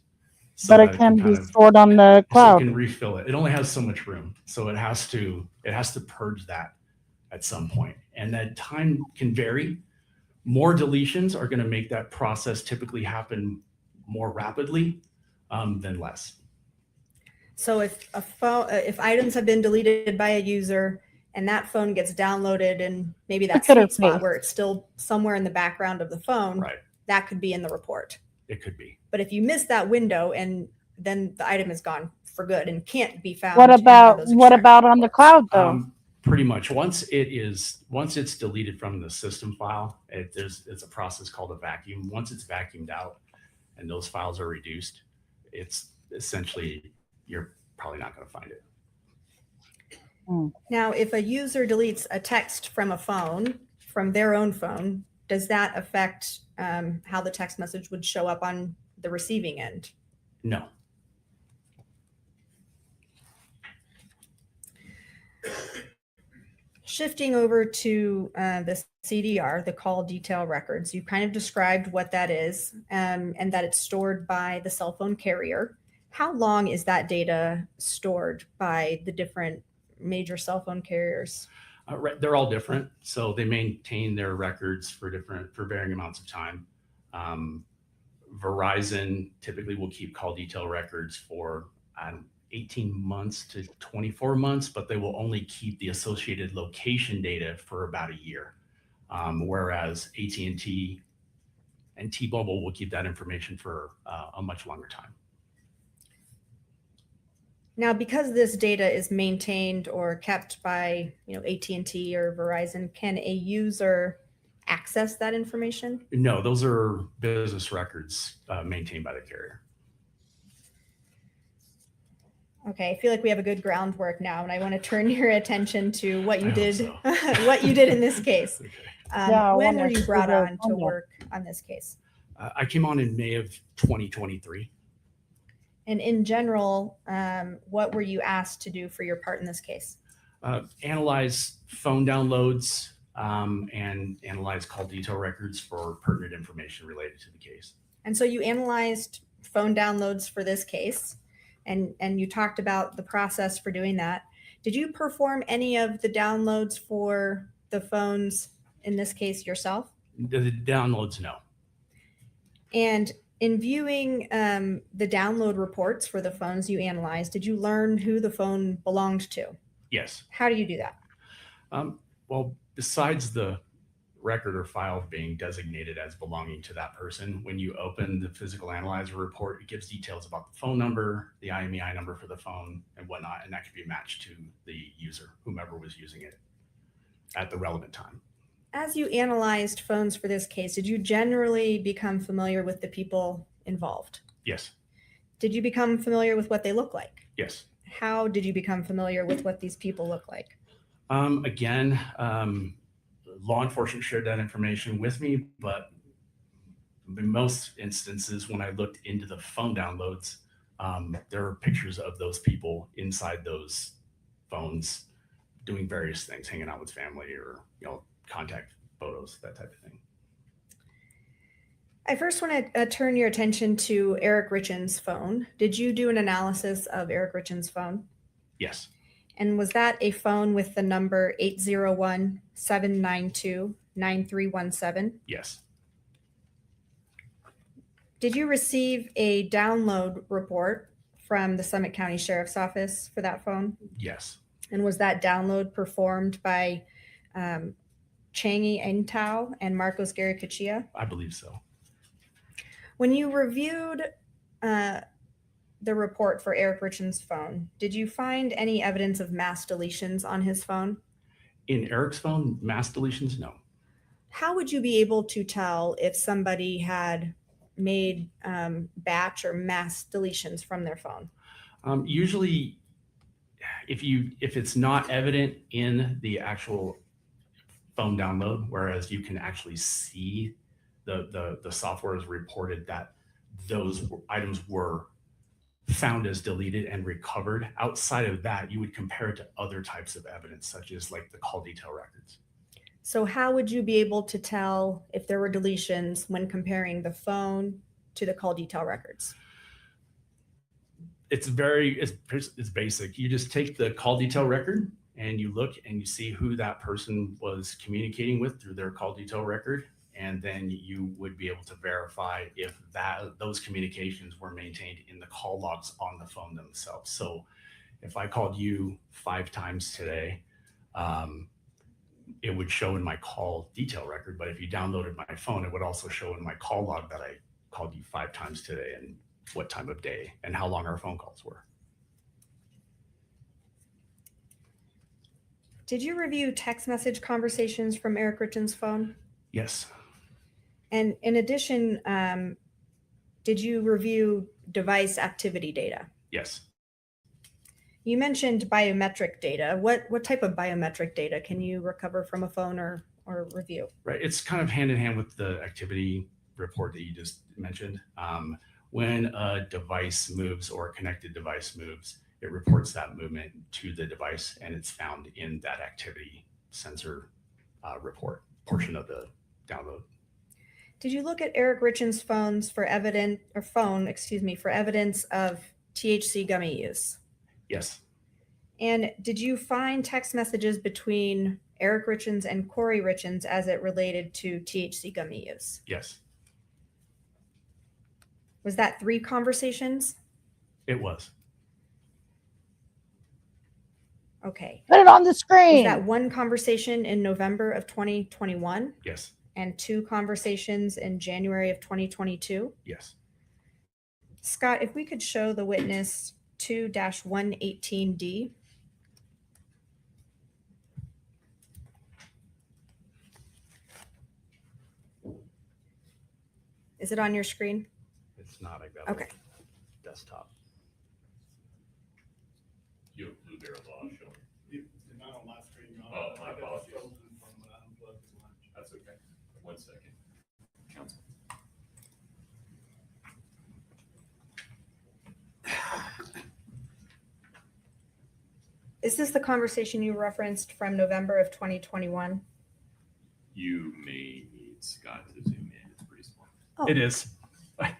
[SPEAKER 20] So
[SPEAKER 1] but it can be stored on the
[SPEAKER 20] so
[SPEAKER 1] cloud.
[SPEAKER 20] it can refill it. It only has so much room. So it has to purge that at some point. And that time can vary. More deletions are going to make that process typically happen more rapidly than less.
[SPEAKER 16] So if items have been deleted by a user and that phone gets downloaded and maybe that sweet spot where it's still somewhere in the background of the phone,
[SPEAKER 20] right,
[SPEAKER 16] that could be in the report.
[SPEAKER 20] It could be.
[SPEAKER 16] But if you miss that window and then the item is gone for good and can't be found.
[SPEAKER 1] What about on the cloud though?
[SPEAKER 20] Pretty much once it's deleted from the system file, it's a process called a vacuum. Once it's vacuumed out and those files are reduced, it's essentially, you're probably not going to find it.
[SPEAKER 16] Now, if a user deletes a text from a phone, from their own phone, does that affect how the text message would show up on the receiving end?
[SPEAKER 20] No.
[SPEAKER 16] Shifting over to the CDR, the call detail records, you kind of described what that is and that it's stored by the cell phone carrier. How long is that data stored by the different major cell phone carriers?
[SPEAKER 20] They're all different, so they maintain their records for varying amounts of time. Verizon typically will keep call detail records for 18 months to 24 months, but they will only keep the associated location data for about a year. Whereas AT&T and T-Mobile will keep that information for a much longer time.
[SPEAKER 16] Now, because this data is maintained or kept by AT&T or Verizon, can a user access that information?
[SPEAKER 20] No, those are business records maintained by the carrier.
[SPEAKER 16] Okay, I feel like we have a good groundwork now, and I want to turn your attention to what you
[SPEAKER 20] I hope
[SPEAKER 16] did,
[SPEAKER 20] so.
[SPEAKER 16] what you did in this case.
[SPEAKER 1] Yeah, I
[SPEAKER 16] When
[SPEAKER 1] wonder
[SPEAKER 16] were
[SPEAKER 1] if
[SPEAKER 16] you
[SPEAKER 1] you
[SPEAKER 16] brought
[SPEAKER 1] were
[SPEAKER 16] on to
[SPEAKER 1] on that.
[SPEAKER 16] work on this case?
[SPEAKER 20] I came on in May of 2023.
[SPEAKER 16] And in general, what were you asked to do for your part in this case?
[SPEAKER 20] Analyze phone downloads and analyze call detail records for pertinent information related to the case.
[SPEAKER 16] And so you analyzed phone downloads for this case, and you talked about the process for doing that. Did you perform any of the downloads for the phones in this case yourself?
[SPEAKER 20] The downloads, no.
[SPEAKER 16] And in viewing the download reports for the phones you analyzed, did you learn who the phone belonged to?
[SPEAKER 20] Yes.
[SPEAKER 16] How do you do that?
[SPEAKER 20] Well, besides the record or file being designated as belonging to that person, when you open the physical analyzer report, it gives details about the phone number, the IMEI number for the phone, and whatnot, and that can be matched to the user, whomever was using it at the relevant time.
[SPEAKER 16] As you analyzed phones for this case, did you generally become familiar with the people involved?
[SPEAKER 20] Yes.
[SPEAKER 16] Did you become familiar with what they look like?
[SPEAKER 20] Yes.
[SPEAKER 16] How did you become familiar with what these people look like?
[SPEAKER 20] Again, law enforcement shared that information with me, but in most instances, when I looked into the phone downloads, there are pictures of those people inside those phones doing various things, hanging out with family or, contact photos, that type of thing.
[SPEAKER 16] I first want to turn your attention to Eric Richins' phone. Did you do an analysis of Eric Richins' phone?
[SPEAKER 20] Yes.
[SPEAKER 16] And was that a phone with the number 801-792-9317?
[SPEAKER 20] Yes.
[SPEAKER 16] Did you receive a download report from the Summit County Sheriff's Office for that phone?
[SPEAKER 20] Yes.
[SPEAKER 16] And was that download performed by Changi Entau and Marcos Garicachia?
[SPEAKER 20] I believe so.
[SPEAKER 16] When you reviewed the report for Eric Richins' phone, did you find any evidence of mass deletions on his phone?
[SPEAKER 20] In Eric's phone, mass deletions, no.
[SPEAKER 16] How would you be able to tell if somebody had made batch or mass deletions from their phone?
[SPEAKER 20] Usually, if it's not evident in the actual phone download, whereas you can actually see the software has reported that those items were found as deleted and recovered. Outside of that, you would compare it to other types of evidence, such as like the call detail records.
[SPEAKER 16] So how would you be able to tell if there were deletions when comparing the phone to the call detail records?
[SPEAKER 20] It's basic. You just take the call detail record and you look and you see who that person was communicating with through their call detail record. And then you would be able to verify if those communications were maintained in the call logs on the phone themselves. So if I called you 5 times today, it would show in my call detail record. But if you downloaded my phone, it would also show in my call log that I called you 5 times today and what time of day and how long our phone calls were.
[SPEAKER 16] Did you review text message conversations from Eric Richins' phone?
[SPEAKER 20] Yes.
[SPEAKER 16] And in addition, did you review device activity data?
[SPEAKER 20] Yes.
[SPEAKER 16] You mentioned biometric data. What type of biometric data can you recover from a phone or review?
[SPEAKER 20] Right. It's kind of hand in hand with the activity report that you just mentioned. When a device moves or a connected device moves, it reports that movement to the device and it's found in that activity sensor report portion of the download.
[SPEAKER 16] Did you look at Eric Richins' for evidence of THC gummy use?
[SPEAKER 20] Yes.
[SPEAKER 16] And did you find text messages between Eric Richins and Kouri Richins as it related to THC gummy use?
[SPEAKER 20] Yes.
[SPEAKER 16] Was that 3 conversations?
[SPEAKER 20] It was.
[SPEAKER 16] Okay.
[SPEAKER 1] Put it on the screen.
[SPEAKER 16] Was that 1 conversation in November of 2021?
[SPEAKER 20] Yes.
[SPEAKER 16] And 2 conversations in January of 2022?
[SPEAKER 20] Yes.
[SPEAKER 16] Scott, if we could show the witness 2-118D. Is it on your screen?
[SPEAKER 20] It's not. I got
[SPEAKER 16] Okay.
[SPEAKER 20] desktop.
[SPEAKER 2] You have Blueberry Law showing.
[SPEAKER 15] Not on live stream.
[SPEAKER 2] Oh, my apologies. That's okay. 1 second. Council.
[SPEAKER 16] Is this the conversation you referenced from November of 2021?
[SPEAKER 2] You may need Scott to zoom in. It's pretty small.
[SPEAKER 16] Oh.
[SPEAKER 20] It is. I'm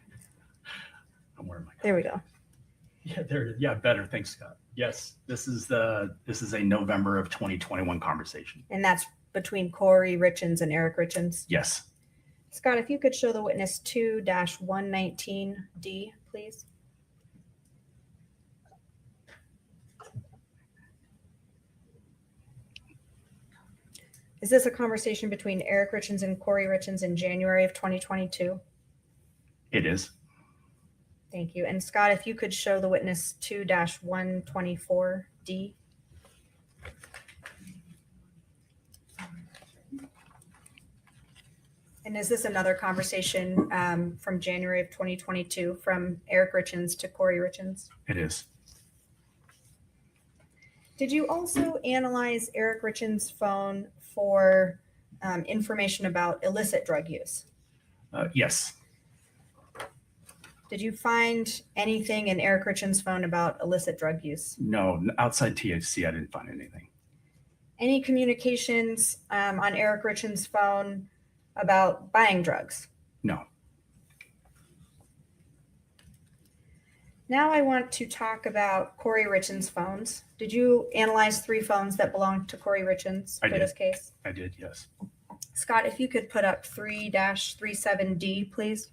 [SPEAKER 20] wearing my.
[SPEAKER 16] There we go.
[SPEAKER 20] Yeah, there. Yeah, better. Thanks, Scott. Yes, this is a November of 2021 conversation.
[SPEAKER 16] And that's between Kouri Richins and Eric Richins?
[SPEAKER 20] Yes.
[SPEAKER 16] Scott, if you could show the witness 2-119D, please. Is this a conversation between Eric Richins and Kouri Richins in January of 2022?
[SPEAKER 20] It is.
[SPEAKER 16] Thank you. And Scott, if you could show the witness 2-124D. And is this another conversation from January of 2022 from Eric Richins to Kouri Richins?
[SPEAKER 20] It is.
[SPEAKER 16] Did you also analyze Eric Richins' phone for information about illicit drug use?
[SPEAKER 20] Yes.
[SPEAKER 16] Did you find anything in Eric Richins' phone about illicit drug use?
[SPEAKER 20] No, outside THC, I didn't find anything.
[SPEAKER 16] Any communications on Eric Richins' phone about buying drugs?
[SPEAKER 20] No.
[SPEAKER 16] Now I want to talk about Kouri Richins' phones. Did you analyze 3 phones that belonged to Kouri Richins for this case?
[SPEAKER 20] I did, yes.
[SPEAKER 16] Scott, if you could put up 3-37D, please.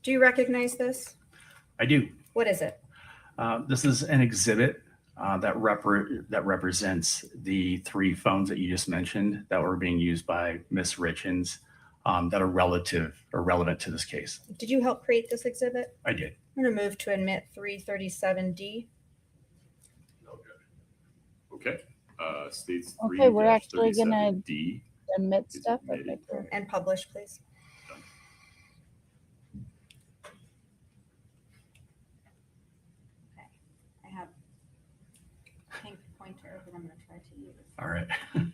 [SPEAKER 16] Do you recognize this?
[SPEAKER 20] I do.
[SPEAKER 16] What is it?
[SPEAKER 20] This is an exhibit that represents the 3 phones that you just mentioned that were being used by Miss Richins that are relevant to this case.
[SPEAKER 16] Did you help create this exhibit?
[SPEAKER 20] I did.
[SPEAKER 16] I'm going to move to admit 337D.
[SPEAKER 2] Okay. States
[SPEAKER 1] Okay, we're actually gonna
[SPEAKER 2] 3-37D.
[SPEAKER 1] admit stuff. Okay,
[SPEAKER 16] And publish, please. I have pink pointer that I'm going to try to use.
[SPEAKER 20] All right.
[SPEAKER 16] What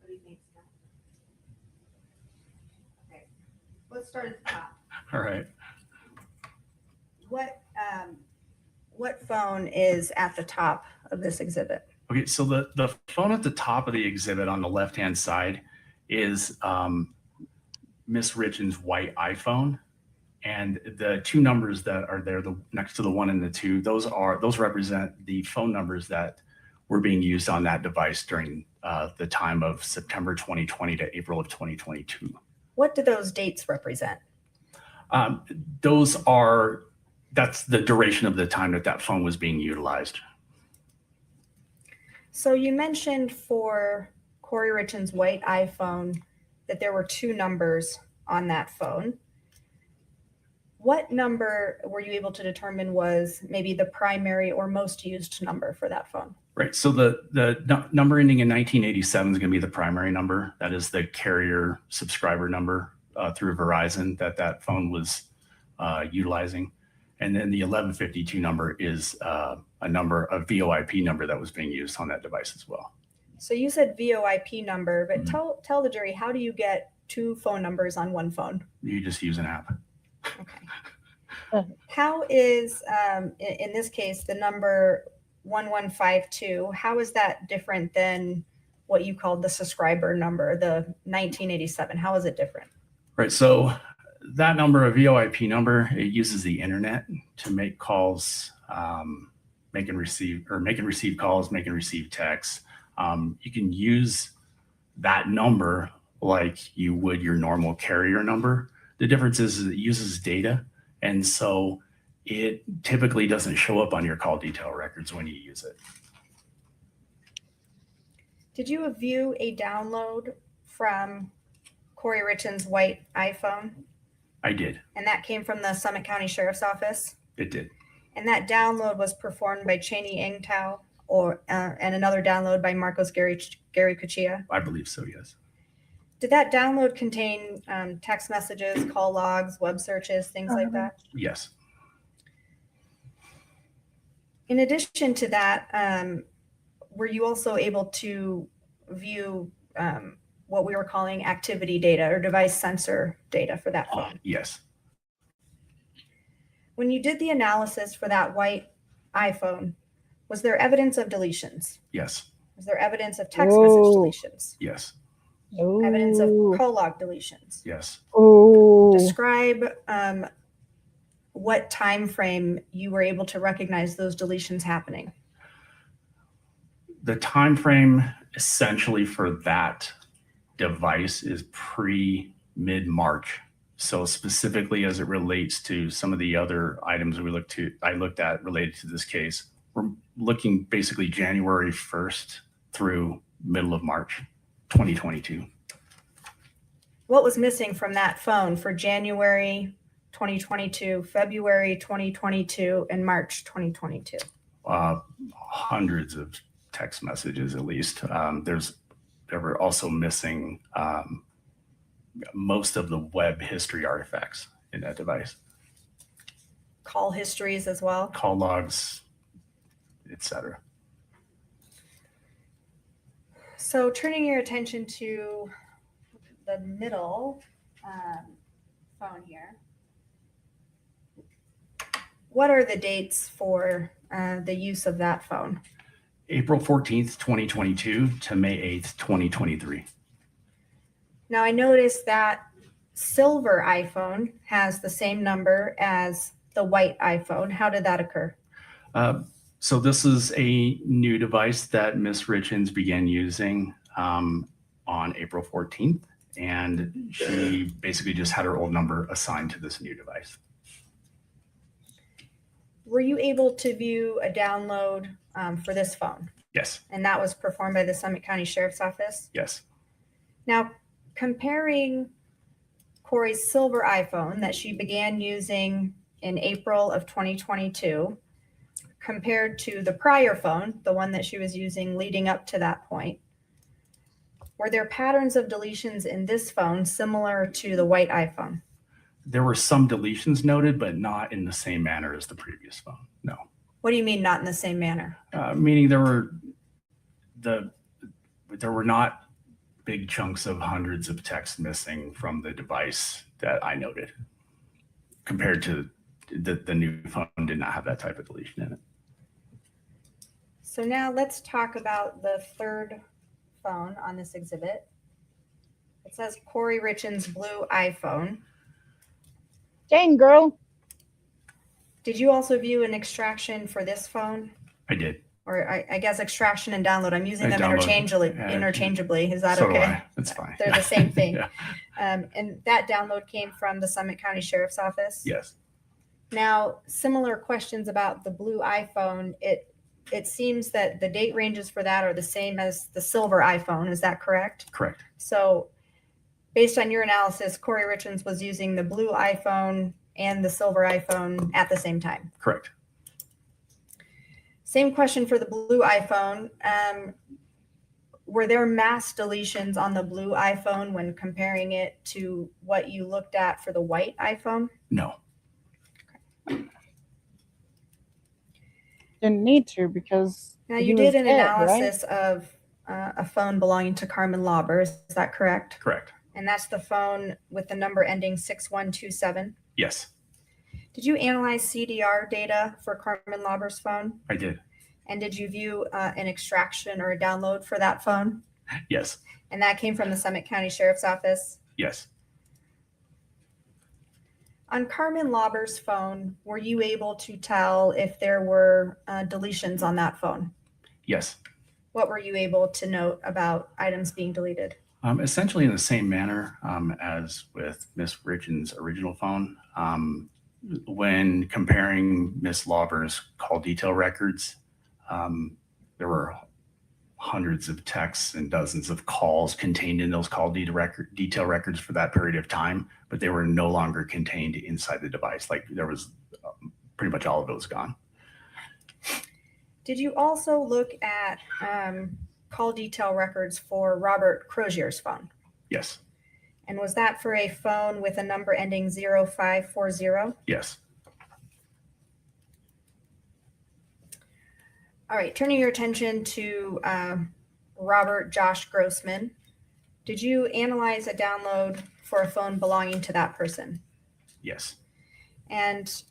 [SPEAKER 16] do you think, Scott? Okay, let's start at the top.
[SPEAKER 20] All right.
[SPEAKER 16] What phone is at the top of this exhibit?
[SPEAKER 20] Okay, so the phone at the top of the exhibit on the left-hand side is Miss Richins' white iPhone. And the 2 numbers that are there, next to the 1 and the 2, those represent the phone numbers that were being used on that device during the time of September 2020 to April of 2022.
[SPEAKER 16] What do those dates represent?
[SPEAKER 20] That's the duration of the time that phone was being utilized.
[SPEAKER 16] So you mentioned for Kouri Richins' white iPhone that there were 2 numbers on that phone. What number were you able to determine was maybe the primary or most used number for that phone?
[SPEAKER 20] Right. So the number ending in 1987 is going to be the primary number. That is the carrier subscriber number through Verizon that phone was utilizing. And then the 1152 number is a VoIP number that was being used on that device as well.
[SPEAKER 16] So you said VoIP number, but tell the jury, how do you get 2 phone numbers on 1 phone?
[SPEAKER 20] You just use an app.
[SPEAKER 16] How is, in this case, the number 1152, how is that different than what you called the subscriber number, the 1987? How is it different?
[SPEAKER 20] Right. So that number, a VoIP number, it uses the internet to make calls, make and receive calls, make and receive texts. You can use that number like you would your normal carrier number. The difference is it uses data. And so it typically doesn't show up on your call detail records when you use it.
[SPEAKER 16] Did you view a download from Kouri Richins' white iPhone?
[SPEAKER 20] I did.
[SPEAKER 16] And that came from the Summit County Sheriff's Office?
[SPEAKER 20] It did.
[SPEAKER 16] And that download was performed by Cheney Engtao or and another download by Marcos Gary Cuchilla?
[SPEAKER 20] I believe so, yes.
[SPEAKER 16] Did that download contain text messages, call logs, web searches, things like that?
[SPEAKER 20] Yes.
[SPEAKER 16] In addition to that, were you also able to view what we were calling activity data or device sensor data for that phone?
[SPEAKER 20] Yes.
[SPEAKER 16] When you did the analysis for that white iPhone, was there evidence of deletions?
[SPEAKER 20] Yes.
[SPEAKER 16] Was there evidence of text message deletions?
[SPEAKER 20] Yes.
[SPEAKER 16] Evidence of call log deletions?
[SPEAKER 20] Yes.
[SPEAKER 16] Describe what time frame you were able to recognize those deletions happening.
[SPEAKER 20] The time frame essentially for that device is mid-March. So specifically as it relates to some of the other items I looked at related to this case, we're looking basically January 1st through middle of March 2022.
[SPEAKER 16] What was missing from that phone for January 2022, February 2022, and March 2022?
[SPEAKER 20] Hundreds of text messages at least. There were also missing most of the web history artifacts in that device.
[SPEAKER 16] Call histories as well?
[SPEAKER 20] Call logs, etc.
[SPEAKER 16] So turning your attention to the middle phone here, what are the dates for the use of that phone?
[SPEAKER 20] April 14th, 2022 to May 8th, 2023.
[SPEAKER 16] Now I noticed that silver iPhone has the same number as the white iPhone. How did that occur?
[SPEAKER 20] So this is a new device that Ms. Richins began using on April 14th, and she basically just had her old number assigned to this new device.
[SPEAKER 16] Were you able to view a download for this phone?
[SPEAKER 20] Yes.
[SPEAKER 16] And that was performed by the Summit County Sheriff's Office?
[SPEAKER 20] Yes.
[SPEAKER 16] Now, comparing Kouri's silver iPhone that she began using in April of 2022 compared to the prior phone, the one that she was using leading up to that point, were there patterns of deletions in this phone similar to the white iPhone?
[SPEAKER 20] There were some deletions noted, but not in the same manner as the previous phone. No.
[SPEAKER 16] What do you mean not in the same manner?
[SPEAKER 20] Meaning there were not big chunks of hundreds of text missing from the device that I noted, compared to the new phone did not have that type of deletion in it.
[SPEAKER 16] So now let's talk about the third phone on this exhibit. It says Kouri Richins' blue iPhone.
[SPEAKER 1] Dang, girl.
[SPEAKER 16] Did you also view an extraction for this phone?
[SPEAKER 20] I did.
[SPEAKER 16] Or I guess extraction and download. I'm using them
[SPEAKER 20] Download.
[SPEAKER 16] interchangeably. Is that
[SPEAKER 20] So
[SPEAKER 16] okay?
[SPEAKER 20] do I. That's fine.
[SPEAKER 16] They're the same thing.
[SPEAKER 20] Yeah.
[SPEAKER 16] And that download came from the Summit County Sheriff's Office?
[SPEAKER 20] Yes.
[SPEAKER 16] Now, similar questions about the blue iPhone. It seems that the date ranges for that are the same as the silver iPhone. Is that correct?
[SPEAKER 20] Correct.
[SPEAKER 16] So based on your analysis, Kouri Richins was using the blue iPhone and the silver iPhone at the same time.
[SPEAKER 20] Correct.
[SPEAKER 16] Same question for the blue iPhone. Were there mass deletions on the blue iPhone when comparing it to what you looked at for the white iPhone?
[SPEAKER 20] No.
[SPEAKER 1] Didn't need to because
[SPEAKER 16] Now
[SPEAKER 1] he
[SPEAKER 16] you
[SPEAKER 1] was
[SPEAKER 16] did an
[SPEAKER 1] dead,
[SPEAKER 16] analysis of a phone belonging to Carmen Lauber. Is that correct?
[SPEAKER 20] Correct.
[SPEAKER 16] And that's the phone with the number ending 6127?
[SPEAKER 20] Yes,
[SPEAKER 16] Did you analyze CDR data for Carmen Lauber's phone?
[SPEAKER 20] I did.
[SPEAKER 16] And did you view an extraction or a download for that phone?
[SPEAKER 20] Yes.
[SPEAKER 16] And that came from the Summit County Sheriff's Office?
[SPEAKER 20] Yes.
[SPEAKER 16] On Carmen Lauber's phone, were you able to tell if there were deletions on that phone?
[SPEAKER 20] Yes.
[SPEAKER 16] What were you able to note about items being deleted?
[SPEAKER 20] Essentially in the same manner as with Ms. Richins' original phone. When comparing Ms. Lauber's call detail records, there were hundreds of texts and dozens of calls contained in those call detail records for that period of time, but they were no longer contained inside the device. Like there was pretty much all of it was gone.
[SPEAKER 16] Did you also look at call detail records for Robert Crozier's phone?
[SPEAKER 20] Yes.
[SPEAKER 16] And was that for a phone with a number ending 0540?
[SPEAKER 20] Yes.
[SPEAKER 16] All right, turning your attention to Robert Josh Grossman. Did you analyze a download for a phone belonging to that person?
[SPEAKER 20] Yes.
[SPEAKER 16] And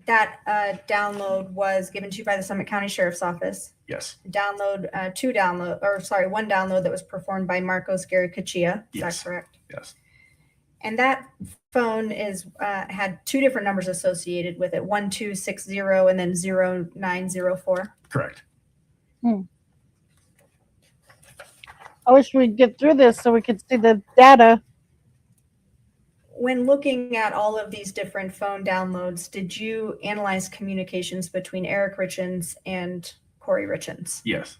[SPEAKER 16] that download was given to you by the Summit County Sheriff's Office.
[SPEAKER 20] Yes.
[SPEAKER 16] One download that was performed by Marcos Garicachia. Is
[SPEAKER 20] Yes.
[SPEAKER 16] that correct?
[SPEAKER 20] Yes.
[SPEAKER 16] And that phone is had two different numbers associated with it, 1260 and then 0904.
[SPEAKER 20] Correct.
[SPEAKER 1] I wish we'd get through this so we could see the data.
[SPEAKER 16] When looking at all of these different phone downloads, did you analyze communications between Eric Richins and Kouri Richins?
[SPEAKER 20] Yes.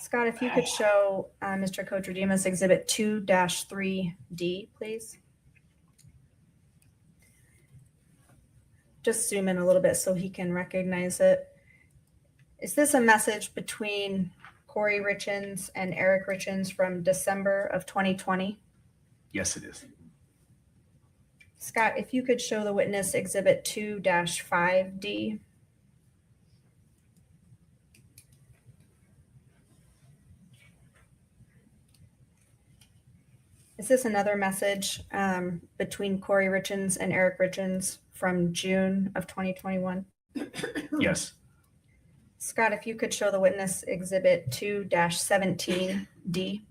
[SPEAKER 16] Scott, if you could show Mr. Kotradimus Exhibit 2-3D, please. Just zoom in a little bit so he can recognize it. Is this a message between Kouri Richins and Eric Richins from December of 2020?
[SPEAKER 20] Yes, it is.
[SPEAKER 16] Scott, if you could show the witness Exhibit 2-5D. Is this another message between Kouri Richins and Eric Richins from June of 2021?
[SPEAKER 20] Yes.
[SPEAKER 16] Scott, if you could show the witness Exhibit 2-17D.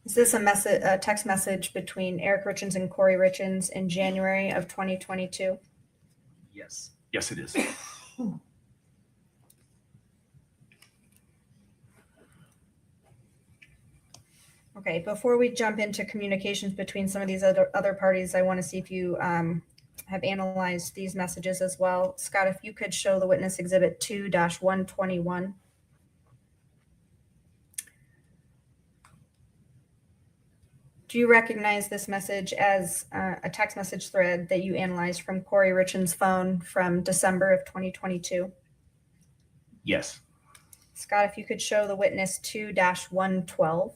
[SPEAKER 16] Is this a text message between Eric Richins and Kouri Richins in January of 2022?
[SPEAKER 20] Yes. Yes, it is.
[SPEAKER 16] Okay, before we jump into communications between some of these other parties, I want to see if you have analyzed these messages as well. Scott, if you could show the witness Exhibit 2-121. Do you recognize this message as a text message thread that you analyzed from Kouri Richins' phone from December of 2022?
[SPEAKER 20] Yes.
[SPEAKER 16] Scott, if you could show the witness 2-112.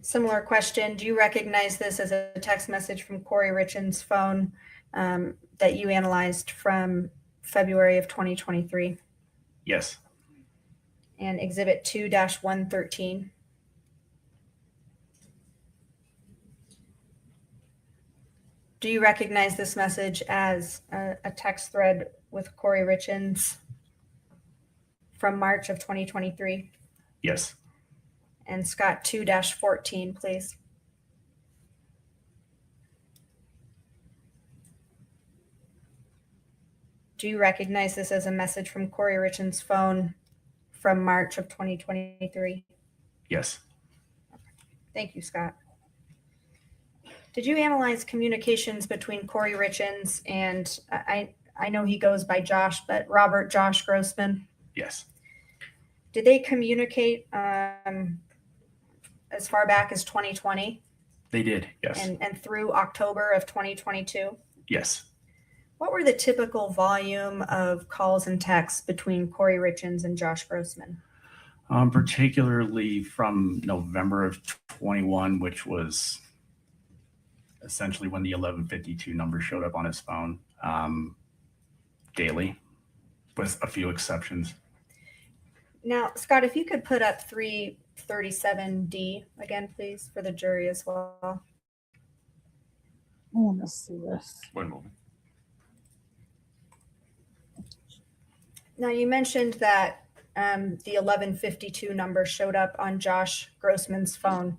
[SPEAKER 16] Similar question. Do you recognize this as a text message from Kouri Richins' phone that you analyzed from February of 2023?
[SPEAKER 20] Yes.
[SPEAKER 16] And Exhibit 2-113. Do you recognize this message as a text thread with Kouri Richins from March of 2023?
[SPEAKER 20] Yes.
[SPEAKER 16] And Scott, 2-14, please. Do you recognize this as a message from Kouri Richins' phone from March of 2023?
[SPEAKER 20] Yes.
[SPEAKER 16] Thank you, Scott. Did you analyze communications between Kouri Richins and, I know he goes by Josh, but Robert Josh Grossman?
[SPEAKER 20] Yes.
[SPEAKER 16] Did they communicate as far back as 2020?
[SPEAKER 20] They did. Yes.
[SPEAKER 16] And through October of 2022?
[SPEAKER 20] Yes.
[SPEAKER 16] What were the typical volume of calls and texts between Kouri Richins and Josh Grossman?
[SPEAKER 20] Particularly from November of 21, which was essentially when the 1152 number showed up on his phone, daily, with a few exceptions.
[SPEAKER 16] Now, Scott, if you could put up 337D again, please, for the jury as well.
[SPEAKER 1] I want to see this.
[SPEAKER 2] One moment.
[SPEAKER 16] Now, you mentioned that the 1152 number showed up on Josh Grossman's phone.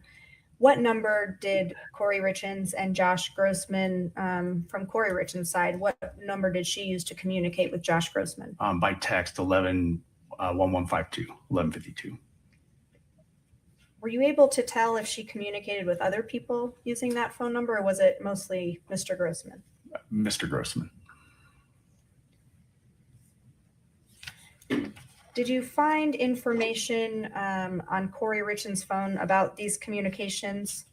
[SPEAKER 16] What number did Kouri Richins and Josh Grossman, from Kouri Richins' side, what number did she use to communicate with Josh Grossman?
[SPEAKER 20] By text, 1152.
[SPEAKER 16] Were you able to tell if she communicated with other people using that phone number, or was it mostly Mr. Grossman?
[SPEAKER 20] Mr. Grossman.
[SPEAKER 16] Did you find information on Kouri Richins' phone about these communications?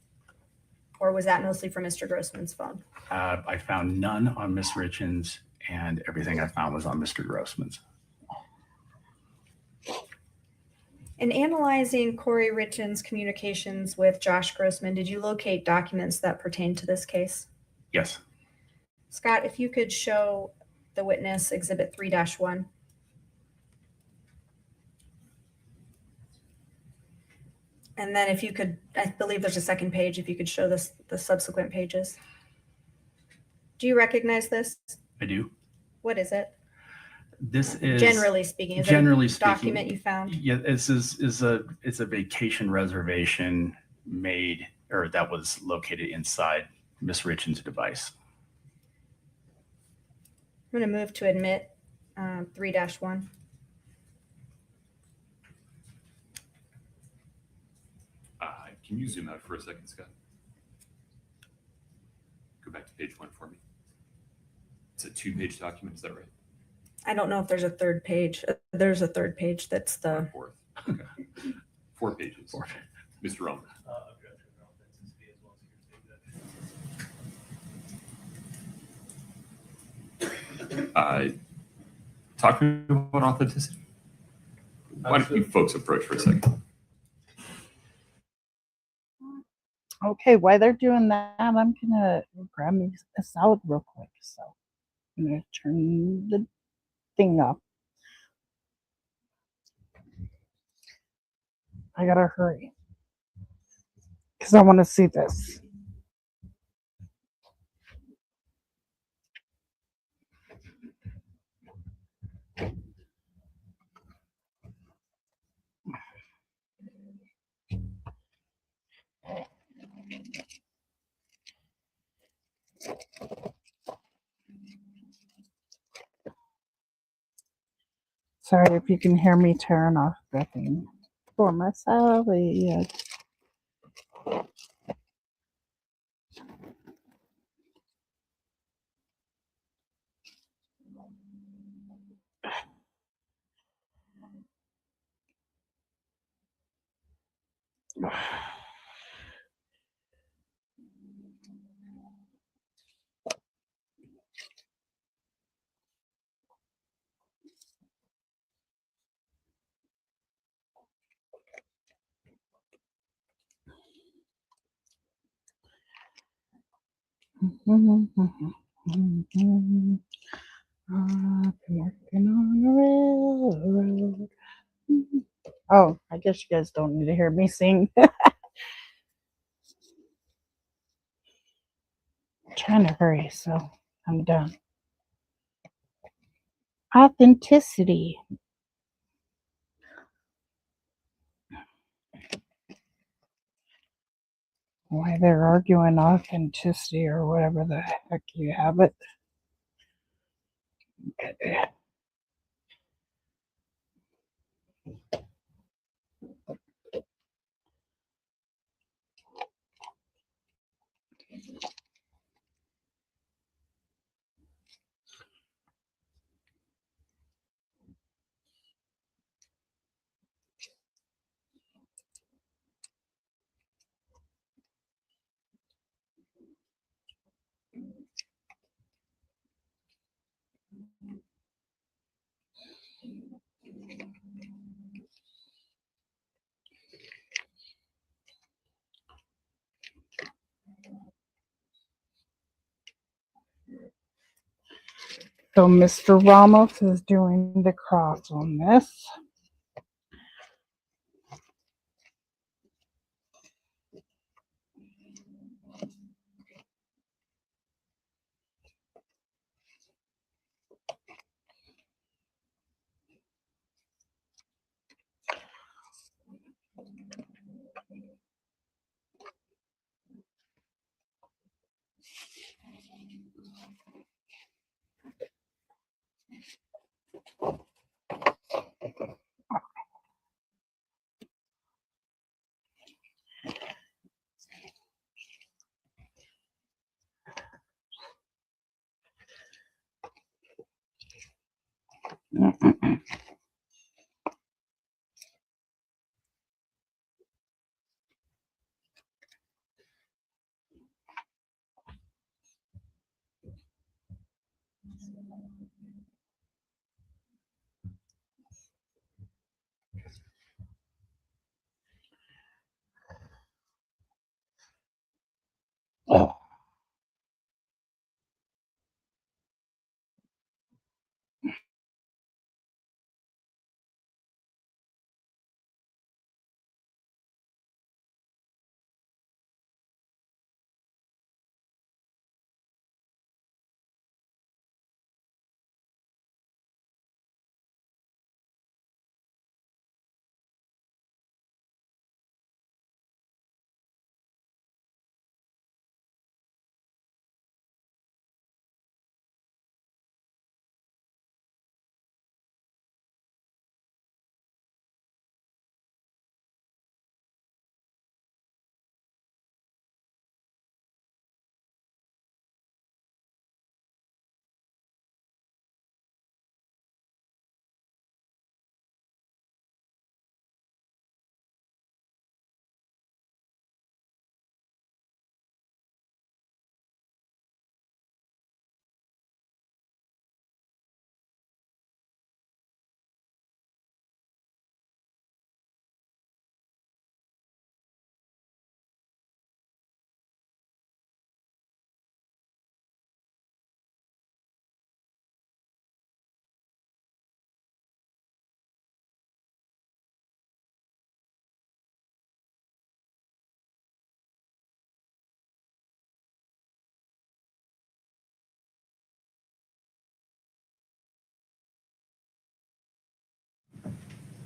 [SPEAKER 16] Or was that mostly from Mr. Grossman's phone?
[SPEAKER 20] I found none on Miss Richins, and everything I found was on Mr. Grossman's.
[SPEAKER 16] In analyzing Kouri Richins' communications with Josh Grossman, did you locate documents that pertain to this case?
[SPEAKER 20] Yes.
[SPEAKER 16] Scott, if you could show the witness Exhibit 3-1. And then if you could, I believe there's a second page, if you could show this, the subsequent pages. Do you recognize this?
[SPEAKER 20] I do.
[SPEAKER 16] What is it?
[SPEAKER 20] This is
[SPEAKER 16] Generally speaking, is
[SPEAKER 20] generally
[SPEAKER 16] it a
[SPEAKER 20] speaking,
[SPEAKER 16] document you found?
[SPEAKER 20] Yeah, this is a vacation reservation made or that was located inside Miss Richins' device.
[SPEAKER 16] I'm going to move to admit 3-1.
[SPEAKER 2] Can you zoom out for a second, Scott? Go back to page 1 for me. It's a 2-page document, is that right?
[SPEAKER 16] I don't know if there's a third page. There's a third page that's the...
[SPEAKER 2] Fourth. Okay. 4 pages. Mr. Roman. Talk to me about authenticity. Why don't you folks approach for a second?
[SPEAKER 1] Okay, while they're doing that, I'm gonna grab me a salad real quick. So I'm gonna turn the thing up. I gotta hurry because I want to see this. Sorry if you can hear me tearing off the thing for my salad. Working on the railroad. Oh, I guess you guys don't need to hear me sing. Trying to hurry, so I'm done. Authenticity. Why they're arguing authenticity or whatever the heck you have it. Okay. So Mr. Ramos is doing the cross on this.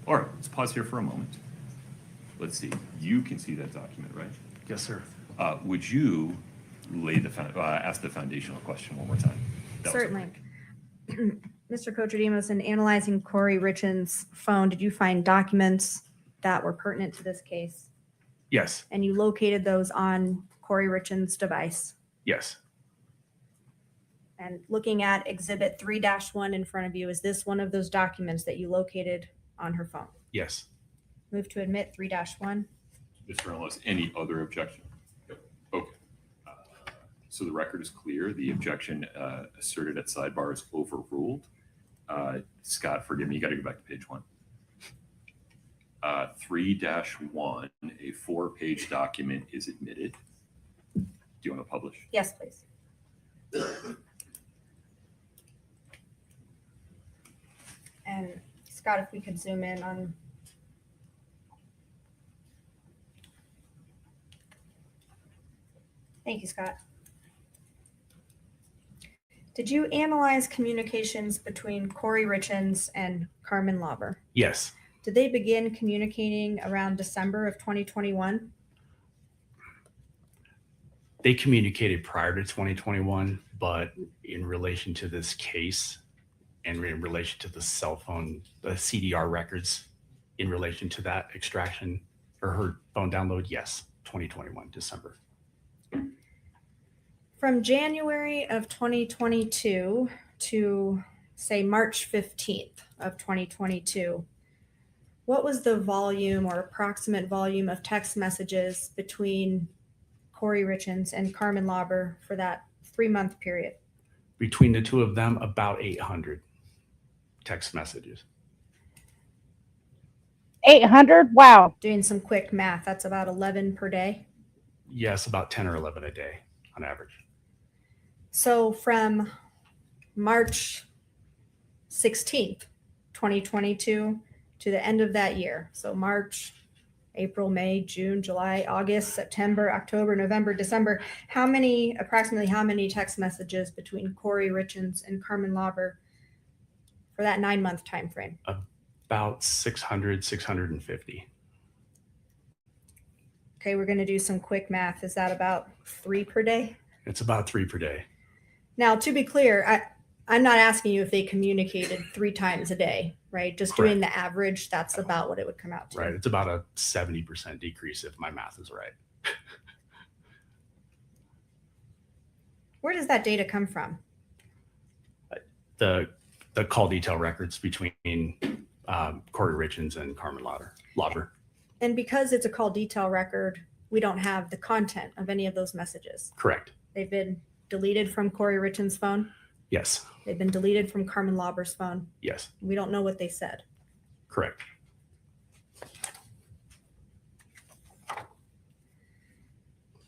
[SPEAKER 2] All right, let's pause here for a moment. Let's see. You can see that document, right?
[SPEAKER 20] Yes, sir.
[SPEAKER 2] Would you ask the foundational question one more time? That was
[SPEAKER 16] Certainly. Mr. Cochademos, in analyzing Kouri Richins' phone, did you find documents that were pertinent to this case?
[SPEAKER 20] Yes.
[SPEAKER 16] And you located those on Kouri Richins' device?
[SPEAKER 20] Yes.
[SPEAKER 16] And looking at Exhibit 3-1 in front of you, is this one of those documents that you located on her phone?
[SPEAKER 20] Yes.
[SPEAKER 16] Move to admit 3-1.
[SPEAKER 2] Mr. Unless any other objection? Okay. So the record is clear. The objection asserted at sidebar is overruled. Scott, forgive me, you got to go back to page 1. 3-1, a 4-page document is admitted. Do you want to publish?
[SPEAKER 16] Yes, please. And Scott, if we could zoom in on. Thank you, Scott. Did you analyze communications between Kouri Richins and Carmen Lauber?
[SPEAKER 20] Yes.
[SPEAKER 16] Did they begin communicating around December of 2021?
[SPEAKER 20] They communicated prior to 2021, but in relation to this case and in relation to the cell phone, the CDR records, in relation to that extraction or her phone download, yes, 2021, December.
[SPEAKER 16] From January of 2022 to, say, March 15th of 2022, what was the volume or approximate volume of text messages between Kouri Richins and Carmen Lauber for that 3-month period?
[SPEAKER 20] Between the two of them, about 800 text messages.
[SPEAKER 1] 800? Wow.
[SPEAKER 16] Doing some quick math, that's about 11 per day.
[SPEAKER 20] Yes, about 10 or 11 a day on average.
[SPEAKER 16] So from March 16th, 2022 to the end of that year, so March, April, May, June, July, August, September, October, November, December, approximately how many text messages between Kouri Richins and Carmen Lauber for that 9-month time frame?
[SPEAKER 20] About 600, 650.
[SPEAKER 16] Okay, we're going to do some quick math. Is that about 3 per day?
[SPEAKER 20] It's about 3 per day.
[SPEAKER 16] Now, to be clear, I'm not asking you if they communicated 3 times a day, right? Just
[SPEAKER 20] Correct.
[SPEAKER 16] doing the average, that's about what it would come out to.
[SPEAKER 20] Right. It's about a 70% decrease if my math is right.
[SPEAKER 16] Where does that data come from?
[SPEAKER 20] The call detail records between Kouri Richins and Carmen Lauber.
[SPEAKER 16] And because it's a call detail record, we don't have the content of any of those messages.
[SPEAKER 20] Correct.
[SPEAKER 16] They've been deleted from Kouri Richins' phone.
[SPEAKER 20] Yes.
[SPEAKER 16] They've been deleted from Carmen Lauber's phone.
[SPEAKER 20] Yes.
[SPEAKER 16] We don't know what they said.
[SPEAKER 20] Correct.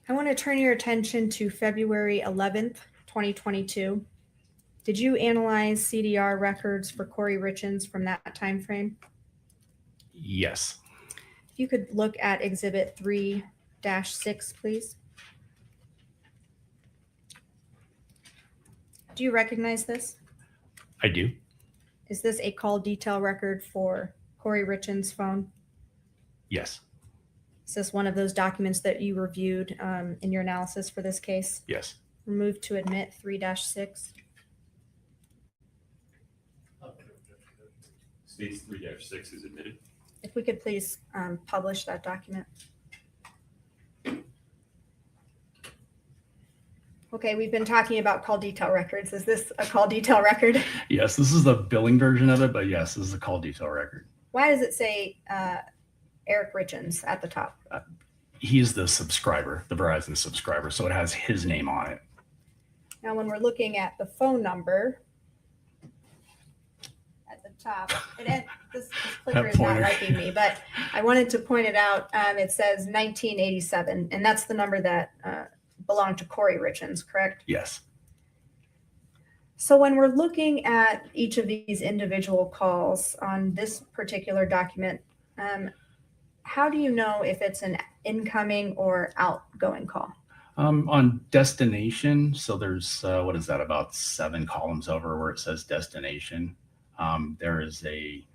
[SPEAKER 16] I want to turn your attention to February 11th, 2022. Did you analyze CDR records for Kouri Richins from that time frame?
[SPEAKER 20] Yes.
[SPEAKER 16] If you could look at Exhibit 3-6, please. Do you recognize this?
[SPEAKER 20] I do.
[SPEAKER 16] Is this a call detail record for Kouri Richins' phone?
[SPEAKER 20] Yes.
[SPEAKER 16] Is this one of those documents that you reviewed in your analysis for this case?
[SPEAKER 20] Yes.
[SPEAKER 16] Move to admit 3-6.
[SPEAKER 2] States 3-6 is admitted.
[SPEAKER 16] If we could please publish that document. Okay, we've been talking about call detail records. Is this a call detail record?
[SPEAKER 20] Yes, this is the billing version of it, but yes, this is a call detail record.
[SPEAKER 16] Why does it say Eric Richins at the top?
[SPEAKER 20] He's the subscriber, the Verizon subscriber, so it has his name on it.
[SPEAKER 16] Now, when we're looking at the phone number at the top, this clicker is not liking me, but I wanted to point it out. It says 1987, and that's the number that belonged to Kouri Richins, correct?
[SPEAKER 20] Yes.
[SPEAKER 16] So when we're looking at each of these individual calls on this particular document, how do you know if it's an incoming or outgoing call?
[SPEAKER 20] On destination, so there's, what is that, about 7 columns over where it says destination. There is a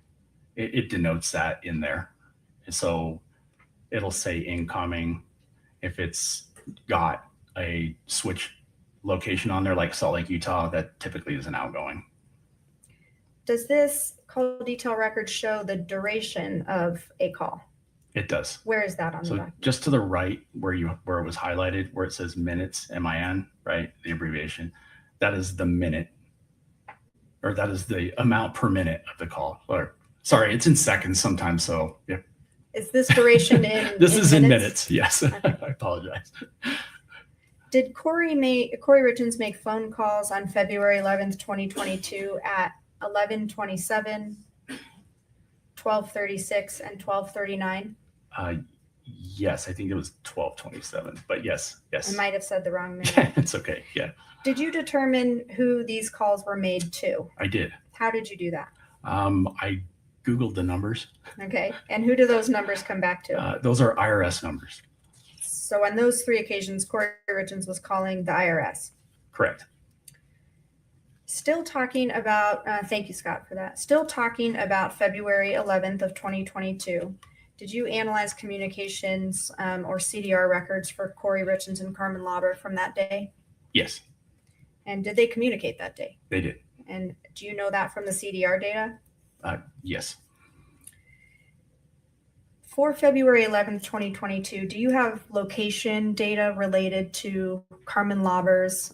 [SPEAKER 20] it denotes that in there. And so it'll say incoming. If it's got a switch location on there, like Salt Lake, Utah, that typically is an outgoing.
[SPEAKER 16] Does this call detail record show the duration of a call?
[SPEAKER 20] It does.
[SPEAKER 16] Where is that on the
[SPEAKER 20] So
[SPEAKER 16] document?
[SPEAKER 20] just to the right where it was highlighted, where it says minutes, MIN, right? The abbreviation, that is the minute, or that is the amount per minute of the call. Or sorry, it's in seconds sometimes. So yeah.
[SPEAKER 16] Is this duration in
[SPEAKER 20] This is in minutes. Yes.
[SPEAKER 16] Okay.
[SPEAKER 20] I apologize.
[SPEAKER 16] Did Kouri Richins make phone calls on February 11th, 2022 at 11:27, 12:36, and 12:39?
[SPEAKER 20] Yes, I think it was 12:27, but yes.
[SPEAKER 16] I might have said the wrong minute.
[SPEAKER 20] It's okay. Yeah,
[SPEAKER 16] Did you determine who these calls were made to?
[SPEAKER 20] I did.
[SPEAKER 16] How did you do that?
[SPEAKER 20] I Googled the numbers.
[SPEAKER 16] Okay. And who do those numbers come back to?
[SPEAKER 20] Those are IRS numbers.
[SPEAKER 16] So on those 3 occasions, Kouri Richins was calling the IRS.
[SPEAKER 20] Correct.
[SPEAKER 16] Still talking about, thank you, Scott, for that. Still talking about February 11th of 2022. Did you analyze communications or CDR records for Kouri Richins and Carmen Lauber from that day?
[SPEAKER 20] Yes,
[SPEAKER 16] And did they communicate that day?
[SPEAKER 20] they did.
[SPEAKER 16] And do you know that from the CDR data?
[SPEAKER 20] Yes.
[SPEAKER 16] For February 11th, 2022, do you have location data related to Carmen Lauber's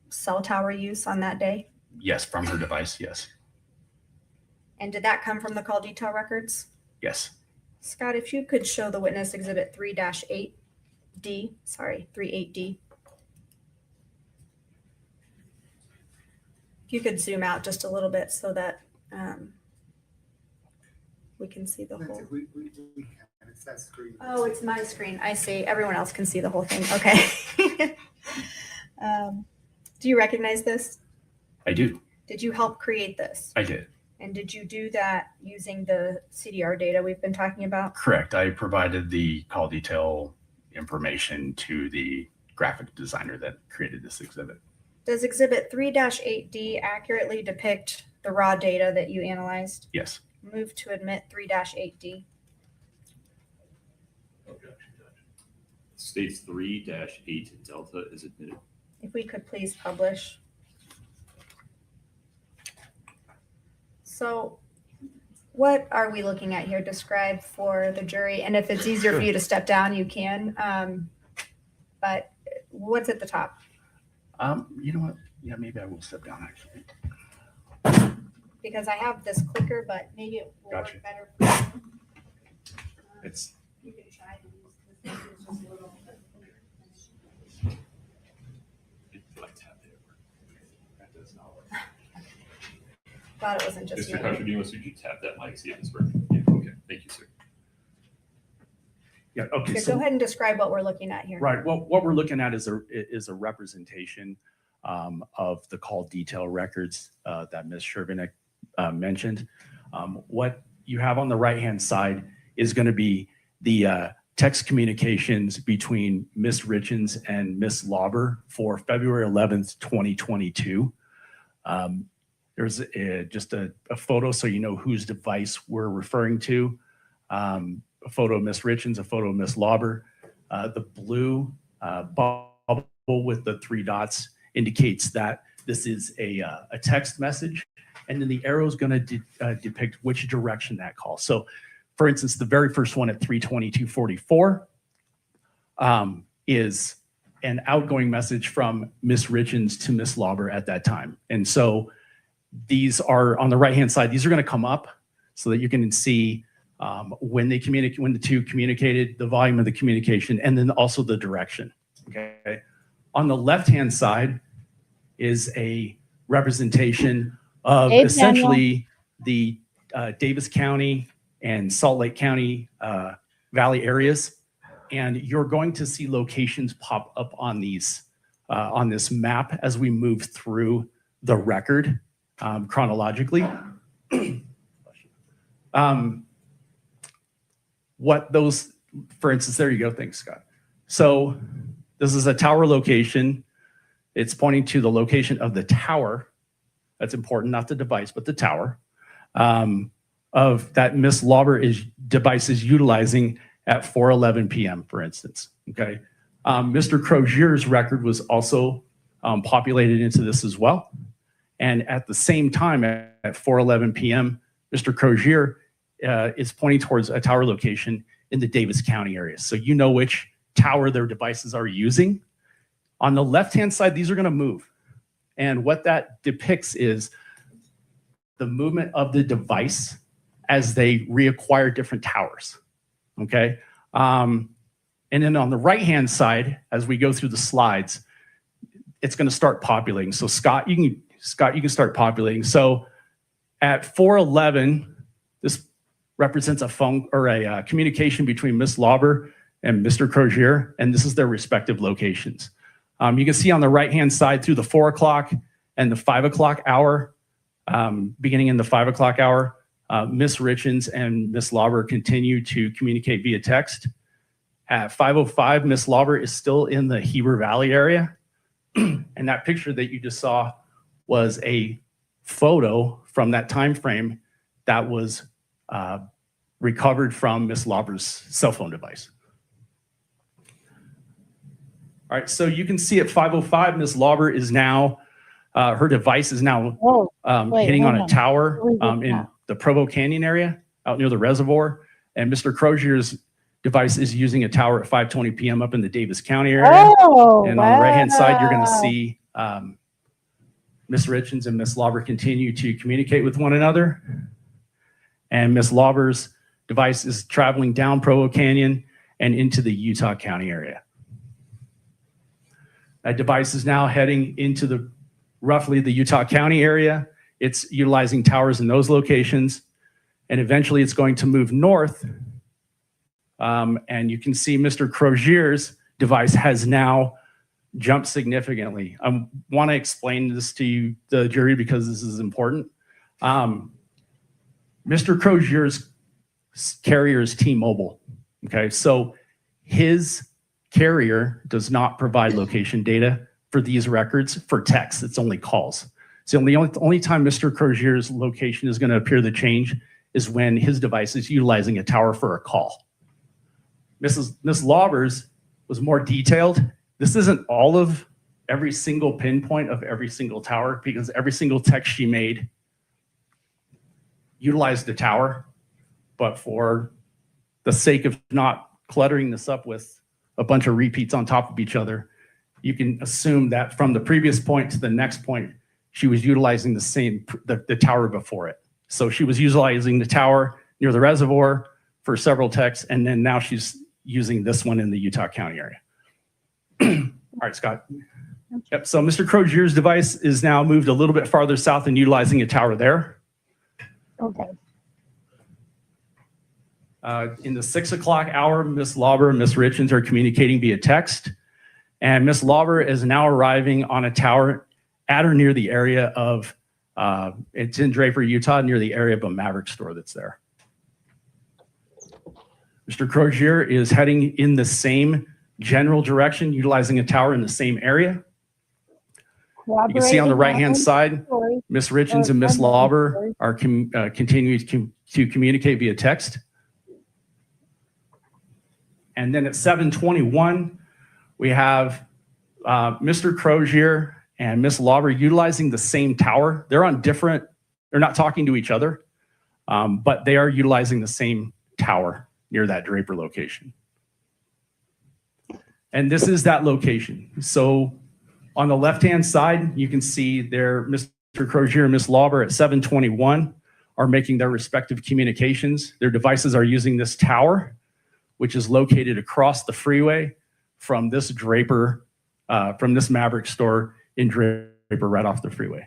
[SPEAKER 16] cell tower use on that day?
[SPEAKER 20] Yes, from her device. Yes.
[SPEAKER 16] And did that come from the call detail records?
[SPEAKER 20] Yes.
[SPEAKER 16] Scott, if you could show the witness exhibit 3-8D, sorry, 38D. If you could zoom out just a little bit so that we can see the whole.
[SPEAKER 5] It's that screen.
[SPEAKER 16] Oh, it's my screen. I see. Everyone else can see the whole thing. Okay. Do you recognize this?
[SPEAKER 20] I do.
[SPEAKER 16] Did you help create this?
[SPEAKER 20] I did.
[SPEAKER 16] And did you do that using the CDR data we've been talking about?
[SPEAKER 20] Correct. I provided the call detail information to the graphic designer that created this exhibit.
[SPEAKER 16] Does exhibit 3-8D accurately depict the raw data that you analyzed?
[SPEAKER 20] Yes.
[SPEAKER 16] Move to admit 3-8D.
[SPEAKER 2] States 3-8 Delta is admitted.
[SPEAKER 16] If we could please publish. So what are we looking at here? Describe for the jury. And if it's easier for you to step down, you can. But what's at the top?
[SPEAKER 20] You know what? Yeah, maybe I will step down actually.
[SPEAKER 16] Because I have this clicker, but maybe it will
[SPEAKER 20] Gotcha.
[SPEAKER 16] work better for you.
[SPEAKER 20] It's
[SPEAKER 16] You can try to use this. It's just a little.
[SPEAKER 2] That does not work.
[SPEAKER 16] Glad it wasn't just
[SPEAKER 2] Mr.
[SPEAKER 16] me.
[SPEAKER 2] Contreras, would you tap that mic, see if it's working? Yeah, okay. Thank you, sir.
[SPEAKER 20] yeah. Okay.
[SPEAKER 16] Okay, go ahead and describe what we're looking at here.
[SPEAKER 20] Right. Well, what we're looking at is a representation of the call detail records that Ms. Shervinek mentioned. What you have on the right-hand side is going to be the text communications between Ms. Richins and Ms. Lauber for February 11th, 2022. There's just a photo so you know whose device we're referring to. A photo of Ms. Richins, a photo of Ms. Lauber. The blue bubble with the 3 dots indicates that this is a text message, and then the arrow is going to depict which direction that call. So, for instance, the very first one at 3:22:44 is an outgoing message from Ms. Richins to Ms. Lauber at that time. And so these are on the right-hand side. These are going to come up so that you can see when they communicate, when the two communicated, the volume of the communication, and then also the direction. Okay. On the left-hand side is a representation of essentially the Davis County and Salt Lake County Valley areas. And you're going to see locations pop up on these on this map as we move through the record chronologically. What those, for instance, there you go. Thanks, Scott. So this is a tower location. It's pointing to the location of the tower. That's important, not the device, but the tower. of that Miss Lauber device is utilizing at 4:11 p.m., for instance. Okay. Mr. Crozier's record was also populated into this as well. And at the same time, at 4:11 p.m., Mr. Crozier is pointing towards a tower location in the Davis County area. So you know which tower their devices are using. On the left-hand side, these are going to move. And what that depicts is the movement of the device as they reacquire different towers. Okay. And then on the right-hand side, as we go through the slides, it's going to start populating. So Scott, you can start populating. So at 4:11, this represents a phone or a communication between Miss Lauber and Mr. Crozier, and this is their respective locations. You can see on the right-hand side through the 4 o'clock and the 5 o'clock hour, beginning in the 5 o'clock hour, Miss Richins and Miss Lauber continue to communicate via text. At 5:05, Miss Lauber is still in the Heber Valley area. And that picture that you just saw was a photo from that time frame that was recovered from Miss Lauber's cell phone device. All right, so you can see at 5:05, Miss Lauber is now, her device is now hitting on a tower in the Provo Canyon area out near the reservoir. And Mr. Crozier's device is using a tower at 5:20 p.m. up in the Davis County area. And on the right-hand side, you're going to see Miss Richins and Miss Lauber continue to communicate with one another. And Miss Lauber's device is traveling down Provo Canyon and into the Utah County area. That device is now heading into roughly the Utah County area. It's utilizing towers in those locations. And eventually it's going to move north. And you can see Mr. Crozier's device has now jumped significantly. I want to explain this to you, the jury, because this is important. Mr. Crozier's carrier is T-Mobile. Okay, so his carrier does not provide location data for these records for text. It's only calls. So the only time Mr. Crozier's location is going to appear to change is when his device is utilizing a tower for a call. Miss Lauber's was more detailed. This isn't all of every single pinpoint of every single tower, because every single text she made utilized the tower. But for the sake of not cluttering this up with a bunch of repeats on top of each other, you can assume that from the previous point to the next point, she was utilizing the tower before it. So she was utilizing the tower near the reservoir for several texts, and then now she's using this one in the Utah County area. All right, Scott. Yep, so Mr. Crozier's device is now moved a little bit farther south and utilizing a tower there.
[SPEAKER 1] Okay.
[SPEAKER 20] In the 6 o'clock hour, Miss Lauber and Miss Richins are communicating via text. And Miss Lauber is now arriving on a tower at or near the area of, it's in Draper, Utah, near the area of a Maverick store that's there. Mr. Crozier is heading in the same general direction, utilizing a tower in the same area. You can see on the right-hand side, Miss Richins and Miss Lauber are continuing to communicate via text. And then at 7:21, we have Mr. Crozier and Miss Lauber utilizing the same tower. They're on different, they're not talking to each other, but they are utilizing the same tower near that Draper location. And this is that location. So on the left-hand side, you can see there, Mr. Crozier and Miss Lauber at 7:21 are making their respective communications. Their devices are using this tower, which is located across the freeway from this Draper, from this Maverick store in Draper, right off the freeway.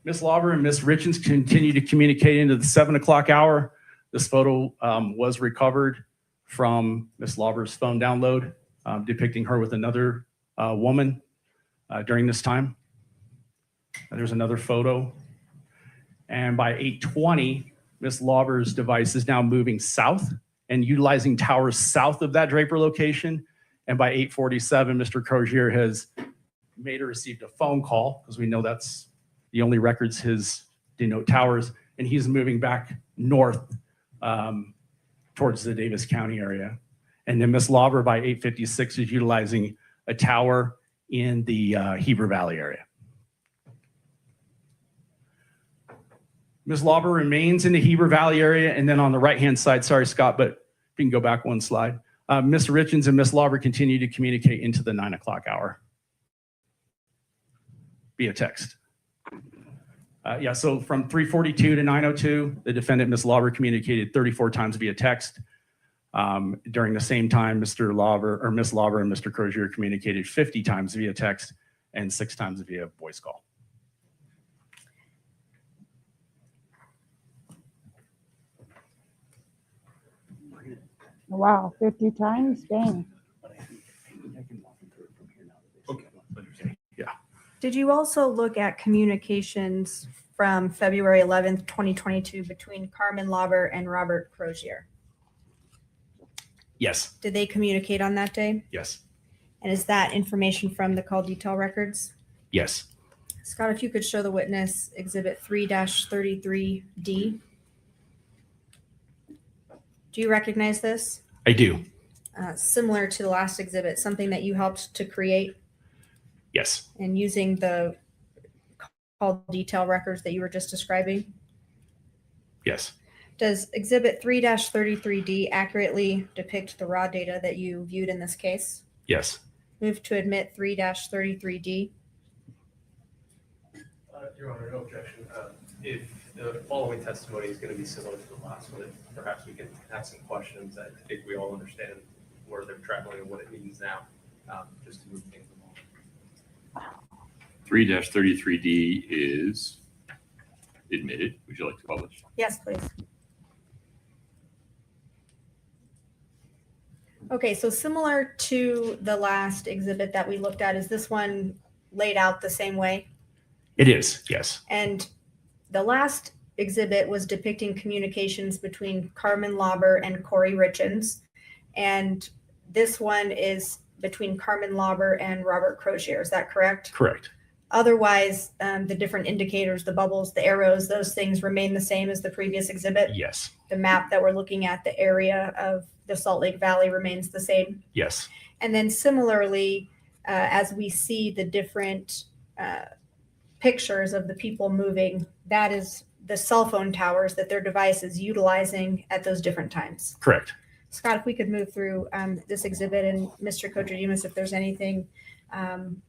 [SPEAKER 20] Miss Lauber and Miss Richins continue to communicate into the 7 o'clock hour. This photo was recovered from Miss Lauber's phone download, depicting her with another woman during this time. There's another photo. And by 8:20, Miss Lauber's device is now moving south and utilizing towers south of that Draper location. And by 8:47, Mr. Crozier has made or received a phone call, because we know that's The only records denote towers, and he's moving back north towards the Davis County area. And then Miss Lauber by 856 is utilizing a tower in the Heber Valley area. Ms. Lauber remains in the Heber Valley area, and then on the right-hand side, sorry, Scott, but if you can go back one slide, Ms. Richins and Ms. Lauber continue to communicate into the 9 o'clock hour via text. Yeah, so from 3:42 to 9:02, the defendant, Ms. Lauber, communicated 34 times via text. During the same time, Mr. Lauber or Ms. Lauber and Mr. Crozier communicated 50 times via text and 6 times via voice call.
[SPEAKER 1] Wow, 50 times? Dang.
[SPEAKER 20] Yeah.
[SPEAKER 16] Did you also look at communications from February 11th, 2022 between Carmen Lauber and Robert Crozier?
[SPEAKER 20] Yes.
[SPEAKER 16] Did they communicate on that day?
[SPEAKER 20] Yes.
[SPEAKER 16] And is that information from the call detail records?
[SPEAKER 20] Yes.
[SPEAKER 16] Scott, if you could show the witness Exhibit 3-33D. Do you recognize this?
[SPEAKER 20] I do.
[SPEAKER 16] Similar to the last exhibit, something that you helped to create
[SPEAKER 20] Yes.
[SPEAKER 16] and using the call detail records that you were just describing?
[SPEAKER 20] Yes.
[SPEAKER 16] Does Exhibit 3-33D accurately depict the raw data that you viewed in this case?
[SPEAKER 20] Yes.
[SPEAKER 16] Move to admit 3-33D.
[SPEAKER 4] Your Honor, no objection. If the following testimony is going to be similar to the last one, perhaps we can ask some questions. I think we all understand where they're traveling and what it means now, just to move things along.
[SPEAKER 2] 3-33D is admitted. Would you like to publish?
[SPEAKER 16] Yes, please. Okay, so similar to the last exhibit that we looked at, is this one laid out the same way?
[SPEAKER 20] It is, yes.
[SPEAKER 16] And the last exhibit was depicting communications between Carmen Lauber and Kouri Richins. And this one is between Carmen Lauber and Robert Crozier. Is that correct?
[SPEAKER 20] Correct.
[SPEAKER 16] Otherwise, the different indicators, the bubbles, the arrows, those things remain the same as the previous exhibit?
[SPEAKER 20] Yes.
[SPEAKER 16] The map that we're looking at, the area of the Salt Lake Valley remains the same?
[SPEAKER 20] Yes.
[SPEAKER 16] And then similarly, as we see the different pictures of the people moving, that is the cell phone towers that their device is utilizing at those different times.
[SPEAKER 20] Correct.
[SPEAKER 16] Scott, if we could move through this exhibit, and Mr. Kotridimus, if there's anything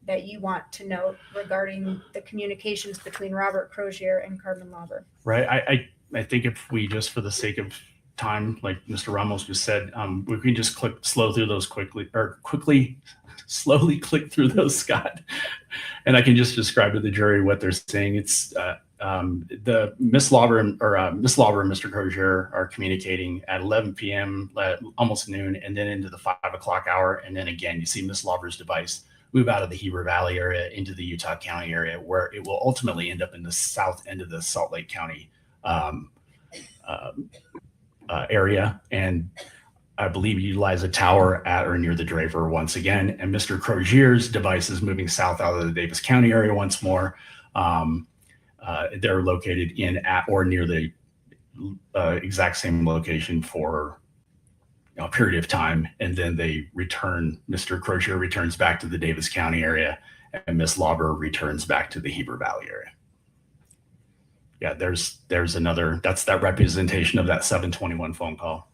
[SPEAKER 16] that you want to note regarding the communications between Robert Crozier and Carmen Lauber.
[SPEAKER 20] Right. I think if we just, for the sake of time, like Mr. Ramos just said, we can just slowly click through those, Scott. And I can just describe to the jury what they're saying. It's the Miss Lauber and Mr. Crozier are communicating at 11 p.m., almost noon, and then into the 5 o'clock hour. And then again, you see Miss Lauber's device move out of the Heber Valley area into the Utah County area, where it will ultimately end up in the south end of the Salt Lake County area. And I believe utilize a tower at or near the Draper once again. And Mr. Crozier's device is moving south out of the Davis County area once more. They're located in at or near the exact same location for a period of time. And then they return, Mr. Crozier returns back to the Davis County area, and Miss Lauber returns back to the Heber Valley area. Yeah, there's another, that's that representation of that 721 phone call.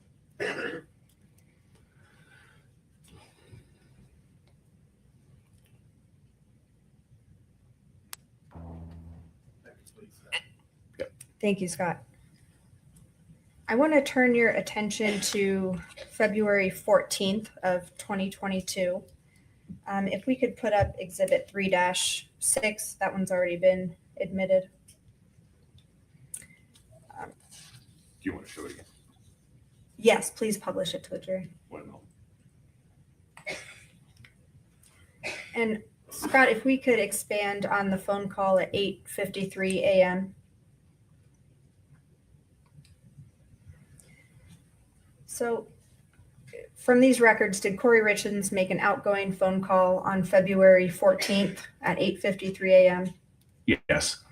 [SPEAKER 16] Thank you, Scott. I want to turn your attention to February 14th of 2022. If we could put up Exhibit 3-6, that one's already been admitted.
[SPEAKER 2] Do you want to show it again?
[SPEAKER 16] Yes, please publish it to the jury.
[SPEAKER 2] One moment.
[SPEAKER 16] And Scott, if we could expand on the phone call at 8:53 a.m. So from these records, did Kouri Richins make an outgoing phone call on February 14th at 8:53 a.m.?
[SPEAKER 20] Yes.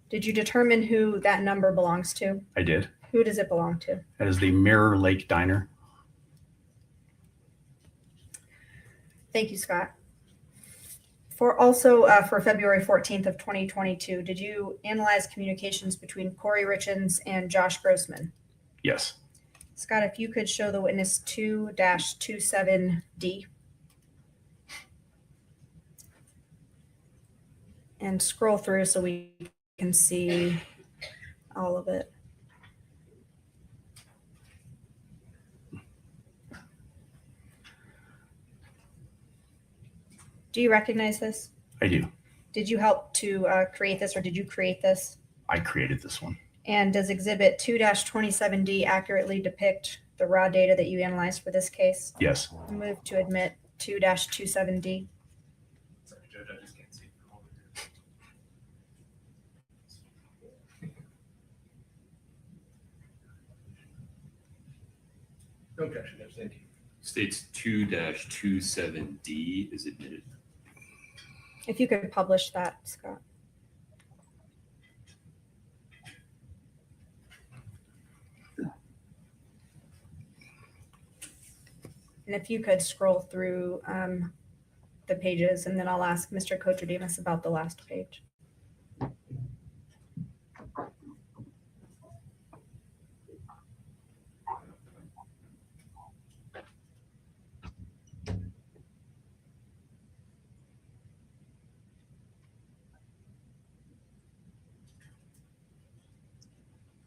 [SPEAKER 16] Did you determine who that number belongs to?
[SPEAKER 20] I did.
[SPEAKER 16] Who does it belong to?
[SPEAKER 20] That is the Mirror Lake Diner.
[SPEAKER 16] Thank you, Scott. For February 14th of 2022, did you analyze communications between Kouri Richins and Josh Grossman?
[SPEAKER 20] Yes.
[SPEAKER 16] Scott, if you could show the witness 2-27D. And scroll through so we can see all of it. Do you recognize this?
[SPEAKER 20] I do.
[SPEAKER 16] Did you help to create this, or did you create this?
[SPEAKER 20] I created this one.
[SPEAKER 16] And does Exhibit 2-27D accurately depict the raw data that you analyzed for this case?
[SPEAKER 20] Yes.
[SPEAKER 16] Move to admit 2-27D.
[SPEAKER 4] Sorry, Judge, I just can't see from over here. No objection, Judge. Thank you.
[SPEAKER 2] States 2-27D is admitted.
[SPEAKER 16] If you could publish that, Scott. And if you could scroll through the pages, and then I'll ask Mr. Kotradimus about the last page.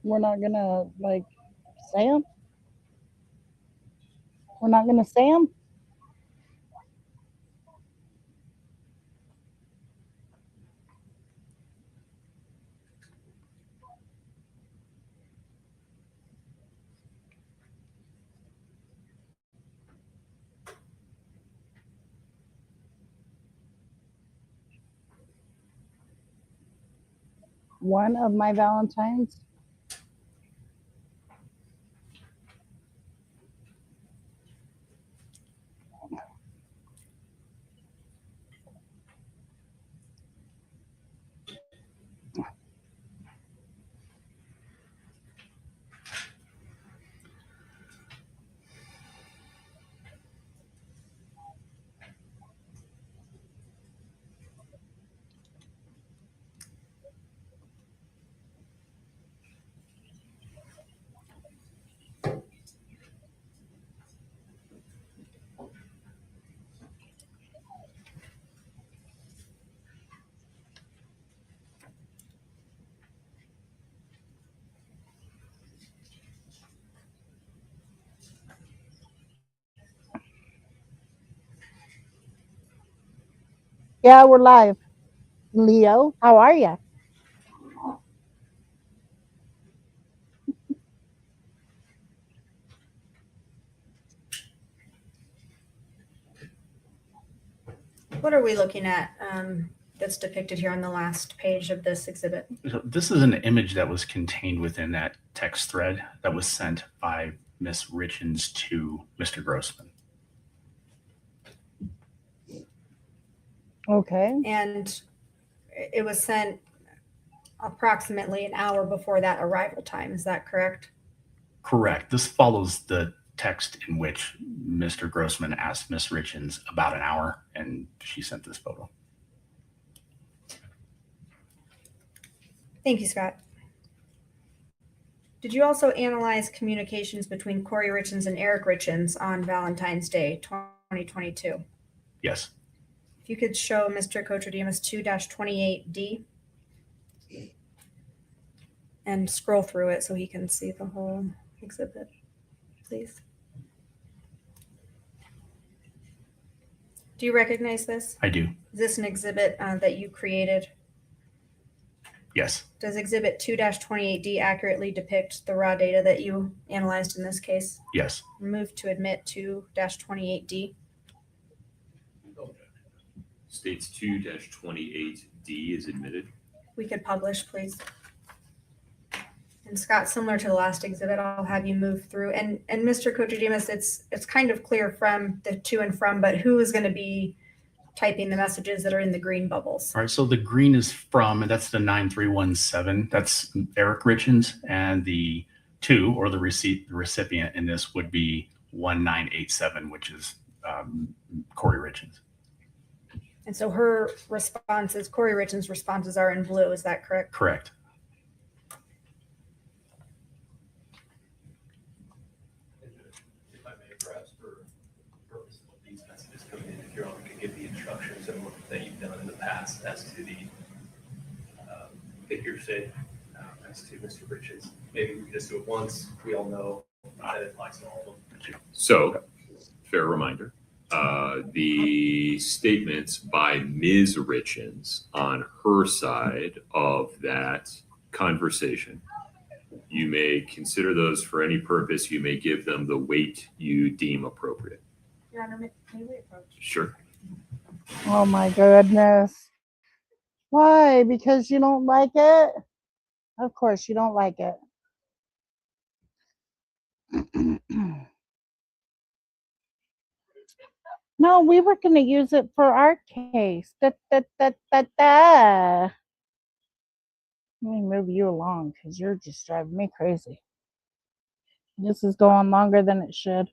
[SPEAKER 1] We're not gonna like say them. We're not gonna say them. One of my Valentines. Yeah, we're live. Leo, how are you?
[SPEAKER 16] What are we looking at that's depicted here on the last page of this exhibit?
[SPEAKER 20] So this is an image that was contained within that text thread that was sent by Ms. Richins to Mr. Grossman.
[SPEAKER 1] Okay.
[SPEAKER 16] And it was sent approximately an hour before that arrival time. Is that correct?
[SPEAKER 20] Correct. This follows the text in which Mr. Grossman asked Ms. Richins about an hour, and she sent this photo.
[SPEAKER 16] Thank you, Scott. Did you also analyze communications between Kouri Richins and Eric Richins on Valentine's Day 2022?
[SPEAKER 20] Yes.
[SPEAKER 16] If you could show Mr. Kotradimus 2-28D and scroll through it so he can see the whole exhibit, please. Do you recognize this?
[SPEAKER 20] I do.
[SPEAKER 16] Is this an exhibit that you created?
[SPEAKER 20] Yes.
[SPEAKER 16] Does exhibit 2-28D accurately depict the raw data that you analyzed in this case?
[SPEAKER 20] Yes.
[SPEAKER 16] Move to admit 2-28D.
[SPEAKER 2] States 2-28D is admitted.
[SPEAKER 16] We could publish, please. And Scott, similar to the last exhibit, I'll have you move through. And Mr. Kotradimus, it's kind of clear from the to and from, but who is going to be typing the messages that are in the green bubbles.
[SPEAKER 20] All right, so the green is from, and that's the 9317. That's Eric Richins, and the 2 or the recipient in this would be 1987, which is Kouri Richins.
[SPEAKER 16] And so her responses, Kouri Richins' responses are in blue. Is that correct?
[SPEAKER 20] Correct.
[SPEAKER 4] If I may, perhaps for purposes of these messages coming in, if your honor could give the instructions and what that you've done in the past as to the figure say as to Mr. Richins. Maybe we can just do it once. We all know that it applies to all of them.
[SPEAKER 2] So, fair reminder, the statements by Ms. Richins on her side of that conversation, you may consider those for any purpose. You may give them the weight you deem appropriate.
[SPEAKER 16] Your Honor, may we approach?
[SPEAKER 2] Sure.
[SPEAKER 1] Oh my goodness. Why? Because you don't like it? Of course you don't like it. No, we were going to use it for our case. Let me move you along because you're just driving me crazy. This is going longer than it should.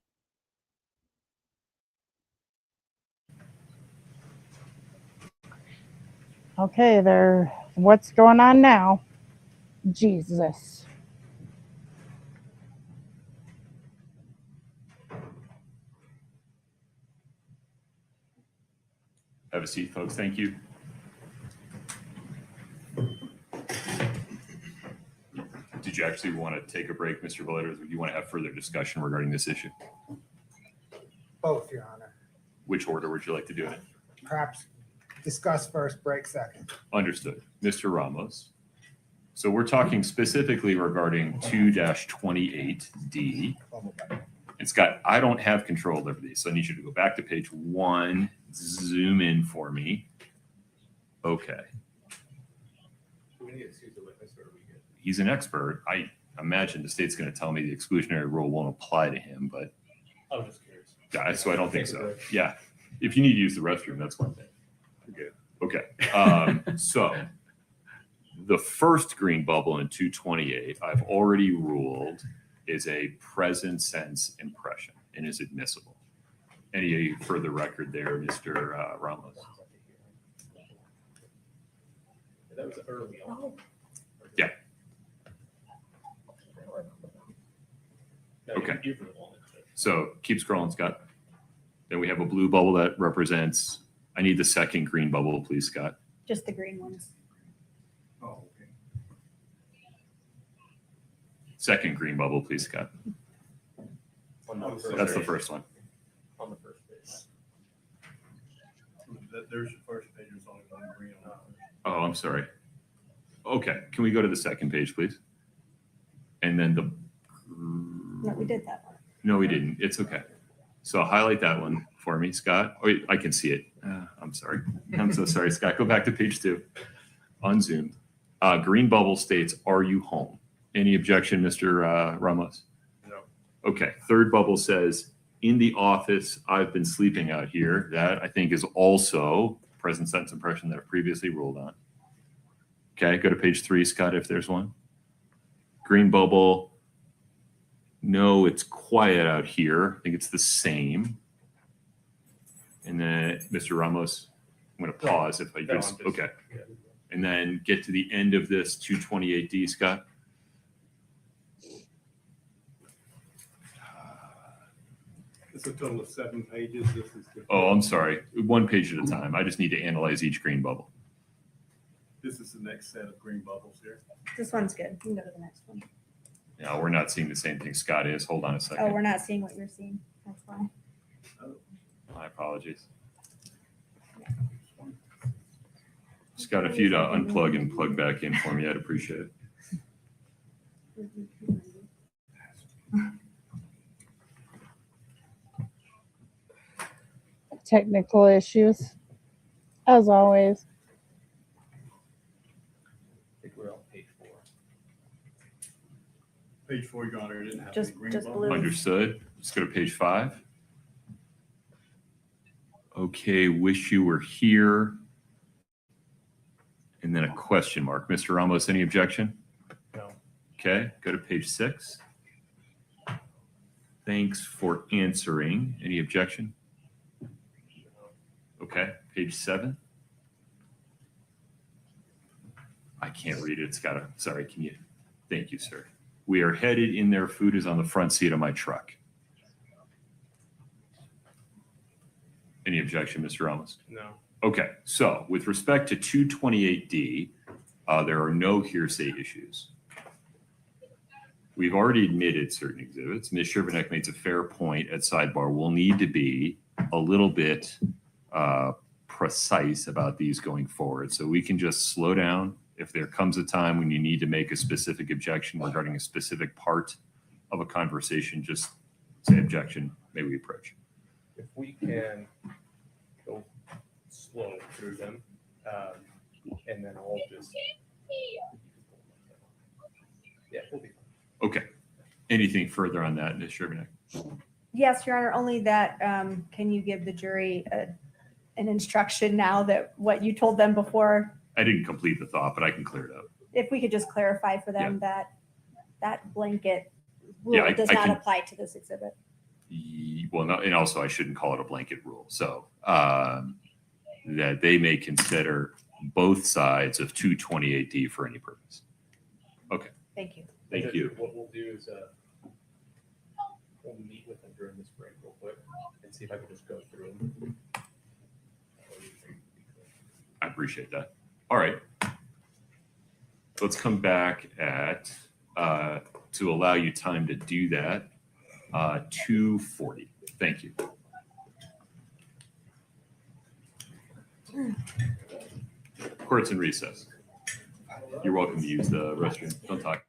[SPEAKER 1] Okay, there. What's going on now? Jesus.
[SPEAKER 2] Have a seat, folks. Thank you. Did you actually want to take a break, Mr. Valletta, or do you want to have further discussion regarding this issue?
[SPEAKER 5] Both, Your Honor.
[SPEAKER 2] Which order would you like to do it?
[SPEAKER 5] Perhaps discuss first, break second.
[SPEAKER 2] Understood. Mr. Ramos. So we're talking specifically regarding 2-28D. And Scott, I don't have control over these, so I need you to go back to page 1, zoom in for me. Okay. He's an expert. I imagine the state's going to tell me the exclusionary rule won't apply to him, but
[SPEAKER 4] I was just curious.
[SPEAKER 2] yeah, so I don't think so. Yeah. If you need to use the restroom, that's one thing. Good. Okay. So the first green bubble in 228, I've already ruled is a present sense impression and is admissible. Any further record there, Mr. Ramos?
[SPEAKER 4] That was early on.
[SPEAKER 2] Yeah. Okay. So keep scrolling, Scott. Then we have a blue bubble that represents, I need the second green bubble, please, Scott.
[SPEAKER 16] Just the green ones.
[SPEAKER 2] Oh, okay. Second green bubble, please, Scott. That's the first one.
[SPEAKER 4] On the first page.
[SPEAKER 15] There's your first page. There's only one green on it.
[SPEAKER 2] Oh, I'm sorry. Okay, can we go to the second page, please? And then the.
[SPEAKER 16] No, we did that one.
[SPEAKER 2] No, we didn't. It's okay. So highlight that one for me, Scott. Oh, I can see it. I'm sorry. I'm so sorry, Scott. Go back to page 2. Unzoomed. Green bubble states, "Are you home?" Any objection, Mr. Ramos?
[SPEAKER 15] No.
[SPEAKER 2] Okay. Third bubble says, "In the office, I've been sleeping out here." That I think is also present sense impression that I've previously ruled on. Okay. Go to page 3, Scott, if there's one. Green bubble. No, it's quiet out here. I think it's the same. And then, Mr. Ramos, I'm going to pause if I just, okay. And then get to the end of this 228D, Scott.
[SPEAKER 15] It's a total of 7 pages. This is the,
[SPEAKER 2] Oh, I'm sorry. One page at a time. I just need to analyze each green bubble.
[SPEAKER 15] this is the next set of green bubbles here.
[SPEAKER 16] This one's good. You can go to the next one.
[SPEAKER 2] No, we're not seeing the same thing Scott is. Hold on a second.
[SPEAKER 16] Oh, we're not seeing what you're seeing. That's why.
[SPEAKER 2] My apologies. Scott, if you'd unplug and plug back in for me, I'd appreciate it.
[SPEAKER 1] Technical issues, as always.
[SPEAKER 4] I think we're on page 4.
[SPEAKER 15] Page 4, Your Honor, didn't have
[SPEAKER 16] Just-
[SPEAKER 15] any green
[SPEAKER 16] just
[SPEAKER 15] bubbles.
[SPEAKER 16] blue.
[SPEAKER 2] Understood. Let's go to page 5. Okay, wish you were here. And then a question mark. Mr. Ramos, any objection?
[SPEAKER 4] No.
[SPEAKER 2] Okay, go to page 6. Thanks for answering. Any objection? Okay, page 7. I can't read it. It's got a, sorry, can you? Thank you, sir. We are headed in there. Food is on the front seat of my truck. Any objection, Mr. Ramos?
[SPEAKER 4] No.
[SPEAKER 2] Okay, so with respect to 228D, there are no hearsay issues. We've already admitted certain exhibits. Ms. Shervanek makes a fair point at sidebar. We'll need to be a little bit precise about these going forward. So we can just slow down. If there comes a time when you need to make a specific objection regarding a specific part of a conversation, just say objection, maybe we approach.
[SPEAKER 4] If we can go slow through them, and then I'll just, yeah, we'll be fine.
[SPEAKER 2] Okay. Anything further on that, Ms. Shervanek?
[SPEAKER 16] Yes, Your Honor, only that, can you give the jury an instruction now that what you told them before?
[SPEAKER 2] I didn't complete the thought, but I can clear it up.
[SPEAKER 16] If we could just clarify for them that that blanket rule
[SPEAKER 2] Yeah,
[SPEAKER 16] does
[SPEAKER 2] I
[SPEAKER 16] not
[SPEAKER 2] can-
[SPEAKER 16] apply to this exhibit.
[SPEAKER 2] Well, no, and also I shouldn't call it a blanket rule. So that they may consider both sides of 228D for any purpose. Okay.
[SPEAKER 16] Thank you.
[SPEAKER 2] Thank you.
[SPEAKER 4] What we'll do is we'll meet with them during this break real quick and see if I can just go through them.
[SPEAKER 2] I appreciate that. All right. Let's come back at, to allow you time to do that, 2:40. Thank you. Court's in recess. You're welcome to use the restroom. Don't talk.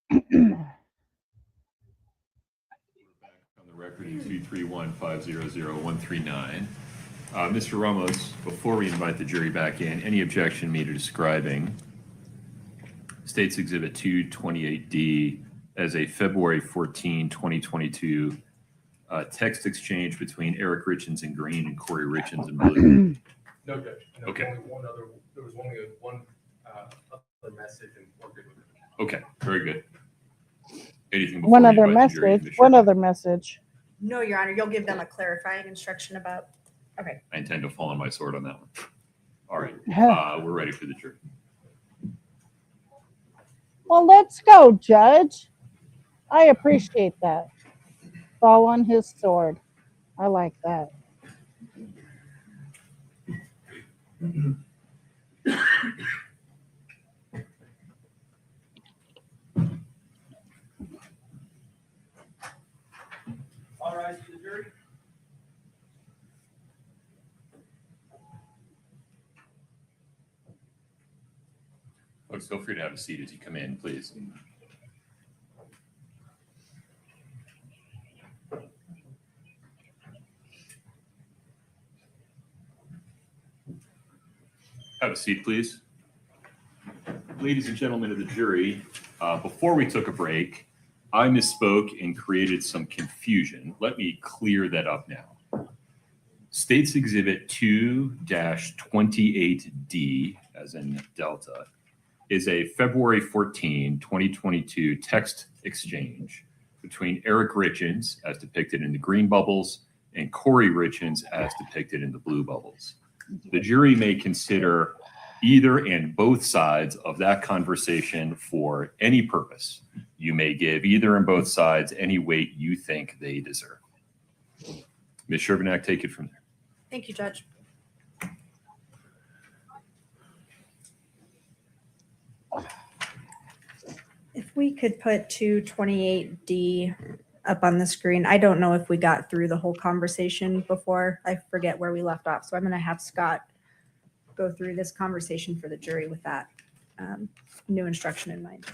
[SPEAKER 2] On the record in 231500139. Mr. Ramos, before we invite the jury back in, any objection me to describing State's Exhibit 228D as a February 14, 2022 text exchange between Eric Richins in green and Kouri Richins in blue?
[SPEAKER 4] No, Judge. No,
[SPEAKER 2] Okay.
[SPEAKER 4] There was only one other message and we're good with it.
[SPEAKER 2] Okay, very good. Anything before
[SPEAKER 1] One
[SPEAKER 2] we
[SPEAKER 1] other
[SPEAKER 2] invite the jury,
[SPEAKER 1] message.
[SPEAKER 2] Ms.
[SPEAKER 1] One
[SPEAKER 2] Sherman?
[SPEAKER 1] other message.
[SPEAKER 16] No, Your Honor, you'll give them a clarifying instruction about, okay.
[SPEAKER 2] I intend to fall on my sword on that one. All right, we're ready for the jury.
[SPEAKER 1] Well, let's go, Judge. I appreciate that. Fall on his sword. I like that.
[SPEAKER 4] All rise for the jury.
[SPEAKER 2] Folks, feel free to have a seat as you come in, please. Have a seat, please. Ladies and gentlemen of the jury, before we took a break, I misspoke and created some confusion. Let me clear that up now. State's Exhibit 2-28D, as in Delta, is a February 14, 2022 text exchange between Eric Richins, as depicted in the green bubbles, and Kouri Richins, as depicted in the blue bubbles. The jury may consider either and both sides of that conversation for any purpose. You may give either and both sides any weight you think they deserve. Ms. Shervanek, take it from there.
[SPEAKER 16] Thank you, Judge. If we could put 228D up on the screen. I don't know if we got through the whole conversation before. I forget where we left off. So I'm going to have Scott go through this conversation for the jury with that new instruction in mind.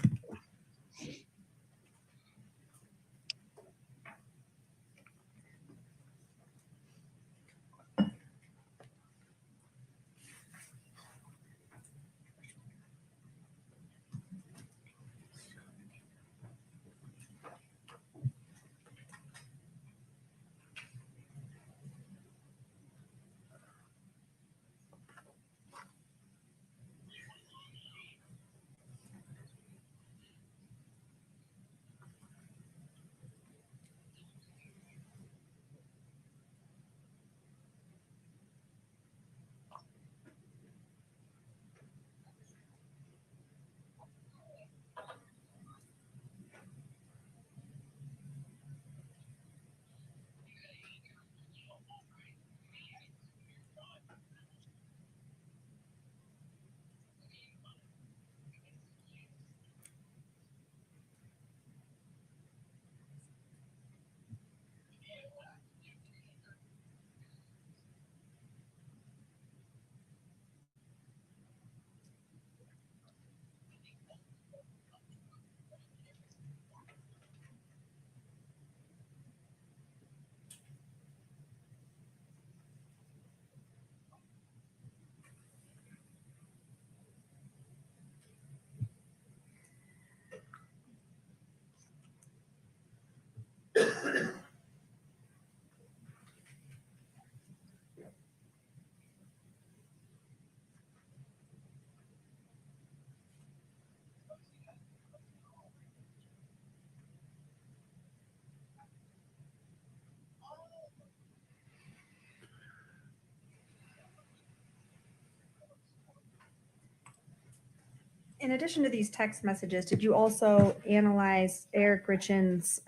[SPEAKER 16] In addition to these text messages, did you also analyze Eric Richins'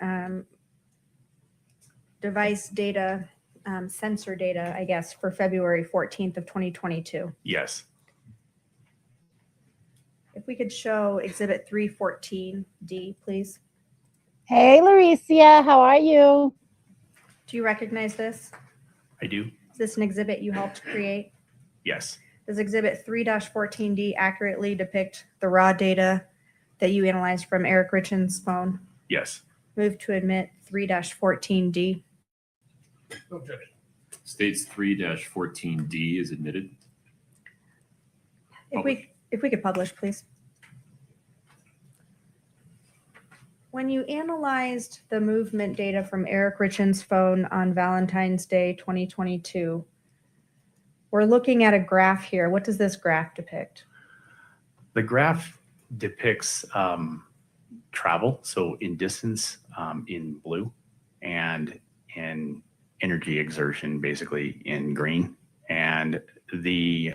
[SPEAKER 16] device data, sensor data, I guess, for February 14th of 2022?
[SPEAKER 20] Yes.
[SPEAKER 16] If we could show Exhibit 314D, please.
[SPEAKER 1] Hey, Lauricia, how are you?
[SPEAKER 16] Do you recognize this?
[SPEAKER 20] I do.
[SPEAKER 16] Is this an exhibit you helped create?
[SPEAKER 20] Yes.
[SPEAKER 16] Does Exhibit 3-14D accurately depict the raw data that you analyzed from Eric Richins' phone?
[SPEAKER 20] Yes.
[SPEAKER 16] Move to admit 3-14D.
[SPEAKER 2] States 3-14D is admitted.
[SPEAKER 16] If we could publish, please. When you analyzed the movement data from Eric Richins' phone on Valentine's Day 2022, we're looking at a graph here. What does this graph depict?
[SPEAKER 20] The graph depicts travel, so in distance in blue, and in energy exertion basically in green, and the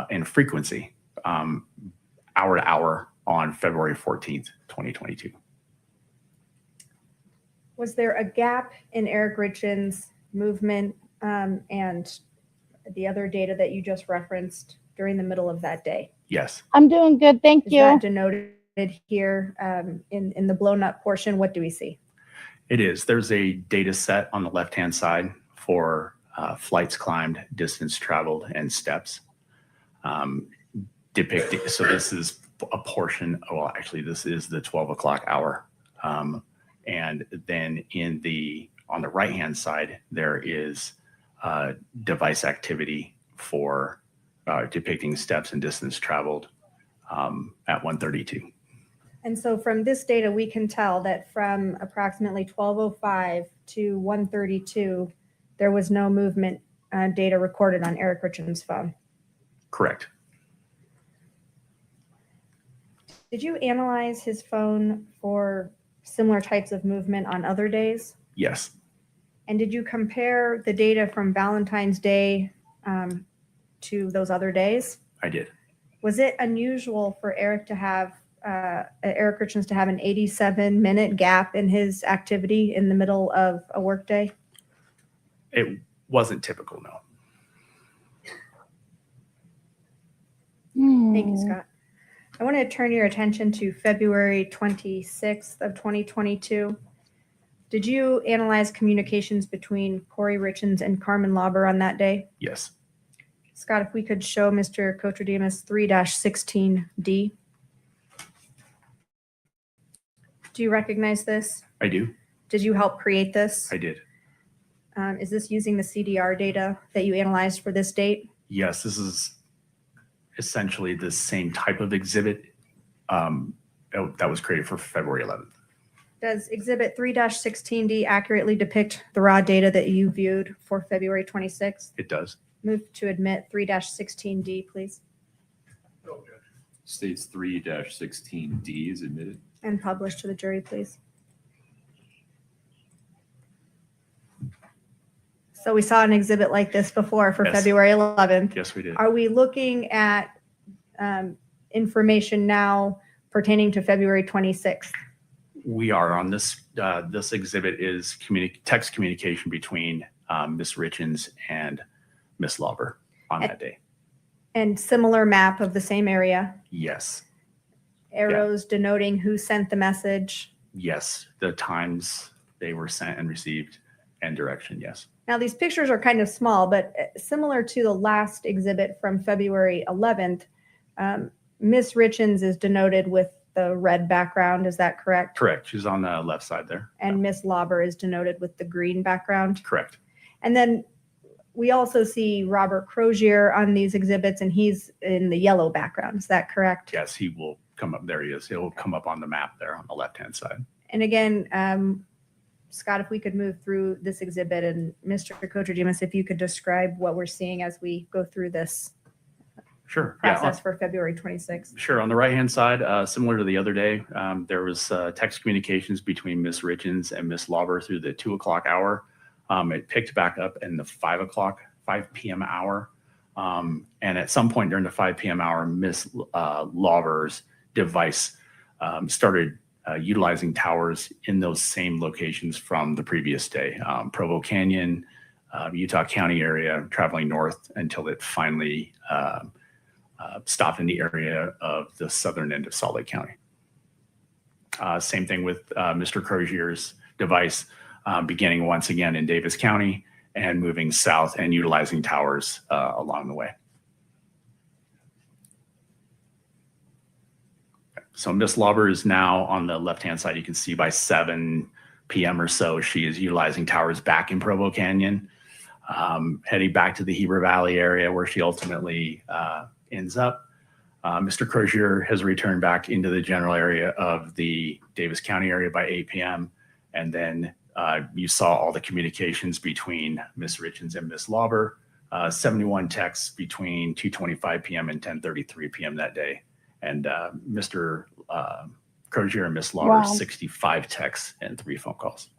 [SPEAKER 20] in frequency hour to hour on February 14th, 2022.
[SPEAKER 16] Was there a gap in Eric Richins' movement and the other data that you just referenced during the middle of that day?
[SPEAKER 20] Yes.
[SPEAKER 1] I'm doing good, thank
[SPEAKER 16] Is
[SPEAKER 1] you.
[SPEAKER 16] that denoted here in the blown up portion? What do we see?
[SPEAKER 20] It is. There's a data set on the left-hand side for flights climbed, distance traveled, and steps depicting. So this is a portion. Well, actually, this is the 12 o'clock hour. And then on the right-hand side, there is device activity for depicting steps and distance traveled at 1:32.
[SPEAKER 16] And so from this data, we can tell that from approximately 12:05 to 1:32, there was no movement data recorded on Eric Richins' phone.
[SPEAKER 20] Correct.
[SPEAKER 16] Did you analyze his phone for similar types of movement on other days?
[SPEAKER 20] Yes.
[SPEAKER 16] And did you compare the data from Valentine's Day to those other days?
[SPEAKER 20] I did.
[SPEAKER 16] Was it unusual for Eric Richins to have an 87-minute gap in his activity in the middle of a workday?
[SPEAKER 20] It wasn't typical, no.
[SPEAKER 16] Thank you, Scott. I want to turn your attention to February 26th of 2022. Did you analyze communications between Kouri Richins and Carmen Lauber on that day?
[SPEAKER 20] Yes.
[SPEAKER 16] Scott, if we could show Mr. Kotradimus 3-16D. Do you recognize this?
[SPEAKER 20] I do.
[SPEAKER 16] Did you help create this?
[SPEAKER 20] I did.
[SPEAKER 16] Is this using the CDR data that you analyzed for this date?
[SPEAKER 20] Yes, this is essentially the same type of exhibit that was created for February 11th.
[SPEAKER 16] Does Exhibit 3-16D accurately depict the raw data that you viewed for February 26th?
[SPEAKER 20] It does.
[SPEAKER 16] Move to admit 3-16D, please.
[SPEAKER 2] States 3-16D is admitted.
[SPEAKER 16] And publish to the jury, please. So we saw an exhibit like this before for
[SPEAKER 20] Yes.
[SPEAKER 16] February 11th.
[SPEAKER 20] Yes, we did.
[SPEAKER 16] Are we looking at information now pertaining to February 26th?
[SPEAKER 20] We are on this. This exhibit is text communication between Ms. Richins and Ms. Lauber on that day.
[SPEAKER 16] And similar map of the same area,
[SPEAKER 20] Yes.
[SPEAKER 16] arrows denoting who sent the message.
[SPEAKER 20] Yes. The times they were sent and received and direction. Yes.
[SPEAKER 16] Now, these pictures are kind of small, but similar to the last exhibit from February 11th, Ms. Richins is denoted with the red background. Is that correct?
[SPEAKER 20] Correct. She's on the left side there.
[SPEAKER 16] And Ms. Lauber is denoted with the green background.
[SPEAKER 20] Correct.
[SPEAKER 16] And then we also see Robert Crozier on these exhibits, and he's in the yellow background. Is that correct?
[SPEAKER 20] Yes, he will come up. There he is. He'll come up on the map there on the left-hand side.
[SPEAKER 16] And again, Scott, if we could move through this exhibit, and Mr. Kotradimus, if you could describe what we're seeing as we go through this
[SPEAKER 20] Sure.
[SPEAKER 16] process for February 26th.
[SPEAKER 20] Sure. On the right-hand side, similar to the other day, there was text communications between Ms. Richins and Ms. Lauber through the 2 o'clock hour. It picked back up in the 5 p.m. hour. And at some point during the 5 p.m. hour, Ms. Lauber's device started utilizing towers in those same locations from the previous day. Provo Canyon, Utah County area, traveling north until it finally stopped in the area of the southern end of Salt Lake County. Same thing with Mr. Crozier's device, beginning once again in Davis County and moving south and utilizing towers along the way. So Miss Lauber is now on the left-hand side. You can see by 7 p.m. or so, she is utilizing towers back in Provo Canyon, heading back to the Heber Valley area where she ultimately ends up. Mr. Crozier has returned back into the general area of the Davis County area by 8 p.m. And then you saw all the communications between Ms. Richins and Ms. Lauber, 71 texts between 2:25 p.m. and 10:33 p.m. that day. And Mr. Crozier and Ms. Lauber,
[SPEAKER 1] Wow.
[SPEAKER 20] 65 texts and 3 phone calls.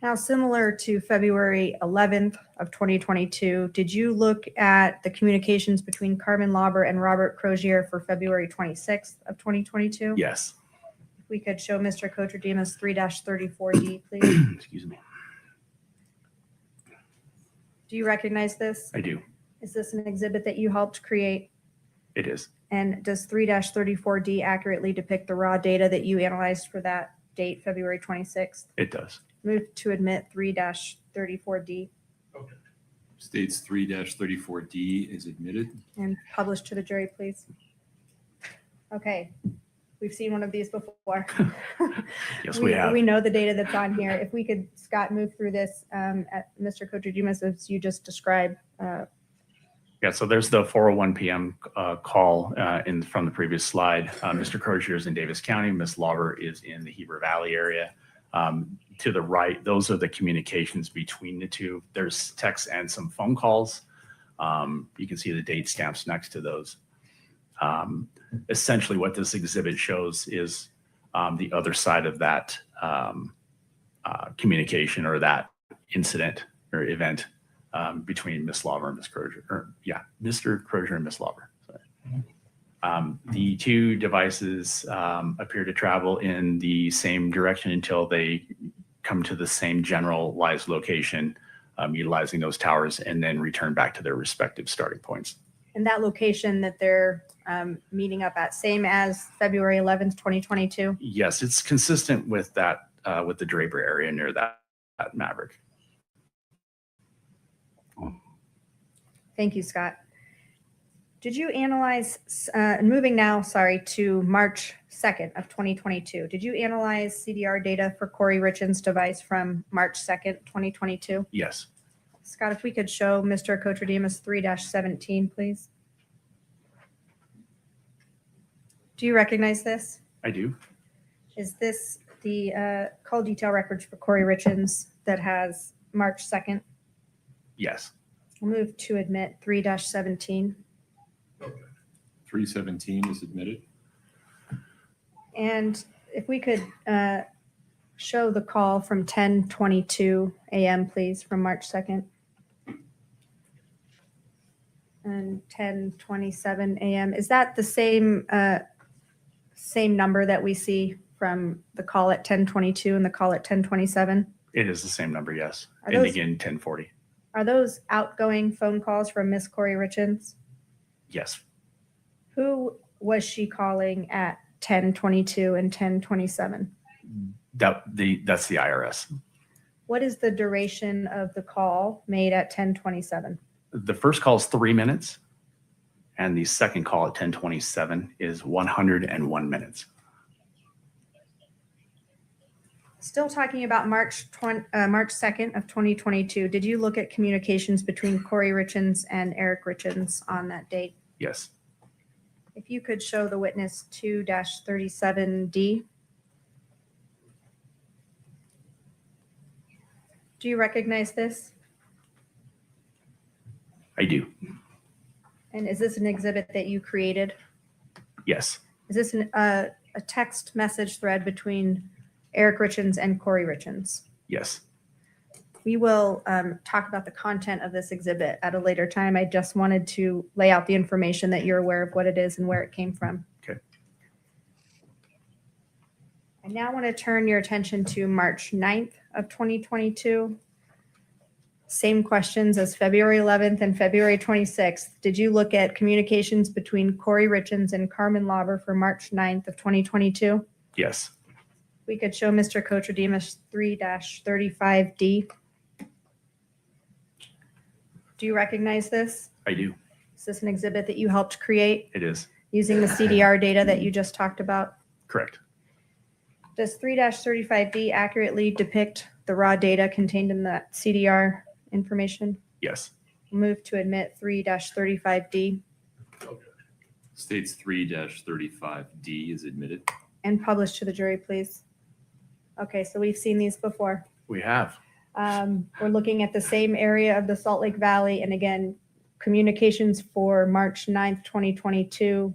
[SPEAKER 16] Now, similar to February 11th of 2022, did you look at the communications between Carmen Lauber and Robert Crozier for February 26th of 2022?
[SPEAKER 20] Yes.
[SPEAKER 16] If we could show Mr. Kotradimus 3-34D, please.
[SPEAKER 20] Excuse me.
[SPEAKER 16] Do you recognize this?
[SPEAKER 20] I do.
[SPEAKER 16] Is this an exhibit that you helped create?
[SPEAKER 20] It is.
[SPEAKER 16] And does 3-34D accurately depict the raw data that you analyzed for that date, February 26th?
[SPEAKER 20] It does.
[SPEAKER 16] Move to admit 3-34D
[SPEAKER 2] States 3-34D is admitted.
[SPEAKER 16] and publish to the jury, please. Okay, we've seen one of these before.
[SPEAKER 20] Yes, we have.
[SPEAKER 16] We know the data that's on here. If we could, Scott, move through this at Mr. Kotradimus as you just described.
[SPEAKER 20] Yeah, so there's the 4:01 p.m. Call from the previous slide. Mr. Crozier is in Davis County. Ms. Lauber is in the Heber Valley area. To the right, those are the communications between the two. There's texts and some phone calls. You can see the date stamps next to those. Essentially, what this exhibit shows is the other side of that communication or that incident or event between Ms. Lauber and Ms. Crozier, or Mr. Crozier and Ms. Lauber. The two devices appear to travel in the same direction until they come to the same generalized location, utilizing those towers, and then return back to their respective starting points.
[SPEAKER 16] And that location that they're meeting up at, same as February 11th, 2022?
[SPEAKER 20] Yes, it's consistent with that, with the Draper area near that Maverick.
[SPEAKER 16] Thank you, Scott. Did you analyze, moving now, to March 2nd of 2022, did you analyze CDR data for Kouri Richins' device from March 2nd, 2022?
[SPEAKER 20] Yes.
[SPEAKER 16] Scott, if we could show Mr. Kotradimus 3-17, please. Do you recognize this?
[SPEAKER 20] I do.
[SPEAKER 16] Is this the call detail records for Kouri Richins that has March 2nd?
[SPEAKER 20] Yes.
[SPEAKER 16] We'll move to admit 3-17.
[SPEAKER 2] 317 is admitted.
[SPEAKER 16] And if we could show the call from 10:22 a.m., please, from March 2nd. And 10:27 a.m. Is that the same number that we see from the call at 10:22 and the call at 10:27?
[SPEAKER 20] It is the same number, yes.
[SPEAKER 16] Are
[SPEAKER 20] And
[SPEAKER 16] those-
[SPEAKER 20] again, 1040.
[SPEAKER 16] Are those outgoing phone calls from Miss Kouri Richins?
[SPEAKER 20] Yes.
[SPEAKER 16] Who was she calling at 10:22 and 10:27?
[SPEAKER 20] That's the IRS.
[SPEAKER 16] What is the duration of the call made at 10:27?
[SPEAKER 20] The first call is 3 minutes, and the second call at 10:27 is 101 minutes.
[SPEAKER 16] Still talking about March 2nd of 2022, did you look at communications between Kouri Richins and Eric Richins on that date?
[SPEAKER 20] Yes.
[SPEAKER 16] If you could show the witness 2-37D. Do you recognize this?
[SPEAKER 20] I do.
[SPEAKER 16] And is this an exhibit that you created?
[SPEAKER 20] Yes.
[SPEAKER 16] Is this a text message thread between Eric Richins and Kouri Richins?
[SPEAKER 20] Yes.
[SPEAKER 16] We will talk about the content of this exhibit at a later time. I just wanted to lay out the information that you're aware of what it is and where it came from.
[SPEAKER 20] Okay.
[SPEAKER 16] I now want to turn your attention to March 9th of 2022. Same questions as February 11th and February 26th. Did you look at communications between Kouri Richins and Carmen Lauber for March 9th of 2022?
[SPEAKER 20] Yes.
[SPEAKER 16] We could show Mr. Kotradimus 3-35D. Do you recognize this?
[SPEAKER 20] I do.
[SPEAKER 16] Is this an exhibit that you helped create
[SPEAKER 20] It is.
[SPEAKER 16] using the CDR data that you just talked about?
[SPEAKER 20] Correct.
[SPEAKER 16] Does 3-35D accurately depict the raw data contained in that CDR information?
[SPEAKER 20] Yes.
[SPEAKER 16] Move to admit 3-35D
[SPEAKER 2] States 3-35D is admitted.
[SPEAKER 16] and publish to the jury, please. Okay, so we've seen these before.
[SPEAKER 20] We have.
[SPEAKER 16] We're looking at the same area of the Salt Lake Valley, and again, communications for March 9th, 2022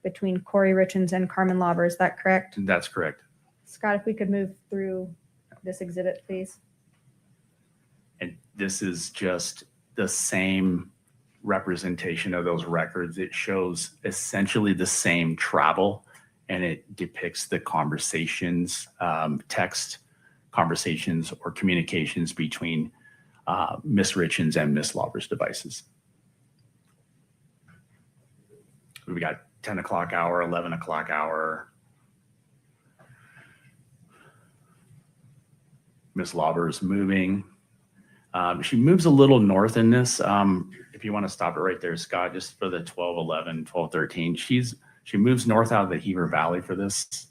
[SPEAKER 16] between Kouri Richins and Carmen Lauber. Is that correct?
[SPEAKER 20] That's correct.
[SPEAKER 16] Scott, if we could move through this exhibit, please.
[SPEAKER 20] And this is just the same representation of those records. It shows essentially the same travel, and it depicts the conversations, text conversations or communications between Ms. Richins and Ms. Lauber's devices. We got 10 o'clock hour, 11 o'clock hour. Ms. Lauber is moving. She moves a little north in this. If you want to stop it right there, Scott, just for the 12:11, 12:13. She moves north out of the Heber Valley for this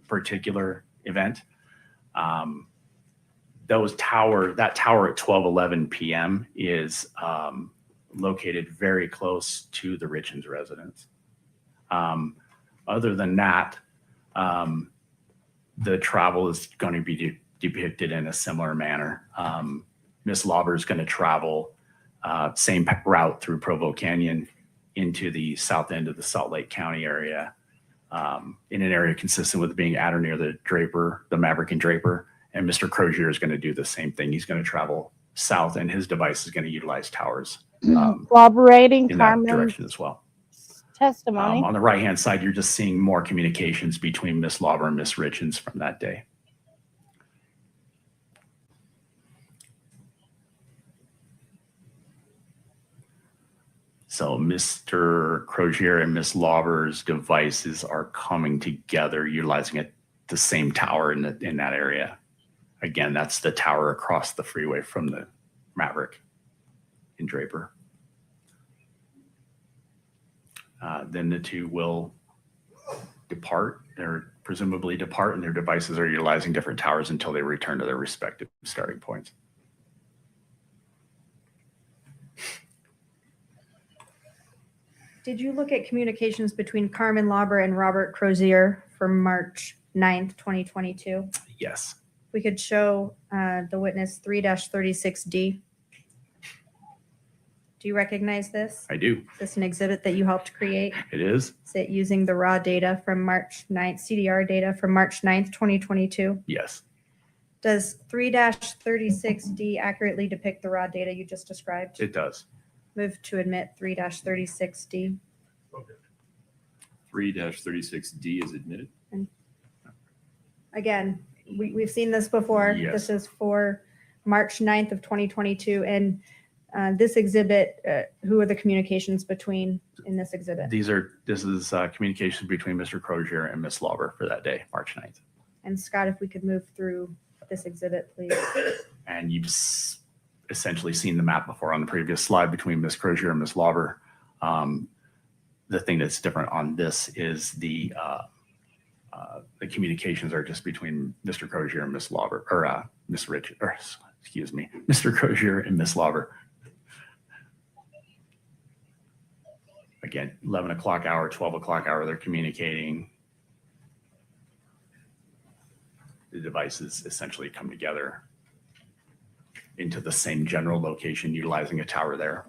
[SPEAKER 20] particular event. That tower at 12:11 p.m. is located very close to the Richins residence. Other than that, the travel is going to be depicted in a similar manner. Miss Lauber is going to travel same route through Provo Canyon into the south end of the Salt Lake County area, in an area consistent with being at or near the Draper, the Maverick and Draper. And Mr. Crozier is going to do the same thing. He's going to travel south, and his device is going to utilize towers
[SPEAKER 1] Corroborating
[SPEAKER 20] in that
[SPEAKER 1] Carmen's
[SPEAKER 20] direction as well.
[SPEAKER 1] testimony.
[SPEAKER 20] On the right-hand side, you're just seeing more communications between Miss Lauber and Miss Richins from that day. So Mr. Crozier and Miss Lauber's devices are coming together, utilizing the same tower in that area. Again, that's the tower across the freeway from the Maverick in Draper. Then the two will depart, or presumably depart, and their devices are utilizing different towers until they return to their respective starting points.
[SPEAKER 16] Did you look at communications between Carmen Lauber and Robert Crozier for March 9th, 2022?
[SPEAKER 20] Yes.
[SPEAKER 16] We could show the witness 3-36D. Do you recognize this?
[SPEAKER 20] I do.
[SPEAKER 16] Is this an exhibit that you helped create?
[SPEAKER 20] It is?
[SPEAKER 16] Is it using the raw data from March 9th, CDR data from March 9th, 2022?
[SPEAKER 20] Yes.
[SPEAKER 16] Does 3-36D accurately depict the raw data you just described?
[SPEAKER 20] It does.
[SPEAKER 16] Move to admit 3-36D.
[SPEAKER 2] 3-36D is admitted.
[SPEAKER 16] Again, we've seen this before.
[SPEAKER 20] Yes.
[SPEAKER 16] This is for March 9th of 2022. And this exhibit, who are the communications between in this exhibit?
[SPEAKER 20] This is communications between Mr. Crozier and Miss Lauber for that day, March 9th.
[SPEAKER 16] And Scott, if we could move through this exhibit, please.
[SPEAKER 20] And you've essentially seen the map before on the previous slide between Miss Crozier and Miss Lauber. The thing that's different on this is the communications are just between Mr. Crozier and Miss Lauber, or Miss Richins, or excuse me, Mr. Crozier and Miss Lauber. Again, 11 o'clock hour, 12 o'clock hour, they're communicating. The devices essentially come together into the same general location, utilizing a tower there.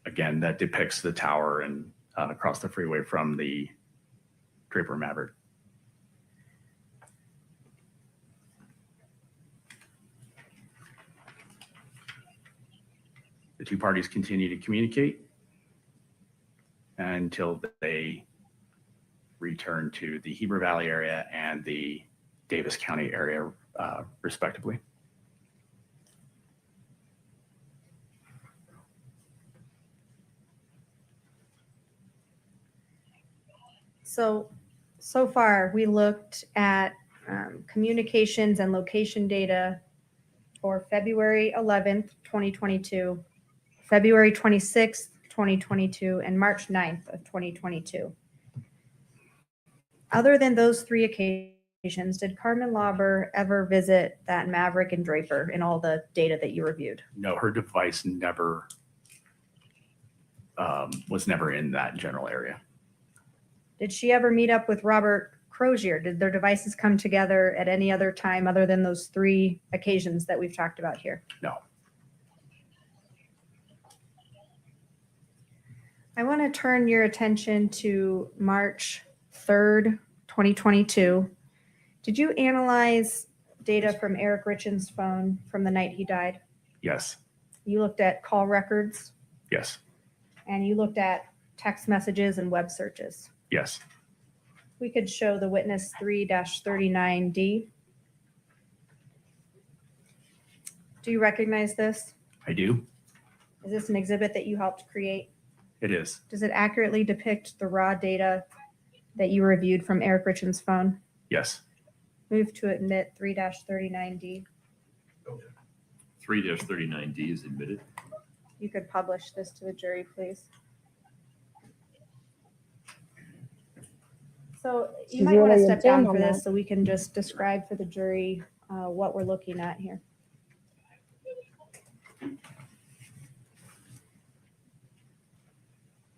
[SPEAKER 20] Again, that depicts the tower and across the freeway from the Draper Maverick. The The two parties continue to communicate until they return to the Heber Valley area and the Davis County area, respectively.
[SPEAKER 16] So far, we looked at communications and location data for February 11th, 2022, February 26th, 2022, and March 9th of 2022. Other than those three occasions, did Carmen Lauber ever visit that Maverick and Draper in all the data that you reviewed?
[SPEAKER 20] No, her device never was never in that general area.
[SPEAKER 16] Did she ever meet up with Robert Crozier? Did their devices come together at any other time other than those three occasions that we've talked about here?
[SPEAKER 20] No.
[SPEAKER 16] I want to turn your attention to March 3rd, 2022. Did you analyze data from Eric Richins' phone from the night he died?
[SPEAKER 20] Yes.
[SPEAKER 16] You looked at call records
[SPEAKER 20] Yes.
[SPEAKER 16] and you looked at text messages and web searches.
[SPEAKER 20] Yes.
[SPEAKER 16] We could show the witness 3-39D. Do you recognize this?
[SPEAKER 20] I do.
[SPEAKER 16] Is this an exhibit that you helped create?
[SPEAKER 20] It is.
[SPEAKER 16] Does it accurately depict the raw data that you reviewed from Eric Richins' phone?
[SPEAKER 20] Yes.
[SPEAKER 16] Move to admit 3-39D.
[SPEAKER 2] 3-39D is admitted.
[SPEAKER 16] You could publish this to the jury, please. So you
[SPEAKER 1] She's
[SPEAKER 16] might want to
[SPEAKER 1] really
[SPEAKER 16] step down
[SPEAKER 1] intent
[SPEAKER 16] for
[SPEAKER 1] on
[SPEAKER 16] this
[SPEAKER 1] that.
[SPEAKER 16] so we can just describe for the jury what we're looking at here.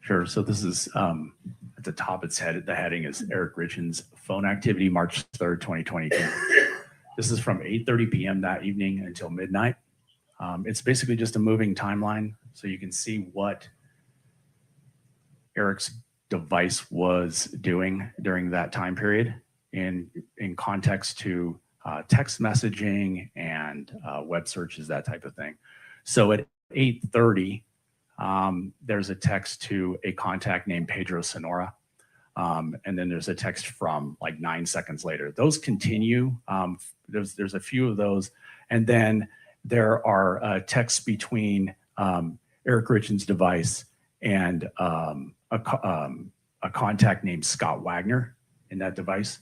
[SPEAKER 20] Sure. So this is at the top. It's the heading is Eric Richins' phone activity, March 3rd, 2022. This is from 8:30 p.m. that evening until midnight. It's basically just a moving timeline, so you can see what Eric's device was doing during that time period in context to text messaging and web searches, that type of thing. So at 8:30, there's a text to a contact named Pedro Sonora. And then there's a text from like 9 seconds later. Those continue. There's a few of those. And then there are texts between Eric Richins' device and a contact named Scott Wagner in that device.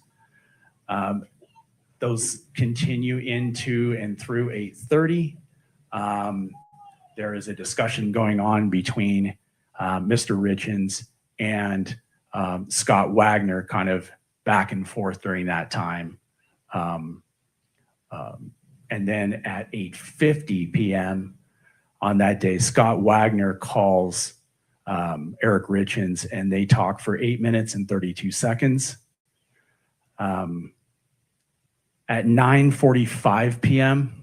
[SPEAKER 20] Those continue into and through 8:30. There is a discussion going on between Mr. Richins and Scott Wagner, kind of back and forth during that time. And then at 8:50 p.m. on that day, Scott Wagner calls Eric Richins and they talk for 8 minutes and 32 seconds. At 9:45 p.m.,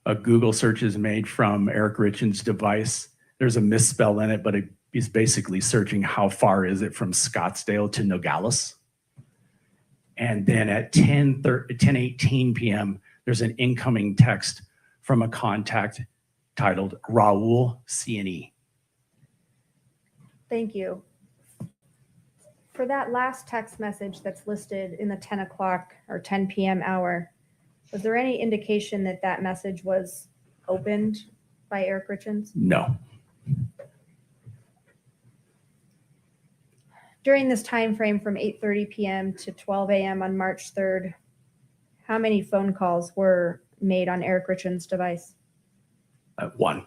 [SPEAKER 20] a Google search is made from Eric Richins' device. There's a misspell in it, but it is basically searching how far is it from Scottsdale to Nogales. And then at 10:18 p.m., there's an incoming text from a contact titled Raul C&E.
[SPEAKER 16] Thank you. For that last text message that's listed in the 10 o'clock or 10 p.m. hour, was there any indication that that message was opened by Eric Richins?
[SPEAKER 20] No.
[SPEAKER 16] During this time frame from 8:30 p.m. to 12 a.m. on March 3rd, how many phone calls were made on Eric Richins' device?
[SPEAKER 20] One.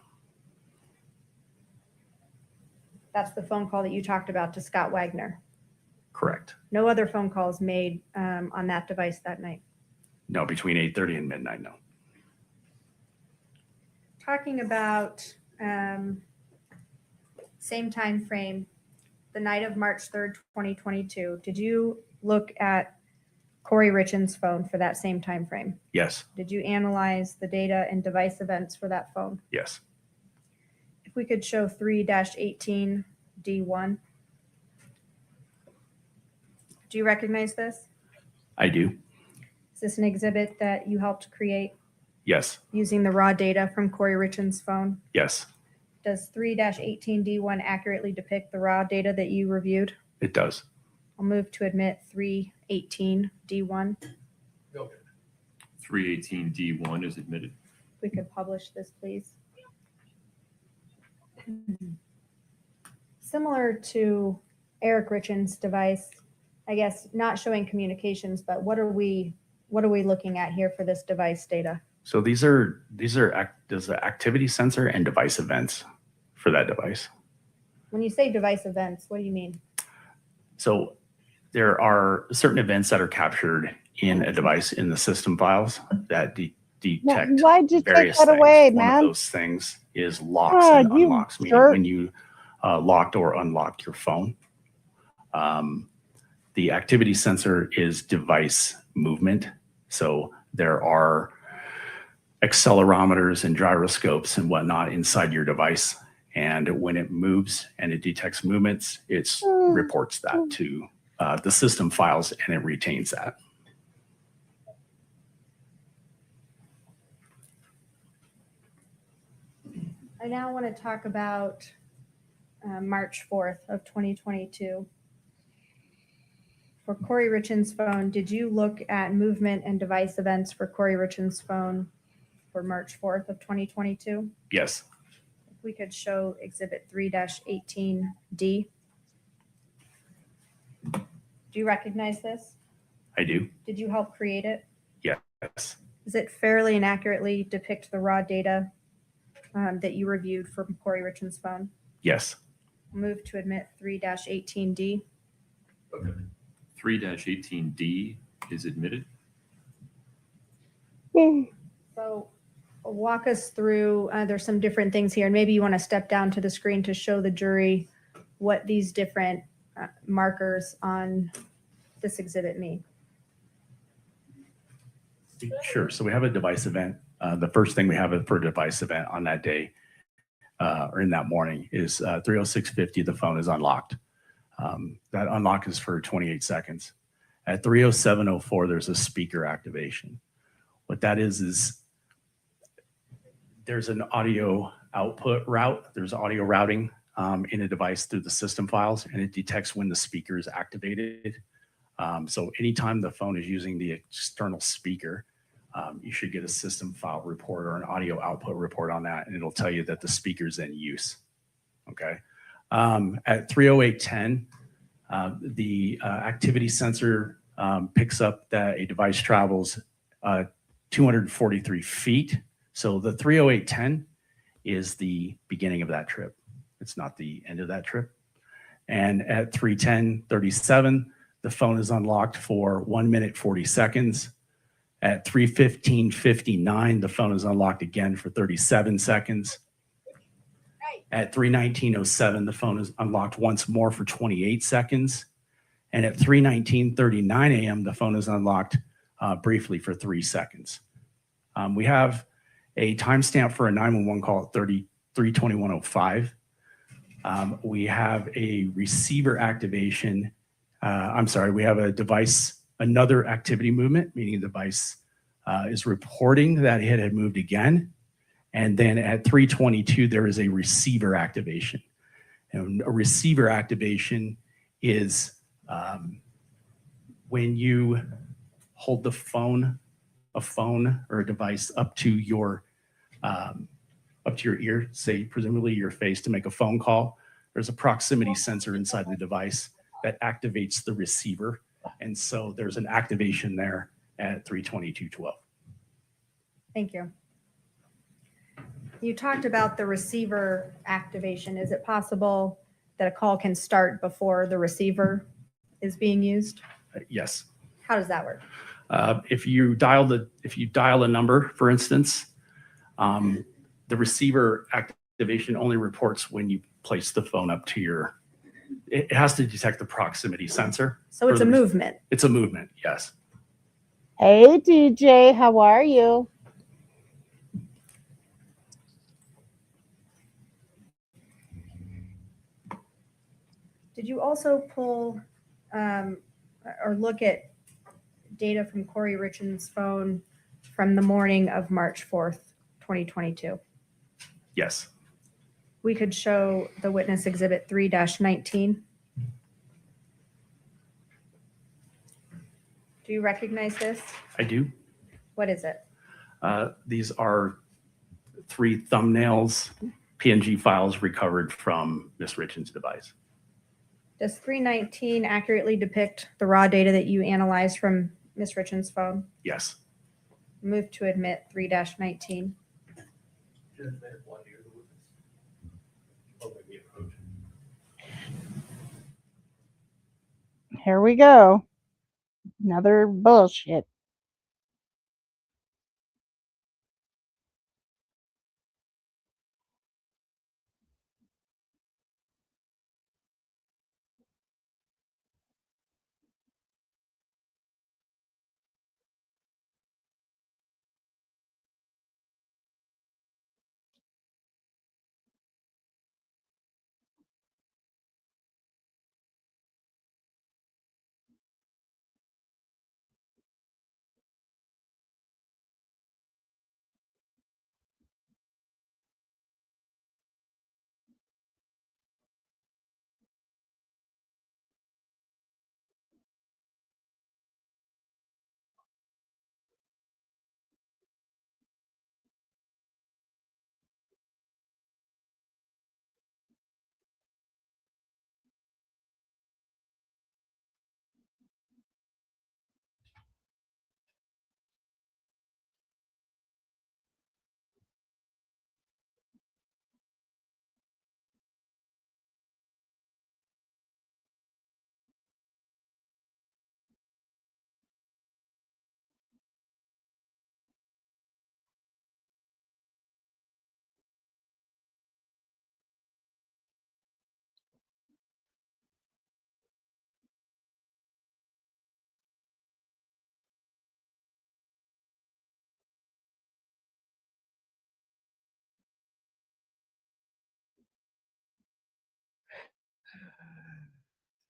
[SPEAKER 16] That's the phone call that you talked about to Scott Wagner.
[SPEAKER 20] Correct.
[SPEAKER 16] No other phone calls made on that device that night.
[SPEAKER 20] No, between 8:30 and midnight, no.
[SPEAKER 16] Talking about same time frame, the night of March 3rd, 2022, did you look at Kouri Richins' phone for that same time frame?
[SPEAKER 20] Yes.
[SPEAKER 16] Did you analyze the data and device events for that phone?
[SPEAKER 20] Yes.
[SPEAKER 16] If we could show 3-18D1. Do you recognize this?
[SPEAKER 20] I do.
[SPEAKER 16] Is this an exhibit that you helped create?
[SPEAKER 13] Yes.
[SPEAKER 16] using the raw data from Kouri Richins' phone?
[SPEAKER 13] Yes,
[SPEAKER 16] Does 3-18D1 accurately depict the raw data that you reviewed?
[SPEAKER 13] it does.
[SPEAKER 16] I'll move to admit 3-18D1.
[SPEAKER 2] 318D1 is admitted.
[SPEAKER 16] If we could publish this, please. Similar to Eric Richins' device, I guess not showing communications, but what are we looking at here for this device data?
[SPEAKER 20] So there's the activity sensor and device events for that device.
[SPEAKER 16] When you say device events, what do you mean?
[SPEAKER 20] So there are certain events that are captured in a device in the system files that detect
[SPEAKER 1] Why'd you take
[SPEAKER 20] various
[SPEAKER 1] that
[SPEAKER 20] things.
[SPEAKER 1] away,
[SPEAKER 20] One
[SPEAKER 1] man?
[SPEAKER 20] of those things is locks
[SPEAKER 1] Oh,
[SPEAKER 20] and
[SPEAKER 1] you
[SPEAKER 20] unlocks, meaning
[SPEAKER 1] jerk.
[SPEAKER 20] when you locked or unlocked your phone. The activity sensor is device movement. So there are accelerometers and gyroscopes and whatnot inside your device. And when it moves and it detects movements, it reports that to the system files and it retains that.
[SPEAKER 16] I now want to talk about March 4th of 2022. For Kouri Richins' phone, did you look at movement and device events for Kouri Richins' phone for March 4th of 2022?
[SPEAKER 20] Yes,
[SPEAKER 16] If we could show exhibit 3-18D. Do you recognize this?
[SPEAKER 20] I do.
[SPEAKER 16] Did you help create it?
[SPEAKER 20] Yes.
[SPEAKER 16] Does it fairly and accurately depict the raw data that you reviewed from Kouri Richins' phone?
[SPEAKER 20] Yes.
[SPEAKER 16] Move to admit 3-18D.
[SPEAKER 2] 3-18D is admitted.
[SPEAKER 16] So walk us through, there's some different things here, and maybe you want to step down to the screen to show the jury what these different markers on this exhibit mean.
[SPEAKER 20] Sure. So we have a device event. The first thing we have for a device event on that day or in that morning is 3:06:50, the phone is unlocked. That unlock is for 28 seconds. At 3:07:04, there's a speaker activation. What that is there's an audio output route. There's audio routing in a device through the system files, and it detects when the speaker is activated. So anytime the phone is using the external speaker, you should get a system file report or an audio output report on that, and it'll tell you that the speaker's in use. Okay. At 3:08:10, the activity sensor picks up that a device travels 243 feet. So the 3:08:10 is the beginning of that trip. It's not the end of that trip. And at 3:10:37, the phone is unlocked for 1 minute 40 seconds. At 3:15:59, the phone is unlocked again for 37 seconds. At 3:19:07, the phone is unlocked once more for 28 seconds. And at 3:19:39 a.m., the phone is unlocked briefly for 3 seconds. We have a timestamp for a 911 call at 3:21:05. We have a receiver activation. We have a device, another activity movement, meaning the device is reporting that it had moved again. And then at 3:22, there is a receiver activation. And a receiver activation is when you hold the phone, a phone or a device up to your ear, say presumably your face, to make a phone call. There's a proximity sensor inside the device that activates the receiver. And so there's an activation there at 3:22:12.
[SPEAKER 16] Thank you. You talked about the receiver activation. Is it possible that a call can start before the receiver is being used?
[SPEAKER 20] Yes.
[SPEAKER 16] How does that work?
[SPEAKER 20] If you dial a number, for instance, the receiver activation only reports when you place the phone up to your. It has to detect the proximity sensor.
[SPEAKER 16] So it's a movement.
[SPEAKER 20] It's a movement. Yes.
[SPEAKER 1] Hey, DJ, how are you?
[SPEAKER 16] Did you also pull or look at data from Kouri Richins' phone from the morning of March 4th, 2022.
[SPEAKER 20] Yes,
[SPEAKER 16] We could show the witness exhibit 3-19. Do you recognize this?
[SPEAKER 20] I do.
[SPEAKER 16] What is it?
[SPEAKER 20] These are 3 thumbnails, PNG files recovered from Ms. Richins' device.
[SPEAKER 16] Does 319 accurately depict the raw data that you analyzed from Ms. Richins' phone?
[SPEAKER 20] Yes.
[SPEAKER 16] Move to admit 3-19.
[SPEAKER 1] Here we go. Another bullshit.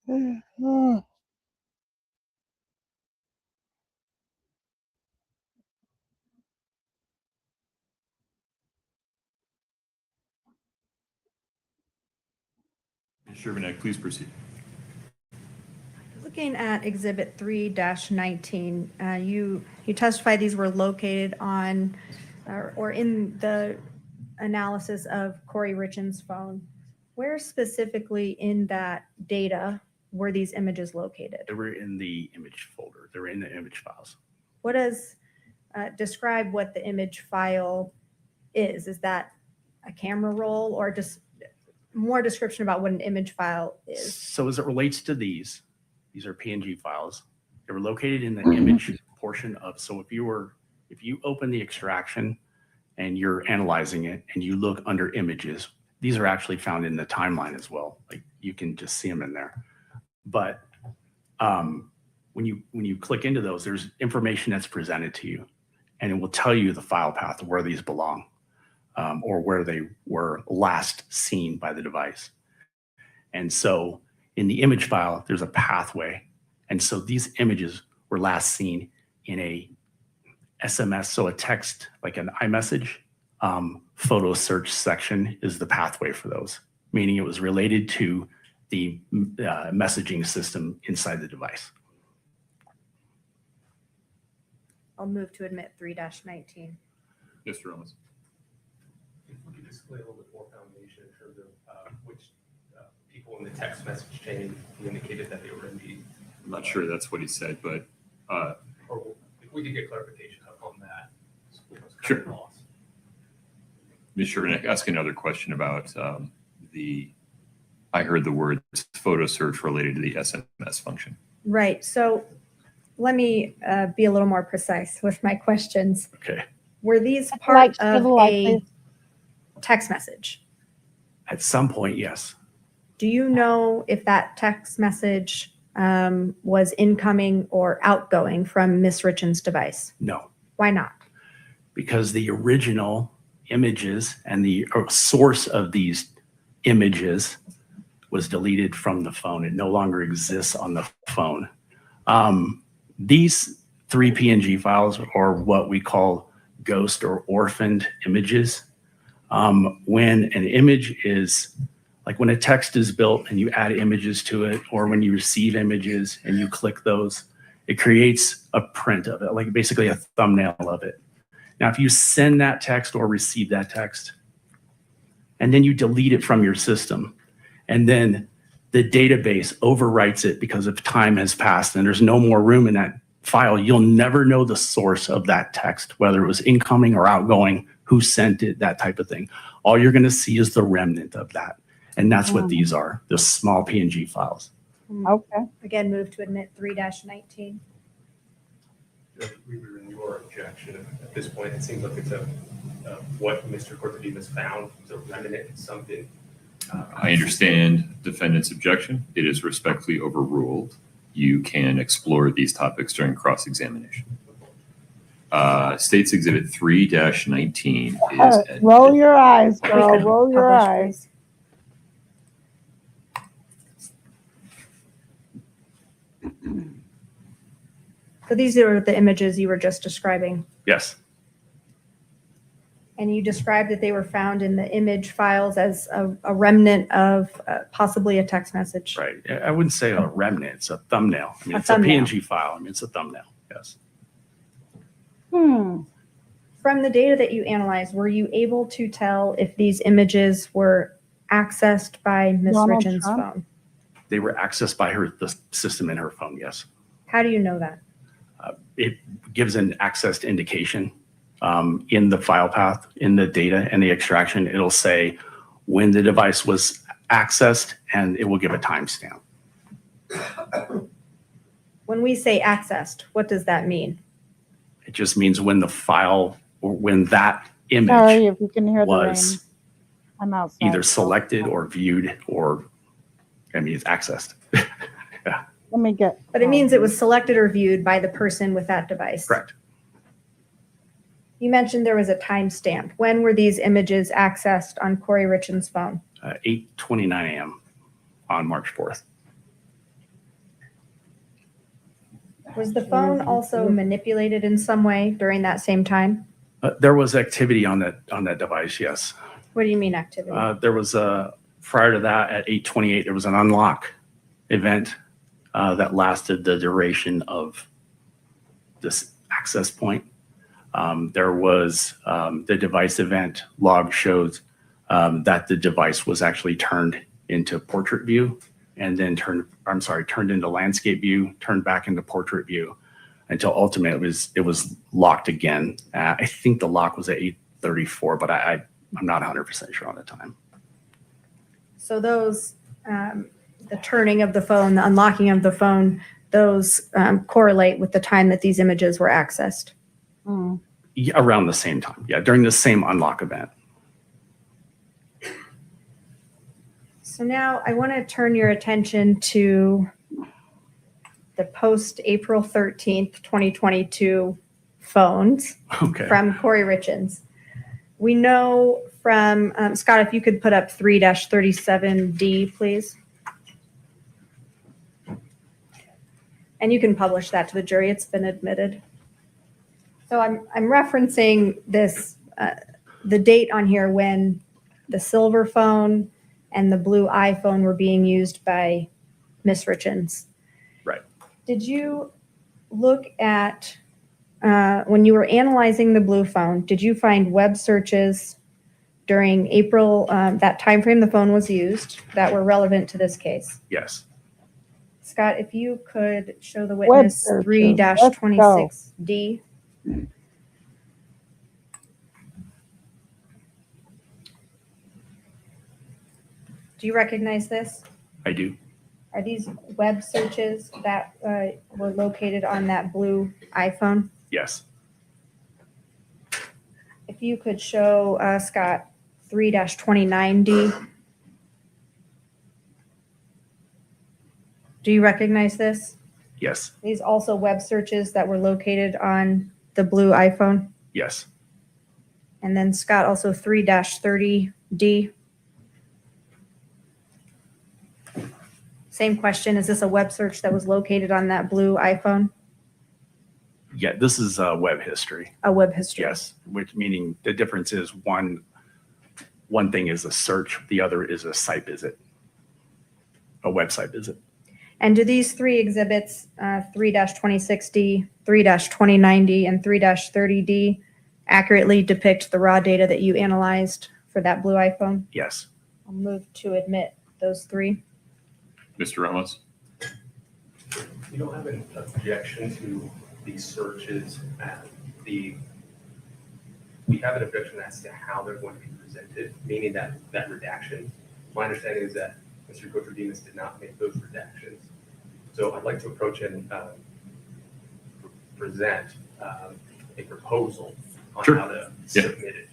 [SPEAKER 2] Ms. Shervanek, please proceed.
[SPEAKER 16] Looking at exhibit 3-19, you testified these were located on or in the analysis of Kouri Richins' phone. Where specifically in that data were these images located?
[SPEAKER 20] They were in the image folder. They were in the image files.
[SPEAKER 16] What does describe what the image file is? Is that a camera roll or just more description about what an image file is?
[SPEAKER 20] So as it relates to these are PNG files. They were located in the image portion of, so if you open the extraction and you're analyzing it and you look under images, these are actually found in the timeline as well. Like you can just see them in there. But when you click into those, there's information that's presented to you and it will tell you the file path of where these belong or where they were last seen by the device. And so in the image file, there's a pathway. And so these images were last seen in a SMS, so a text, like an iMessage, photo search section is the pathway for those, meaning it was related to the messaging system inside the device.
[SPEAKER 16] I'll move to admit 3-19.
[SPEAKER 2] Mr. Owens.
[SPEAKER 4] If we could just lay a little bit more foundation in terms of which people in the text message chain indicated that they were in the.
[SPEAKER 2] I'm not sure that's what he said, but.
[SPEAKER 4] Or if we could get clarification on that.
[SPEAKER 2] Sure. Ms. Shervanek, ask another question about I heard the word photo search related to the SMS function.
[SPEAKER 16] Right. So let me be a little more precise with my questions.
[SPEAKER 20] Okay.
[SPEAKER 16] Were these part of a text message?
[SPEAKER 20] At some point, yes.
[SPEAKER 16] Do you know if that text message was incoming or outgoing from Ms. Richins' device?
[SPEAKER 20] No.
[SPEAKER 16] Why not?
[SPEAKER 20] Because the original images and the source of these images was deleted from the phone. It no longer exists on the phone. These 3 PNG files, or what we call ghost or orphaned images. When an image is, like when a text is built and you add images to it, or when you receive images and you click those, it creates a print of it, like basically a thumbnail of it. Now, if you send that text or receive that text, and then you delete it from your system, and then the database overwrites it because of time has passed and there's no more room in that file, you'll never know the source of that text, whether it was incoming or outgoing, who sent it, that type of thing. All you're going to see is the remnant of that. And that's what these are, the small PNG files.
[SPEAKER 1] Okay.
[SPEAKER 16] Again, move to admit 3-19.
[SPEAKER 4] We were in your objection at this point. It seems like it's what Mr. Cortadivas found, it's a remnant, something.
[SPEAKER 2] I understand defendant's objection. It is respectfully overruled. You can explore these topics during cross-examination. State's Exhibit 3-19 is
[SPEAKER 1] Roll your eyes, girl. Roll your eyes.
[SPEAKER 16] So these are the images you were just describing.
[SPEAKER 20] Yes.
[SPEAKER 16] And you described that they were found in the image files as a remnant of possibly a text message.
[SPEAKER 20] Right. I wouldn't say a remnant, it's a thumbnail. I mean,
[SPEAKER 16] A
[SPEAKER 20] it's
[SPEAKER 16] thumbnail.
[SPEAKER 20] a PNG file. I mean, it's a thumbnail. Yes.
[SPEAKER 16] From the data that you analyzed, were you able to tell if these images were accessed by Ms.
[SPEAKER 1] Donald
[SPEAKER 16] Richins'
[SPEAKER 1] Trump?
[SPEAKER 16] phone?
[SPEAKER 20] They were accessed by the system in her phone. Yes.
[SPEAKER 16] How do you know that?
[SPEAKER 20] It gives an accessed indication in the file path, in the data and the extraction. It'll say when the device was accessed, and it will give a timestamp.
[SPEAKER 16] When we say accessed, what does that mean?
[SPEAKER 20] It just means when the file or when that image
[SPEAKER 1] Sorry if you can hear the rain.
[SPEAKER 20] was
[SPEAKER 1] I'm outside.
[SPEAKER 20] either selected or viewed, or I mean, it's accessed.
[SPEAKER 1] Let me get.
[SPEAKER 16] But it means it was selected or viewed by the person with that device.
[SPEAKER 20] Correct.
[SPEAKER 16] You mentioned there was a timestamp. When were these images accessed on Kouri Richins' phone?
[SPEAKER 20] 8:29 a.m. on March 4th.
[SPEAKER 16] Was the phone also manipulated in some way during that same time?
[SPEAKER 20] There was activity on that device. Yes.
[SPEAKER 16] What do you mean activity?
[SPEAKER 20] There was prior to that at 8:28, there was an unlock event that lasted the duration of this access point. There was the device event log shows that the device was actually turned into portrait view and then turned into landscape view, turned back into portrait view until ultimately it was locked again. I think the lock was at 8:34, but I'm not 100% sure on the time.
[SPEAKER 16] So those, the turning of the phone, the unlocking of the phone, those correlate with the time that these images were accessed.
[SPEAKER 20] Yeah, around the same time. Yeah, during the same unlock event.
[SPEAKER 16] So now I want to turn your attention to the post April 13th, 2022 phones from Kouri Richins. We know from, Scott, if you could put up 3-37D, please. And you can publish that to the jury. It's been admitted. So I'm referencing this, the date on here when the silver phone and the blue iPhone were being used by Ms. Richins.
[SPEAKER 20] Right.
[SPEAKER 16] Did you look at, when you were analyzing the blue phone, did you find web searches during April, that time frame the phone was used, that were relevant to this case?
[SPEAKER 20] Yes.
[SPEAKER 16] Scott, if you could show the witness 3-26D. Do you recognize this?
[SPEAKER 20] I do.
[SPEAKER 16] Are these web searches that were located on that blue iPhone?
[SPEAKER 20] Yes.
[SPEAKER 16] If you could show Scott 3-29D. Do you recognize this?
[SPEAKER 20] Yes.
[SPEAKER 16] These also web searches that were located on the blue iPhone?
[SPEAKER 20] Yes.
[SPEAKER 16] And then Scott, also 3-30D. Same question. Is this a web search that was located on that blue iPhone?
[SPEAKER 21] Yeah, this is web history.
[SPEAKER 18] A web history.
[SPEAKER 21] Yes, which meaning the difference is one thing is a search, the other is a site visit, a website visit.
[SPEAKER 16] And do these three exhibits, 3-2060, 3-2090, and 3-30D, accurately depict the raw data that you analyzed for that blue iPhone?
[SPEAKER 21] Yes.
[SPEAKER 16] I'll move to admit those three.
[SPEAKER 2] Mr. Ramos?
[SPEAKER 4] You don't have an objection to these searches we have an objection as to how they're going to be presented, meaning that redaction. My understanding is that Mr. Kotradinas did not make those redactions. So I'd like to approach and present a proposal on
[SPEAKER 2] Sure.
[SPEAKER 4] how to
[SPEAKER 2] Yeah.
[SPEAKER 4] submit it.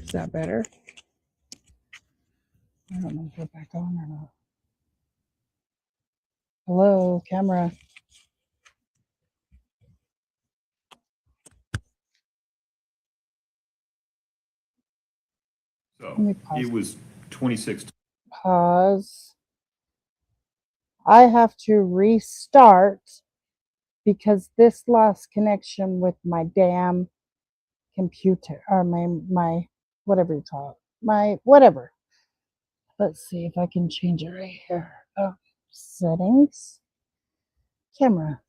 [SPEAKER 1] Is that better? I don't know if we're back on or not. Hello, camera.
[SPEAKER 2] So
[SPEAKER 1] Let me pause.
[SPEAKER 2] it was 26.
[SPEAKER 1] Pause. I have to restart because this lost connection with my damn computer or my whatever you call it. My whatever. Let's see if I can change it right here. Oh, settings. Camera.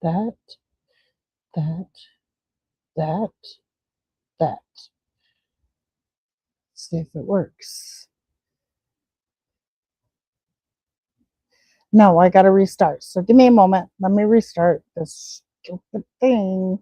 [SPEAKER 1] That. That. See if it works. No, I gotta restart. So give me a moment. Let me restart this stupid thing.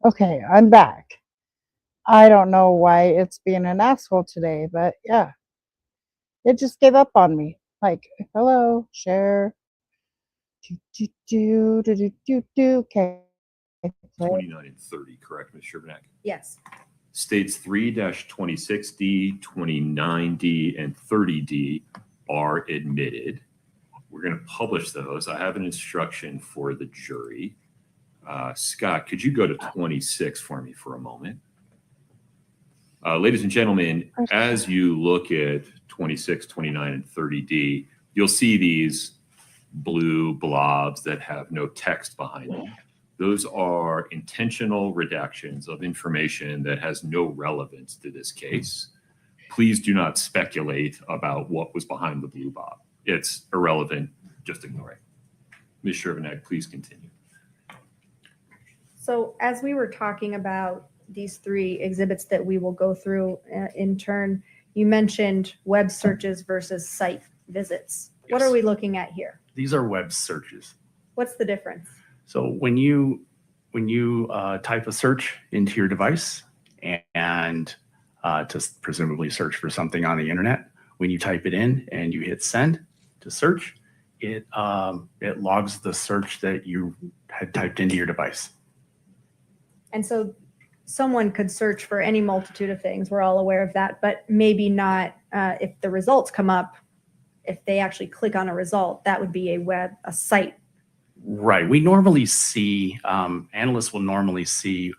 [SPEAKER 1] Okay, I'm back. I don't know why it's being an asshole today, but yeah, it just gave up on me. Like, hello, share. Okay.
[SPEAKER 2] 29 and 30, correct, Ms. Sherbanek?
[SPEAKER 16] Yes.
[SPEAKER 2] States 3-26D, 29D, and 30D are admitted. We're going to publish those. I have an instruction for the jury. Scott, could you go to 26 for me for a moment? Ladies and gentlemen, as you look at 26, 29, and 30D, you'll see these blue blobs that have no text behind them. Those are intentional redactions of information that has no relevance to this case. Please do not speculate about what was behind the blue bob. It's irrelevant. Just ignore it. Ms. Sherbanek, please continue.
[SPEAKER 16] So as we were talking about these three exhibits that we will go through in turn, you mentioned web searches versus site visits. What are we looking at here?
[SPEAKER 21] These are web searches.
[SPEAKER 16] What's the difference?
[SPEAKER 21] So when you type a search into your device and to presumably search for something on the internet, when you type it in and you hit send to search, it logs the search that you had typed into your device.
[SPEAKER 16] And so someone could search for any multitude of things. We're all aware of that, but maybe not if the results come up. If they actually click on a result, that would be a site.
[SPEAKER 21] Right. We normally see, analysts will normally see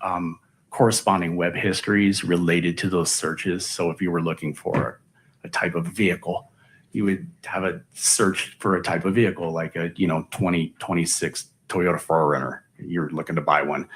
[SPEAKER 21] corresponding web histories related to those searches. So if you were looking for a type of vehicle, you would have a search for a type of vehicle, like a 2026 Toyota 4Runner. You're looking to buy one.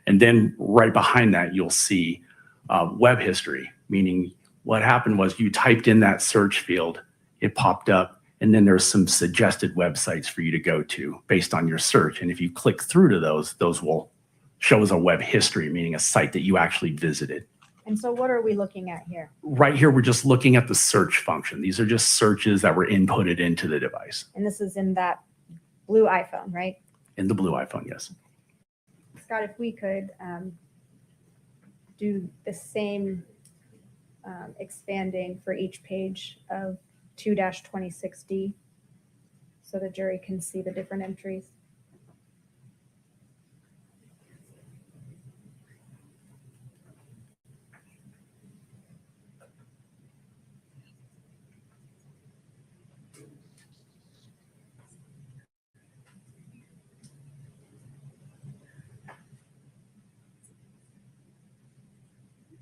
[SPEAKER 21] And then right behind that, you'll see web history, meaning what happened was you typed in that search field, it popped up, and then there's some suggested websites for you to go to based on your search. And if you click through to those will show as a web history, meaning a site that you actually visited.
[SPEAKER 16] And so what are we looking at here?
[SPEAKER 21] Right here, we're just looking at the search function. These are just searches that were inputted into the device.
[SPEAKER 16] And this is in that blue iPhone, right?
[SPEAKER 21] In the blue iPhone, yes.
[SPEAKER 16] Scott, if we could do the same expanding for each page of 2-26D so the jury can see the different entries.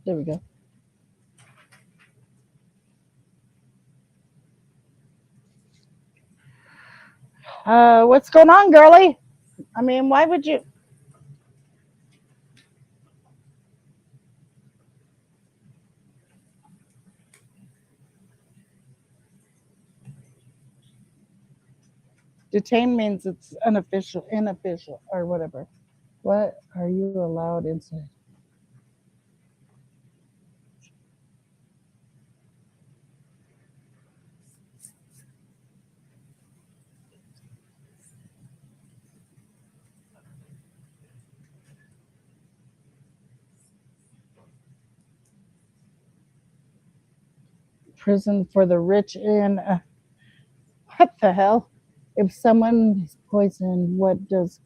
[SPEAKER 1] There we go. What's going on, girlie? I mean, why would you? Detain means it's unofficial, inofficial, or whatever. What are you allowed inside? Prison for the rich in what the hell? If someone is poisoned, what does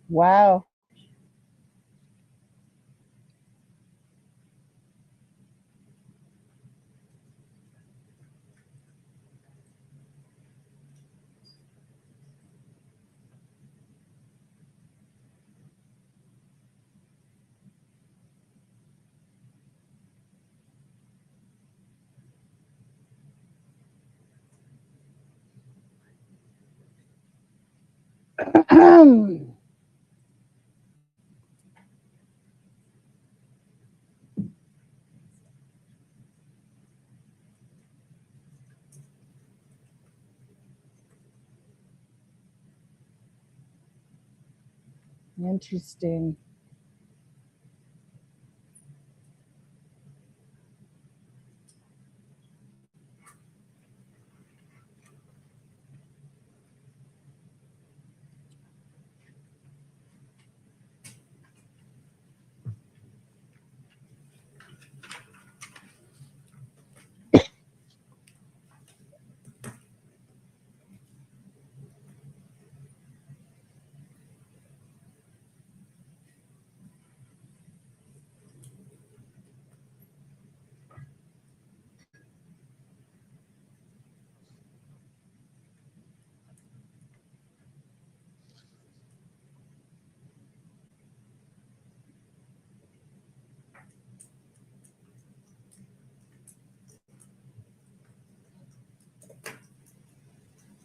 [SPEAKER 1] wow. Interesting.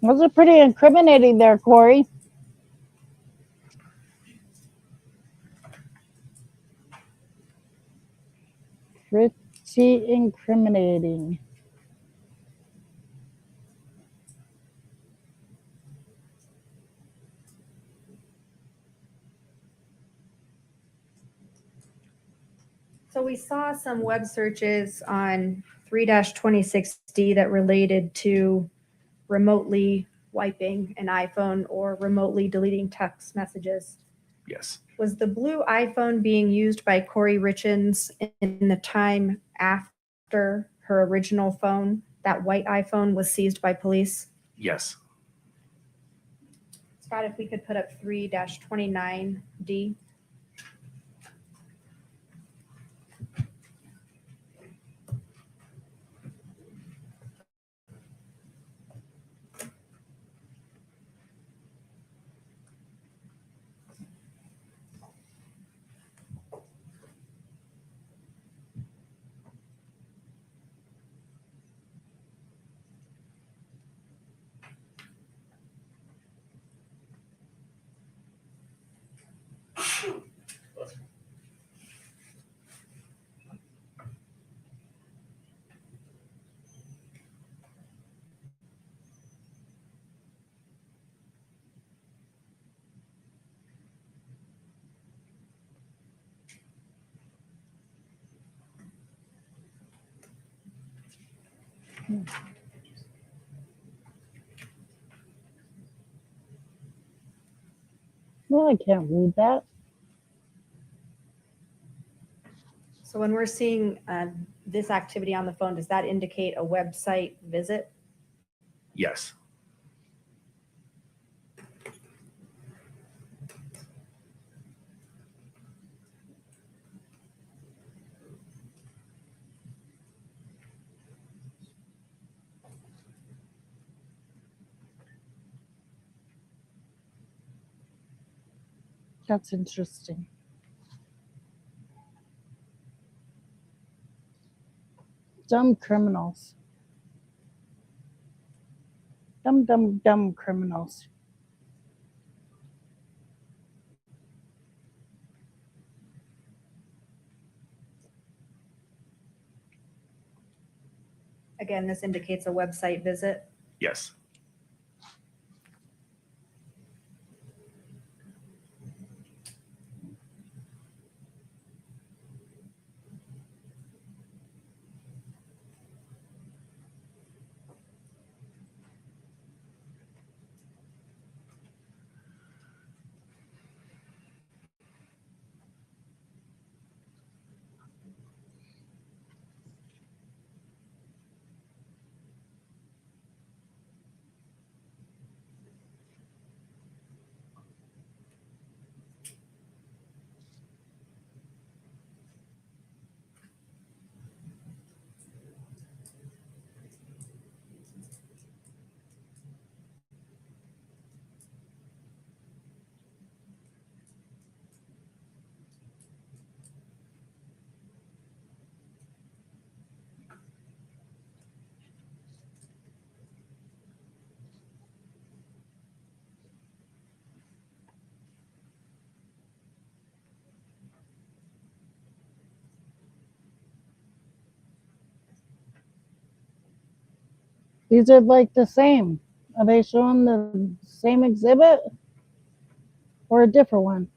[SPEAKER 1] Those are pretty incriminating there, Kouri. Pretty incriminating.
[SPEAKER 16] So we saw some web searches on 3-26D that related to remotely wiping an iPhone or remotely deleting text messages.
[SPEAKER 21] Yes.
[SPEAKER 16] Was the blue iPhone being used by Kouri Richins in the time after her original phone, that white iPhone, was seized by police?
[SPEAKER 21] Yes.
[SPEAKER 16] Scott, if we could put up 3-29D.
[SPEAKER 1] Well, I can't read that.
[SPEAKER 16] So when we're seeing this activity on the phone, does that indicate a website visit?
[SPEAKER 21] Yes.
[SPEAKER 1] That's interesting. Dumb criminals. Dumb criminals.
[SPEAKER 16] Again, this indicates a website visit.
[SPEAKER 21] Yes.
[SPEAKER 1] These are like the same. Are they showing the same exhibit or a different one?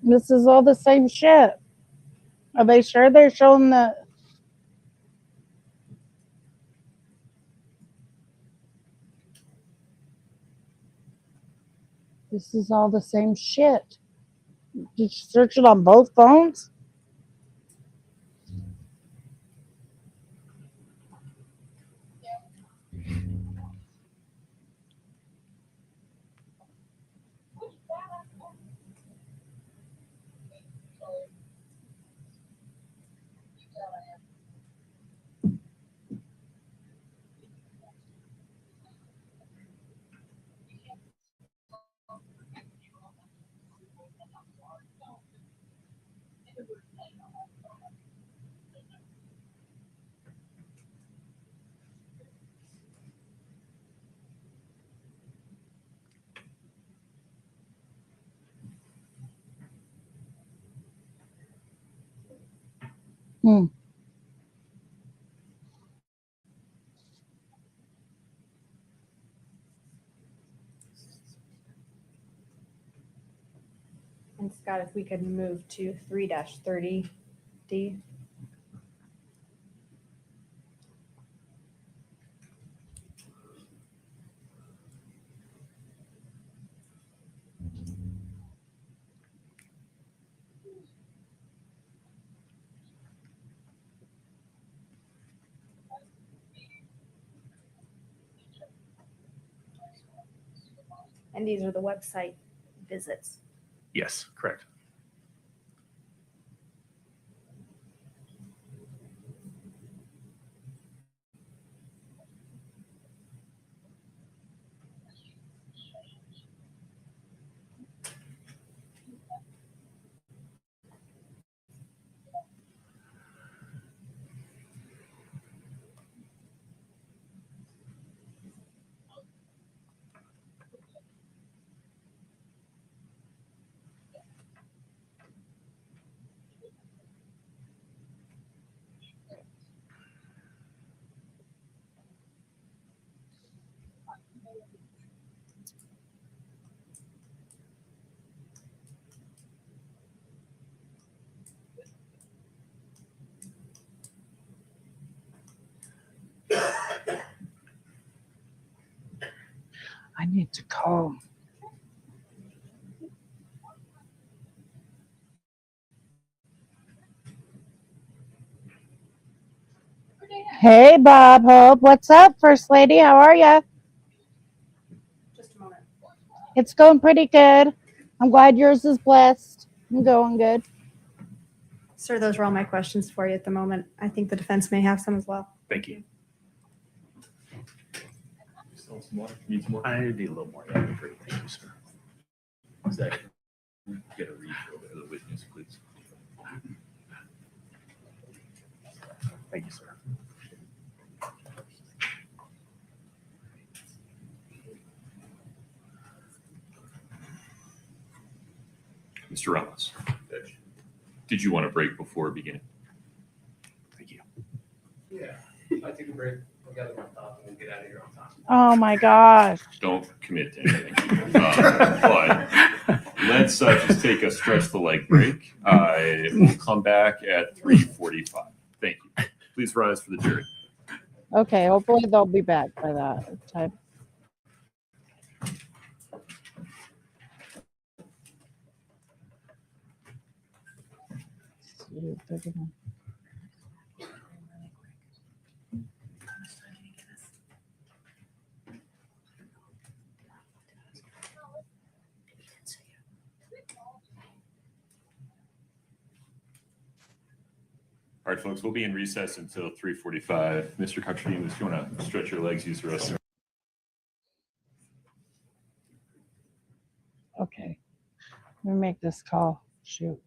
[SPEAKER 1] This is all the same shit. Are they sure they're showing the... This is all the same shit. Did you search it on both phones? Hmm.
[SPEAKER 16] And Scott, if we could move to 3-30D. And these are the website visits.
[SPEAKER 21] Yes, correct.
[SPEAKER 1] I need to call. Hey, Bob Hope. What's up, First Lady? How are ya?
[SPEAKER 16] Just a moment.
[SPEAKER 1] It's going pretty good. I'm glad yours is blessed. I'm going good.
[SPEAKER 16] Sir, those are all my questions for you at the moment. I think the defense may have some as well.
[SPEAKER 21] Thank you.
[SPEAKER 2] Still some more? Need some more?
[SPEAKER 21] I need a little more. That'd be great. Thank you, sir.
[SPEAKER 2] Zach, get a refill of the witness, please.
[SPEAKER 21] Thank you, sir.
[SPEAKER 2] Mr. Ramos, did you want a break before beginning?
[SPEAKER 21] Thank you.
[SPEAKER 4] Yeah, I take a break. I'll gather my thoughts and we'll get out of here on time.
[SPEAKER 1] Oh my gosh.
[SPEAKER 2] Don't commit to anything. But let's just take a stretch the leg break. We'll come back at 3:45. Thank you. Please rise for the jury.
[SPEAKER 1] Okay, hopefully they'll be back by that time. See if they're gonna-
[SPEAKER 2] All right, folks, we'll be in recess until 3:45. Mr. Cocksheen, if you want to stretch your legs, use the restroom.
[SPEAKER 1] Okay, let me make this call. Shoot.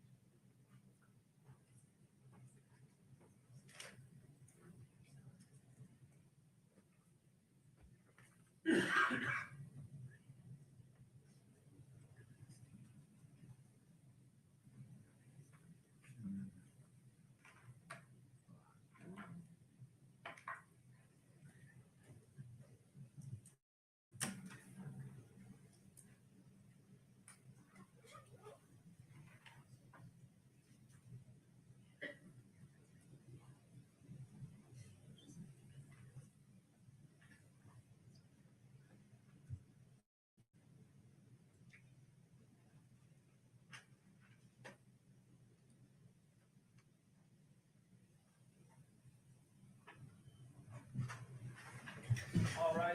[SPEAKER 2] Go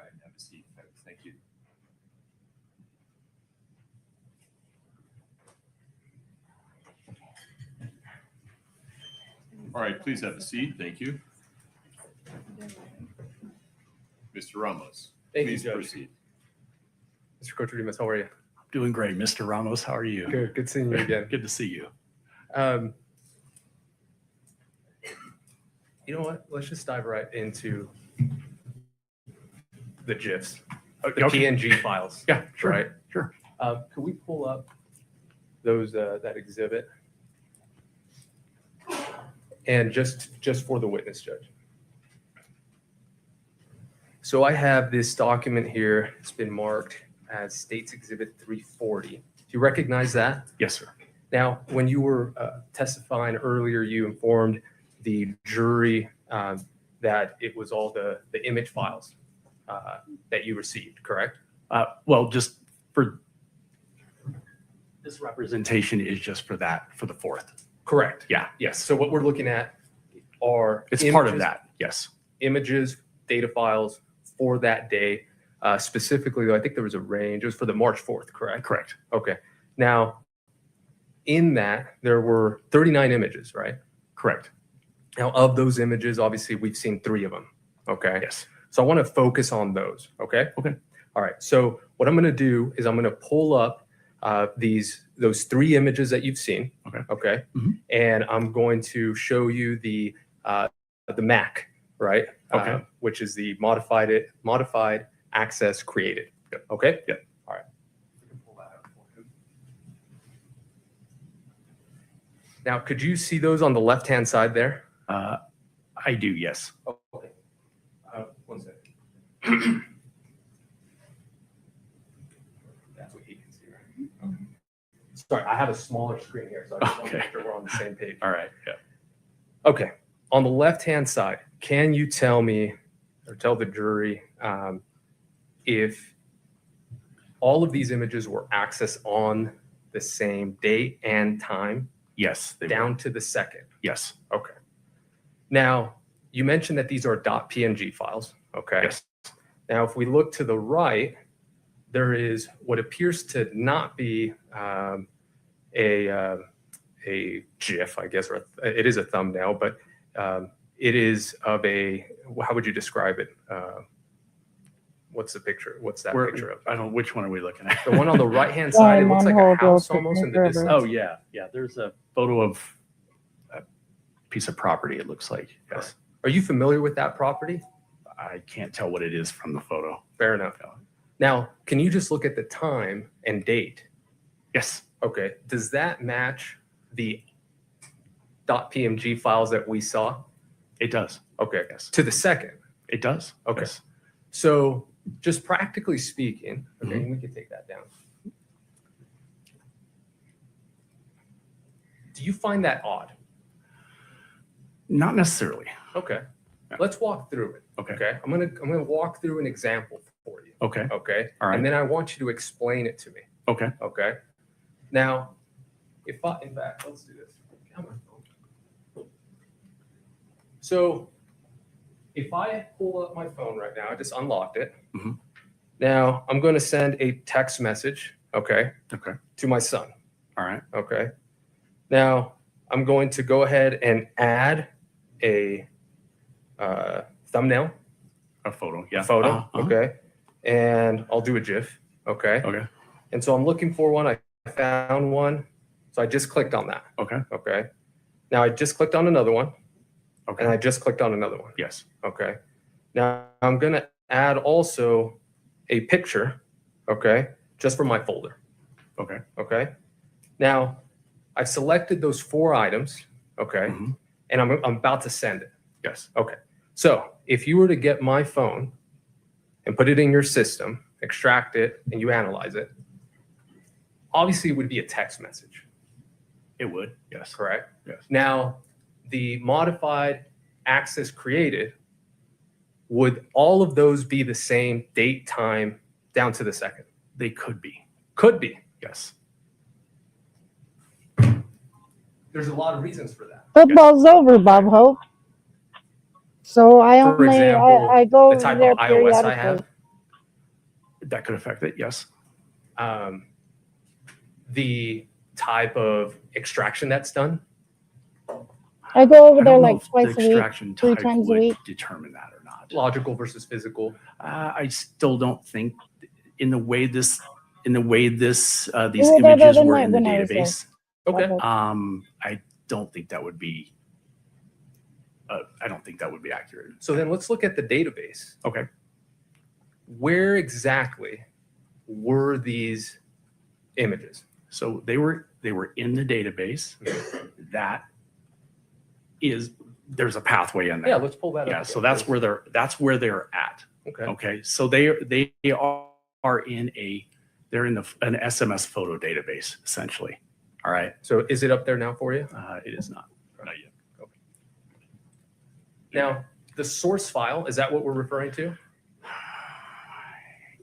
[SPEAKER 2] ahead and have a seat, folks. Thank you. All right, please have a seat. Thank you. Mr. Ramos,
[SPEAKER 4] Thank you,
[SPEAKER 2] please
[SPEAKER 4] Judge.
[SPEAKER 2] proceed.
[SPEAKER 4] Mr. Kouri, how are you?
[SPEAKER 21] Doing great, Mr. Ramos. How are you?
[SPEAKER 4] Good seeing you again.
[SPEAKER 21] Good to see you.
[SPEAKER 4] You know what? Let's just dive right into the GIFs, the PNG files.
[SPEAKER 21] Yeah, sure.
[SPEAKER 4] Right?
[SPEAKER 21] Sure.
[SPEAKER 4] Could we pull up those that exhibit? And just for the witness, Judge. So I have this document here. It's been marked as State's Exhibit 340. Do you recognize that?
[SPEAKER 21] Yes, sir.
[SPEAKER 4] Now, when you were testifying earlier, you informed the jury that it was all the image files that you received, correct?
[SPEAKER 21] Well, just for this representation is just for that, for the 4th.
[SPEAKER 4] Correct.
[SPEAKER 21] Yeah.
[SPEAKER 4] Yes. So what we're looking at are
[SPEAKER 21] It's part of that. Yes.
[SPEAKER 4] images, data files for that day. Specifically, I think there was a range. It was for the March 4th, correct?
[SPEAKER 21] Correct.
[SPEAKER 4] Okay. Now, in that, there were 39 images, right?
[SPEAKER 21] Correct.
[SPEAKER 4] Now, of those images, obviously, we've seen 3 of them. Okay.
[SPEAKER 21] Yes.
[SPEAKER 4] So I want to focus on those. Okay.
[SPEAKER 21] Okay.
[SPEAKER 4] All right. So what I'm going to do is I'm going to pull up those 3 images that you've seen.
[SPEAKER 21] Okay.
[SPEAKER 4] Okay.
[SPEAKER 21] Mhm.
[SPEAKER 4] And I'm going to show you the MAC, right?
[SPEAKER 21] Okay.
[SPEAKER 4] Which is the modified access created. Okay.
[SPEAKER 21] Yeah.
[SPEAKER 4] All right. Now, could you see those on the left-hand side there?
[SPEAKER 21] I do. Yes.
[SPEAKER 4] Okay. 1 second. That's what he can see, right? Okay. Sorry, I have a smaller screen here, so I just want to make sure we're on the same page.
[SPEAKER 21] All right. Yeah.
[SPEAKER 4] Okay. On the left-hand side, can you tell me or tell the jury if all of these images were accessed on the same date and time?
[SPEAKER 21] Yes. They
[SPEAKER 4] down
[SPEAKER 21] were.
[SPEAKER 4] to the second.
[SPEAKER 21] Yes.
[SPEAKER 4] Okay. Now, you mentioned that these are .png files. Okay.
[SPEAKER 21] Yes.
[SPEAKER 4] Now, if we look to the right, there is what appears to not be a GIF, I guess, or it is a thumbnail, but it is of a, how would you describe it? What's the picture? What's that picture of?
[SPEAKER 21] I don't know. Which one are we looking at?
[SPEAKER 4] The one on the right-hand side, it looks like a house almost in the distance.
[SPEAKER 21] Oh, yeah. Yeah. There's a photo of a piece of property, it looks like. Yes.
[SPEAKER 4] Are you familiar with that property?
[SPEAKER 21] I can't tell what it is from the photo.
[SPEAKER 4] Fair enough. Now, can you just look at the time and date?
[SPEAKER 21] Yes.
[SPEAKER 4] Okay. Does that match the .png files that we saw?
[SPEAKER 21] It does.
[SPEAKER 4] Okay.
[SPEAKER 21] Yes.
[SPEAKER 4] To the second?
[SPEAKER 21] It does.
[SPEAKER 4] Okay.
[SPEAKER 21] Yes.
[SPEAKER 4] So just practically speaking, okay, we can take that down. Do you find that odd?
[SPEAKER 21] Not necessarily.
[SPEAKER 4] Okay. Let's walk through it.
[SPEAKER 21] Okay.
[SPEAKER 4] I'm gonna walk through an example for you.
[SPEAKER 21] Okay.
[SPEAKER 4] Okay.
[SPEAKER 21] All right.
[SPEAKER 4] And then I want you to explain it to me.
[SPEAKER 21] Okay.
[SPEAKER 4] Okay. Now, in fact, let's do this. Come on. So if I pull up my phone right now, I just unlocked it.
[SPEAKER 21] Mhm.
[SPEAKER 4] Now I'm going to send a text message, okay,
[SPEAKER 21] Okay.
[SPEAKER 4] to my son.
[SPEAKER 21] All right.
[SPEAKER 4] Okay. Now I'm going to go ahead and add a thumbnail,
[SPEAKER 21] A photo. Yeah.
[SPEAKER 4] a photo,
[SPEAKER 21] Uh-huh.
[SPEAKER 4] okay, and I'll do a GIF, okay.
[SPEAKER 21] Okay.
[SPEAKER 4] And so I'm looking for one. I found one, so I just clicked on that.
[SPEAKER 21] Okay.
[SPEAKER 4] Okay. Now I just clicked on another one.
[SPEAKER 21] Okay.
[SPEAKER 4] And I just clicked on another one.
[SPEAKER 21] Yes.
[SPEAKER 4] Okay. Now I'm going to add also a picture, okay, just for my folder.
[SPEAKER 21] Okay.
[SPEAKER 4] Okay. Now I've selected those 4 items, okay,
[SPEAKER 21] Mhm.
[SPEAKER 4] and I'm about to send it.
[SPEAKER 21] Yes.
[SPEAKER 4] Okay. So if you were to get my phone and put it in your system, extract it, and you analyze it, obviously it would be a text message.
[SPEAKER 21] It would. Yes.
[SPEAKER 4] Correct?
[SPEAKER 21] Yes.
[SPEAKER 4] Now, the modified access created, would all of those be the same date, time, down to the second?
[SPEAKER 21] They could be.
[SPEAKER 4] Could be.
[SPEAKER 20] Yes.
[SPEAKER 4] There's a lot of reasons for that.
[SPEAKER 1] Football's over, Bob Hope. So I
[SPEAKER 4] For
[SPEAKER 1] only
[SPEAKER 4] example,
[SPEAKER 1] I go
[SPEAKER 4] the type
[SPEAKER 1] there
[SPEAKER 4] of iOS I
[SPEAKER 1] periodically.
[SPEAKER 4] have,
[SPEAKER 20] That could affect it. Yes.
[SPEAKER 4] the type of extraction that's done.
[SPEAKER 1] I go over
[SPEAKER 20] I
[SPEAKER 1] there
[SPEAKER 20] don't know
[SPEAKER 1] like
[SPEAKER 20] if
[SPEAKER 1] twice
[SPEAKER 20] the
[SPEAKER 1] a week,
[SPEAKER 20] extraction
[SPEAKER 1] 3
[SPEAKER 20] type
[SPEAKER 1] times a
[SPEAKER 20] would
[SPEAKER 1] week.
[SPEAKER 20] determine that or not.
[SPEAKER 4] Logical versus physical.
[SPEAKER 20] I still don't think in the way these
[SPEAKER 1] We
[SPEAKER 20] these
[SPEAKER 1] were there the
[SPEAKER 20] images
[SPEAKER 1] other
[SPEAKER 20] were
[SPEAKER 1] night
[SPEAKER 20] in the
[SPEAKER 1] when I was there.
[SPEAKER 20] database.
[SPEAKER 4] Okay.
[SPEAKER 20] I don't think that would be. I don't think that would be accurate.
[SPEAKER 4] So then let's look at the database.
[SPEAKER 20] Okay.
[SPEAKER 4] Where exactly were these images?
[SPEAKER 20] So they were in the database. There's a pathway in there.
[SPEAKER 4] Yeah, let's pull that up.
[SPEAKER 20] Yeah,
[SPEAKER 4] again,
[SPEAKER 20] so that's
[SPEAKER 4] please.
[SPEAKER 20] where they're at.
[SPEAKER 4] Okay.
[SPEAKER 20] Okay. So they are in an SMS photo database essentially. All right.
[SPEAKER 4] So is it up there now for you?
[SPEAKER 20] It is not. Not yet.
[SPEAKER 4] Okay. Now, the source file, is that what we're referring to?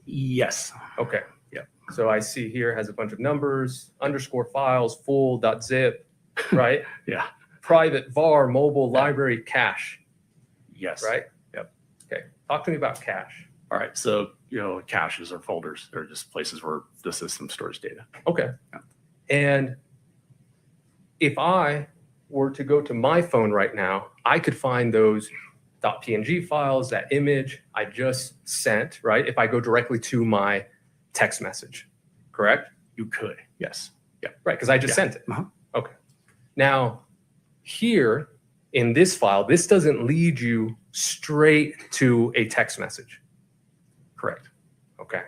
[SPEAKER 20] Yes.
[SPEAKER 4] Okay.
[SPEAKER 20] Yep.
[SPEAKER 4] So I see here has a bunch of numbers, underscore files, full.zip, right?
[SPEAKER 20] Yeah.
[SPEAKER 4] Private var, mobile, library, cache,
[SPEAKER 20] Yes.
[SPEAKER 4] right?
[SPEAKER 20] Yep.
[SPEAKER 4] Okay. Talk to me about cache.
[SPEAKER 20] All right. So, caches or folders. They're just places where the system stores data.
[SPEAKER 4] Okay.
[SPEAKER 20] Yeah.
[SPEAKER 4] And if I were to go to my phone right now, I could find those .png files, that image I just sent, right? If I go directly to my text message, correct?
[SPEAKER 20] You could. Yes. Yeah.
[SPEAKER 4] Right, because I just sent it.
[SPEAKER 20] Uh-huh.
[SPEAKER 4] Okay. Now, here in this file, this doesn't lead you straight to a text message.
[SPEAKER 20] Correct.
[SPEAKER 4] Okay.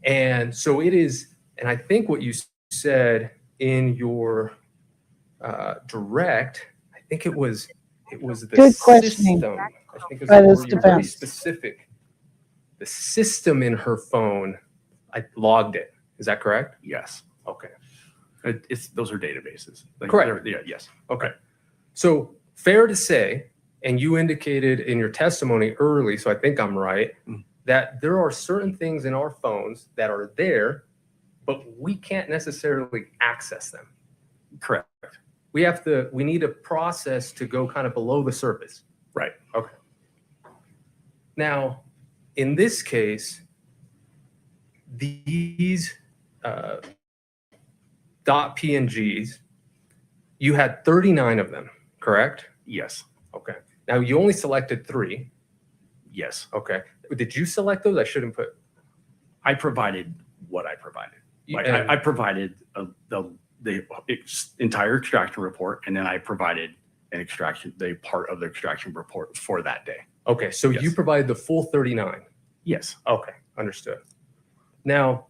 [SPEAKER 4] And so it is, and I think what you said in your direct, I think it was the
[SPEAKER 1] Good questioning
[SPEAKER 4] system. I think it
[SPEAKER 1] by
[SPEAKER 4] was
[SPEAKER 1] this
[SPEAKER 4] you're very
[SPEAKER 1] defense.
[SPEAKER 4] specific. The system in her phone, I logged it. Is that correct?
[SPEAKER 20] Yes.
[SPEAKER 4] Okay.
[SPEAKER 20] Those are databases.
[SPEAKER 4] Correct.
[SPEAKER 20] Yeah. Yes.
[SPEAKER 4] Okay. So fair to say, and you indicated in your testimony early, so I think I'm right, that there are certain things in our phones that are there, but we can't necessarily access them.
[SPEAKER 20] Correct.
[SPEAKER 4] We need a process to go kind of below the surface.
[SPEAKER 20] Right.
[SPEAKER 4] Okay. Now, in this case, these .pngs, you had 39 of them, correct?
[SPEAKER 20] Yes.
[SPEAKER 4] Okay. Now, you only selected 3.
[SPEAKER 20] Yes.
[SPEAKER 4] Okay. Did you select those? I shouldn't put.
[SPEAKER 20] I provided what I provided. Like
[SPEAKER 4] And-
[SPEAKER 20] I provided the entire extraction report, and then I provided the part of the extraction report for that day.
[SPEAKER 4] Okay, so
[SPEAKER 20] Yes.
[SPEAKER 4] you provided the full 39.
[SPEAKER 20] Yes.
[SPEAKER 4] Okay, understood. Now,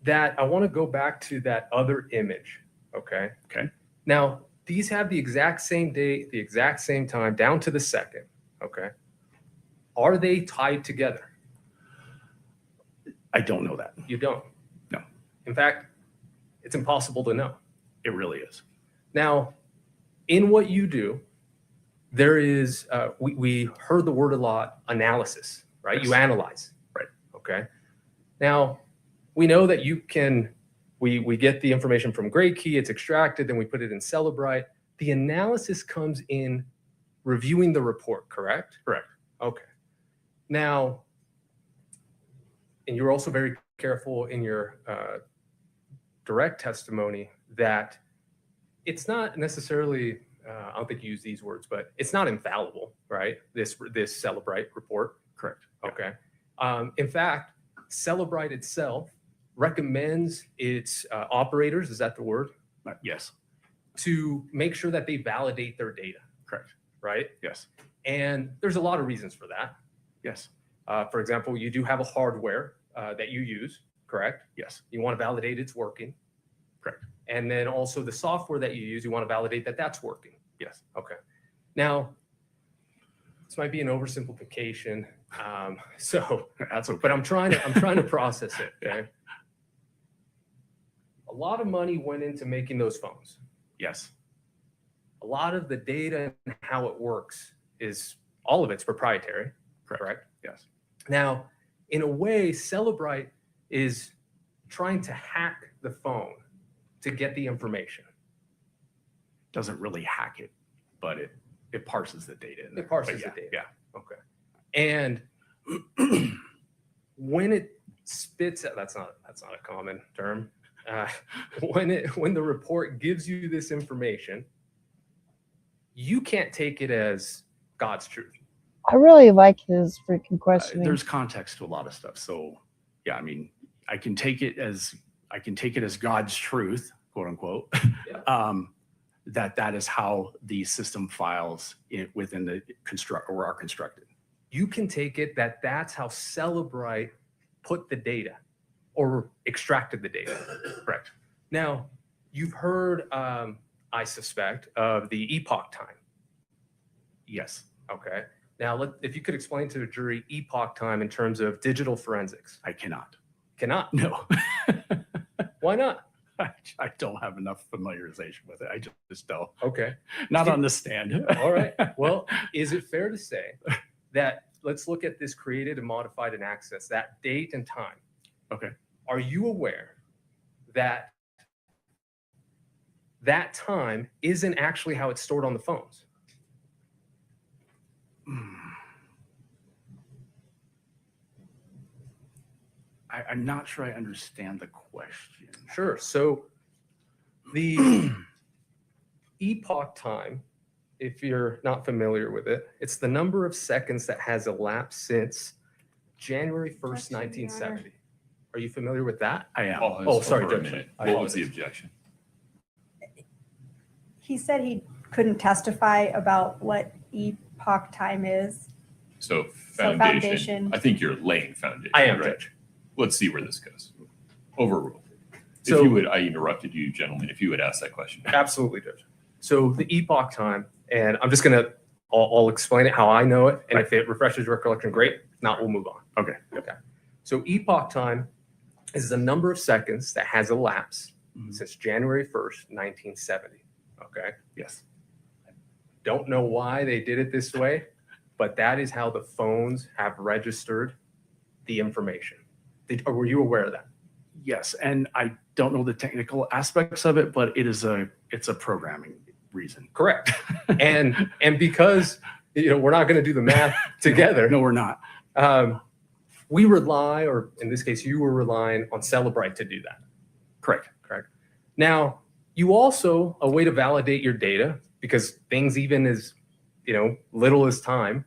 [SPEAKER 4] I want to go back to that other image. Okay.
[SPEAKER 20] Okay.
[SPEAKER 4] Now, these have the exact same date, the exact same time, down to the second. Okay. Are they tied together?
[SPEAKER 20] I don't know that.
[SPEAKER 4] You don't.
[SPEAKER 20] No.
[SPEAKER 4] In fact, it's impossible to know.
[SPEAKER 20] It really is.
[SPEAKER 4] Now, in what you do, there is, we heard the word a lot, analysis, right?
[SPEAKER 20] Yes.
[SPEAKER 4] You analyze.
[SPEAKER 20] Right.
[SPEAKER 4] Okay. Now, we know that you can, we get the information from Grade Key, it's extracted, then we put it in Celebrite. The analysis comes in reviewing the report, correct?
[SPEAKER 20] Correct.
[SPEAKER 4] Okay. Now, and you're also very careful in your direct testimony that it's not necessarily, I don't think you use these words, but it's not infallible, right? This Celebrite report.
[SPEAKER 20] Correct.
[SPEAKER 4] Okay. In fact, Celebrite itself recommends its operators, is that the word?
[SPEAKER 20] Yes.
[SPEAKER 4] To make sure that they validate their data.
[SPEAKER 20] Correct.
[SPEAKER 4] Right?
[SPEAKER 20] Yes.
[SPEAKER 4] And there's a lot of reasons for that.
[SPEAKER 20] Yes.
[SPEAKER 4] For example, you do have a hardware that you use, correct?
[SPEAKER 20] Yes.
[SPEAKER 4] You want to validate it's working.
[SPEAKER 20] Correct.
[SPEAKER 4] And then also the software that you use, you want to validate that that's working.
[SPEAKER 20] Yes.
[SPEAKER 4] Okay. Now, this might be an oversimplification. So
[SPEAKER 20] that's okay.
[SPEAKER 4] But I'm trying to process it. Okay. A lot of money went into making those phones.
[SPEAKER 20] Yes.
[SPEAKER 4] A lot of the data and how it works is all of it's proprietary. Correct.
[SPEAKER 20] Yes.
[SPEAKER 4] Now, in a way, Celebrite is trying to hack the phone to get the information?
[SPEAKER 21] Doesn't really hack it, but it parses the data. In there.
[SPEAKER 4] It parses
[SPEAKER 21] But yeah,
[SPEAKER 4] the data.
[SPEAKER 21] Yeah.
[SPEAKER 4] Okay. And when it spits out, that's not a common term. When the report gives you this information, you can't take it as God's truth.
[SPEAKER 1] I really like his freaking questioning.
[SPEAKER 21] There's context to a lot of stuff. So yeah, I mean, I can take it as God's truth, quote unquote. That is how the system files within the are constructed.
[SPEAKER 4] You can take it that that's how Celebrite put the data or extracted the data.
[SPEAKER 21] Correct.
[SPEAKER 4] Now, you've heard, I suspect, of the epoch time.
[SPEAKER 21] Yes.
[SPEAKER 4] Okay. Now, if you could explain to the jury epoch time in terms of digital forensics.
[SPEAKER 21] I cannot.
[SPEAKER 4] Cannot?
[SPEAKER 21] No.
[SPEAKER 4] Why not?
[SPEAKER 21] I don't have enough familiarization with it. I just don't.
[SPEAKER 4] Okay.
[SPEAKER 21] Not on the stand.
[SPEAKER 4] All right. Well, is it fair to say that let's look at this created and modified and accessed, that date and time?
[SPEAKER 21] Okay.
[SPEAKER 4] Are you aware that that time isn't actually how it's stored on the phones?
[SPEAKER 21] I'm not sure I understand the question.
[SPEAKER 4] Sure. So the epoch time, if you're not familiar with it, it's the number of seconds that has elapsed since January 1st, 1970. Are you familiar with that?
[SPEAKER 21] I am.
[SPEAKER 4] Oh, sorry,
[SPEAKER 2] for a
[SPEAKER 4] Judge.
[SPEAKER 2] minute.
[SPEAKER 4] I
[SPEAKER 2] What was the
[SPEAKER 4] apologize.
[SPEAKER 2] objection?
[SPEAKER 16] He said he couldn't testify about what epoch time is.
[SPEAKER 2] So
[SPEAKER 16] So foundation.
[SPEAKER 2] I think you're laying foundation.
[SPEAKER 4] I am,
[SPEAKER 2] right?
[SPEAKER 4] Judge.
[SPEAKER 2] Let's see where this goes. Overruled.
[SPEAKER 4] So-
[SPEAKER 2] If you would, I interrupted you, gentlemen. If you would ask that question.
[SPEAKER 4] Absolutely, Judge. So the epoch time, and I'm just gonna, I'll explain it how I know it, and if it refreshes your recollection, great. If not, we'll move on.
[SPEAKER 21] Okay.
[SPEAKER 4] Okay. So epoch time is the number of seconds that has elapsed since January 1st, 1970. Okay.
[SPEAKER 21] Yes.
[SPEAKER 4] Don't know why they did it this way, but that is how the phones have registered the information. Were you aware of that?
[SPEAKER 21] Yes, and I don't know the technical aspects of it, but it's a programming reason.
[SPEAKER 4] Correct. And because we're not going to do the math together.
[SPEAKER 21] No, we're not.
[SPEAKER 4] We rely, or in this case, you were relying on Celebrite to do that.
[SPEAKER 21] Correct.
[SPEAKER 4] Correct. Now, you also, a way to validate your data, because things even as little as time,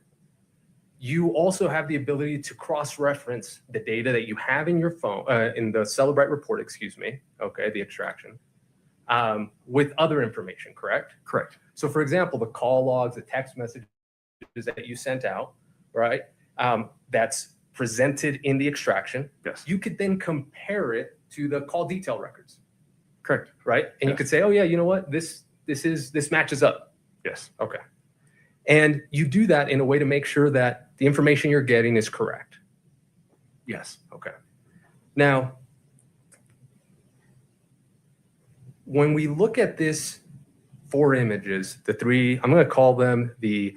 [SPEAKER 4] you also have the ability to cross-reference the data that you have in your phone, in the Celebrite report, excuse me, okay, the extraction, with other information, correct?
[SPEAKER 21] Correct.
[SPEAKER 4] So for example, the call logs, the text messages that you sent out, right, that's presented in the extraction,
[SPEAKER 21] yes,
[SPEAKER 4] you could then compare it to the call detail records.
[SPEAKER 21] Correct.
[SPEAKER 4] Right? And you could say, oh yeah, you know what, this matches up.
[SPEAKER 21] Yes.
[SPEAKER 4] Okay. And you do that in a way to make sure that the information you're getting is correct.
[SPEAKER 21] Yes.
[SPEAKER 4] Okay. Now, when we look at this 4 images, the 3, I'm going to call them the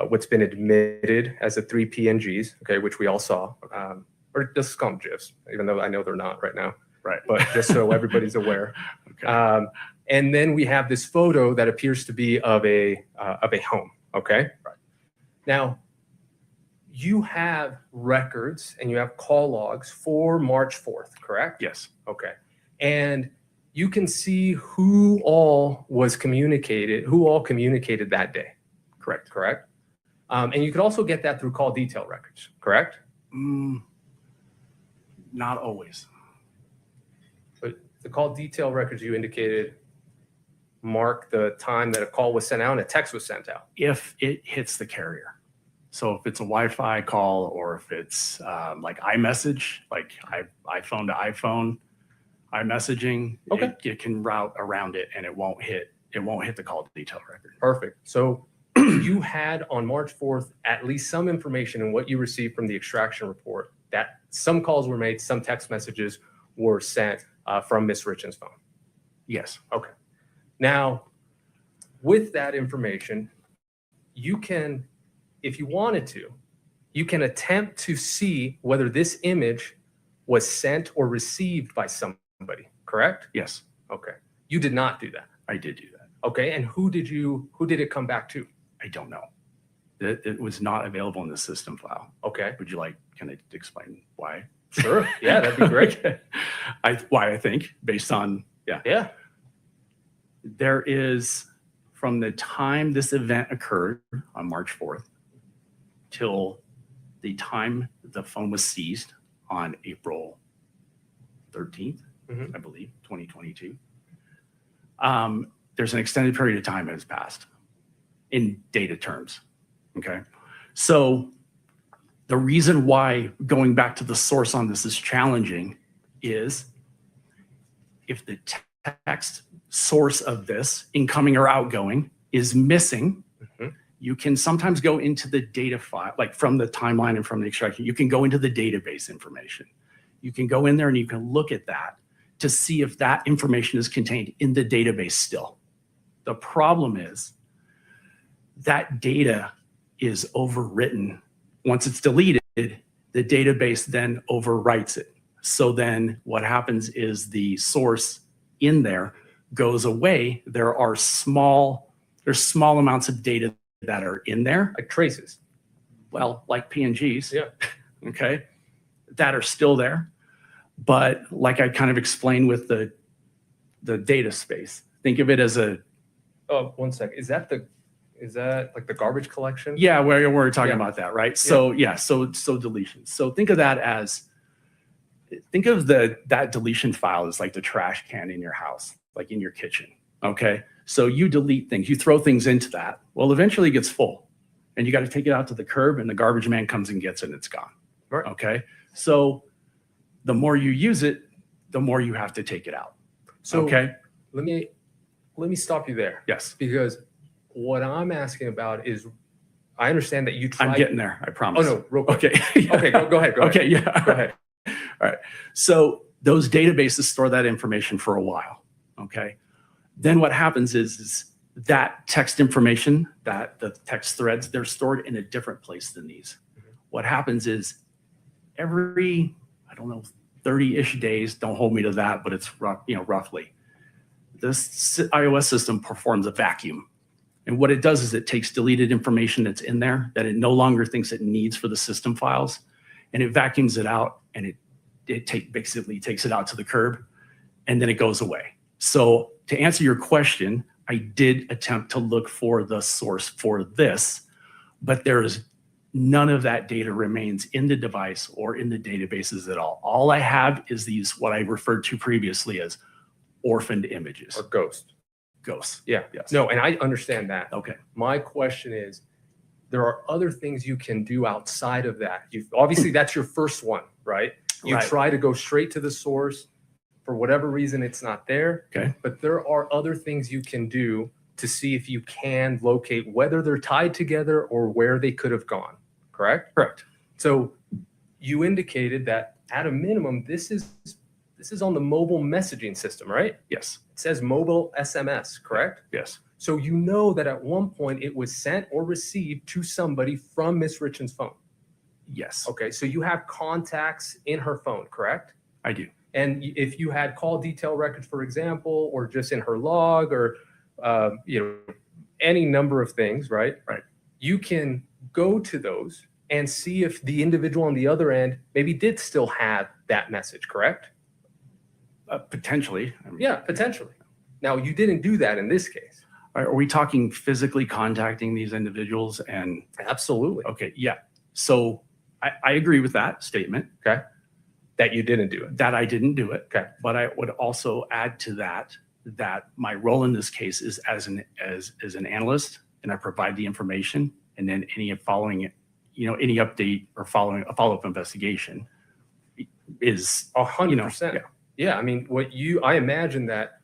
[SPEAKER 4] what's been admitted as the 3 PNGs, okay, which we all saw, or just call them GIFs, even though I know they're not right now.
[SPEAKER 21] Right.
[SPEAKER 4] But just so everybody's aware.
[SPEAKER 21] Okay.
[SPEAKER 4] And then we have this photo that appears to be of a home. Okay.
[SPEAKER 21] Right.
[SPEAKER 4] Now, you have records and you have call logs for March 4th, correct?
[SPEAKER 21] Yes.
[SPEAKER 4] Okay. And you can see who all communicated that day.
[SPEAKER 21] Correct.
[SPEAKER 4] Correct. And you could also get that through call detail records, correct?
[SPEAKER 21] Not always.
[SPEAKER 4] But the call detail records you indicated mark the time that a call was sent out and a text was sent out.
[SPEAKER 21] If it hits the carrier. So if it's a Wi-Fi call or if it's like iMessage, like iPhone to iPhone, iMessaging,
[SPEAKER 4] okay,
[SPEAKER 21] it can route around it and it won't hit the call detail record.
[SPEAKER 4] Perfect. So you had on March 4th at least some information in what you received from the extraction report that some calls were made, some text messages were sent from Ms. Richins' phone.
[SPEAKER 21] Yes.
[SPEAKER 4] Okay. Now, with that information, you can, if you wanted to, you can attempt to see whether this image was sent or received by somebody, correct?
[SPEAKER 21] Yes,
[SPEAKER 4] Okay. You did not do that.
[SPEAKER 21] I did do that.
[SPEAKER 4] Okay. And who did it come back to?
[SPEAKER 21] I don't know. It was not available in the system file.
[SPEAKER 4] Okay.
[SPEAKER 21] Would you like, can I explain why?
[SPEAKER 4] Sure. Yeah, that'd be great.
[SPEAKER 21] Okay. Why I think, based on,
[SPEAKER 4] Yeah.
[SPEAKER 21] there is, from the time this event occurred on March 4th till the time the phone was seized on April 13th, I believe, 2022, there's an extended period of time that has passed in data terms. Okay. So the reason why going back to the source on this is challenging is if the text source of this, incoming or outgoing, is missing, you can sometimes go into the data file, like from the timeline and from the extraction, you can go into the database information. You can go in there and you can look at that to see if that information is contained in the database still. The problem is that data is overwritten. Once it's deleted, the database then overwrites it. So then what happens is the source in there goes away. There's small amounts of data that are in there.
[SPEAKER 4] Like traces.
[SPEAKER 21] Well, like PNGs.
[SPEAKER 4] Yeah.
[SPEAKER 21] Okay. That are still there. But like I kind of explained with the data space, think of it as a.
[SPEAKER 4] Oh, 1 second. Is that like the garbage collection?
[SPEAKER 21] Yeah, where we're talking about that, right? So so deletion. So think of that as, think of that deletion file as like the trash can in your house, like in your kitchen. Okay. So you delete things, you throw things into that. Well, eventually it gets full and you got to take it out to the curb and the garbage man comes and gets it and it's gone.
[SPEAKER 4] Right.
[SPEAKER 21] Okay. So the more you use it, the more you have to take it out.
[SPEAKER 4] So
[SPEAKER 21] okay.
[SPEAKER 4] Let me stop you there.
[SPEAKER 21] Yes.
[SPEAKER 4] Because what I'm asking about is, I understand that you tried.
[SPEAKER 21] I'm getting there. I promise.
[SPEAKER 4] Oh no, real quick.
[SPEAKER 21] Okay.
[SPEAKER 4] Okay, go ahead.
[SPEAKER 21] Okay. Yeah.
[SPEAKER 4] Go ahead.
[SPEAKER 21] All right. So those databases store that information for a while. Okay. Then what happens is that text information, that the text threads, they're stored in a different place than these. What happens is every, I don't know, 30-ish days, don't hold me to that, but it's roughly, this iOS system performs a vacuum. And what it does is it takes deleted information that's in there that it no longer thinks it needs for the system files, and it vacuums it out, and it basically takes it out to the curb, and then it goes away. So to answer your question, I did attempt to look for the source for this, but there is none of that data remains in the device or in the databases at all. All I have is these, what I referred to previously as orphaned images.
[SPEAKER 4] Or ghost.
[SPEAKER 21] Ghosts.
[SPEAKER 4] Yeah.
[SPEAKER 21] Yes.
[SPEAKER 4] No, and I understand that.
[SPEAKER 21] Okay.
[SPEAKER 4] My question is, there are other things you can do outside of that. Obviously, that's your first one, right? You
[SPEAKER 21] Right.
[SPEAKER 4] try to go straight to the source. For whatever reason, it's not there.
[SPEAKER 21] Okay.
[SPEAKER 4] But there are other things you can do to see if you can locate whether they're tied together or where they could have gone. Correct?
[SPEAKER 21] Correct.
[SPEAKER 4] So you indicated that at a minimum, this is on the mobile messaging system, right?
[SPEAKER 21] Yes.
[SPEAKER 4] It says mobile SMS, correct?
[SPEAKER 21] Yes.
[SPEAKER 4] So you know that at one point it was sent or received to somebody from Miss Richins' phone.
[SPEAKER 21] Yes.
[SPEAKER 4] Okay, so you have contacts in her phone, correct?
[SPEAKER 21] I do.
[SPEAKER 4] And if you had call detail records, for example, or just in her log, or any number of things, right?
[SPEAKER 21] Right.
[SPEAKER 4] You can go to those and see if the individual on the other end maybe did still have that message, correct?
[SPEAKER 21] Potentially.
[SPEAKER 4] Yeah, potentially. Now, you didn't do that in this case.
[SPEAKER 21] Are we talking physically contacting these individuals? And
[SPEAKER 4] absolutely.
[SPEAKER 21] Okay. Yeah. So I agree with that statement.
[SPEAKER 4] Okay. That you didn't do it.
[SPEAKER 21] That I didn't do it.
[SPEAKER 4] Okay.
[SPEAKER 21] But I would also add to that my role in this case is as an analyst, and I provide the information, and then any following it, any update or following a follow-up investigation is
[SPEAKER 4] 100%. Yeah. I mean, I imagine that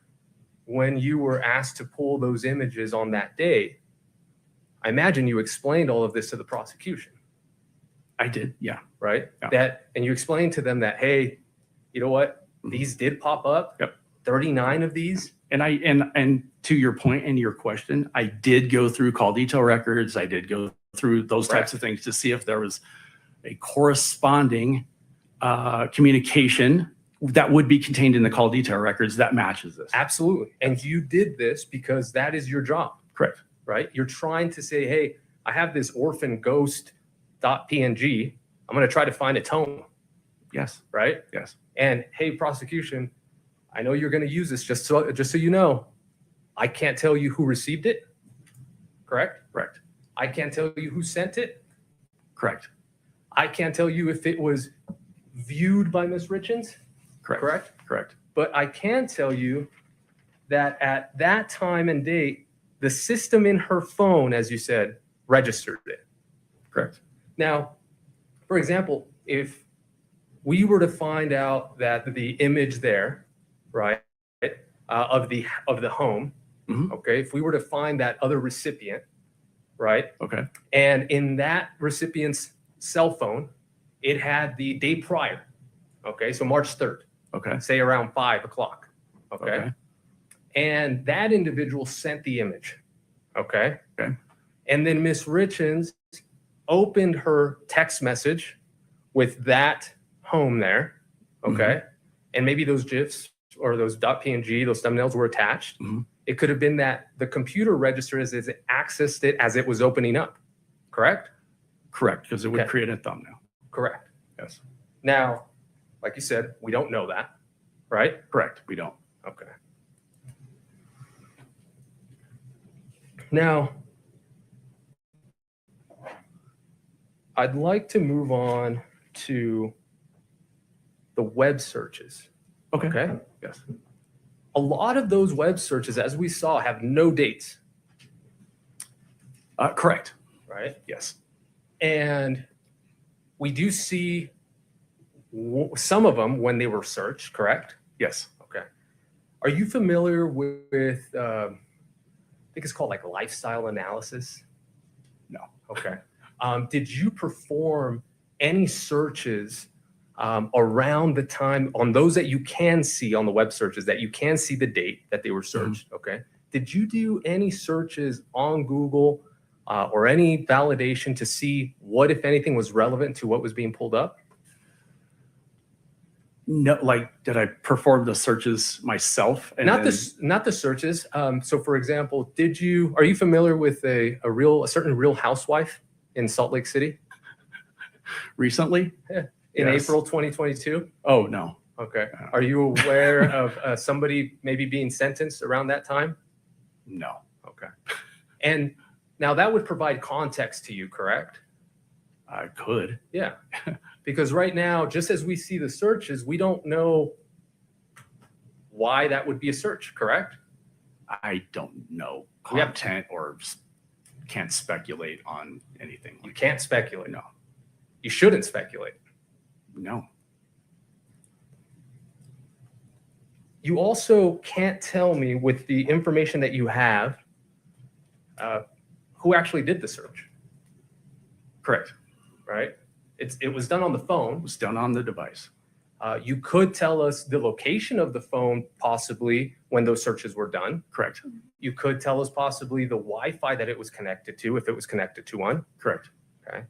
[SPEAKER 4] when you were asked to pull those images on that day, I imagine you explained all of this to the prosecution.
[SPEAKER 21] I did. Yeah.
[SPEAKER 4] Right.
[SPEAKER 21] Yeah.
[SPEAKER 4] And you explained to them that, hey, you know what? These did pop up.
[SPEAKER 21] Yep.
[SPEAKER 4] 39 of these.
[SPEAKER 21] And to your point and your question, I did go through call detail records. I did go through those types of things to see if there was a corresponding communication that would be contained in the call detail records that matches this.
[SPEAKER 4] Absolutely. And you did this because that is your job.
[SPEAKER 21] Correct.
[SPEAKER 4] Right? You're trying to say, hey, I have this orphan ghost.png. I'm going to try to find a tone.
[SPEAKER 21] Yes.
[SPEAKER 4] Right?
[SPEAKER 21] Yes.
[SPEAKER 4] And hey, prosecution, I know you're going to use this just so you know, I can't tell you who received it. Correct?
[SPEAKER 21] Correct.
[SPEAKER 4] I can't tell you who sent it.
[SPEAKER 21] Correct.
[SPEAKER 4] I can't tell you if it was viewed by Ms. Richins.
[SPEAKER 21] Correct.
[SPEAKER 4] Correct?
[SPEAKER 21] Correct.
[SPEAKER 4] But I can tell you that at that time and date, the system in her phone, as you said, registered it.
[SPEAKER 21] Correct.
[SPEAKER 4] Now, for example, if we were to find out that the image there, right, of the home, okay, if we were to find that other recipient, right,
[SPEAKER 21] okay,
[SPEAKER 4] and in that recipient's cell phone, it had the day prior, okay, so March 3rd,
[SPEAKER 21] okay,
[SPEAKER 4] say around 5 o'clock, okay, and that individual sent the image, okay, and then Miss Richins opened her text message with that home there, okay, and maybe those GIFs or those .png, those thumbnails were attached. It could have been that the computer registered as it accessed it as it was opening up, correct?
[SPEAKER 21] Correct, because it would create a thumbnail.
[SPEAKER 4] Correct.
[SPEAKER 21] Yes.
[SPEAKER 4] Now, like you said, we don't know that, right?
[SPEAKER 21] Correct, we don't.
[SPEAKER 4] Okay. Now, I'd like to move on to the web searches. Okay.
[SPEAKER 21] Yes.
[SPEAKER 4] A lot of those web searches, as we saw, have no dates.
[SPEAKER 21] Correct.
[SPEAKER 4] Right?
[SPEAKER 21] Yes.
[SPEAKER 4] And we do see some of them when they were searched, correct?
[SPEAKER 21] Yes.
[SPEAKER 4] Okay. Are you familiar with I think it's called like lifestyle analysis?
[SPEAKER 21] No.
[SPEAKER 4] Okay. Did you perform any searches around the time on those that you can see on the web searches, that you can see the date that they were searched? Okay. Did you do any searches on Google or any validation to see what, if anything, was relevant to what was being pulled up?
[SPEAKER 21] No, like, did I perform the searches myself? And
[SPEAKER 4] Not the searches. So, for example, are you familiar with a certain Real Housewife in Salt Lake City?
[SPEAKER 21] Recently?
[SPEAKER 4] Yeah. In
[SPEAKER 21] Yes.
[SPEAKER 4] April 2022?
[SPEAKER 21] Oh, no.
[SPEAKER 4] Okay. Are you aware of somebody maybe being sentenced around that time?
[SPEAKER 21] No.
[SPEAKER 4] Okay. And now that would provide context to you, correct?
[SPEAKER 21] I could.
[SPEAKER 4] Yeah. Because right now, just as we see the searches, we don't know why that would be a search, correct?
[SPEAKER 21] I don't know content or can't speculate on anything.
[SPEAKER 4] You can't speculate.
[SPEAKER 21] No.
[SPEAKER 4] You shouldn't speculate.
[SPEAKER 21] No.
[SPEAKER 4] You also can't tell me with the information that you have who actually did the search.
[SPEAKER 21] Correct.
[SPEAKER 4] Right? It was done on the phone.
[SPEAKER 21] It was done on the device.
[SPEAKER 4] You could tell us the location of the phone possibly when those searches were done.
[SPEAKER 21] Correct.
[SPEAKER 4] You could tell us possibly the Wi-Fi that it was connected to, if it was connected to one.
[SPEAKER 21] Correct.
[SPEAKER 4] Okay.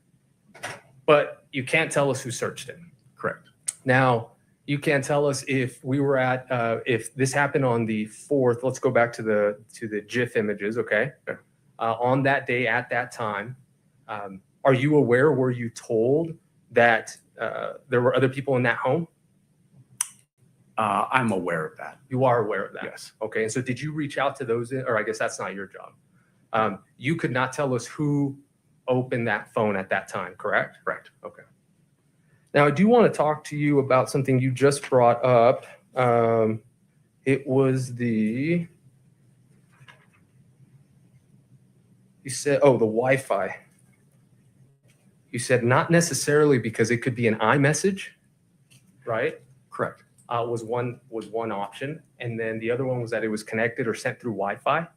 [SPEAKER 4] But you can't tell us who searched it.
[SPEAKER 21] Correct.
[SPEAKER 4] Now, you can't tell us if we were at, if this happened on the 4th, let's go back to the GIF images, okay? On that day, at that time, are you aware, were you told that there were other people in that home?
[SPEAKER 21] I'm aware of that.
[SPEAKER 4] You are aware of that?
[SPEAKER 21] Yes.
[SPEAKER 4] Okay, and so did you reach out to those, or I guess that's not your job. You could not tell us who opened that phone at that time, correct?
[SPEAKER 21] Correct.
[SPEAKER 4] Okay. Now, I do want to talk to you about something you just brought up. It was you said, the Wi-Fi. You said not necessarily because it could be an iMessage, right?
[SPEAKER 21] Correct.
[SPEAKER 4] Was one option, and then the other one was that it was connected or sent through Wi-Fi.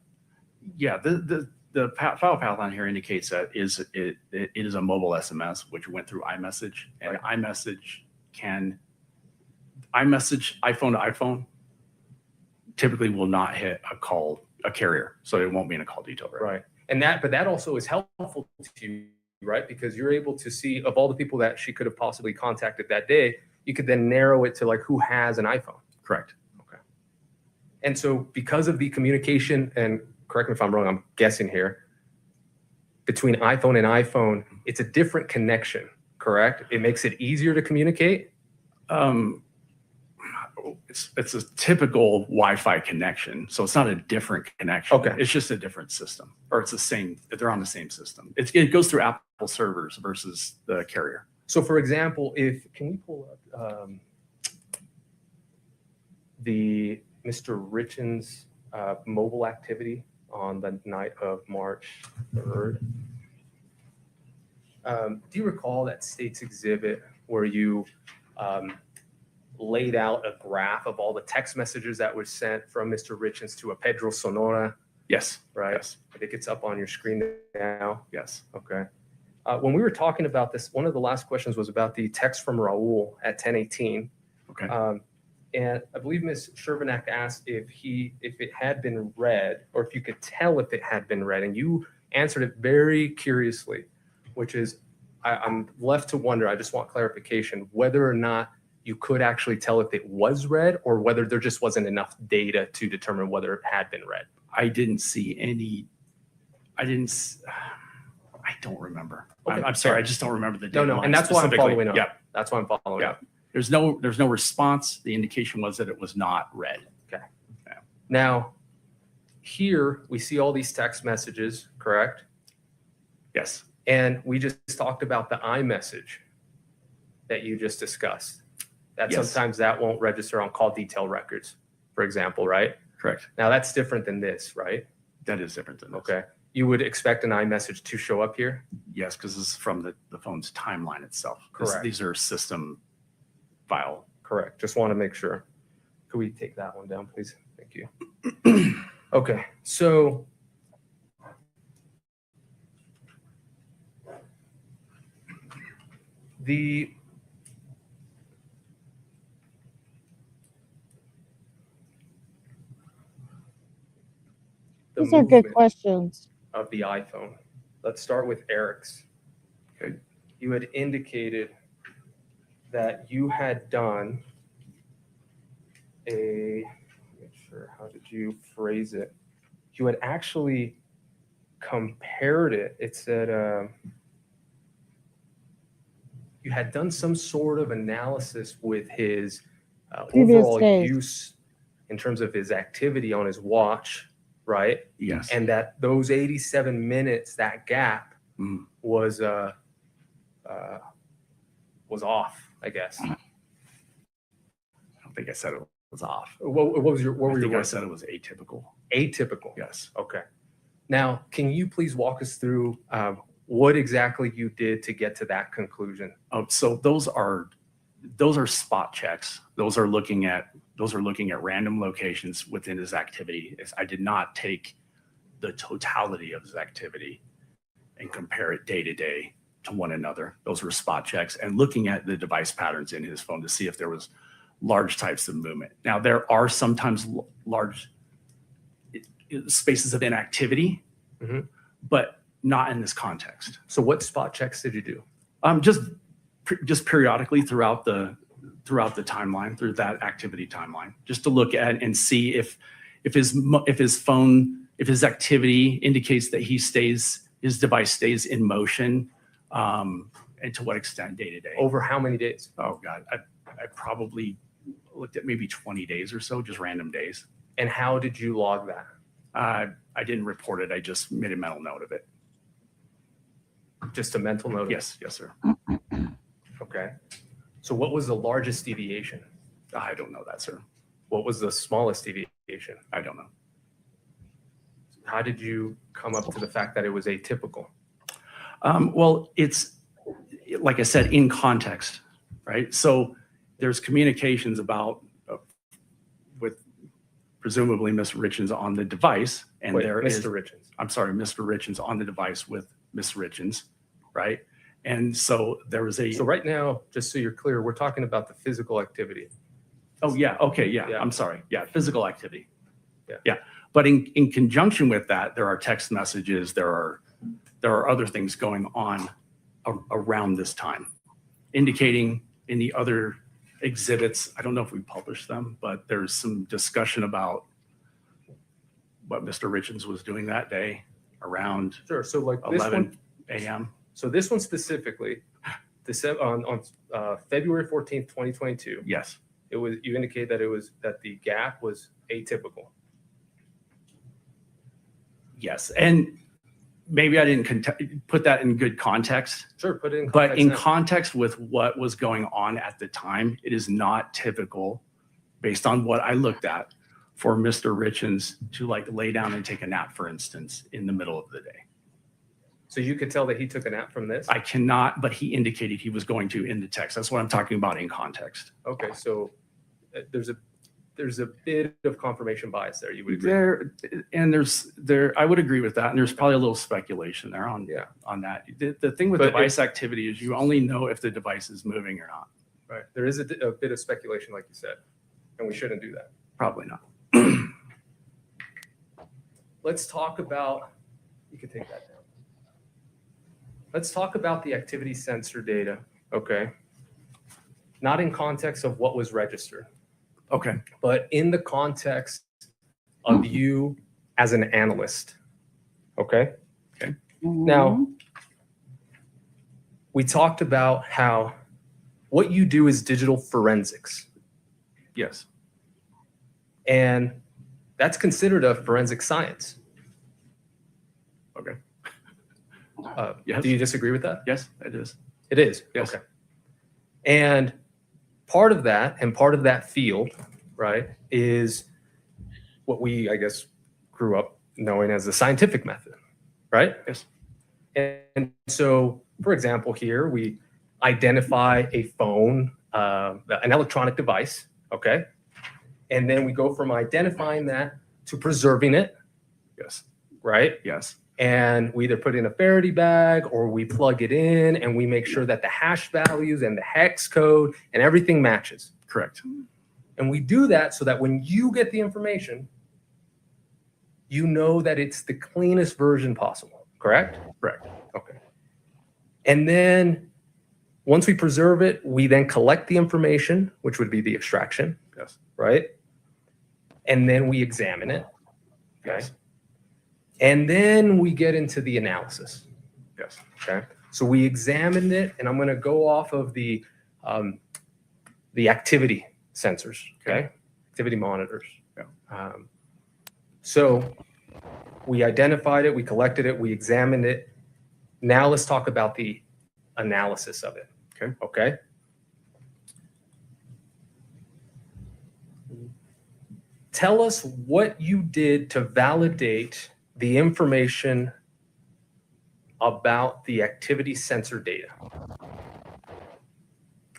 [SPEAKER 21] Yeah, the file path on here indicates that it is a mobile SMS, which went through iMessage, and iMessage iPhone to iPhone typically will not hit a carrier, so it won't be in a call detail.
[SPEAKER 4] Right. But that also is helpful to you, right? Because you're able to see, of all the people that she could have possibly contacted that day, you could then narrow it to like who has an iPhone.
[SPEAKER 21] Correct.
[SPEAKER 4] And so because of the communication, and correct me if I'm wrong, I'm guessing here, between iPhone and iPhone, it's a different connection, correct? It makes it easier to communicate?
[SPEAKER 21] It's a typical Wi-Fi connection, so it's not a different connection.
[SPEAKER 4] Okay.
[SPEAKER 21] It's just a different system, or it's the same. They're on the same system. It goes through Apple servers versus the carrier.
[SPEAKER 4] So for example, can we pull up the Mr. Richins mobile activity on the night of March 3rd? Do you recall that state's exhibit where you laid out a graph of all the text messages that were sent from Mr. Richins to a Pedro Sonora?
[SPEAKER 21] Yes.
[SPEAKER 4] Right.
[SPEAKER 21] Yes.
[SPEAKER 4] I think it's up on your screen now.
[SPEAKER 21] Yes.
[SPEAKER 4] Okay. When we were talking about this, one of the last questions was about the text from Raul at 10:18.
[SPEAKER 21] Okay.
[SPEAKER 4] And I believe Ms. Shervanack asked if it had been read, or if you could tell if it had been read, and you answered it very curiously, which is, I'm left to wonder, I just want clarification, whether or not you could actually tell if it was read, or whether there just wasn't enough data to determine whether it had been read.
[SPEAKER 21] I didn't see any. I don't remember.
[SPEAKER 4] Okay.
[SPEAKER 21] I'm sorry. I just don't remember the data.
[SPEAKER 4] No, and that's why I'm following up.
[SPEAKER 21] Yeah.
[SPEAKER 4] That's why I'm following up.
[SPEAKER 21] There's no response. The indication was that it was not read.
[SPEAKER 4] Okay. Yeah. Now, here we see all these text messages, correct?
[SPEAKER 21] Yes.
[SPEAKER 4] And we just talked about the iMessage that you just discussed. That
[SPEAKER 21] Yes.
[SPEAKER 4] sometimes that won't register on call detail records, for example, right?
[SPEAKER 21] Correct.
[SPEAKER 4] Now that's different than this, right?
[SPEAKER 21] That is different than this.
[SPEAKER 4] Okay. You would expect an iMessage to show up here?
[SPEAKER 21] Yes, because this is from the phone's timeline itself.
[SPEAKER 4] Correct.
[SPEAKER 21] These are system file.
[SPEAKER 4] Correct. Just want to make sure. Could we take that one down, please? Thank you. Okay. So the
[SPEAKER 1] These are good
[SPEAKER 4] movement
[SPEAKER 1] questions.
[SPEAKER 4] of the iPhone. Let's start with Eric's.
[SPEAKER 21] Okay.
[SPEAKER 4] You had indicated that you had done how did you phrase it? You had actually compared it. It said you had done some sort of analysis with his
[SPEAKER 1] Previous
[SPEAKER 4] overall
[SPEAKER 1] days.
[SPEAKER 4] use in terms of his activity on his watch, right?
[SPEAKER 21] Yes.
[SPEAKER 4] And that those 87 minutes, that gap was off, I guess.
[SPEAKER 21] I don't think I said it was off.
[SPEAKER 4] What were your
[SPEAKER 21] I
[SPEAKER 4] words?
[SPEAKER 21] said it was atypical.
[SPEAKER 4] Atypical.
[SPEAKER 21] Yes.
[SPEAKER 4] Okay. Now, can you please walk us through what exactly you did to get to that conclusion?
[SPEAKER 21] So those are spot checks. Those are looking at random locations within his activity. I did not take the totality of his activity and compare it day to day to one another. Those were spot checks and looking at the device patterns in his phone to see if there was large types of movement. Now, there are sometimes large spaces of inactivity, but not in this context.
[SPEAKER 4] So what spot checks did you do?
[SPEAKER 21] Just periodically throughout the timeline, through that activity timeline, just to look at and see if his activity indicates that his device stays in motion, and to what extent day to day.
[SPEAKER 4] Over how many days?
[SPEAKER 21] Oh God, I probably looked at maybe 20 days or so, just random days.
[SPEAKER 4] And how did you log that?
[SPEAKER 21] I didn't report it. I just made a mental note of it.
[SPEAKER 4] Just a mental note?
[SPEAKER 21] Yes, yes, sir.
[SPEAKER 4] Okay. So what was the largest deviation?
[SPEAKER 21] I don't know that, sir.
[SPEAKER 4] What was the smallest deviation?
[SPEAKER 21] I don't know.
[SPEAKER 4] How did you come up to the fact that it was atypical?
[SPEAKER 21] Well, it's like I said, in context, right? So there's communications about with presumably Mr. Richins on the device, and
[SPEAKER 4] Wait,
[SPEAKER 21] there
[SPEAKER 4] Mr.
[SPEAKER 21] is
[SPEAKER 4] Richins.
[SPEAKER 21] I'm sorry, Mr. Richins on the device with Ms. Richins, right? And so there was
[SPEAKER 4] So right now, just so you're clear, we're talking about the physical activity.
[SPEAKER 21] Oh yeah, okay, yeah.
[SPEAKER 4] Yeah.
[SPEAKER 21] I'm sorry, yeah, physical activity.
[SPEAKER 4] Yeah.
[SPEAKER 21] But in conjunction with that, there are text messages, there are other things going on around this time, indicating in the other exhibits. I don't know if we published them, but there's some discussion about what Mr. Richins was doing that day around
[SPEAKER 4] Sure. So like this
[SPEAKER 21] 11
[SPEAKER 4] one,
[SPEAKER 21] a.m.
[SPEAKER 4] so this one specifically, on February 14th, 2022.
[SPEAKER 21] Yes.
[SPEAKER 4] It was, you indicated that the gap was atypical.
[SPEAKER 21] Yes. And maybe I didn't put that in good context.
[SPEAKER 4] Sure, put it in
[SPEAKER 21] But
[SPEAKER 4] context
[SPEAKER 21] in
[SPEAKER 4] now.
[SPEAKER 21] context with what was going on at the time, it is not typical, based on what I looked at, for Mr. Richins to like lay down and take a nap, for instance, in the middle of the day.
[SPEAKER 4] So you could tell that he took a nap from this?
[SPEAKER 21] I cannot, but he indicated he was going to in the text. That's what I'm talking about in context.
[SPEAKER 4] Okay, so there's a bit of confirmation bias there. You would agree?
[SPEAKER 21] I would agree with that. And there's probably a little speculation there on that. The thing with device activity is you only know if the device is moving or not.
[SPEAKER 4] Right. There is a bit of speculation, like you said, and we shouldn't do that.
[SPEAKER 21] Probably not.
[SPEAKER 4] Let's talk about, you can take that down. Let's talk about the activity sensor data, okay? Not in context of what was registered.
[SPEAKER 21] Okay.
[SPEAKER 4] But in the context of you as an analyst, okay?
[SPEAKER 21] Okay.
[SPEAKER 4] Now, we talked about how what you do is digital forensics.
[SPEAKER 21] Yes.
[SPEAKER 4] And that's considered a forensic science.
[SPEAKER 21] Okay.
[SPEAKER 4] Do you disagree with that?
[SPEAKER 21] Yes, it is.
[SPEAKER 4] It is?
[SPEAKER 21] Yes.
[SPEAKER 4] Okay. And part of that field, right, is what we, I guess, grew up knowing as the scientific method, right?
[SPEAKER 21] Yes.
[SPEAKER 4] And so, for example, here we identify a phone, an electronic device, okay? And then we go from identifying that to preserving it.
[SPEAKER 21] Yes.
[SPEAKER 4] Right?
[SPEAKER 21] Yes.
[SPEAKER 4] And we either put in a Faraday bag or we plug it in and we make sure that the hash values and the hex code and everything matches.
[SPEAKER 21] Correct.
[SPEAKER 4] And we do that so that when you get the information, you know that it's the cleanest version possible. Correct?
[SPEAKER 21] Correct.
[SPEAKER 4] Okay. And then once we preserve it, we then collect the information, which would be the extraction.
[SPEAKER 21] Yes.
[SPEAKER 4] Right? And then we examine it. Okay.
[SPEAKER 21] Yes.
[SPEAKER 4] And then we get into the analysis.
[SPEAKER 21] Yes.
[SPEAKER 4] Okay. So we examined it, and I'm going to go off of the activity sensors. Okay. Activity monitors.
[SPEAKER 21] Yeah.
[SPEAKER 4] So we identified it, we collected it, we examined it. Now let's talk about the analysis of it.
[SPEAKER 21] Okay.
[SPEAKER 4] Okay. Tell us what you did to validate the information about the activity sensor data.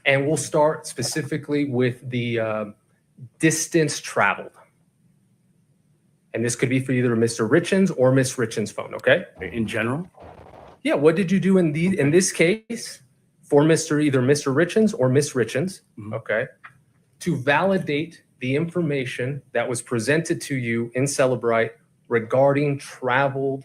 [SPEAKER 4] And we'll start specifically with the distance traveled. And this could be for either Mr. Richins or Miss Richins' phone, okay?
[SPEAKER 21] In general?
[SPEAKER 4] Yeah, what did you do in this case for either Mr. Richins or Miss Richins, okay, to validate the information that was presented to you in Celebrite regarding traveled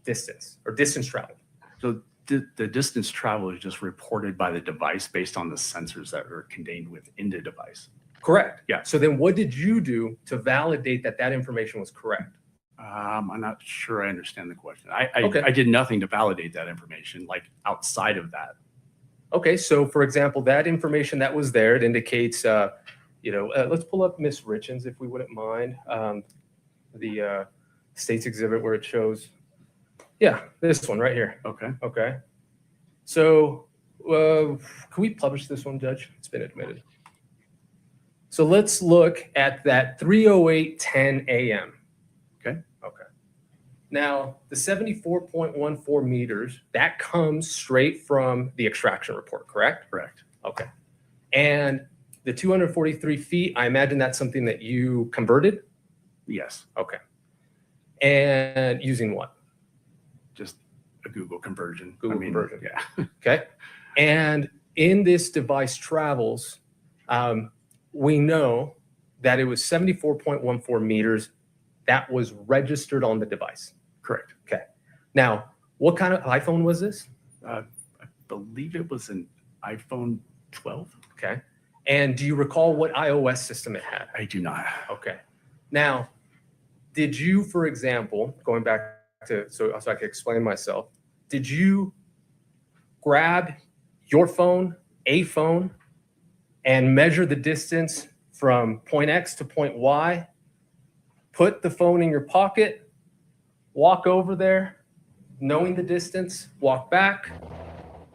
[SPEAKER 4] distance or distance traveled?
[SPEAKER 21] So the distance traveled is just reported by the device based on the sensors that are contained within the device.
[SPEAKER 4] Correct.
[SPEAKER 21] Yeah.
[SPEAKER 4] So then what did you do to validate that that information was correct?
[SPEAKER 21] I'm not sure I understand the question.
[SPEAKER 4] Okay.
[SPEAKER 21] I did nothing to validate that information, like outside of that.
[SPEAKER 4] Okay, so for example, that information that was there, it indicates, let's pull up Miss Richins if we wouldn't mind. The state's exhibit where it shows, this one right here.
[SPEAKER 21] Okay.
[SPEAKER 4] Okay. So can we publish this one, Judge? It's been admitted. So let's look at that 3:08:10 a.m.
[SPEAKER 21] Okay.
[SPEAKER 4] Okay. Now, the 74.14 meters, that comes straight from the extraction report, correct?
[SPEAKER 21] Correct.
[SPEAKER 4] Okay. And the 243 feet, I imagine that's something that you converted?
[SPEAKER 21] Yes.
[SPEAKER 4] Okay. And using what?
[SPEAKER 21] Just a Google conversion.
[SPEAKER 4] Google conversion.
[SPEAKER 21] Yeah.
[SPEAKER 4] Okay. And in this device travels, we know that it was 74.14 meters that was registered on the device.
[SPEAKER 21] Correct.
[SPEAKER 4] Okay. Now, what kind of iPhone was this?
[SPEAKER 21] I believe it was an iPhone 12.
[SPEAKER 4] Okay. And do you recall what iOS system it had?
[SPEAKER 21] I do not.
[SPEAKER 4] Okay. Now, did you, for example, going back to, so I can explain myself, did you grab your phone, a phone, and measure the distance from point X to point Y, put the phone in your pocket, walk over there, knowing the distance, walk back,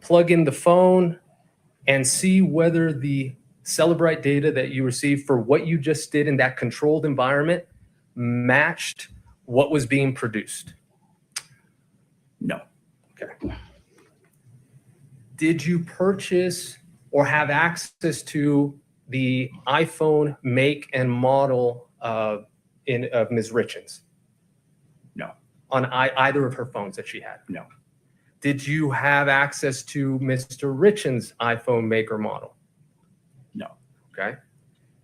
[SPEAKER 4] plug in the phone, and see whether the Celebrite data that you received for what you just did in that controlled environment matched what was being produced?
[SPEAKER 21] No.
[SPEAKER 4] Okay. Did you purchase or have access to the iPhone make and model of Ms. Richins?
[SPEAKER 21] No.
[SPEAKER 4] On either of her phones that she had?
[SPEAKER 21] No.
[SPEAKER 4] Did you have access to Mr. Richins' iPhone make or model?
[SPEAKER 21] No.
[SPEAKER 4] Okay.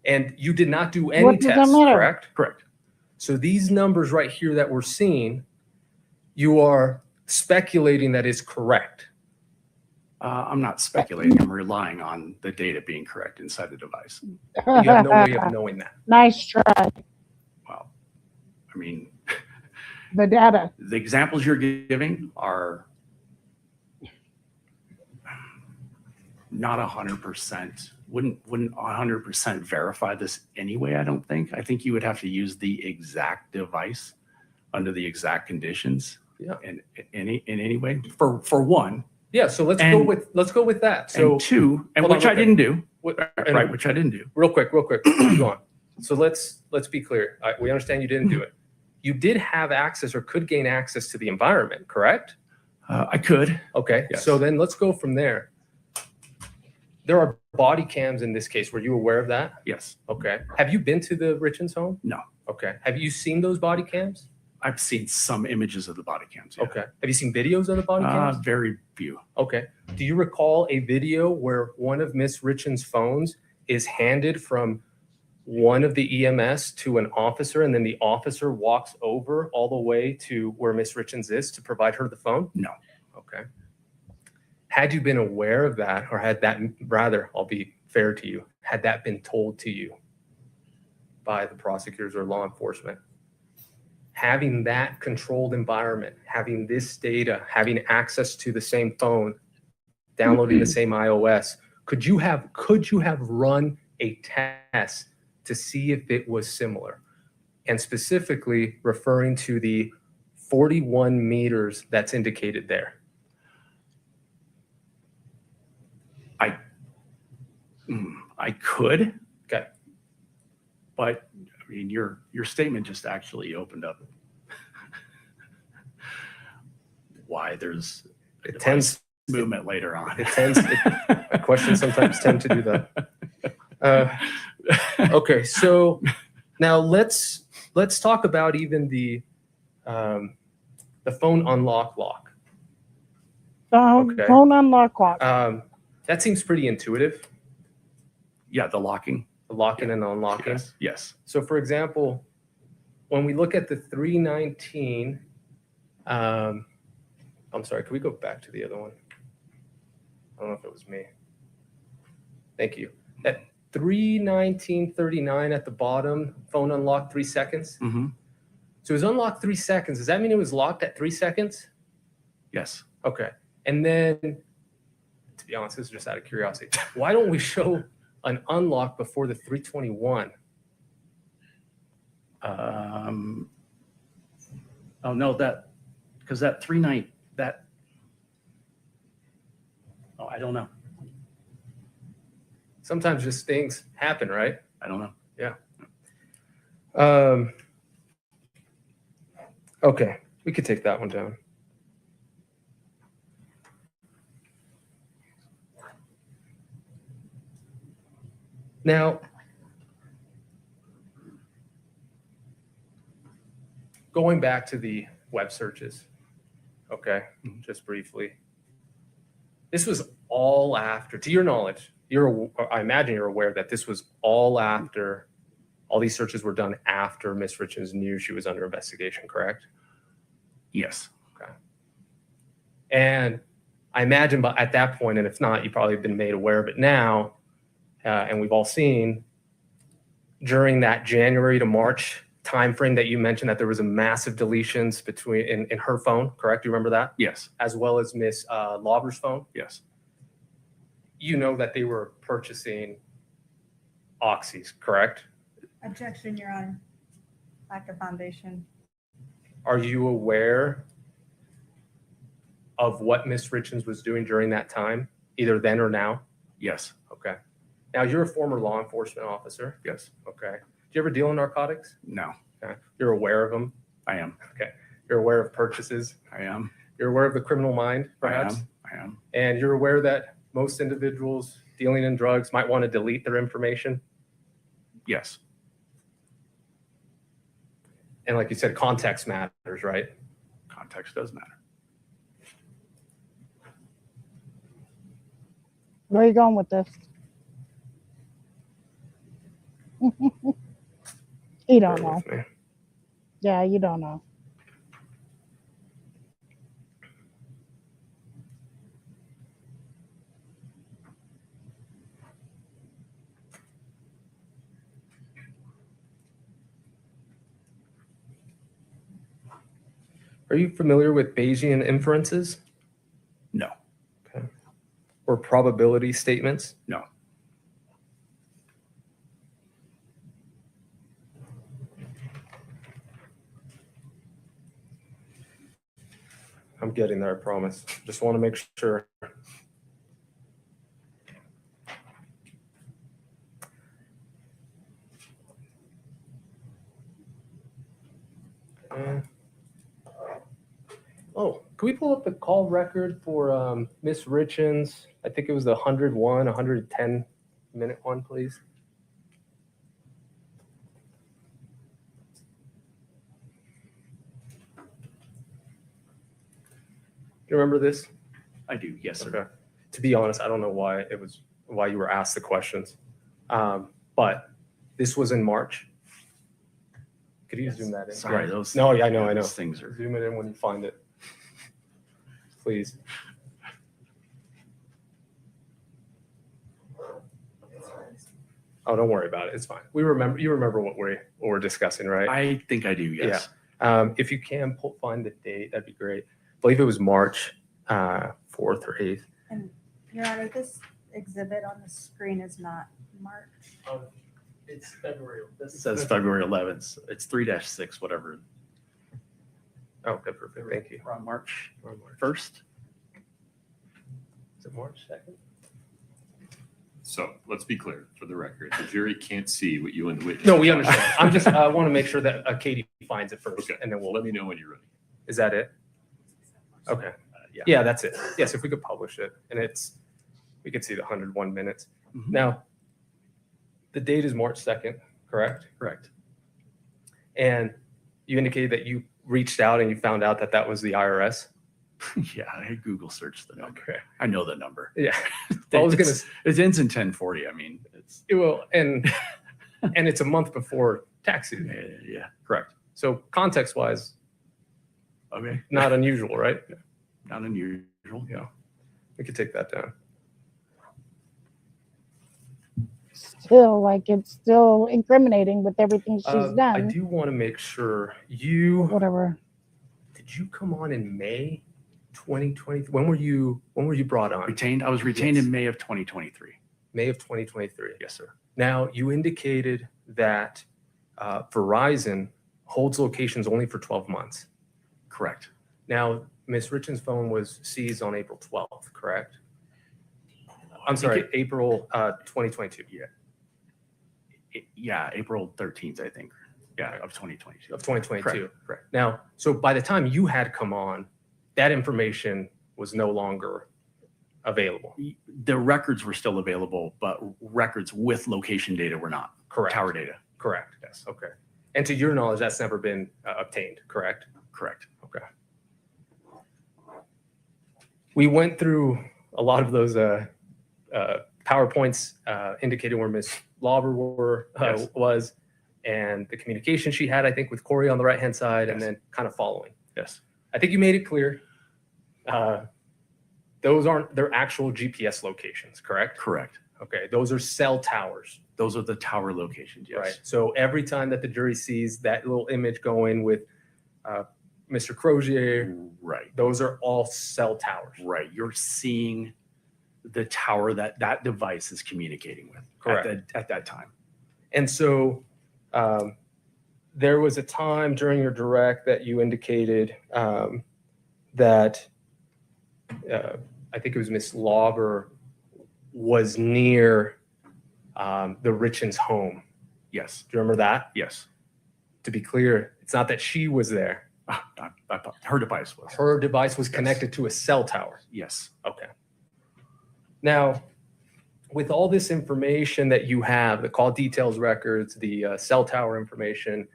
[SPEAKER 4] And you did not do any
[SPEAKER 1] What does that
[SPEAKER 4] tests,
[SPEAKER 1] matter?
[SPEAKER 4] correct?
[SPEAKER 21] Correct.
[SPEAKER 4] So these numbers right here that we're seeing, you are speculating that is correct.
[SPEAKER 21] I'm not speculating. I'm relying on the data being correct inside the device.
[SPEAKER 4] You have no way of knowing that.
[SPEAKER 1] Nice try.
[SPEAKER 21] Well, I mean,
[SPEAKER 1] The data.
[SPEAKER 21] the examples you're giving are not 100%. Wouldn't 100% verify this anyway, I don't think. I think you would have to use the exact device under the exact conditions.
[SPEAKER 4] Yeah.
[SPEAKER 21] In any way. For one.
[SPEAKER 4] Yeah, so let's go with that. So
[SPEAKER 21] and two, and
[SPEAKER 4] hold on
[SPEAKER 21] which
[SPEAKER 4] real
[SPEAKER 21] I
[SPEAKER 4] quick.
[SPEAKER 21] didn't do.
[SPEAKER 4] And
[SPEAKER 21] Right, which I didn't do.
[SPEAKER 4] Real quick, go on. So let's be clear. We understand you didn't do it. You did have access or could gain access to the environment, correct?
[SPEAKER 21] I could.
[SPEAKER 4] Okay,
[SPEAKER 21] Yes.
[SPEAKER 4] so then let's go from there. There are body cams in this case. Were you aware of that?
[SPEAKER 21] Yes.
[SPEAKER 4] Okay. Have you been to the Richins home?
[SPEAKER 21] No.
[SPEAKER 4] Okay. Have you seen those body cams?
[SPEAKER 21] I've seen some images of the body cams. Yeah.
[SPEAKER 4] Okay. Have you seen videos of the body cams?
[SPEAKER 21] Very few.
[SPEAKER 4] Okay. Do you recall a video where one of Miss Richins' phones is handed from one of the EMS to an officer, and then the officer walks over all the way to where Miss Richins is to provide her the phone?
[SPEAKER 21] No.
[SPEAKER 4] Okay. Had you been aware of that, or had that, rather, I'll be fair to you, had that been told to you by the prosecutors or law enforcement? Having that controlled environment, having this data, having access to the same phone, downloading the same iOS, could you have run a test to see if it was similar? And specifically referring to the 41 meters that's indicated there.
[SPEAKER 21] I could.
[SPEAKER 4] Okay.
[SPEAKER 21] But I mean, your statement just actually opened up why there's a device movement later on.
[SPEAKER 4] My questions sometimes tend to do that. Okay, so now let's talk about even the phone unlock lock. Okay.
[SPEAKER 1] Phone unlock lock.
[SPEAKER 4] That seems pretty intuitive.
[SPEAKER 21] Yeah, the locking.
[SPEAKER 4] The locking and unlocking.
[SPEAKER 21] Yes. Yes.
[SPEAKER 4] So for example, when we look at the 319, I'm sorry, can we go back to the other one? I don't know if it was me. Thank you. At 319.39 at the bottom, phone unlocked 3 seconds.
[SPEAKER 21] Mm-hmm.
[SPEAKER 4] So it was unlocked 3 seconds. Does that mean it was locked at 3 seconds?
[SPEAKER 21] Yes.
[SPEAKER 4] Okay. And then, to be honest, this is just out of curiosity. Why don't we show an unlock before the 321?
[SPEAKER 21] Oh no, because that 39 that. Oh, I don't know.
[SPEAKER 4] Sometimes just things happen, right?
[SPEAKER 21] I don't know.
[SPEAKER 4] Yeah. Okay, we could take that one down. Now, going back to the web searches, okay, just briefly. This was all after, to your knowledge, I imagine you're aware that this was all after, all these searches were done after Ms. Richins knew she was under investigation, correct?
[SPEAKER 21] Yes.
[SPEAKER 4] Okay. And I imagine at that point, and if not, you probably have been made aware of it now, and we've all seen during that January to March timeframe that you mentioned that there was a massive deletions between in her phone, correct? You remember that?
[SPEAKER 21] Yes.
[SPEAKER 4] As well as Miss Lauber's phone.
[SPEAKER 21] Yes.
[SPEAKER 4] You know that they were purchasing oxys, correct?
[SPEAKER 10] Objection, Your Honor. Lack of foundation.
[SPEAKER 4] Are you aware of what Miss Richins was doing during that time, either then or now?
[SPEAKER 21] Yes.
[SPEAKER 4] Okay. Now, you're a former law enforcement officer.
[SPEAKER 21] Yes.
[SPEAKER 4] Okay. Do you ever deal in narcotics?
[SPEAKER 21] No.
[SPEAKER 4] Okay. You're aware of them?
[SPEAKER 21] I am.
[SPEAKER 4] Okay. You're aware of purchases?
[SPEAKER 21] I am.
[SPEAKER 4] You're aware of the criminal mind, perhaps?
[SPEAKER 21] I am.
[SPEAKER 4] And you're aware that most individuals dealing in drugs might want to delete their information?
[SPEAKER 21] Yes.
[SPEAKER 4] And like you said, context matters, right?
[SPEAKER 21] Context does matter.
[SPEAKER 1] Where are you going with this? You don't know. Yeah, you don't know.
[SPEAKER 4] Are you familiar with Bayesian inferences?
[SPEAKER 21] No.
[SPEAKER 4] Okay. Or probability statements?
[SPEAKER 21] No.
[SPEAKER 4] I'm getting there, I promise. Just want to make sure. Oh, can we pull up the call record for Miss Richins? I think it was the 101, 110 minute one, please. Do you remember this?
[SPEAKER 21] I do. Yes, sir.
[SPEAKER 4] Okay. To be honest, I don't know why you were asked the questions, but this was in March. Could you zoom that in?
[SPEAKER 21] Sorry, those.
[SPEAKER 4] No, yeah, I know.
[SPEAKER 21] Those things are.
[SPEAKER 4] Zoom it in when you find it, please. Oh, don't worry about it. It's fine. We remember. You remember what we're discussing, right?
[SPEAKER 21] I think I do. Yes.
[SPEAKER 4] Yeah. If you can find the date, that'd be great. I believe it was March 4th or 8th.
[SPEAKER 10] And Your Honor, this exhibit on the screen is not March.
[SPEAKER 21] It's February. This says February 11th. It's 3-6, whatever.
[SPEAKER 4] Oh, okay, perfect. Thank you.
[SPEAKER 21] We're on March 1st.
[SPEAKER 4] Is it March 2nd?
[SPEAKER 2] So let's be clear for the record. The jury can't see what you and the witness.
[SPEAKER 4] No, we understand. I'm just, I want to make sure that Katie finds it first.
[SPEAKER 2] Okay.
[SPEAKER 4] And then we'll
[SPEAKER 2] Let me know when you're ready.
[SPEAKER 4] Is that it? Okay. Yeah, that's it. Yes, if we could publish it and we could see the 101 minutes.
[SPEAKER 21] Mhm.
[SPEAKER 4] Now, the date is March 2nd, correct?
[SPEAKER 21] Correct.
[SPEAKER 4] And you indicated that you reached out and you found out that that was the IRS.
[SPEAKER 21] Yeah, I Google searched the number.
[SPEAKER 4] Okay.
[SPEAKER 21] I know the number.
[SPEAKER 4] Yeah. Well, I was gonna.
[SPEAKER 21] It ends in 1040. I mean, it's.
[SPEAKER 4] It will, and it's a month before tax season.
[SPEAKER 21] Yeah.
[SPEAKER 4] Correct. So context-wise,
[SPEAKER 21] Okay.
[SPEAKER 4] not unusual, right?
[SPEAKER 21] Not unusual.
[SPEAKER 4] Yeah. We could take that down.
[SPEAKER 1] Still, like it's still incriminating with everything she's
[SPEAKER 4] I
[SPEAKER 1] done.
[SPEAKER 4] do want to make sure
[SPEAKER 1] Whatever.
[SPEAKER 4] did you come on in May 2020? When were you brought on?
[SPEAKER 21] Retained. I was retained in May of 2023.
[SPEAKER 4] May of 2023.
[SPEAKER 21] Yes, sir.
[SPEAKER 4] Now, you indicated that Verizon holds locations only for 12 months.
[SPEAKER 21] Correct.
[SPEAKER 4] Now, Ms. Richins' phone was seized on April 12th, correct? I'm sorry, April 2022.
[SPEAKER 21] Yeah, April 13th, I think. Yeah, of 2022.
[SPEAKER 4] Of 2022.
[SPEAKER 21] Correct.
[SPEAKER 4] Now, so by the time you had come on, that information was no longer available.
[SPEAKER 21] The records were still available, but records with location data were not.
[SPEAKER 4] Correct.
[SPEAKER 21] Tower data.
[SPEAKER 4] Correct. Yes. Okay. And to your knowledge, that's never been obtained, correct?
[SPEAKER 21] Correct.
[SPEAKER 4] Okay. We went through a lot of those PowerPoints indicating where Ms. Lauber was and the communication she had, I think, with Kouri on the right-hand side, and then kind of following.
[SPEAKER 21] Yes.
[SPEAKER 4] I think you made it clear. Those aren't their actual GPS locations, correct?
[SPEAKER 21] Correct.
[SPEAKER 4] Okay, those are cell towers.
[SPEAKER 21] Those are the tower locations, yes.
[SPEAKER 4] Right. So every time that the jury sees that little image going with Mr. Crozier,
[SPEAKER 21] Right.
[SPEAKER 4] those are all cell towers.
[SPEAKER 21] Right. You're seeing the tower that that device is communicating with
[SPEAKER 4] Correct.
[SPEAKER 21] at that time.
[SPEAKER 4] And so there was a time during your direct that you indicated that I think it was Miss Lauber was near the Richins home.
[SPEAKER 21] Yes.
[SPEAKER 4] Do you remember that?
[SPEAKER 21] Yes.
[SPEAKER 4] To be clear, it's not that she was there.
[SPEAKER 21] Her device was.
[SPEAKER 4] Her device was connected to a cell tower.
[SPEAKER 21] Yes.
[SPEAKER 4] Okay. Now, with all this information that you have, the call details records, the cell tower information,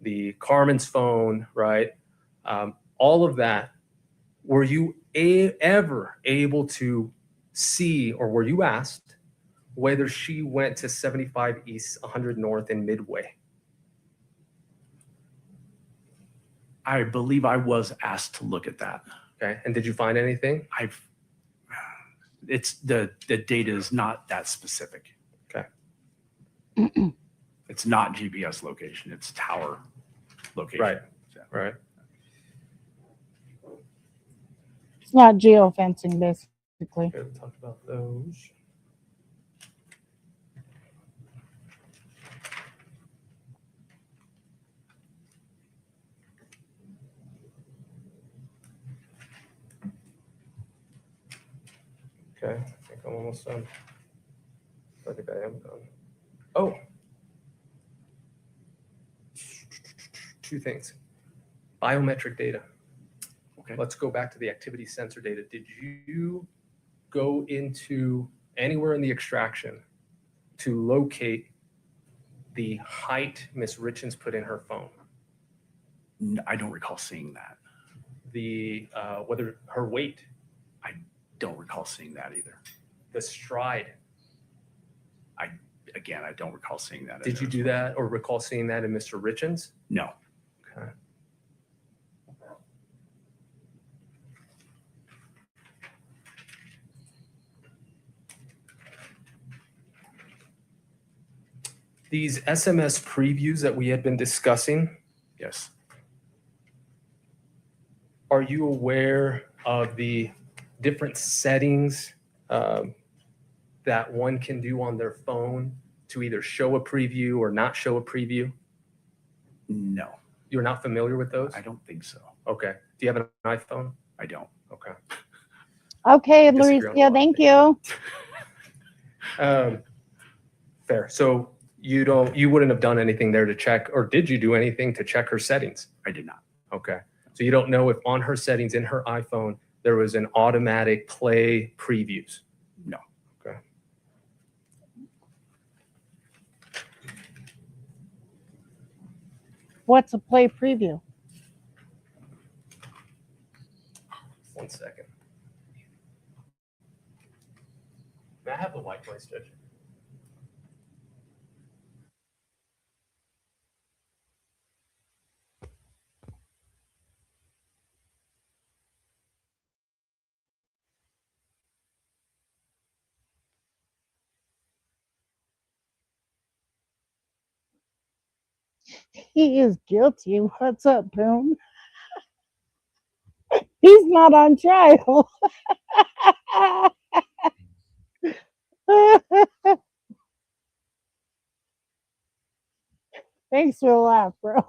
[SPEAKER 4] the Carmen's phone, right? All of that, were you ever able to see, or were you asked whether she went to 75 East, 100 North in Midway?
[SPEAKER 21] I believe I was asked to look at that.
[SPEAKER 4] Okay. And did you find anything?
[SPEAKER 21] It's the data is not that specific.
[SPEAKER 4] Okay.
[SPEAKER 21] It's not GPS location, it's tower location.
[SPEAKER 4] Right. Right.
[SPEAKER 1] It's not geofencing, basically.
[SPEAKER 4] Okay, we talked about those. Okay, I think I'm almost done. I think I am done. Oh. Two things. Biometric data.
[SPEAKER 21] Okay.
[SPEAKER 4] Let's go back to the activity sensor data. Did you go into anywhere in the extraction to locate the height Miss Richins put in her phone?
[SPEAKER 21] I don't recall seeing that.
[SPEAKER 4] The whether her weight?
[SPEAKER 21] I don't recall seeing that either.
[SPEAKER 4] The stride?
[SPEAKER 21] I don't recall seeing that.
[SPEAKER 4] Did you do that or recall seeing that in Mr. Richins?
[SPEAKER 21] No.
[SPEAKER 4] Okay. These SMS previews that we had been discussing,
[SPEAKER 21] Yes.
[SPEAKER 4] are you aware of the different settings that one can do on their phone to either show a preview or not show a preview?
[SPEAKER 21] No.
[SPEAKER 4] You're not familiar with those?
[SPEAKER 21] I don't think so.
[SPEAKER 4] Okay. Do you have an iPhone?
[SPEAKER 21] I don't.
[SPEAKER 4] Okay.
[SPEAKER 1] Okay,
[SPEAKER 4] Disagree on a
[SPEAKER 1] Lucia,
[SPEAKER 4] lot of
[SPEAKER 1] thank you.
[SPEAKER 4] Fair. So you wouldn't have done anything there to check, or did you do anything to check her settings?
[SPEAKER 21] I did not.
[SPEAKER 4] Okay. So you don't know if on her settings in her iPhone, there was an automatic play previews?
[SPEAKER 21] No.
[SPEAKER 4] Okay.
[SPEAKER 1] What's a play preview?
[SPEAKER 4] 1 second. May I have the white noise, Judge?
[SPEAKER 1] He is guilty. What's up, Boom? He's not on trial. Thanks for the laugh, bro.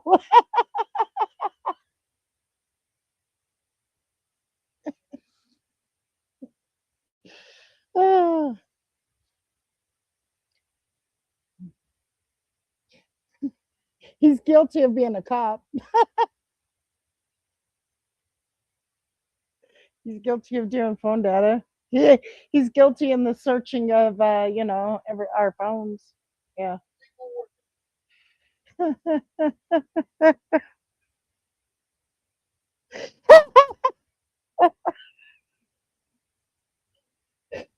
[SPEAKER 1] He's guilty of being a cop. He's guilty of doing phone data. He's guilty in the searching of, our phones. Yeah.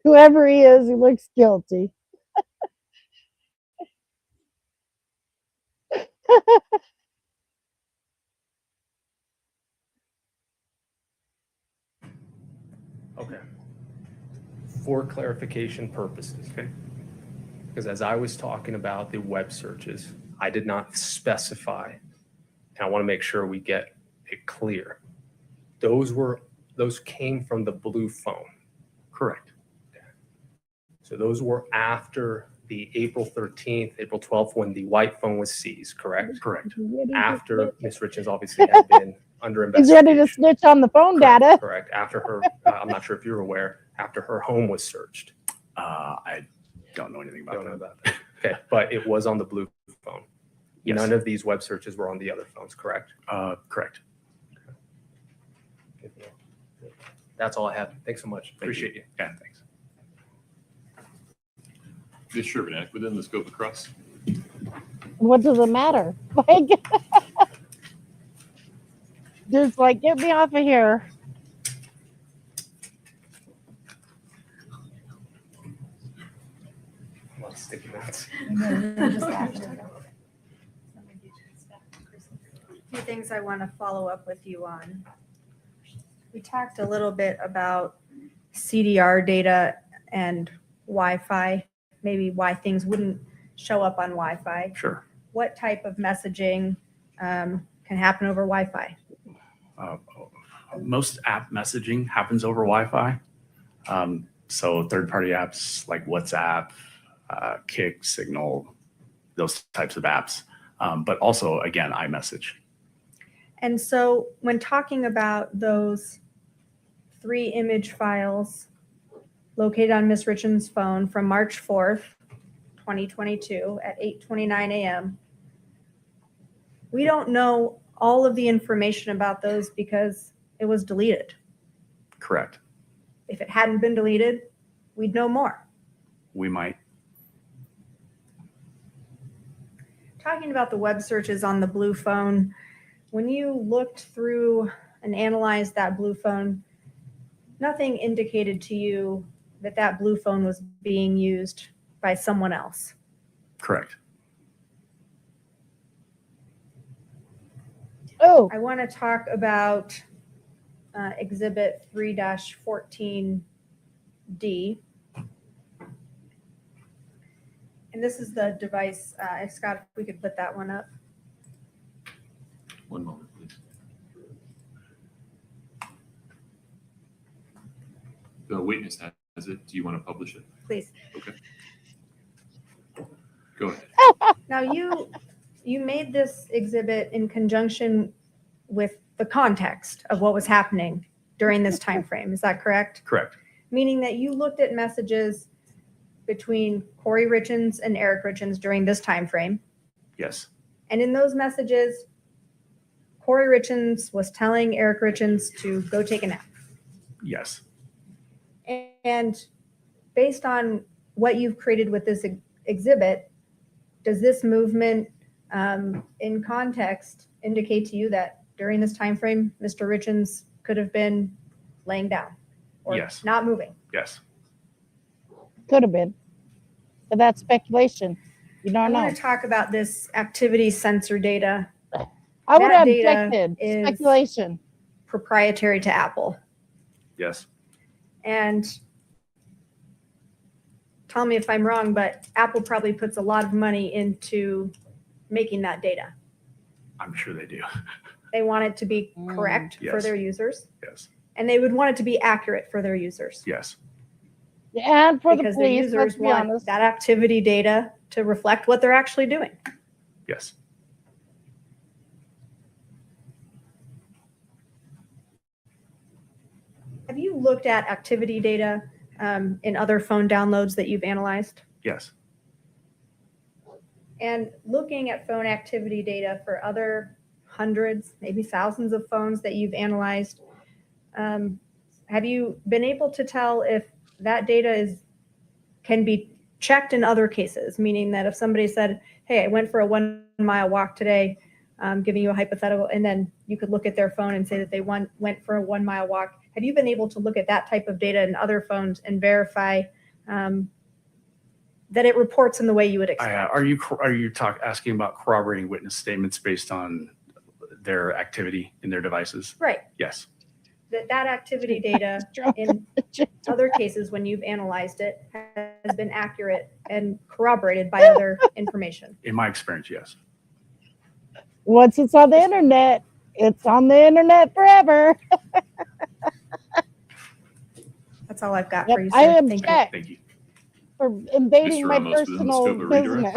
[SPEAKER 1] Whoever he is, he looks guilty.
[SPEAKER 4] Okay. For clarification purposes.
[SPEAKER 21] Okay.
[SPEAKER 4] Because as I was talking about the web searches, I did not specify, and I want to make sure we get it clear. Those came from the blue phone.
[SPEAKER 21] Correct.
[SPEAKER 4] So those were after the April 13th, April 12th, when the white phone was seized, correct?
[SPEAKER 21] Correct.
[SPEAKER 4] After Ms. Richins obviously had been under
[SPEAKER 1] He's
[SPEAKER 4] investigation.
[SPEAKER 1] ready to snitch on the phone data.
[SPEAKER 4] Correct. After her, I'm not sure if you're aware, after her home was searched.
[SPEAKER 21] I don't know anything about that.
[SPEAKER 4] Okay, but it was on the blue phone.
[SPEAKER 21] Yes.
[SPEAKER 4] None of these web searches were on the other phones, correct?
[SPEAKER 21] Correct.
[SPEAKER 4] That's all I have. Thanks so much. Appreciate you.
[SPEAKER 21] Yeah, thanks.
[SPEAKER 2] Ms. Sherbanek, within the scope of cross?
[SPEAKER 1] What does it matter? Like, just like, get me off of here.
[SPEAKER 4] A lot of sticky notes.
[SPEAKER 10] A few things I want to follow up with you on. We talked a little bit about CDR data and Wi-Fi, maybe why things wouldn't show up on Wi-Fi.
[SPEAKER 21] Sure.
[SPEAKER 10] What type of messaging can happen over Wi-Fi?
[SPEAKER 21] Most app messaging happens over Wi-Fi. So third-party apps like WhatsApp, Kik, Signal, those types of apps. But also, again, iMessage.
[SPEAKER 10] And so when talking about those 3 image files located on Ms. Richins' phone from March 4th, 2022 at 8:29 a.m., we don't know all of the information about those because it was deleted.
[SPEAKER 21] Correct.
[SPEAKER 10] If it hadn't been deleted, we'd know more.
[SPEAKER 21] We might.
[SPEAKER 10] Talking about the web searches on the blue phone, when you looked through and analyzed that blue phone, nothing indicated to you that that blue phone was being used by someone else.
[SPEAKER 21] Correct.
[SPEAKER 1] Oh,
[SPEAKER 10] I want to talk about Exhibit 3-14D. And this is the device. Scott, if we could put that one up.
[SPEAKER 2] One moment, please. The witness has it. Do you want to publish it?
[SPEAKER 10] Please.
[SPEAKER 2] Okay. Go ahead.
[SPEAKER 10] Now you made this exhibit in conjunction with the context of what was happening during this time frame. Is that correct?
[SPEAKER 21] Correct.
[SPEAKER 10] Meaning that you looked at messages between Kouri Richins and Eric Richins during this time frame.
[SPEAKER 21] Yes.
[SPEAKER 10] And in those messages, Kouri Richins was telling Eric Richins to go take a nap.
[SPEAKER 21] Yes.
[SPEAKER 10] And based on what you've created with this exhibit, does this movement in context indicate to you that during this time frame, Mr. Richins could have been laying down or
[SPEAKER 21] Yes.
[SPEAKER 10] not moving?
[SPEAKER 21] Yes.
[SPEAKER 1] could have been, but that's speculation. You
[SPEAKER 10] I
[SPEAKER 1] don't know.
[SPEAKER 10] want to talk about this activity sensor data.
[SPEAKER 1] I would
[SPEAKER 10] That
[SPEAKER 1] have
[SPEAKER 10] data
[SPEAKER 1] objected.
[SPEAKER 10] is
[SPEAKER 1] Speculation.
[SPEAKER 10] proprietary to Apple.
[SPEAKER 21] Yes.
[SPEAKER 10] And tell me if I'm wrong, but Apple probably puts a lot of money into making that data.
[SPEAKER 21] I'm sure they do.
[SPEAKER 10] They want it to be correct for
[SPEAKER 21] Yes.
[SPEAKER 10] their users,
[SPEAKER 21] Yes.
[SPEAKER 10] and they would want it to be accurate for their users.
[SPEAKER 21] Yes.
[SPEAKER 1] And for the
[SPEAKER 10] Because their
[SPEAKER 1] police,
[SPEAKER 10] users
[SPEAKER 1] let's be
[SPEAKER 10] want
[SPEAKER 1] honest.
[SPEAKER 10] that activity data to reflect what they're actually doing.
[SPEAKER 21] Yes.
[SPEAKER 10] Have you looked at activity data in other phone downloads that you've analyzed?
[SPEAKER 21] Yes.
[SPEAKER 10] And looking at phone activity data for other hundreds, maybe thousands of phones that you've analyzed, have you been able to tell if that data can be checked in other cases? Meaning that if somebody said, hey, I went for a 1 mile walk today, giving you a hypothetical, and then you could look at their phone and say that they went for a 1 mile walk. Have you been able to look at that type of data in other phones and verify that it reports in the way you would expect?
[SPEAKER 21] Are you asking about corroborating witness statements based on their activity in their devices?
[SPEAKER 10] Right.
[SPEAKER 21] Yes.
[SPEAKER 10] That activity data in other cases when you've analyzed it has been accurate and corroborated by other information.
[SPEAKER 21] In my experience, yes.
[SPEAKER 1] Once it's on the internet, it's on the internet forever.
[SPEAKER 10] That's all I've got
[SPEAKER 1] Yep,
[SPEAKER 10] for you, sir.
[SPEAKER 1] I
[SPEAKER 10] Thank you.
[SPEAKER 1] object
[SPEAKER 21] Thank you.
[SPEAKER 1] for invading
[SPEAKER 2] Mr.
[SPEAKER 1] my
[SPEAKER 2] Ramos, within the
[SPEAKER 1] personal
[SPEAKER 2] scope of redirect.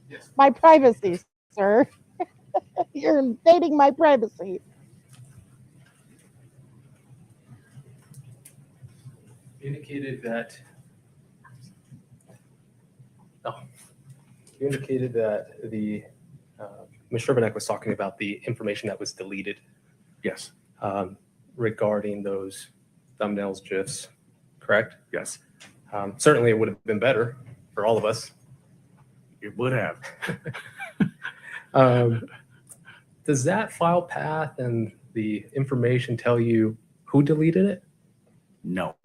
[SPEAKER 1] business. My privacy, sir. You're invading my privacy.
[SPEAKER 4] Indicated that. Oh, you indicated that the Ms. Sherbanek was talking about the information that was deleted.
[SPEAKER 21] Yes.
[SPEAKER 4] Regarding those thumbnails, GIFs, correct?
[SPEAKER 21] Yes.
[SPEAKER 4] Certainly, it would have been better for all of us.
[SPEAKER 21] It would have.
[SPEAKER 4] Does that file path and the information tell you who deleted it?
[SPEAKER 21] No.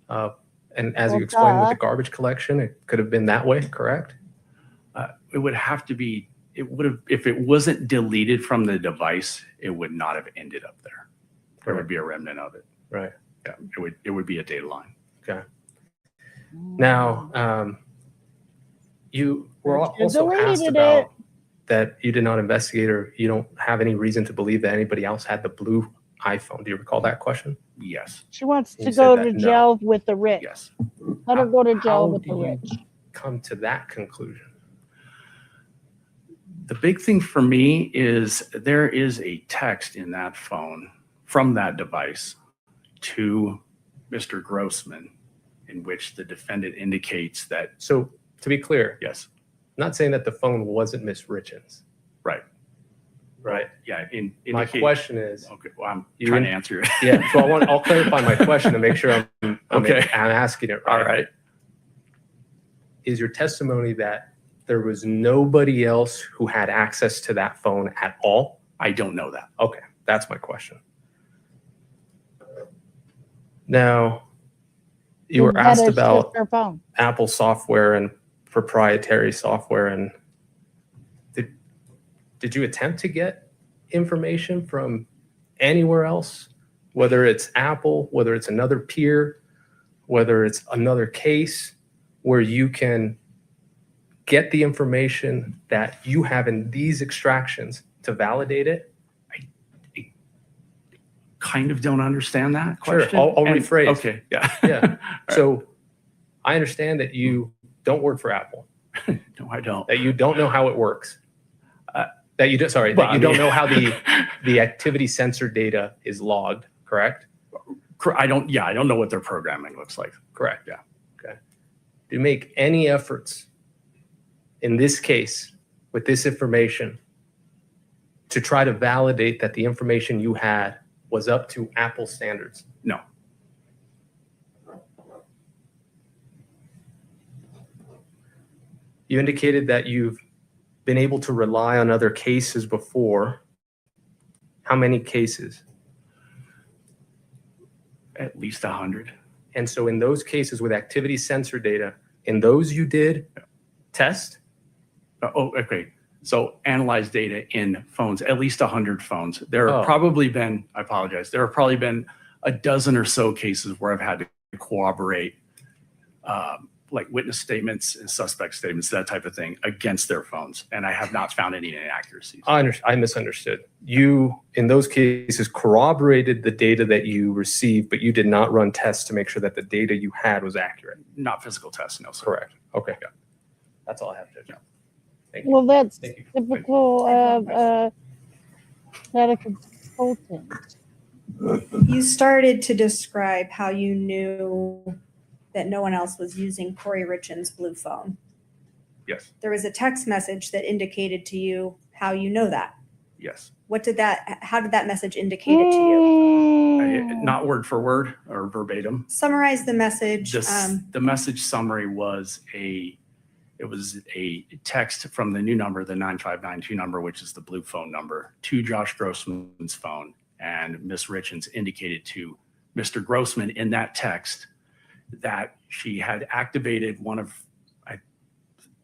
[SPEAKER 4] And as
[SPEAKER 1] Well,
[SPEAKER 4] you explained with
[SPEAKER 1] duh.
[SPEAKER 4] the garbage collection, it could have been that way, correct?
[SPEAKER 21] It would have to be, it would have, if it wasn't deleted from the device, it would not have ended up there. There would be a remnant of it.
[SPEAKER 4] Right.
[SPEAKER 21] Yeah, it would be a data line.
[SPEAKER 4] Okay. Now, you were also asked
[SPEAKER 1] deleted
[SPEAKER 4] about that you did not investigate or you don't have any reason to believe that anybody else had the blue iPhone. Do you recall that question?
[SPEAKER 21] Yes.
[SPEAKER 1] She wants
[SPEAKER 4] You
[SPEAKER 1] to
[SPEAKER 4] said
[SPEAKER 1] go
[SPEAKER 4] that
[SPEAKER 1] to
[SPEAKER 4] no.
[SPEAKER 1] jail with the rich.
[SPEAKER 21] Yes.
[SPEAKER 1] Let her go to jail
[SPEAKER 4] How
[SPEAKER 1] with
[SPEAKER 4] do
[SPEAKER 1] the
[SPEAKER 4] you
[SPEAKER 1] rich.
[SPEAKER 4] come to that conclusion?
[SPEAKER 21] The big thing for me is there is a text in that phone from that device to Mr. Grossman in which the defendant indicates that.
[SPEAKER 4] So to be clear,
[SPEAKER 21] yes,
[SPEAKER 4] I'm not saying that the phone wasn't Miss Richins.
[SPEAKER 21] right.
[SPEAKER 4] Right.
[SPEAKER 21] Yeah.
[SPEAKER 4] My question is,
[SPEAKER 21] okay, well, I'm
[SPEAKER 4] you
[SPEAKER 21] trying
[SPEAKER 4] in-
[SPEAKER 21] to answer it.
[SPEAKER 4] yeah. So I'll clarify my question to make sure I'm
[SPEAKER 21] Okay.
[SPEAKER 4] I'm asking it right.
[SPEAKER 21] All right.
[SPEAKER 4] Is your testimony that there was nobody else who had access to that phone at all?
[SPEAKER 21] I don't know that.
[SPEAKER 4] Okay, that's my question. Now, you were
[SPEAKER 1] That
[SPEAKER 4] asked
[SPEAKER 1] is
[SPEAKER 4] about
[SPEAKER 1] just her phone.
[SPEAKER 4] Apple software and proprietary software, and did you attempt to get information from anywhere else, whether it's Apple, whether it's another peer, whether it's another case, where you can get the information that you have in these extractions to validate it?
[SPEAKER 21] Kind of don't understand that
[SPEAKER 4] Sure,
[SPEAKER 21] question.
[SPEAKER 4] I'll rephrase.
[SPEAKER 21] Okay. Yeah.
[SPEAKER 4] Yeah. So I understand that you don't work for Apple,
[SPEAKER 21] No, I don't.
[SPEAKER 4] that you don't know how it works. That you do, sorry,
[SPEAKER 21] Well,
[SPEAKER 4] that you
[SPEAKER 21] I
[SPEAKER 4] don't
[SPEAKER 21] mean-
[SPEAKER 4] know how the activity sensor data is logged, correct?
[SPEAKER 21] I don't know what their programming looks like.
[SPEAKER 4] Correct.
[SPEAKER 21] Yeah.
[SPEAKER 4] Okay. Do you make any efforts in this case with this information to try to validate that the information you had was up to Apple standards?
[SPEAKER 21] No.
[SPEAKER 4] You indicated that you've been able to rely on other cases before. How many cases?
[SPEAKER 21] At least 100.
[SPEAKER 4] And so in those cases with activity sensor data, in those you did test?
[SPEAKER 21] Okay. So analyze data in phones, at least 100 phones. There have
[SPEAKER 4] Oh.
[SPEAKER 21] probably been, I apologize, there have probably been a dozen or so cases where I've had to corroborate like witness statements and suspect statements, that type of thing, against their phones. And I have not found any inaccuracies.
[SPEAKER 4] I misunderstood. You, in those cases, corroborated the data that you received, but you did not run tests to make sure that the data you had was accurate.
[SPEAKER 21] Not physical tests, no, sir.
[SPEAKER 4] Correct. Okay. That's all I have to know. Thank you.
[SPEAKER 1] Well, that's
[SPEAKER 4] Thank you.
[SPEAKER 1] typical of that a consultant.
[SPEAKER 16] You started to describe how you knew that no one else was using Kouri Richins' blue phone.
[SPEAKER 21] Yes.
[SPEAKER 16] There was a text message that indicated to you how you know that.
[SPEAKER 21] Yes.
[SPEAKER 16] How did that message indicate it to you?
[SPEAKER 21] Not word for word or verbatim.
[SPEAKER 16] Summarize the message.
[SPEAKER 21] The message summary was a text from the new number, the 9592 number, which is the blue phone number, to Josh Grossman's phone. And Ms. Richins indicated to Mr. Grossman in that text that she had activated one of,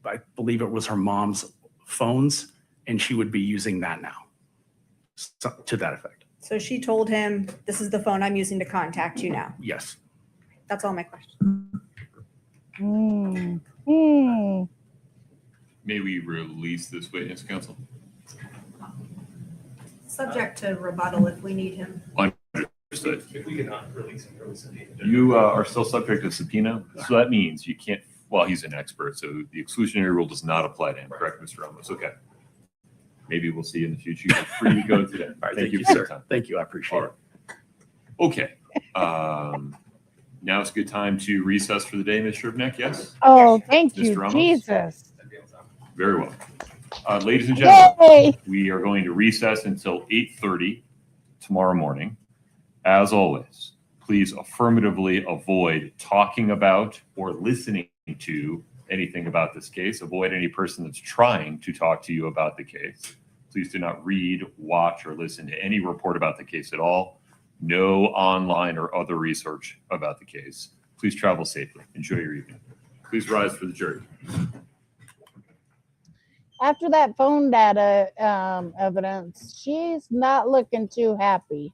[SPEAKER 21] I believe it was her mom's phones, and she would be using that now. So, to that effect.
[SPEAKER 16] So she told him, this is the phone I'm using to contact you now.
[SPEAKER 21] Yes.
[SPEAKER 16] That's all my question.
[SPEAKER 2] May we release this witness, counsel?
[SPEAKER 16] Subject to rebuttal if we need him.
[SPEAKER 2] Understood.
[SPEAKER 4] If we cannot release him, release him.
[SPEAKER 2] You are still subject to subpoena, so that means you can't, well, he's an expert, so the exclusionary rule does not apply to him, correct, Mr. Ramos? Okay. Maybe we'll see you in the future. You're free to go today.
[SPEAKER 21] All right,
[SPEAKER 2] Thank you,
[SPEAKER 21] sir.
[SPEAKER 2] time.
[SPEAKER 21] Thank you. I appreciate it.
[SPEAKER 2] Okay. Now it's a good time to recess for the day, Ms. Shrivnak, yes?
[SPEAKER 1] Oh, thank
[SPEAKER 2] Mr.
[SPEAKER 1] you,
[SPEAKER 2] Ramos?
[SPEAKER 1] Jesus.
[SPEAKER 2] Very well. Ladies and gentlemen,
[SPEAKER 1] Yay!
[SPEAKER 2] we are going to recess until 8:30 tomorrow morning. As always, please affirmatively avoid talking about or listening to anything about this case. Avoid any person that's trying to talk to you about the case. Please do not read, watch, or listen to any report about the case at all. No online or other research about the case. Please travel safely. Enjoy your evening. Please rise for the jury.
[SPEAKER 1] After that phone data evidence, she's not looking too happy.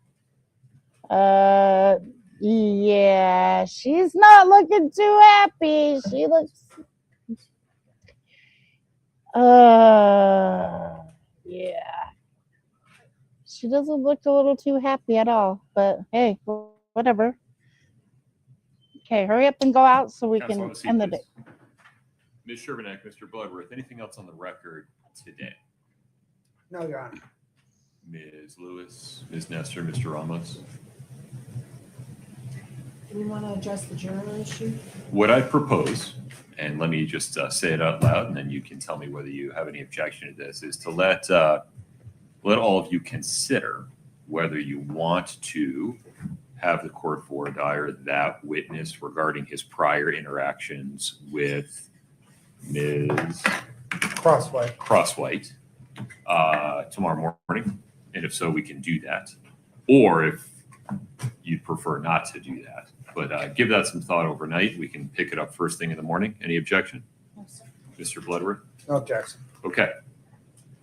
[SPEAKER 1] Yeah, she's not looking too happy. She looks yeah. She doesn't look a little too happy at all, but hey, whatever. Okay, hurry up and go out so we
[SPEAKER 2] Counsel,
[SPEAKER 1] can
[SPEAKER 2] have a seat,
[SPEAKER 1] end the
[SPEAKER 2] please.
[SPEAKER 1] day.
[SPEAKER 2] Ms. Sherbanek, Mr. Bloodworth, anything else on the record today?
[SPEAKER 5] No, Your Honor.
[SPEAKER 2] Ms. Lewis, Ms. Nestor, Mr. Ramos?
[SPEAKER 18] Do we want to address the juror issue?
[SPEAKER 2] What I propose, and let me just say it out loud, and then you can tell me whether you have any objection to this, is to let all of you consider whether you want to have the court voir dire that witness regarding his prior interactions with Ms. Crosswhite tomorrow morning. And if so, we can do that. Or if you'd prefer not to do that. But give that some thought overnight. We can pick it up first thing in the morning. Any objection?
[SPEAKER 18] No, sir.
[SPEAKER 2] Mr. Bloodworth?
[SPEAKER 5] No objection.
[SPEAKER 2] Okay.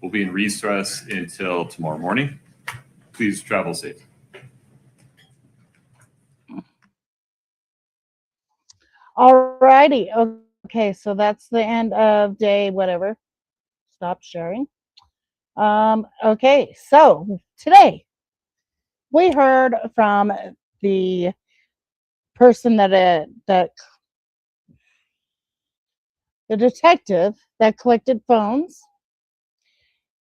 [SPEAKER 2] We'll be in recess until tomorrow morning. Please travel safe.
[SPEAKER 1] All righty. Okay, so that's the end of day whatever. Stop sharing. Okay, so today we heard from the person that the detective that collected phones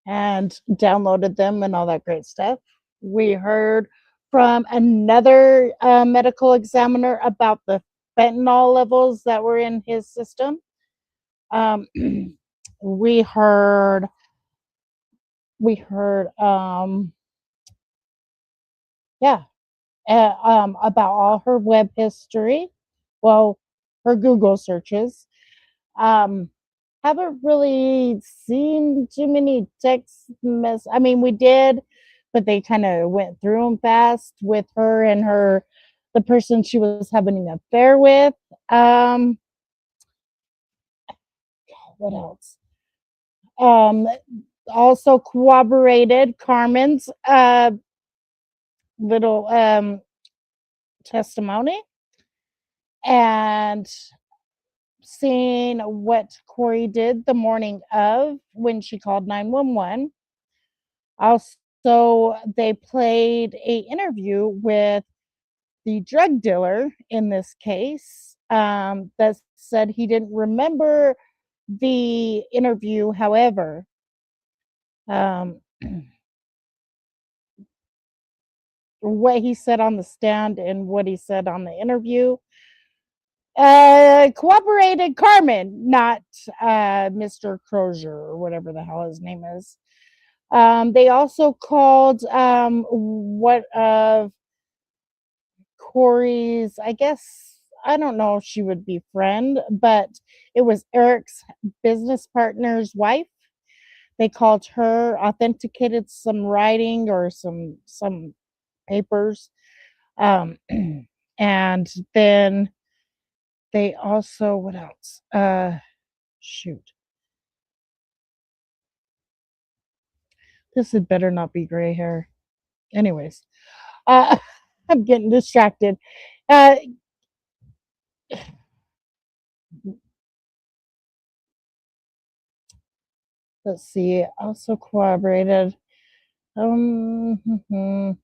[SPEAKER 1] and downloaded them and all that great stuff. We heard from another medical examiner about the fentanyl levels that were in his system. We heard about all her web history, well, her Google searches. Haven't really seen too many text mess. I mean, we did, but they kind of went through them fast with her and the person she was having an affair with. What else? Also corroborated Carmen's little testimony and seeing what Kouri did the morning of when she called 911. Also, they played a interview with the drug dealer in this case that said he didn't remember the interview. However, what he said on the stand and what he said on the interview cooperated Carmen, not Mr. Crozier or whatever the hell his name is. They also called what of Kouri's, I guess, I don't know if she would be friend, but it was Eric's business partner's wife. They called her, authenticated some writing or some papers. And then they also, what else? Shoot. This had better not be gray hair. Anyways, I'm getting distracted. let's see, also corroborated. Now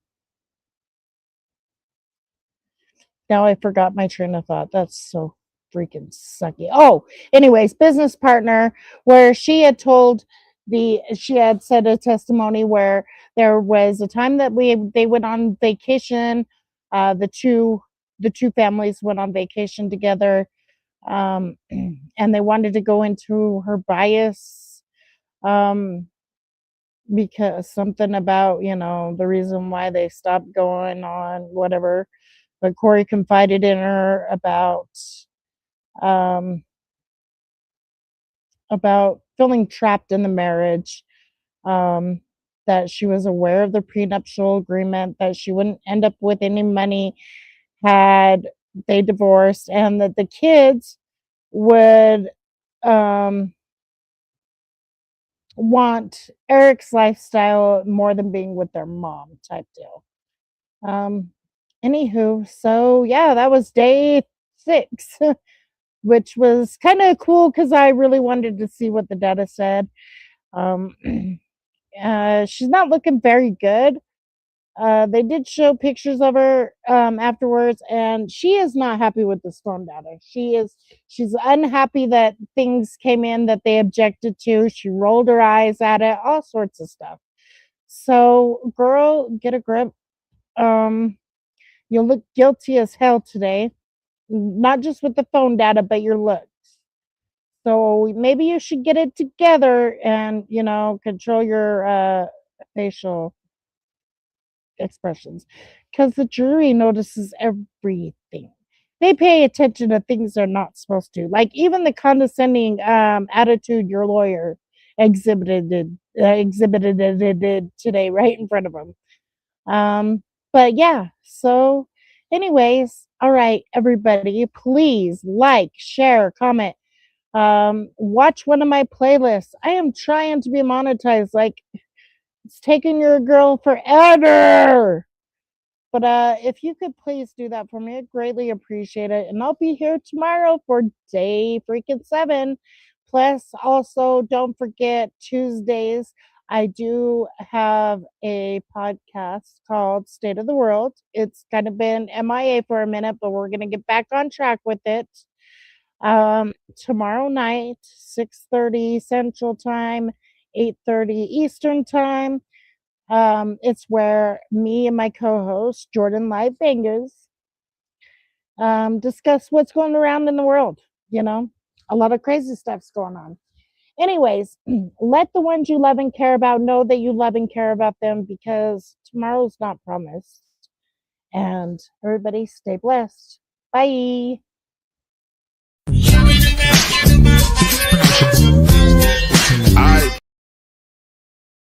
[SPEAKER 1] I forgot my train of thought. That's so freaking sucky. Oh, anyways, business partner, where she had said a testimony where there was a time that they went on vacation. The two families went on vacation together, and they wanted to go into her bias, because something about the reason why they stopped going on whatever. But Kouri confided in her about feeling trapped in the marriage, that she was aware of the prenuptial agreement, that she wouldn't end up with any money had they divorced, and that the kids would want Eric's lifestyle more than being with their mom type deal. Anywho, so yeah, that was day 6. Which was kind of cool because I really wanted to see what the data said. She's not looking very good. They did show pictures of her afterwards, and she is not happy with the storm data. She's unhappy that things came in that they objected to. She rolled her eyes at it, all sorts of stuff. So, girl, get a grip. You'll look guilty as hell today, not just with the phone data, but your looks. So maybe you should get it together and, control your facial expressions, because the jury notices everything. They pay attention to things they're not supposed to, like even the condescending attitude your lawyer exhibited today right in front of them. But yeah, so anyways, all right, everybody, please like, share, comment, watch one of my playlists. I am trying to be monetized. Like, it's taking your girl forever. But if you could please do that for me, I'd greatly appreciate it. And I'll be here tomorrow for day freaking 7. Plus, also don't forget Tuesdays, I do have a podcast called State of the World. It's kind of been MIA for a minute, but we're gonna get back on track with it. Tomorrow night, 6:30 Central Time, 8:30 Eastern Time. It's where me and my co-host Jordan Live Bangers discuss what's going around in the world. A lot of crazy stuff's going on. Anyways, let the ones you love and care about know that you love and care about them, because tomorrow's not promised. And everybody stay blessed. Bye.